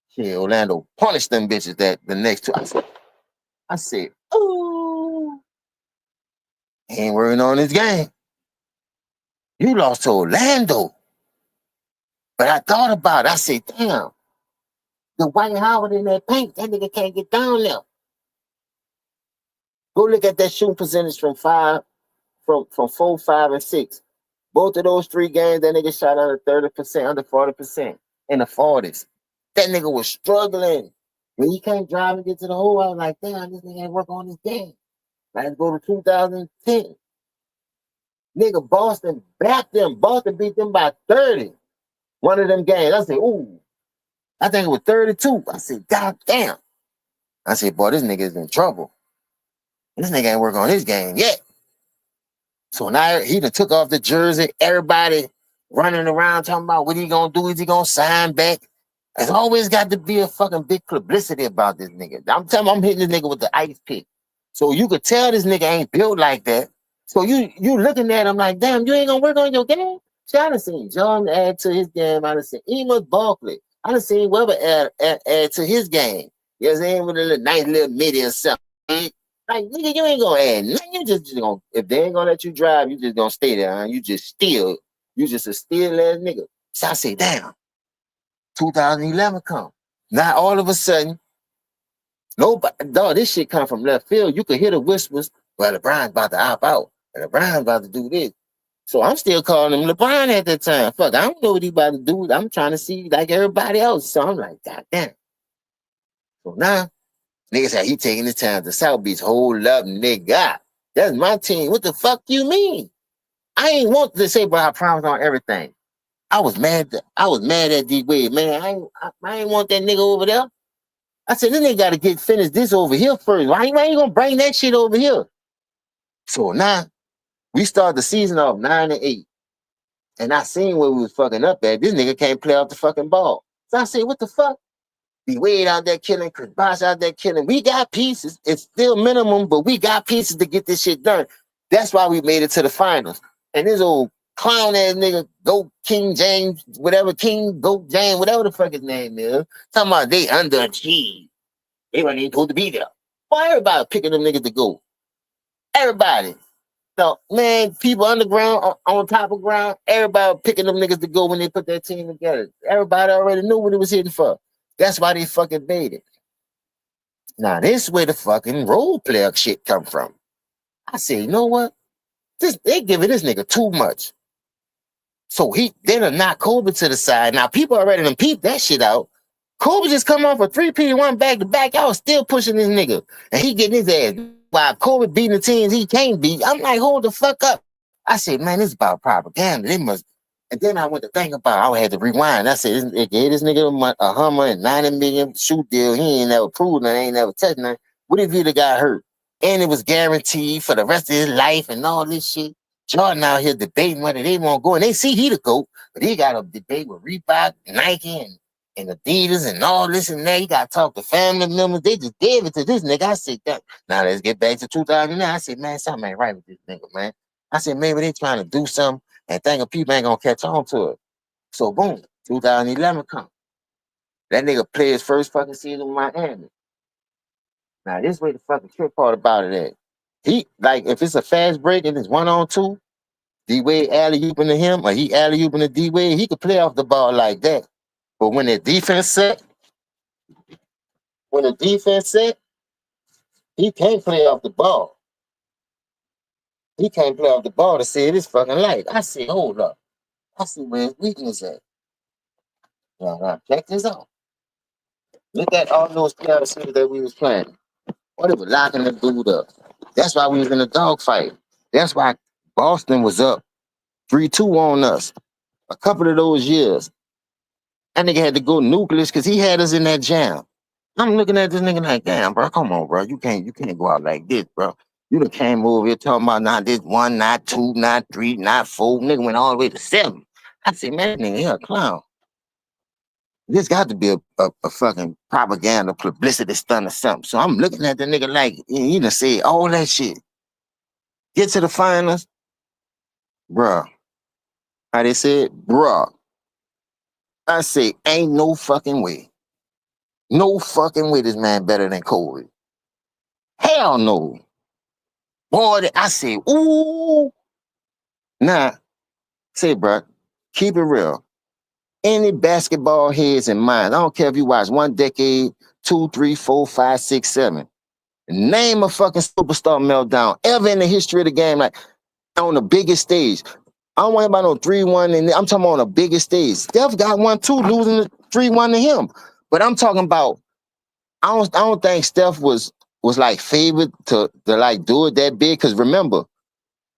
Shit, Orlando punished them bitches that the next 2. I said, ooh, he ain't working on his game. You lost to Orlando. But I thought about it. I said, damn, the White Howard in that paint, that nigga can't get down there. Go look at that shooting percentage from 4, 5, and 6. Both of those 3 games, that nigga shot under 30%, under 40%, in the 40s. That nigga was struggling. When he can't drive and get to the hole, I was like, damn, this nigga ain't work on his game. Let's go to 2010. Nigga, Boston backed them. Boston beat them by 30. One of them games. I said, ooh. I think it was 32. I said, God damn. I said, boy, this nigga is in trouble. This nigga ain't work on his game yet. So now he done took off the jersey. Everybody running around talking about what he gonna do. Is he gonna sign back? There's always got to be a fucking big publicity about this nigga. I'm telling you, I'm hitting this nigga with the ice pick. So you could tell this nigga ain't built like that. So you looking at him like, damn, you ain't gonna work on your game? See, I done seen John add to his game. I done seen Emos Barkley. I done seen Weber add to his game. You know what I'm saying? With a nice little midi or something. Like, nigga, you ain't gonna add nothing. You just gonna, if they ain't gonna let you drive, you just gonna stay there, huh? You just steal. You just a steal ass nigga. So I say, damn, 2011 come. Now all of a sudden, nobody, dog, this shit come from left field. You could hear the whispers, well, LeBron's about to opt out. And LeBron's about to do this. So I'm still calling him LeBron at that time. Fuck, I don't know what he about to do. I'm trying to see like everybody else. So I'm like, God damn. So now, nigga said he taking his time to South Beach. Hold up, nigga. That's my team. What the fuck you mean? I ain't want to say, but I promise on everything. I was mad at D-Wade, man. I ain't want that nigga over there. I said, this nigga got to get finished this over here first. Why you gonna bring that shit over here? So now, we start the season off 9-8. And I seen where we was fucking up at. This nigga can't play off the fucking ball. So I said, what the fuck? D-Wade out there killing, Chris Bosh out there killing. We got pieces. It's still minimum, but we got pieces to get this shit done. That's why we made it to the finals. And this old clown ass nigga, Go King James, whatever, King Go James, whatever the fuck his name is, talking about they underachieved. They weren't even supposed to be there. Why everybody picking them niggas to go? Everybody. So, man, people underground, on top of ground, everybody picking them niggas to go when they put that team together. Everybody already knew what it was hitting for. That's why they fucking made it. Now, this is where the fucking role player shit come from. I say, you know what? They giving this nigga too much. So they done knock Kobe to the side. Now, people already done peeped that shit out. Kobe just come off a 3-1 back to back. Y'all still pushing this nigga. And he getting his ass. While Kobe beating the teams he can't beat. I'm like, hold the fuck up. I said, man, this is about propaganda. They must. And then I went to think about I had to rewind. I said, it gave this nigga a Hummer and 90 million shoot deal. He ain't never proved nothing, ain't never touched nothing. What if he'd have got hurt? And it was guaranteed for the rest of his life and all this shit. Jordan out here debating whether they won't go. And they see he the GOAT, but he got a debate with Reebok, Nike, and Adidas and all this and that. He got to talk to family members. They just gave it to this nigga. I said, now let's get back to 2009. I said, man, something ain't right with this nigga, man. I said, maybe they trying to do something and thinking people ain't going to catch on to it. So, boom, 2011 come. That nigga play his first fucking season with Miami. Now, this way the fucking trick part about it is. He, like, if it's a fast break and it's 1-on-2, D-Wade alley-ooping to him or he alley-ooping to D-Wade, he could play off the ball like that. But when the defense set, he can't play off the ball. He can't play off the ball to save his fucking life. I said, hold up. I see where his weakness at. Now, check this out. Look at all those players that we was playing. What it was locking the dude up. That's why we was in a dogfight. That's why Boston was up 3-2 on us. A couple of those years. That nigga had to go nucleus because he had us in that jam. I'm looking at this nigga like, damn, bro, come on, bro. You can't go out like this, bro. You done came over here talking about not this 1, not 2, not 3, not 4. Nigga went all the way to 7. I said, man, nigga, he a clown. This got to be a fucking propaganda publicity stunt or something. So I'm looking at the nigga like, he done said all that shit. Get to the finals, bruh. How they said, bruh. I say, ain't no fucking way. No fucking way this man better than Kobe. Hell no. Boy, I say, ooh. Nah, say, bruh, keep it real. Any basketball heads in mind, I don't care if you watch 1 decade, 2, 3, 4, 5, 6, 7. Name a fucking superstar meltdown ever in the history of the game, like on the biggest stage. I don't want about no 3-1, and I'm talking about on the biggest stage. Steph got 1-2, losing the 3-1 to him. But I'm talking about, I don't think Steph was like favored to like do it that big. Cause remember,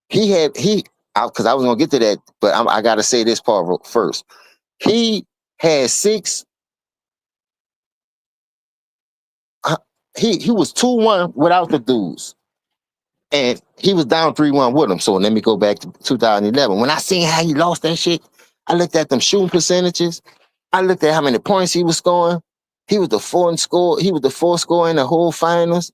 because I was gonna get to that, but I gotta say this part first. He had 6. He was 2-1 without the dudes. And he was down 3-1 with them. So let me go back to 2011. When I seen how he lost that shit, I looked at them shooting percentages. I looked at how many points he was scoring. He was the 4th scorer. He was the 4th scorer in the whole finals.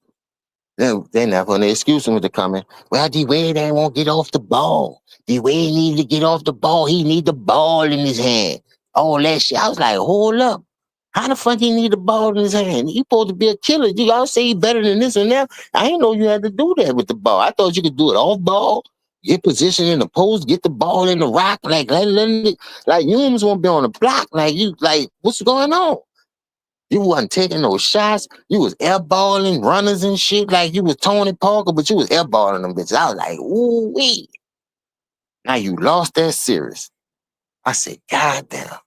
Then they're not going to excuse him with the comment. Well, D-Wade ain't won't get off the ball. D-Wade need to get off the ball. He need the ball in his hand. All that shit. I was like, hold up. How the fuck he need the ball in his hand? He supposed to be a killer. You all say he better than this and that. I didn't know you had to do that with the ball. I thought you could do it off ball, get position in the post, get the ball in the rock. Like Humes won't be on the block. Like what's going on? You wasn't taking no shots. You was airballing runners and shit like you was Tony Parker, but you was airballing them bitches. I was like, ooh wee. Now you lost that series. I said, God damn.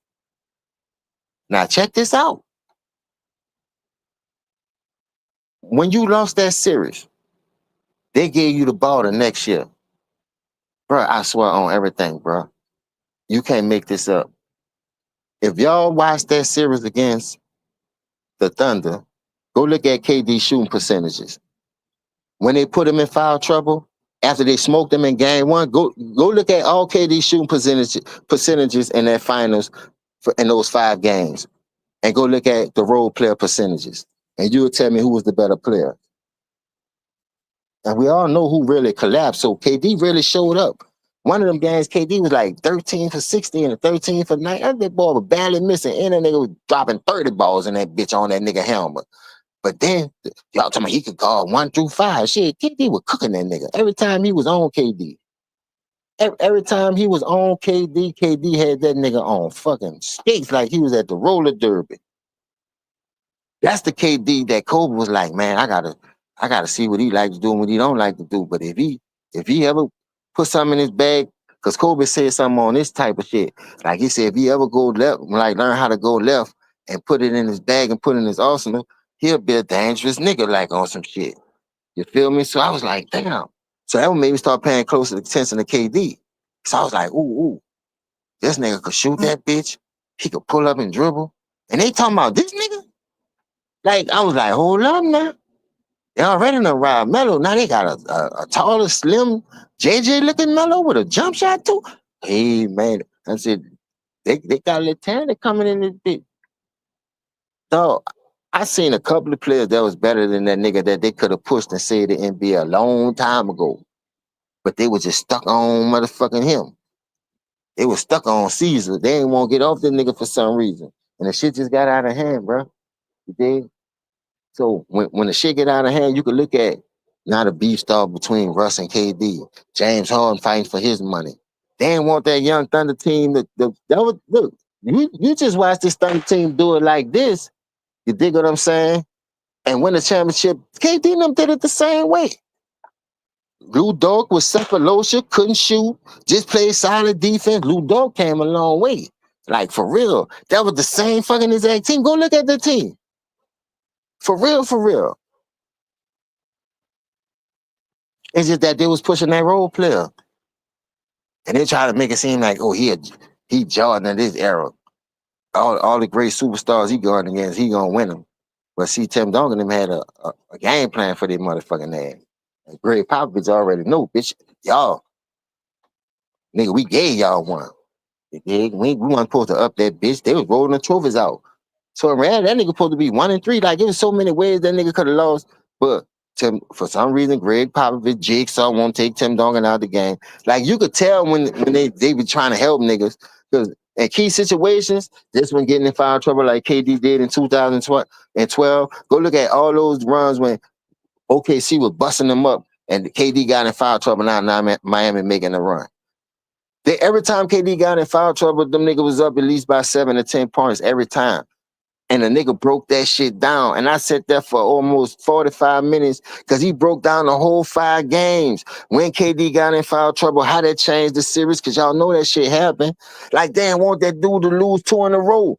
Now check this out. When you lost that series, they gave you the ball the next year. Bro, I swear on everything, bro. You can't make this up. If y'all watch that series against the Thunder, go look at KD shooting percentages. When they put him in foul trouble, after they smoked him in game 1, go look at all KD shooting percentages in that finals in those 5 games. And go look at the role player percentages. And you'll tell me who was the better player. And we all know who really collapsed. So KD really showed up. One of them games, KD was like 13 for 60 and 13 for 9. That boy was barely missing. And that nigga was dropping 30 balls in that bitch on that nigga helmet. But then, y'all talking about he could guard 1 through 5. Shit, KD was cooking that nigga. Every time he was on KD. Every time he was on KD, KD had that nigga on fucking skates like he was at the roller derby. That's the KD that Kobe was like, man, I gotta see what he likes to do and what he don't like to do. But if he ever put something in his bag, because Kobe said something on this type of shit. Like he said, if he ever go left, like learn how to go left, and put it in his bag and put it in his arsenal, he'll be a dangerous nigga like on some shit. You feel me? So I was like, damn. So that made me start paying closer attention to KD. So I was like, ooh, this nigga could shoot that bitch. He could pull up and dribble. And they talking about this nigga? Like, I was like, hold up now. They already done ride Melo. Now they got a taller, slim, JJ looking Melo with a jump shot too. Hey, man. I said, they got a little talent coming in this bitch. So I seen a couple of players that was better than that nigga that they could have pushed and saved the NBA a long time ago. But they was just stuck on motherfucking him. They was stuck on Caesar. They didn't want to get off the nigga for some reason. And the shit just got out of hand, bro. You dig? So when the shit get out of hand, you can look at now the beef start between Russ and KD. James Harden fighting for his money. They didn't want that young Thunder team that was, look, you just watch this Thunder team do it like this. You dig what I'm saying? And win the championship. KD and them did it the same way. Lou Dort was Cephalosha, couldn't shoot, just played solid defense. Lou Dort came a long way. Like, for real. That was the same fucking exact team. Go look at the team. For real, for real. It's just that they was pushing that role player. And they try to make it seem like, oh, he Jordan in this era. All the great superstars he going against, he gonna win them. But see, Tim Duncan them had a game plan for their motherfucking ass. And Greg Popovich already know, bitch, y'all, nigga, we gave y'all one. We weren't supposed to up that bitch. They was rolling the trophies out. So man, that nigga supposed to be 1-3. Like, it was so many ways that nigga could have lost. But for some reason, Greg Popovich, Jigsaw won't take Tim Duncan out of the game. Like, you could tell when they be trying to help niggas. Because in key situations, this one getting in foul trouble like KD did in 2012. Go look at all those runs when OKC was busting them up and KD got in foul trouble. Now Miami making a run. Every time KD got in foul trouble, them niggas was up at least by 7 to 10 points every time. And the nigga broke that shit down. And I sat there for almost 45 minutes because he broke down the whole 5 games. When KD got in foul trouble, how that changed the series, because y'all know that shit happened. Like, they didn't want that dude to lose 2 in a row.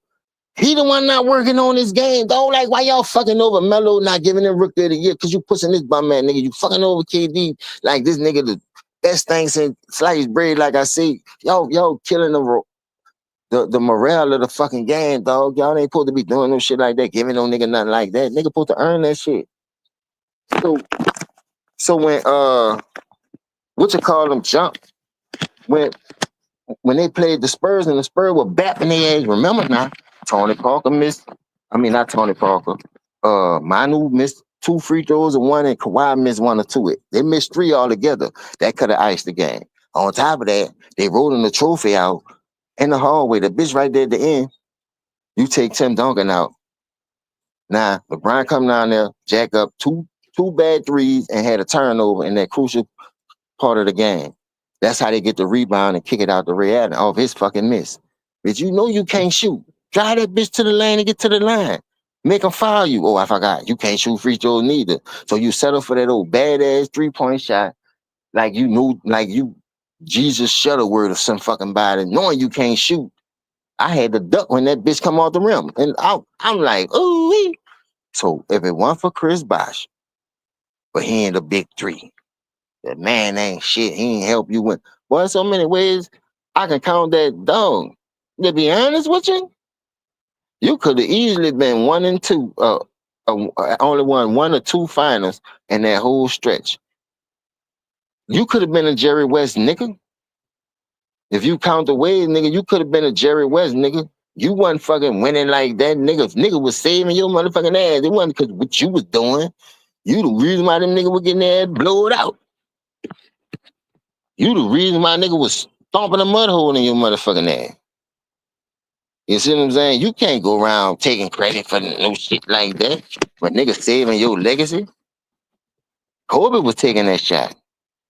He the one not working on his game, though. Like, why y'all fucking over Melo, not giving him Rookie of the Year? Because you pushing this bum man, nigga. You fucking over KD. Like, this nigga, the best thing since sliced bread, like I say. Y'all killing the morale of the fucking game, dog. Y'all ain't supposed to be doing no shit like that, giving no nigga nothing like that. Nigga supposed to earn that shit. So when what you call them jump, when they played the Spurs and the Spurs were bapping their ass, remember now, Tony Parker missed. I mean, not Tony Parker. Manu missed 2 free throws and 1, and Kawhi missed 1 or 2. They missed 3 altogether. That could have iced the game. On top of that, they rolling the trophy out in the hallway. The bitch right there at the end. You take Tim Duncan out. Now, LeBron come down there, jack up two bad threes, and had a turnover in that crucial part of the game. That's how they get the rebound and kick it out the Ray off his fucking miss. But you know you can't shoot. Drive that bitch to the lane and get to the line. Make them foul you. Oh, I forgot. You can't shoot free throws neither. So you settle for that old badass 3-point shot like you knew, like you Jesus Shuttleworth or some fucking body, knowing you can't shoot. I had to duck when that bitch come off the rim. And I'm like, ooh. So if it weren't for Chris Bosh, but he ain't a big 3. That man ain't shit. He ain't help you win. Boy, so many ways I can count that dog. To be honest with you, you could have easily been 1 and 2, only won 1 or 2 finals in that whole stretch. You could have been a Jerry West nigga. If you count the ways, nigga, you could have been a Jerry West nigga. You wasn't fucking winning like that, nigga. Nigga was saving your motherfucking ass. It wasn't because what you was doing. You the reason why them niggas were getting their ass blowed out. You the reason why nigga was stomping a mud hole in your motherfucking ass. You see what I'm saying? You can't go around taking credit for no shit like that. But nigga saving your legacy. Kobe was taking that shot.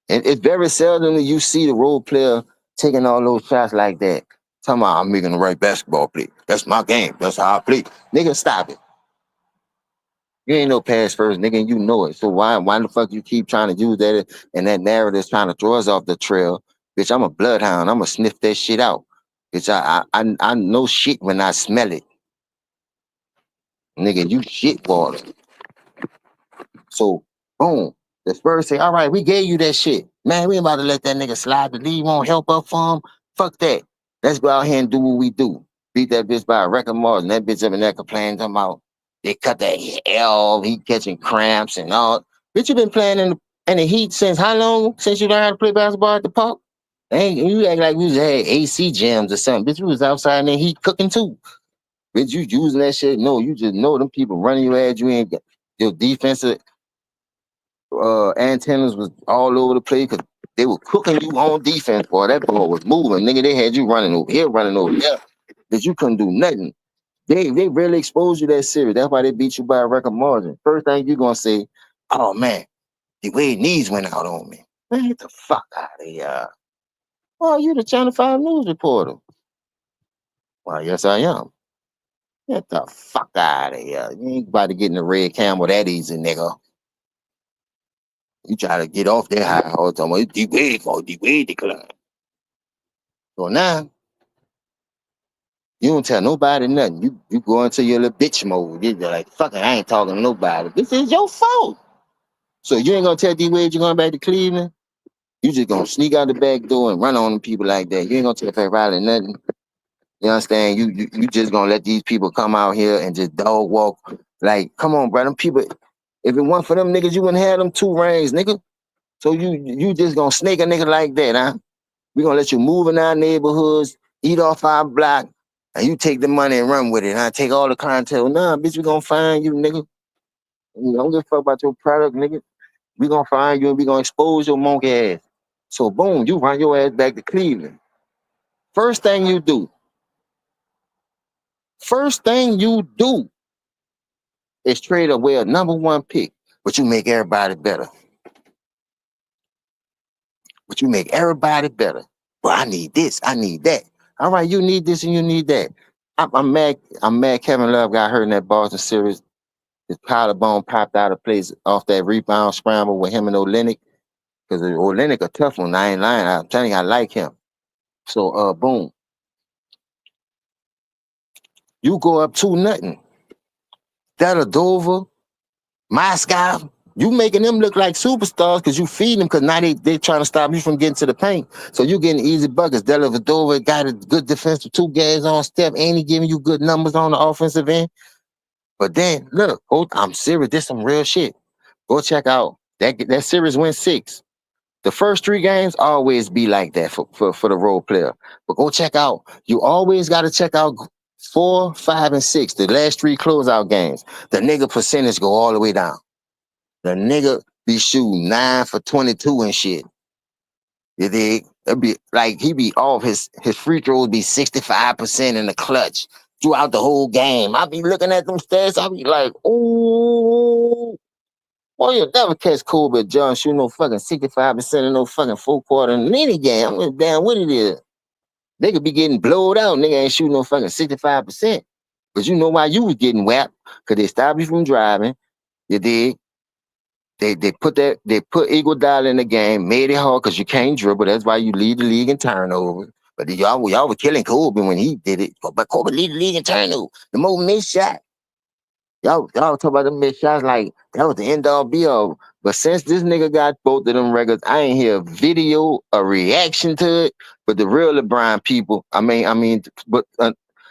And it's very seldom that you see the role player taking all those shots like that. Talking about, I'm making the right basketball play. That's my game. That's how I play. Nigga, stop it. You ain't no pass first, nigga, and you know it. So why the fuck you keep trying to use that and that narrative trying to throw us off the trail? Bitch, I'm a bloodhound. I'm gonna sniff that shit out. Bitch, I know shit when I smell it. Nigga, you shit water. So, boom. The Spurs say, all right, we gave you that shit. Man, we ain't about to let that nigga slide. The league won't help up for him. Fuck that. Let's go out here and do what we do. Beat that bitch by a record margin. That bitch up in there complaining about they cut that L, he catching cramps and all. Bitch, you been playing in the heat since how long? Since you learned how to play basketball at the park? Ain't you act like we was had AC gyms or something. Bitch, we was outside in the heat cooking too. Bitch, you using that shit? No, you just know them people running your ass. You ain't got your defensive antennas was all over the place because they were cooking you on defense, boy. That ball was moving. Nigga, they had you running over here, running over there. But you couldn't do nothing. They really exposed you that series. That's why they beat you by a record margin. First thing you gonna say, oh man, the way knees went out on me. Man, get the fuck out of here. Oh, you the Channel 5 news reporter. Well, yes, I am. Get the fuck out of here. You ain't about to get in the red camel that easy, nigga. You try to get off that high all the time. It's the way decline. So now, you don't tell nobody nothing. You go into your little bitch mode. You're like, fuck it, I ain't talking to nobody. This is your fault. So you ain't gonna tell D-Wade you're going back to Cleveland? You just gonna sneak out the back door and run on them people like that. You ain't gonna tell Pat Riley nothing. You understand? You just gonna let these people come out here and just dog walk. Like, come on, bro. Them people, if it weren't for them niggas, you wouldn't have them 2 rings, nigga. So you just gonna snake a nigga like that, huh? We gonna let you move in our neighborhoods, eat off our block, and you take the money and run with it, huh? Take all the clientele. Nah, bitch, we gonna find you, nigga. You don't give a fuck about your product, nigga. We gonna find you and we gonna expose your monkey ass. So boom, you run your ass back to Cleveland. First thing you do is trade away a #1 pick, but you make everybody better. Well, I need this, I need that. All right, you need this and you need that. I'm mad Kevin Love got hurt in that Boston series. His collarbone popped out of place off that rebound scramble with him and Olynyk. Because Olynyk a tough one, I ain't lying. I'm telling you, I like him. So boom. You go up 2-0. Dellavedova, Moscow, you making them look like superstars because you feed them because now they trying to stop you from getting to the paint. So you getting easy buckets. Dellavedova got a good defensive 2 guys on step, and he giving you good numbers on the offensive end. But then, look, I'm serious. This some real shit. Go check out. That series went 6. The first 3 games always be like that for the role player. But go check out. You always got to check out 4, 5, and 6. The last 3 closeout games. The nigga percentage go all the way down. The nigga be shooting 9 for 22 and shit. You dig? It'd be like he be off his free throws be 65% in the clutch throughout the whole game. I be looking at them stats. I be like, ooh. Boy, you'll never catch Kobe or John shooting no fucking 65% in no fucking 4-quarter in any game. I'm just damn what it is. They could be getting blowed out. Nigga ain't shooting no fucking 65%. But you know why you was getting whacked? Because they stopped you from driving. You dig? They put Iguodala in the game, made it hard because you can't dribble. That's why you lead the league in turnovers. But y'all were killing Kobe when he did it. But Kobe lead the league in turnovers. The more missed shot. Y'all talk about them missed shots like that was the end all be all. But since this nigga got both of them records, I ain't hear a video, a reaction to it. But the real LeBron people, but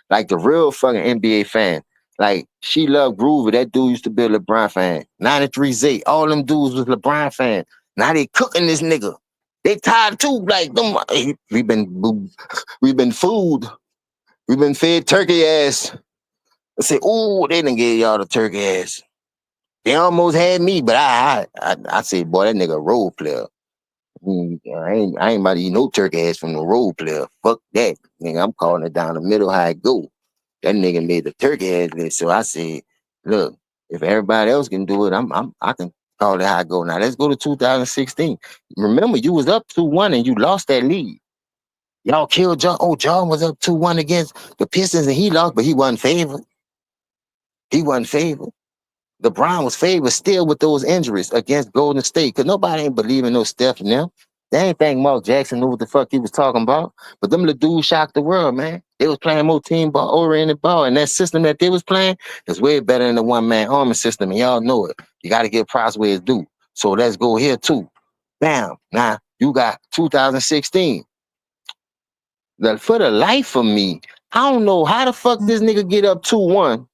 like the real fucking NBA fan, like She Loved Groovy, that dude used to be a LeBron fan. 93 Z, all them dudes was LeBron fans. Now they cooking this nigga. They tired too. Like them, we've been fooled. We've been fed turkey ass. I say, ooh, they didn't get y'all the turkey ass. They almost had me, but I said, boy, that nigga a role player. I ain't about to eat no turkey ass from the role player. Fuck that. Nigga, I'm calling it down the middle how it go. That nigga made the turkey ass list. So I said, look, if everybody else can do it, I can call it how it go. Now let's go to 2016. Remember, you was up 2-1 and you lost that lead. Y'all killed John. Oh, John was up 2-1 against the Pistons and he lost, but he wasn't favored. LeBron was favored still with those injuries against Golden State because nobody ain't believing no Steph and them. They ain't think Mark Jackson knew what the fuck he was talking about. But them little dudes shocked the world, man. They was playing more team ball, oriented ball, and that system that they was playing is way better than the one-man army system, and y'all know it. You got to give props where it's due. So let's go here too. Bam. Now you got 2016. For the life of me, I don't know how the fuck this nigga get up 2-1.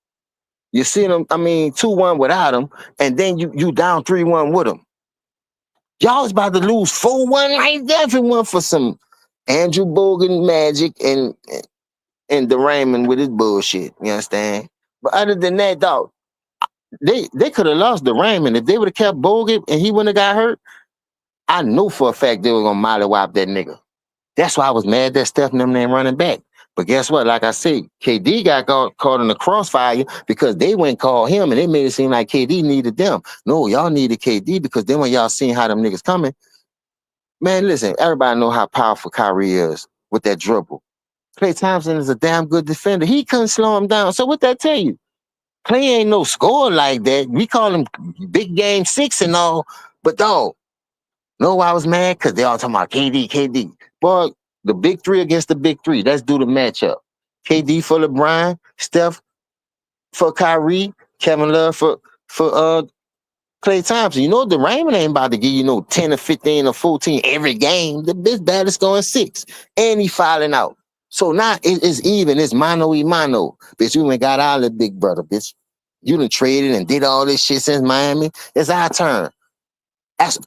You see him, 2-1 without him, and then you down 3-1 with him. Y'all was about to lose 4-1 right there if it weren't for some Andrew Bogan magic and the Raymond with his bullshit. You understand? But other than that, dog, they could have lost the Raymond. If they would have kept Bogan and he wouldn't have got hurt, I know for a fact they were gonna mollywop that nigga. That's why I was mad that Steph and them ain't running back. But guess what? Like I said, KD got caught in the crossfire because they went and called him and they made it seem like KD needed them. No, y'all needed KD because then when y'all seen how them niggas coming, man, listen, everybody know how powerful Kyrie is with that dribble. Klay Thompson is a damn good defender. He couldn't slow him down. So what that tell you? Klay ain't no scorer like that. We call him big game 6 and all, but dog, know why I was mad? Because they all talking about KD. Boy, the big three against the big three. Let's do the matchup. KD for LeBron, Steph for Kyrie, Kevin Love for Klay Thompson. You know the Raymond ain't about to give you 10 or 15 or 14 every game. The bitch baddest going 6. And he filing out. So now it's even. It's mano y mano. Bitch, we went got out of the big brother, bitch. You done traded and did all this shit since Miami. It's our turn.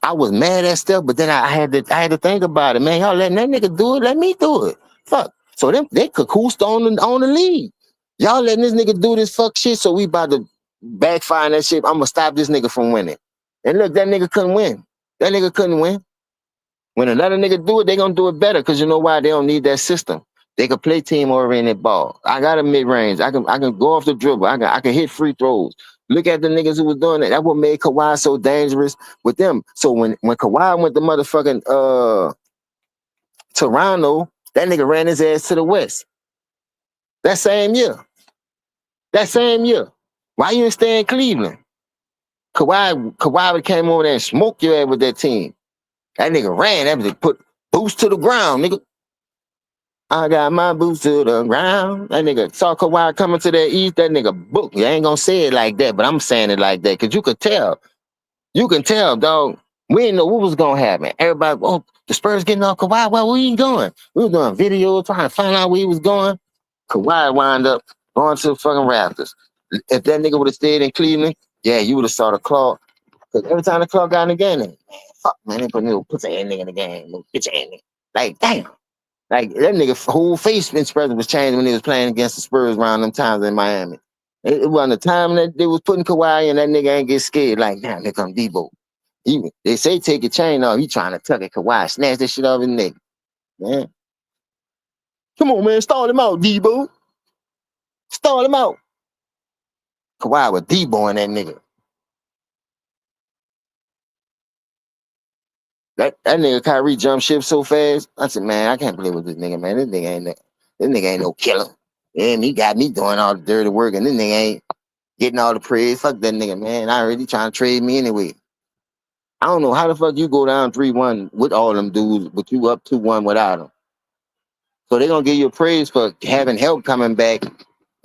I was mad at stuff, but then I had to think about it, man. Y'all letting that nigga do it, let me do it. Fuck. So they cacoosed on the league. Y'all letting this nigga do this fuck shit, so we about to backfire that shit. I'm gonna stop this nigga from winning. And look, that nigga couldn't win. That nigga couldn't win. When another nigga do it, they gonna do it better, because you know why? They don't need that system. They can play team-oriented ball. I got a mid-range. I can go off the dribble. I can hit free throws. Look at the niggas who was doing that. That's what made Kawhi so dangerous with them. So when Kawhi went to motherfucking Toronto, that nigga ran his ass to the West. That same year. Why you didn't stay in Cleveland? Kawhi came over there and smoked your ass with that team. That nigga ran. That nigga put boots to the ground, nigga. I got my boots to the ground. That nigga saw Kawhi coming to the East. That nigga booked. I ain't gonna say it like that, but I'm saying it like that because you could tell. You can tell, dog. We didn't know what was gonna happen. Everybody, oh, the Spurs getting off Kawhi. Well, where you going? We were doing videos trying to find out where he was going. Kawhi wound up going to the fucking Raptors. If that nigga would have stayed in Cleveland, yeah, you would have saw the clock. Because every time the clock got in the game, man, fuck, man, they put no pussy ass nigga in the game. No bitch ass nigga. Like, damn. Like, that nigga whole face expression was changed when he was playing against the Spurs around them times in Miami. It wasn't the time that they was putting Kawhi in, that nigga ain't get scared. Like, damn, here come Debo. They say take your chain off. He trying to tuck it. Kawhi snatch that shit off his neck. Man. Come on, man. Stall him out, Debo. Stall him out. Kawhi was Debo-ing that nigga. That nigga Kyrie jumped ship so fast. I said, man, I can't play with this nigga, man. This nigga ain't no killer. And he got me doing all the dirty work, and this nigga ain't getting all the praise. Fuck that nigga, man. I already trying to trade me anyway. I don't know how the fuck you go down 3-1 with all them dudes, but you up 2-1 without them. So they gonna give you praise for having help coming back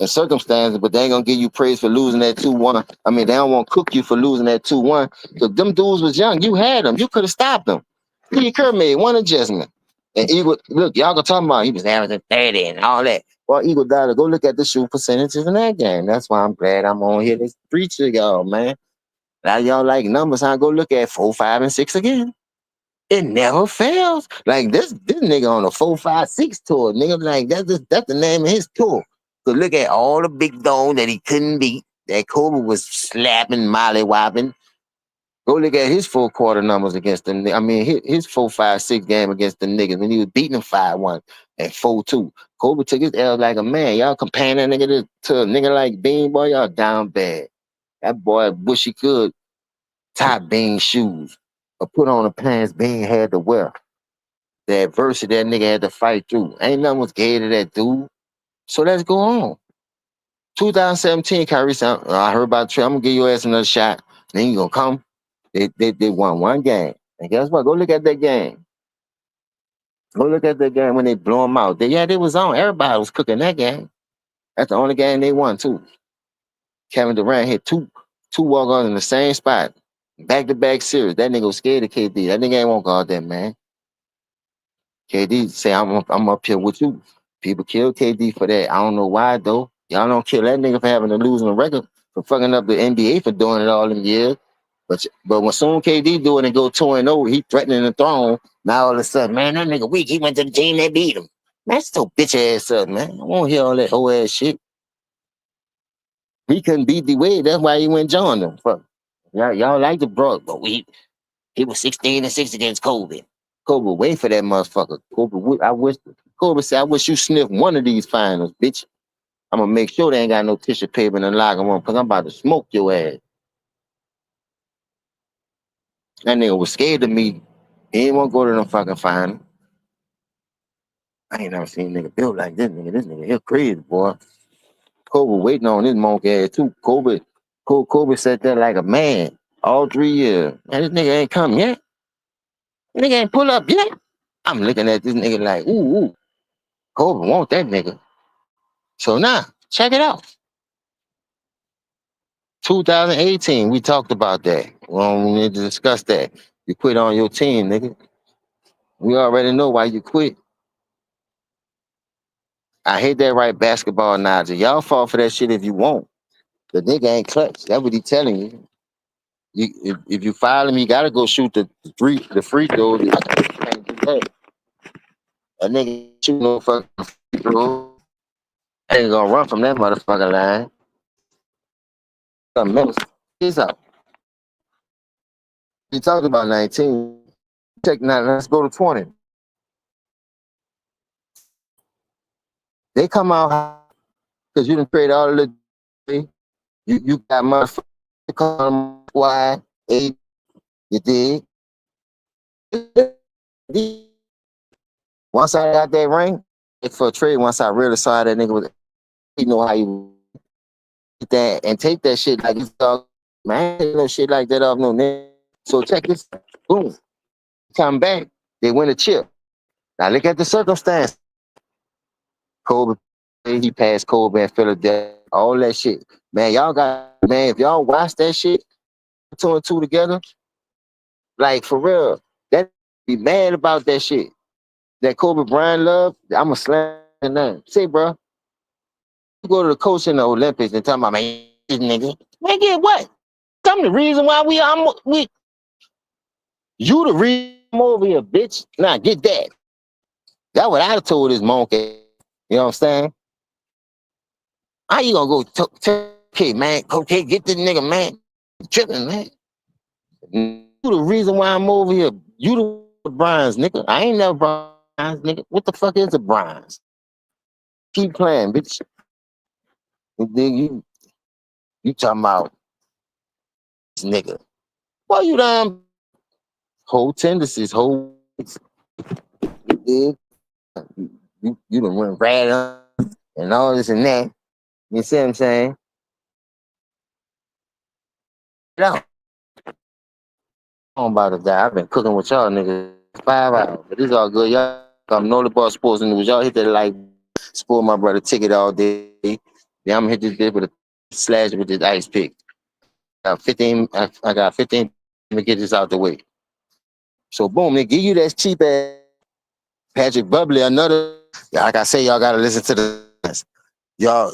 in circumstances, but they ain't gonna give you praise for losing that 2-1. I mean, they don't want to cook you for losing that 2-1. Because them dudes was young. You had them. You could have stopped them. Steve Kerr made one adjustment. And Eagle, look, y'all can talk about he was averaging 30 and all that. Well, Eagle Dollar, go look at the shoot percentages in that game. That's why I'm glad I'm on here to preach to y'all, man. Now y'all like numbers, I go look at 4, 5, and 6 again. It never fails. Like this nigga on a 4, 5, 6 tour, nigga. Like that's the name of his tour. So look at all the big dogs that he couldn't beat. That Kobe was slapping, molly-whopping. Go look at his full quarter numbers against them. I mean, his 4, 5, 6 game against them niggas when he was beating them 5-1 and 4-2. Kobe took his L like a man. Y'all comparing that nigga to a nigga like Bean, boy, y'all down bad. That boy wish he could tie Bean shoes or put on the pants Bean had to wear. The adversity that nigga had to fight through. Ain't nothing was gay to that dude. So let's go on. 2017, Kyrie said, I heard about the trade. I'm going to give your ass another shot. Then you going to come. They won one game. And guess what? Go look at that game. Go look at the game when they blew them out. They was on. Everybody was cooking that game. That's the only game they won too. Kevin Durant hit two walk-ons in the same spot. Back-to-back series. That nigga was scared of KD. That nigga ain't want to guard that, man. KD say, I'm up here with you. People kill KD for that. I don't know why, though. Y'all don't kill that nigga for having a losing record, for fucking up the NBA for doing it all them years. But when soon KD do it and go 2-0, he threatening the throne. Now all of a sudden, man, that nigga weak. He went to the team that beat him. Man, still bitch ass up, man. I won't hear all that whole ass shit. He couldn't beat the Wade. That's why he went join them. Fuck. Y'all like the Brock, but he was 16-6 against Kobe. Kobe, wait for that motherfucker. Kobe said, I wish you sniffed one of these finals, bitch. I'm gonna make sure they ain't got no tissue paper in the locker room because I'm about to smoke your ass. That nigga was scared of me. He ain't want to go to them fucking finals. I ain't never seen a nigga built like this nigga. This nigga here crazy, boy. Kobe waiting on his monkey ass too. Kobe sat there like a man all 3 years. Man, this nigga ain't come yet. Nigga ain't pull up yet. I'm looking at this nigga like, ooh. Kobe want that nigga. So now, check it out. 2018, we talked about that. Well, we need to discuss that. You quit on your team, nigga. We already know why you quit. I hate that right basketball analogy. Y'all fall for that shit if you want. The nigga ain't clutch. That's what he telling you. If you foul him, you gotta go shoot the free throws. You can't do that. A nigga shoot no fucking free throw. I ain't gonna run from that motherfucking line. Something else. Peace out. We talked about 19. Let's go to 20. They come out because you didn't trade all the you got motherfucking why 8. You did. Once I got that ring for a trade, once I really saw that nigga was, you know how you get that and take that shit like it's dog. Man, ain't no shit like that off no nigga. So check this. Boom. Come back. They win a chip. Now look at the circumstance. Kobe, he passed Kobe in Philadelphia. All that shit. Man, if y'all watch that shit, 2 and 2 together, like for real, that be mad about that shit. That Kobe Bryant love, I'ma slam that. Say, bro, you go to the coach in the Olympics and tell my man, this nigga, man, get what? I'm the reason why you the reason I'm over here, bitch. Nah, get that. That's what I told this monkey. You know what I'm saying? How you gonna go okay, man? Okay, get this nigga, man. Tripping, man. You the reason why I'm over here. You the bronze, nigga. I ain't never bronze, nigga. What the fuck is a bronze? Keep playing, bitch. And then you talking about this nigga. Well, you done whole tendencies, whole you done went rat on and all this and that. You see what I'm saying? No. I'm about to die. I've been cooking with y'all niggas 5 hours. But this all good. Y'all come know the ball sports and news. Y'all hit that like support my brother ticket all day. Yeah, I'm gonna hit this bit with a slash with this ice pick. I got 15 to get this out the way. So boom, they give you that cheap ass Patrick Bubbly, another. Like I say, y'all gotta listen to the signs. Y'all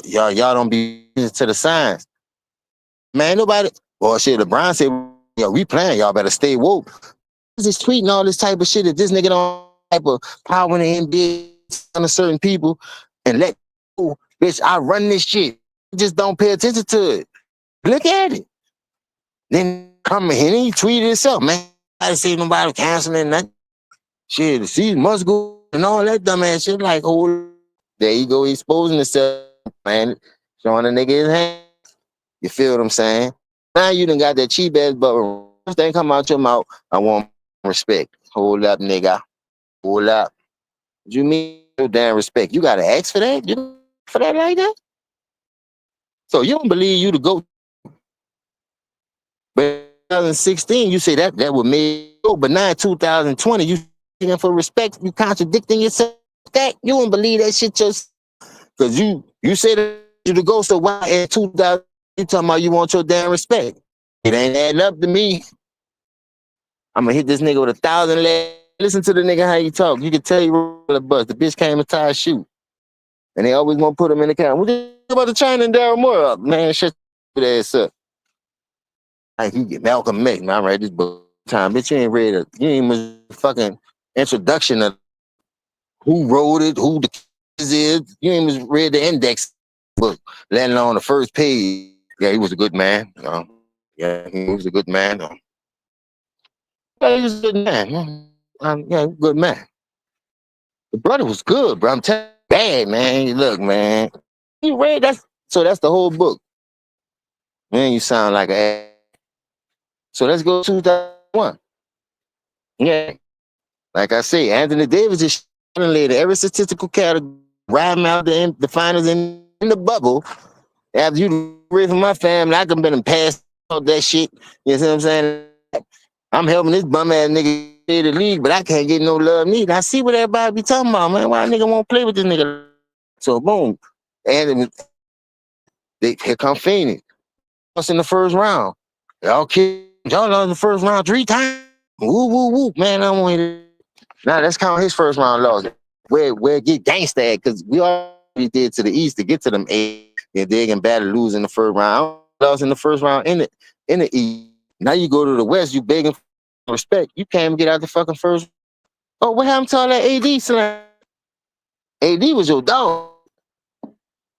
don't be listening to the signs. Man, nobody. Well, shit, LeBron said, yo, we playing. Y'all better stay woke. Just tweeting all this type of shit that this nigga don't type of power in the NBA on certain people and let go. Bitch, I run this shit. Just don't pay attention to it. Look at it. Then come here and he tweeted himself, man. I didn't see nobody canceling nothing. Shit, the season must go and all that dumbass shit. Like, oh, there you go, exposing himself, man. Showing the nigga his hand. You feel what I'm saying? Now you done got that cheap ass bubble. First thing come out your mouth, I want respect. Hold up, nigga. Hold up. What you mean no damn respect? You gotta ask for that? You for that like that? So you don't believe you to go. But in 2016, you say that would make go, but now in 2020, you asking for respect, you contradicting yourself. That you won't believe that shit just because you say that you to go. So why in 2000 you talking about you want your damn respect? It ain't adding up to me. I'm gonna hit this nigga with 1,000 legs. Listen to the nigga how he talk. You can tell he roll the bus. The bitch came and tied shoe. And they always want to put him in the count. What you about the China and Daryl Moore up? Man, shut your ass up. Like you get Malcolm X, man. I read this book time. Bitch, you ain't read it. You ain't even fucking introduction of who wrote it, who the kids is. You ain't even read the index book, let alone the first page. Yeah, he was a good man. Yeah, he was a good man. Yeah, he was a good man. Yeah, good man. The brother was good, bro. I'm telling you, bad, man. Look, man. You read that? So that's the whole book. Man, you sound like an ass. So let's go to 2001. Yeah. Like I say, Anthony Davis is led every statistical category, riding out the finals in the bubble. After you read from my family, I could have been past all that shit. You see what I'm saying? I'm helping this bum ass nigga play the league, but I can't get no love neither. I see what everybody be talking about, man. Why a nigga won't play with this nigga? So boom. And here come Phoenix. Us in the first round. Y'all kids, y'all lost the first round 3 times. Woo, woo, woo. Man, I want to. Now let's count his first round loss. Where get gangsta at? Because we already did to the East to get to them 8. They're digging bad to lose in the first round. Lost in the first round in the East. Now you go to the West, you begging for respect. You can't even get out the fucking first. Oh, what happened to all that AD slam? AD was your dog.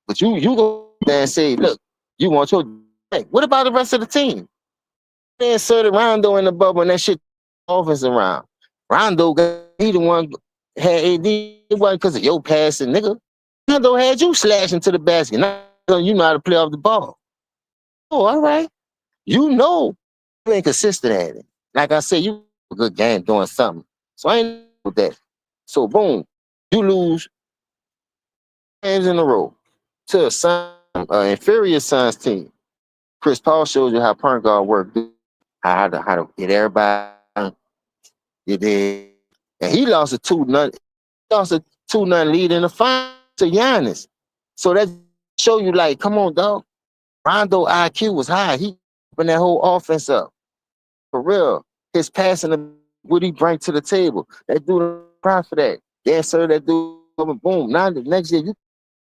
But you go there and say, look, you want your respect. What about the rest of the team? They inserted Rondo in the bubble and that shit offense around. Rondo he the one had AD. It wasn't because of your passing, nigga. Rondo had you slashing to the basket. Now you know how to play off the ball. Oh, all right. You know you ain't consistent at it. Like I said, you a good game doing something. So I ain't with that. So boom, you lose games in a row to a inferior Suns team. Chris Paul shows you how point guard work. How to get everybody. You did. And he lost a 2-0. Lost a 2-0 lead in the final to Giannis. So that show you like, come on, dog. Rondo IQ was high. He opened that whole offense up. For real. His passing, what he bring to the table. That dude proud for that. Yeah, sir, that dude, boom. Now the next year, you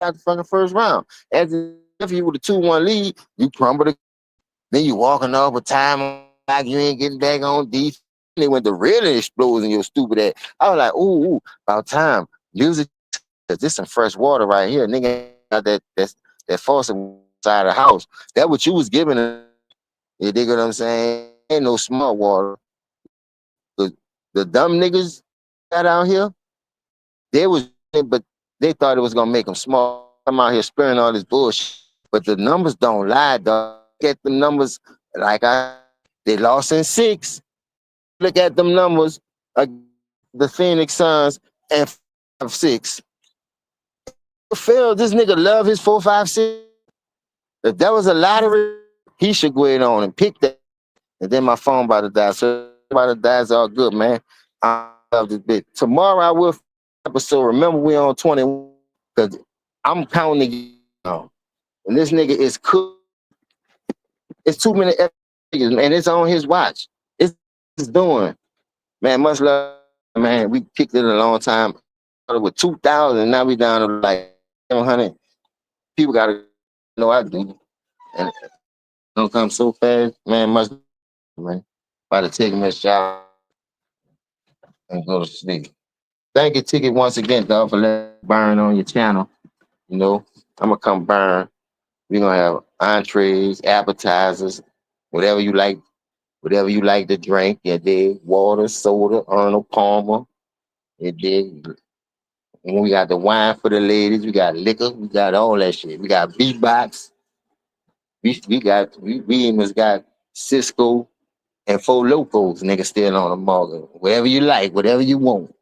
got the fucking first round. As if you with a 2-1 lead, you crumble the. Then you walking off with time like you ain't getting back on defense. They went to really exploding your stupid ass. I was like, ooh, about time. Music, cause this some fresh water right here. Nigga got that faucet side of the house. That what you was giving her. You dig what I'm saying? Ain't no smart water. The dumb niggas got out here, but they thought it was gonna make them smart. I'm out here sparing all this bullshit. But the numbers don't lie, dog. Get the numbers they lost in 6. Look at them numbers, the Phoenix Suns and 5-6. Phil, this nigga love his 4-5-6. If that was a lottery, he should go ahead on and pick that. And then my phone about to die. So about to die is all good, man. I love this bitch. Tomorrow I will episode. Remember we on 21 because I'm counting the and this nigga is cool. It's 2 minute episodes, man. It's on his watch. It's doing. Man, much love, man. We kicked it a long time. With 2,000, now we down to like 700. People gotta know I do. And it don't come so fast, man. Much, man. About to take him a shower and go to sleep. Thank you, Ticket, once again, dog, for letting burn on your channel. You know, I'm gonna come burn. We're gonna have entrees, appetizers, whatever you like to drink. You dig? Water, soda, Arnold Palmer. You dig? And we got the wine for the ladies. We got liquor. We got all that shit. We got beatbox. We even got Cisco and Four Locos. Nigga still on the market. Whatever you like, whatever you want.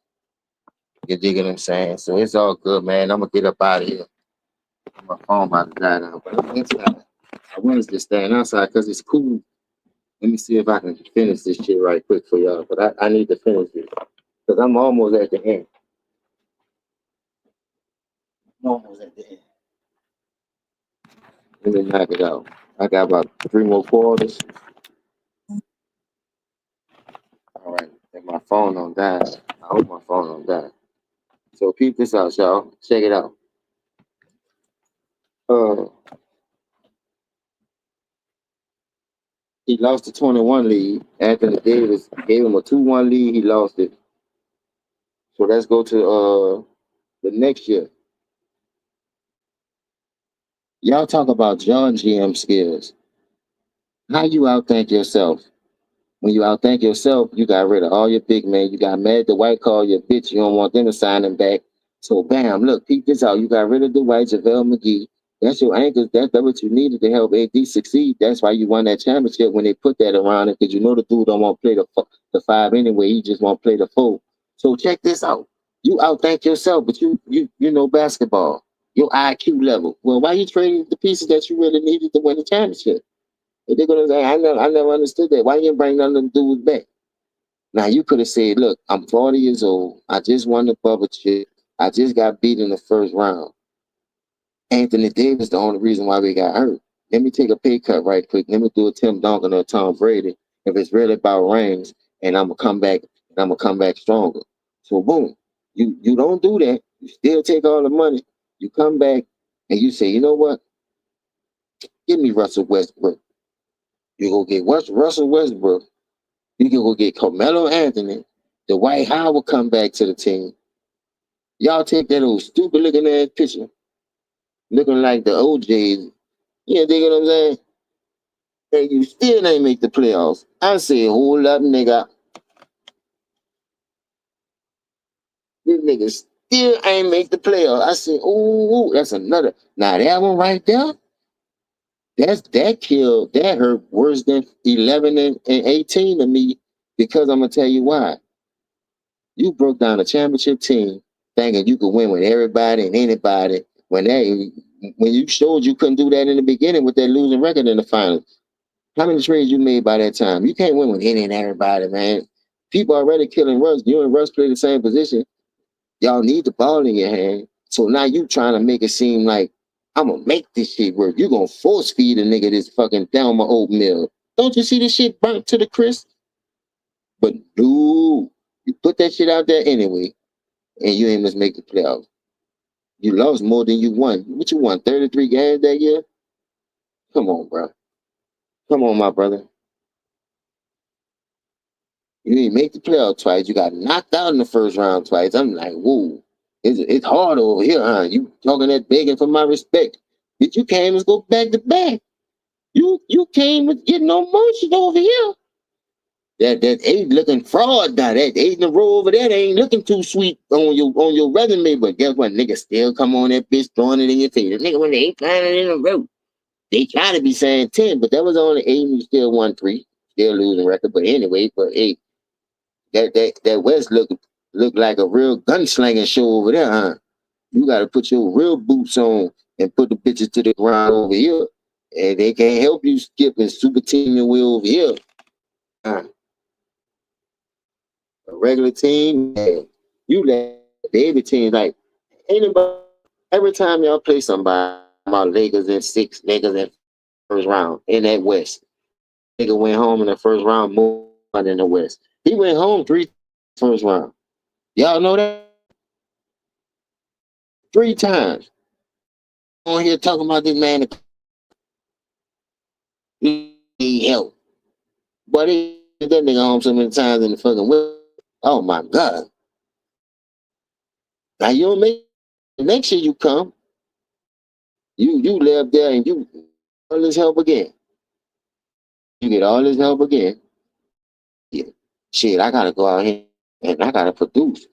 You dig what I'm saying? So it's all good, man. I'm gonna get up out of here. My phone about to die now, but I'm inside. I wanted to stand outside because it's cool. Let me see if I can finish this shit right quick for y'all. But I need to finish it. Because I'm almost at the end. I'm almost at the end. Let me knock it out. I got about 3 more quarters. All right. And my phone don't die. I hope my phone don't die. So peep this out, y'all. Check it out. Uh, he lost the 21 lead. Anthony Davis gave him a 2-1 lead. He lost it. So let's go to the next year. Y'all talk about John GM skills. How you outthink yourself? When you outthink yourself, you got rid of all your big men. You got mad the White call your bitch. You don't want them to sign him back. So bam, look, peep this out. You got rid of the White, JaVale McGee. That's your anchors. That's what you needed to help AD succeed. That's why you won that championship when they put that around it, because you know the dude don't want to play the 5 anyway. He just want to play the 4. So check this out. You outthink yourself, but you know basketball. Your IQ level. Well, why you trading the pieces that you really needed to win the championship? If they're gonna say, I never understood that. Why you didn't bring none of them dudes back? Now you could have said, look, I'm 40 years old. I just won the bubble chip. I just got beat in the first round. Anthony Davis the only reason why we got hurt. Let me take a pay cut right quick. Let me do a Tim Duncan or Tom Brady. If it's really about rings, and I'm gonna come back stronger. So boom, you don't do that. You still take all the money. You come back and you say, you know what? Give me Russell Westbrook. You go get Russell Westbrook. You can go get Carmelo Anthony. The Dwight Howard come back to the team. Y'all take that old stupid looking ass picture, looking like the OJs. You dig what I'm saying? And you still ain't make the playoffs. I say, hold up, nigga. This nigga still ain't make the playoffs. I said, ooh, that's another. Now that one right there, that hurt worse than 11 and 18 to me, because I'm gonna tell you why. You broke down a championship team thinking you could win with everybody and anybody when you showed you couldn't do that in the beginning with that losing record in the finals. How many trades you made by that time? You can't win with any and everybody, man. People already killing Russ. You and Russ play the same position. Y'all need the ball in your hand. So now you trying to make it seem like I'm gonna make this shit work. You gonna force feed a nigga this fucking Thelma oatmeal. Don't you see this shit burnt to the crisp? But dude, you put that shit out there anyway, and you ain't must make the playoffs. You lost more than you won. What you won? 33 games that year? Come on, bro. Come on, my brother. You didn't make the playoff twice. You got knocked out in the first round twice. I'm like, whoa. It's hard over here, huh? You talking that begging for my respect. But you can't even go back to back. You can't even get no motion over here. That 8 looking fraud now. That 8 in a row over there, they ain't looking too sweet on your resume. But guess what? Nigga still come on that bitch throwing it in your face. Nigga, when they ain't flying in a row. They try to be saying 10, but that was only 8 and you still won 3. Still losing record. But anyway, hey, that West look like a real gunslinging show over there, huh? You gotta put your real boots on and put the bitches to the ground over here. And they can't help you skip and super team your way over here. A regular team, yeah. You let baby team like anybody. Every time y'all play somebody, about Lakers in 6, Lakers in first round in that West. Nigga went home in the first round more in the West. He went home 3 first round. Y'all know that? 3 times. On here talking about this man he need help. But he that nigga home so many times in the fucking West. Oh my God. Now you don't make next year you come. You live there and you all this help again. You get all this help again. Yeah. Shit, I gotta go out here and I gotta produce.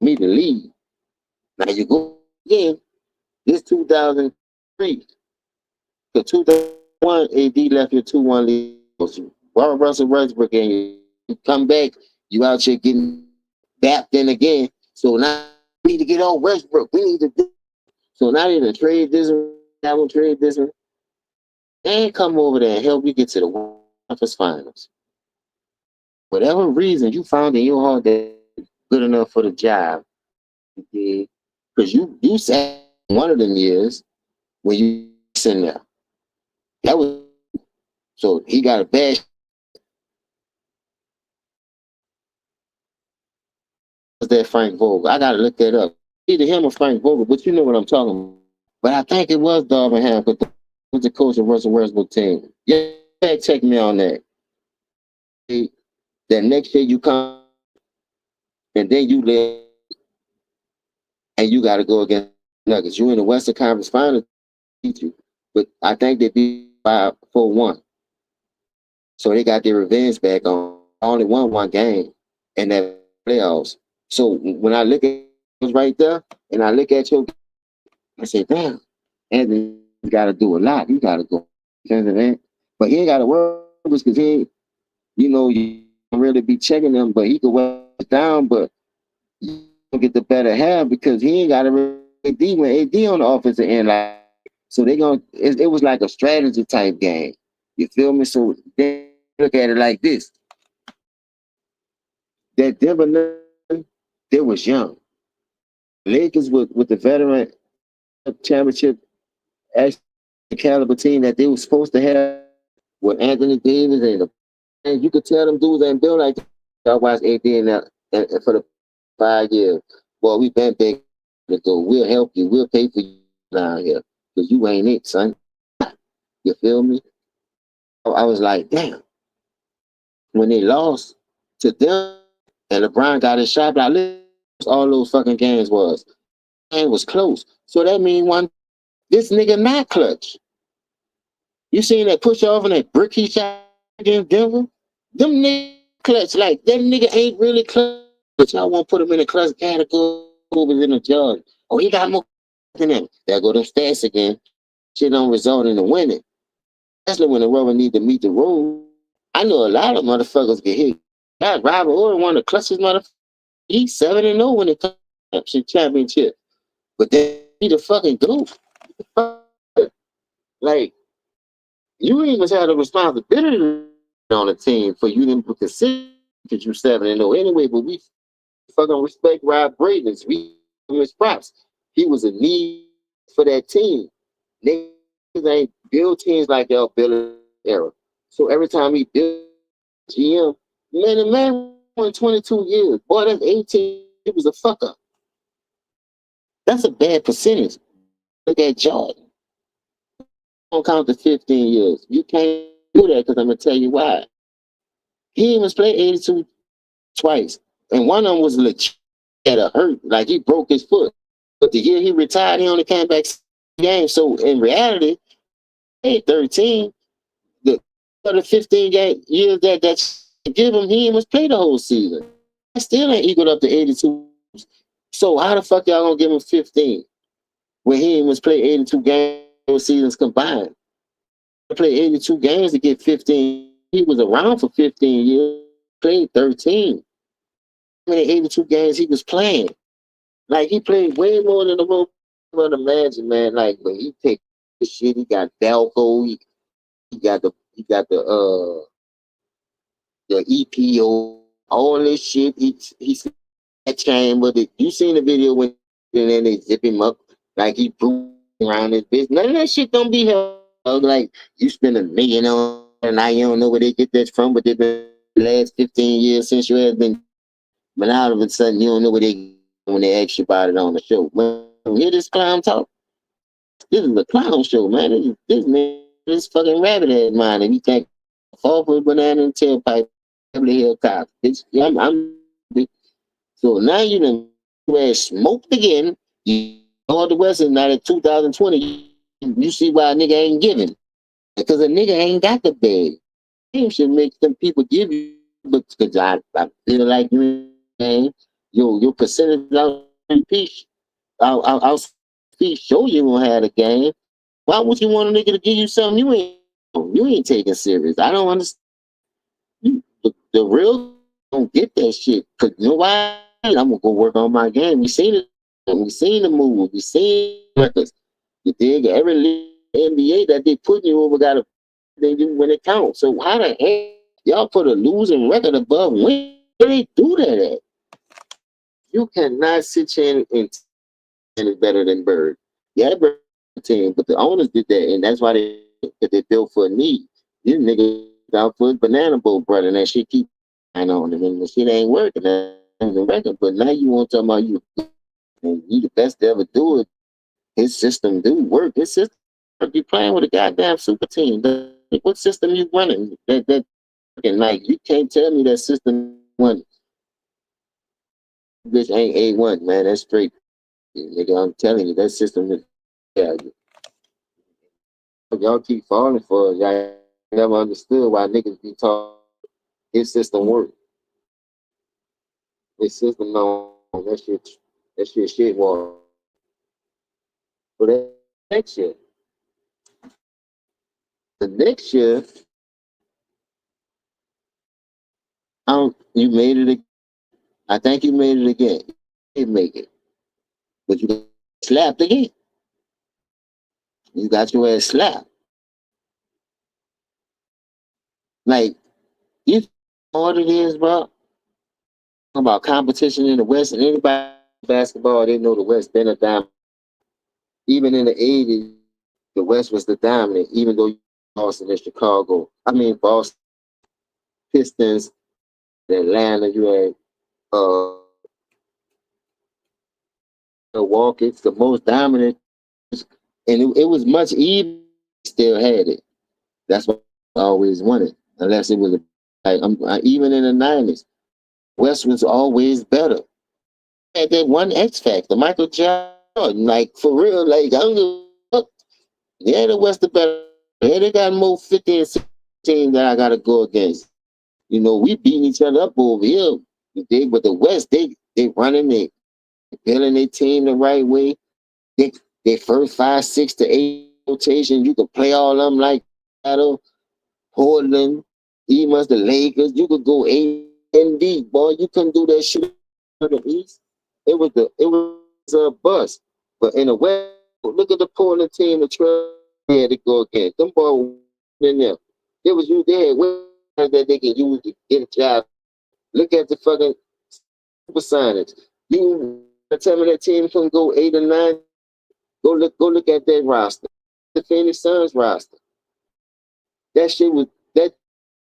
Me to lead. Now you go again. This 2003 to 2001, AD left your 2-1 lead. Russell Westbrook and you come back, you out here getting bapped in again. So now we need to get on Westbrook. We need to do so now they done trade this one, that one, trade this one, and come over there and help you get to the conference finals. Whatever reason you found in your heart that good enough for the job. Because you sat one of them years when you in there. That was so he got a bad. Was that Frank Vogel? I gotta look that up. Either him or Frank Vogel, but you know what I'm talking about. But I think it was Darvin Ham, but was the coach of Russell Westbrook team. Yeah, check me on that. That next year you come and then you live and you got to go against Nuggets. You in the Western Conference Finals, beat you, but I think they beat 5-4-1. So they got their revenge back on. Only won one game in that playoffs. So when I look at it right there and I look at your, I say, damn, Anthony got to do a lot. You got to go. But he ain't got to worry because he ain't, you don't really be checking them, but he could wear it down, but you don't get the better half because he ain't got to really AD when AD on the offensive end. Like, so it was like a strategy type game. You feel me? So they look at it like this. That Denver, they was young. Lakers with the veteran championship actually caliber team that they were supposed to have with Anthony Davis and you could tell them dudes ain't built like that. I watched AD and for the 5 years. Boy, we been big. So we'll help you. We'll pay for you down here because you ain't it, son. You feel me? I was like, damn. When they lost to them and LeBron got his shot, like, look, all those fucking games was. Game was close. So that means this nigga not clutch. You seen that push off and that brick he shot against Denver? Them niggas clutch. Like, that nigga ain't really clutch. But y'all won't put him in the clutch category over in the judge. Oh, he got more than him. There go them stats again. Shit don't result in the winning. Especially when the rubber need to meet the road. I know a lot of motherfuckers get hit. That Robert Ory one of the clutchest motherfuckers. He's 7-0 when it comes to championship. But then he the fucking goat. Like, you ain't even have the responsibility on the team for you to consider that you 7-0 anyway, but we fucking respect Rob Braden's. We give him his props. He was a need for that team. Niggas ain't build teams like they'll build era. So every time he built GM, the man won 22 years. Boy, that's 18. He was a fuck up. That's a bad percentage. Look at Jordan. Don't count the 15 years. You can't do that because I'm gonna tell you why. He even played 82 twice, and one of them was legit at a hurt, like he broke his foot. But the year he retired, he only came back 6 games. So in reality, hey, 13, the other 15 years that give him, he must play the whole season. That still ain't equal up to 82. So how the fuck y'all gonna give him 15 when he must play 82 games seasons combined? Play 82 games to get 15. He was around for 15 years, played 13. How many 82 games he was playing? Like, he played way more than the world would imagine, man. Like, when he picked the shit, he got Balco, he got the EPO, all this shit. He's that chain with it. You seen the video when and then they zip him up like he broke around his business. None of that shit don't be held. Like, you spend $1 million on and now you don't know where they get that from, but they've been the last 15 years since you have been. But now all of a sudden you don't know where they when they ask you about it on the show. When you hear this clown talk, this is a clown show, man. This man, this fucking rabbit head mind, and you think fall for a banana and tailpipe, Beverly Hill Cop. I'm so now you done smoked again. You go the West and now in 2020, you see why a nigga ain't giving. Because a nigga ain't got the bag. You should make them people give you, but because I feel like you ain't, your percentage out piece, I'll show you won't have a game. Why would you want a nigga to give you something you ain't taking serious? I don't understand. The real don't get that shit. Cause you know why? I'm gonna go work on my game. We seen it. We seen the move. We seen records. You dig? Every league NBA that they put you over got to they do when it counts. So how the hell y'all put a losing record above win? Where they do that at? You cannot sit here and it's better than Bird. Yeah, Bird team, but the owners did that, and that's why they built for a need. These niggas out for a banana boat, brother, and that shit keep on them, and the shit ain't working. That ain't the record. But now you want to talk about you, and you the best to ever do it. His system do work. His system you playing with a goddamn super team. Like, what system you running? That and like you can't tell me that system one bitch ain't A1, man. That's straight. Nigga, I'm telling you, that system is yeah. Y'all keep falling for it. Y'all never understood why niggas be talking. His system work. His system no that shit water. But that next year. The next year, you made it. I think you made it again. You didn't make it, but you got slapped again. You got your ass slapped. Like you know what it is, bro. About competition in the West, and anybody basketball, they know the West been a dominant. Even in the '80s, the West was the dominant. Even though Boston and Chicago, Boston Pistons, Atlanta, you had Milwaukee, it's the most dominant, and it was much even. Still had it. That's what I always wanted, unless it was even in the '90s. West was always better. Had that one X factor, Michael Jordan, like for real, like I don't give a fuck. Yeah, the West the better. Yeah, they got more 50 and 16 that I gotta go against. You know, we beating each other up over here. But the West, they running, they building their team the right way. They first 5, 6 to 8 rotation, you can play all of them like Seattle, Portland, even the Lakers. You could go A&D, boy. You couldn't do that shit in the East. It was a bust. But in the West, look at the Portland team, the trail they had to go against. Them boys in there. It was you there that they can use to get a job. Look at the fucking Supersonics. You tell me that team can go 8 or 9. Go look at that roster. The Phoenix Suns roster. That shit was that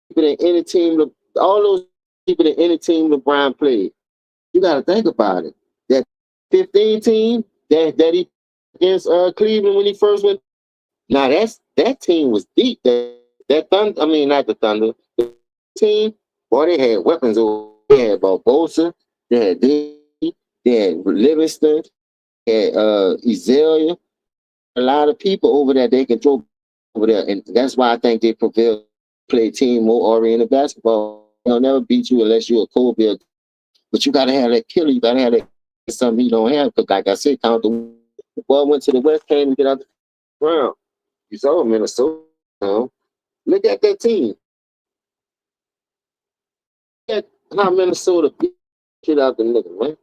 people in any team. All those people in any team LeBron played. You got to think about it. That 15 team that he against Cleveland when he first went. Now that team was deep. That Thunder. Not the Thunder. The team. Boy, they had weapons. They had Barbosa. They had D. They had Livingston. They had Ezelia. A lot of people over there they can throw over there, and that's why I think they prevail. Play team more oriented basketball. They'll never beat you unless you're a Kobe. But you gotta have that killer. You gotta have that something you don't have. Because like I said, count the ball went to the West, came and get out the ground. You saw Minnesota. Look at that team. Look at how Minnesota beat shit out the nigga, man.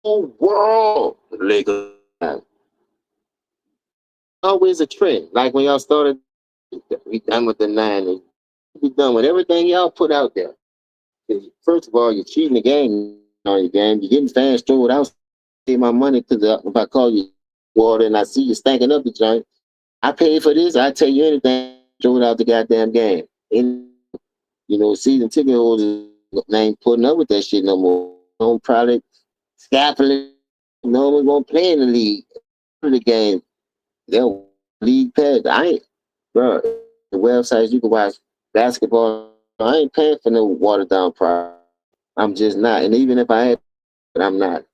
Oh, world, Lakers. Always a trend. Like when y'all started, we done with the 90s. We done with everything y'all put out there. First of all, you're cheating the game on your game. You're getting fans thrown out. Pay my money because if I call you water and I see you stanking up the joint, I pay for this. I tell you anything. Throw it out the goddamn game. And season ticket holders ain't putting up with that shit no more. No product scaffolding. No one won't play in the league. For the game, they'll league pass. I ain't, bro. The websites you can watch basketball. I ain't paying for no watered down product. I'm just not. And even if I had, but I'm not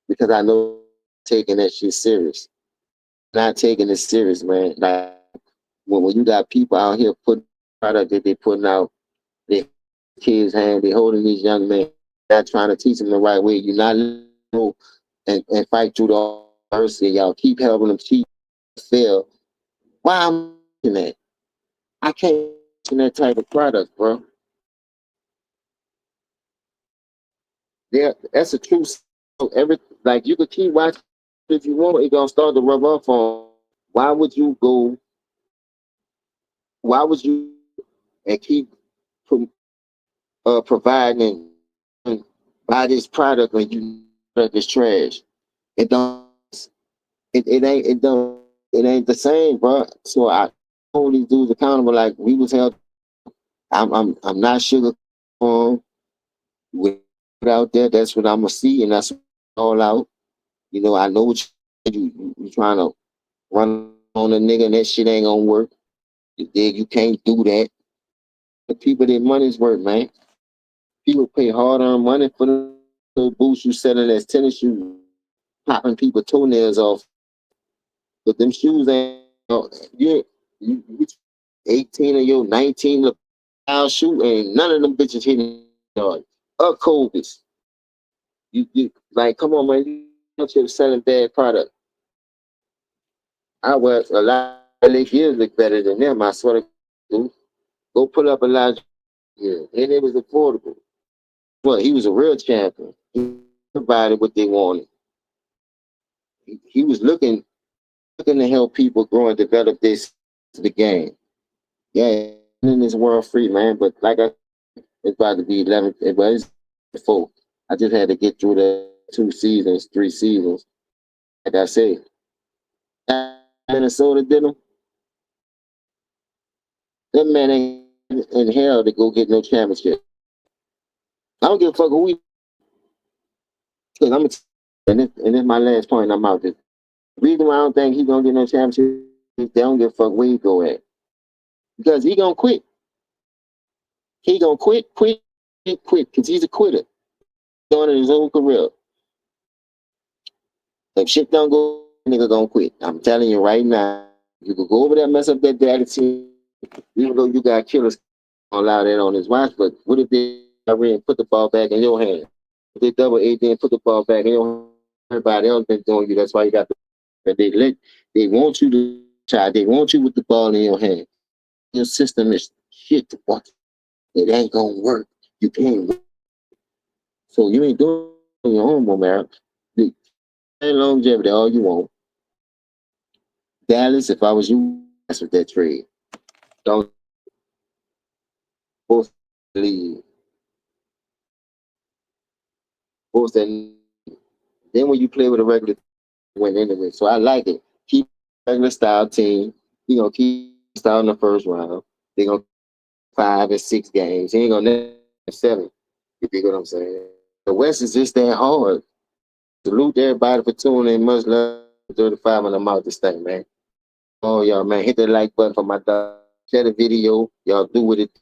because I know taking that shit serious. Not taking it serious, man. Like when you got people out here putting product that they putting out, their kids' hand, they holding these young men, not trying to teach them the right way. You're not know and fight through the adversity. Y'all keep helping them cheat, fail. Why I'm in that? I can't in that type of product, bro. Yeah, that's a true. Every like you could keep watching if you want, it's gonna start to rub off on. Why would you go? Why would you and keep providing buy this product and you product is trash. It don't. It ain't. It don't. It ain't the same, bro. So I hold these dudes accountable. Like we was held. I'm not sugar. We put out there. That's what I'm gonna see, and that's all out. You know, I know what you trying to run on a nigga, and that shit ain't gonna work. You can't do that. The people their money's worth, man. People pay hard earned money for the little boots you selling as tennis shoes, popping people toenails off. But them shoes ain't you 18 or your 19 pound shoe ain't none of them bitches hitting yard. Kobe's. You like come on man, you out here selling bad product. I wear a lot of their gears look better than them, I swear to God. Go pull up a lot of gear. And it was affordable. Well, he was a real champion. He provided what they wanted. He was looking to help people grow and develop this the game. Yeah, in this world free, man. But like it's about to be 11. It was 4. I just had to get through the 2 seasons, 3 seasons. Like I said, Minnesota did them. That man ain't in hell to go get no championship. I don't give a fuck who we. Cause I'm and this my last point. I'm out there. The reason why I don't think he gonna get no championship is they don't give a fuck where he go at because he gonna quit. He gonna quit because he's a quitter. Doing his whole career. If shit don't go, nigga gonna quit. I'm telling you right now. You could go over there, mess up that data team, even though you got killers allow that on his watch. But what if they put the ball back in your hand? If they double A, then put the ball back in your hand. Everybody else been doing you. That's why you got the. But they want you to try. They want you with the ball in your hand. Your system is shit to watch. It ain't gonna work. You can't. So you ain't doing your own, man. And longevity, all you want. Dallas, if I was you, that's what that trade. Don't force the lead. Force that. Then when you play with a regular win anyway. So I like it. Keep regular style team. You know, keep style in the first round. They're gonna 5 and 6 games. He ain't gonna never 7. You get what I'm saying? The West is just that hard. Salute everybody for tuning in. Much love. 35 and I'm out this thing, man. Oh y'all, man. Hit the like button for my dog. Share the video. Y'all do with it.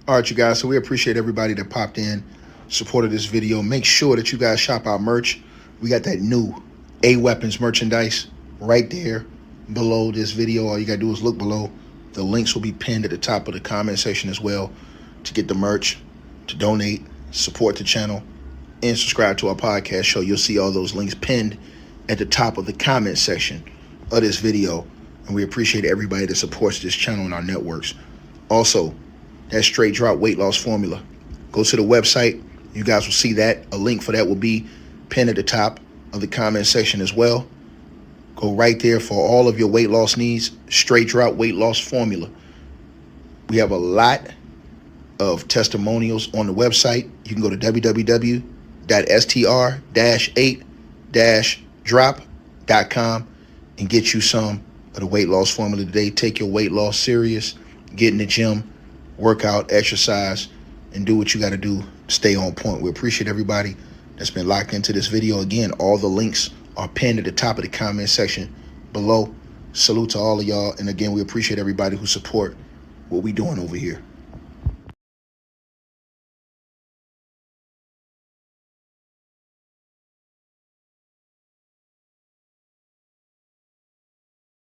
All right, you guys. So we appreciate everybody that popped in, supported this video. Make sure that you guys shop our merch. We got that new A Weapons merchandise right there below this video. All you got to do is look below. The links will be pinned at the top of the comment section as well to get the merch, to donate, support the channel, and subscribe to our podcast show. You'll see all those links pinned at the top of the comment section of this video. And we appreciate everybody that supports this channel and our networks. Also, that straight drop weight loss formula. Go to the website. You guys will see that. A link for that will be pinned at the top of the comment section as well. Go right there for all of your weight loss needs. Straight drop weight loss formula. We have a lot of testimonials on the website. You can go to www.str-8-drop.com and get you some of the weight loss formula today. Take your weight loss serious. Get in the gym, work out, exercise, and do what you got to do to stay on point. We appreciate everybody that's been locked into this video. Again, all the links are pinned at the top of the comment section below. Salute to all of y'all. And again, we appreciate everybody who support what we doing over here.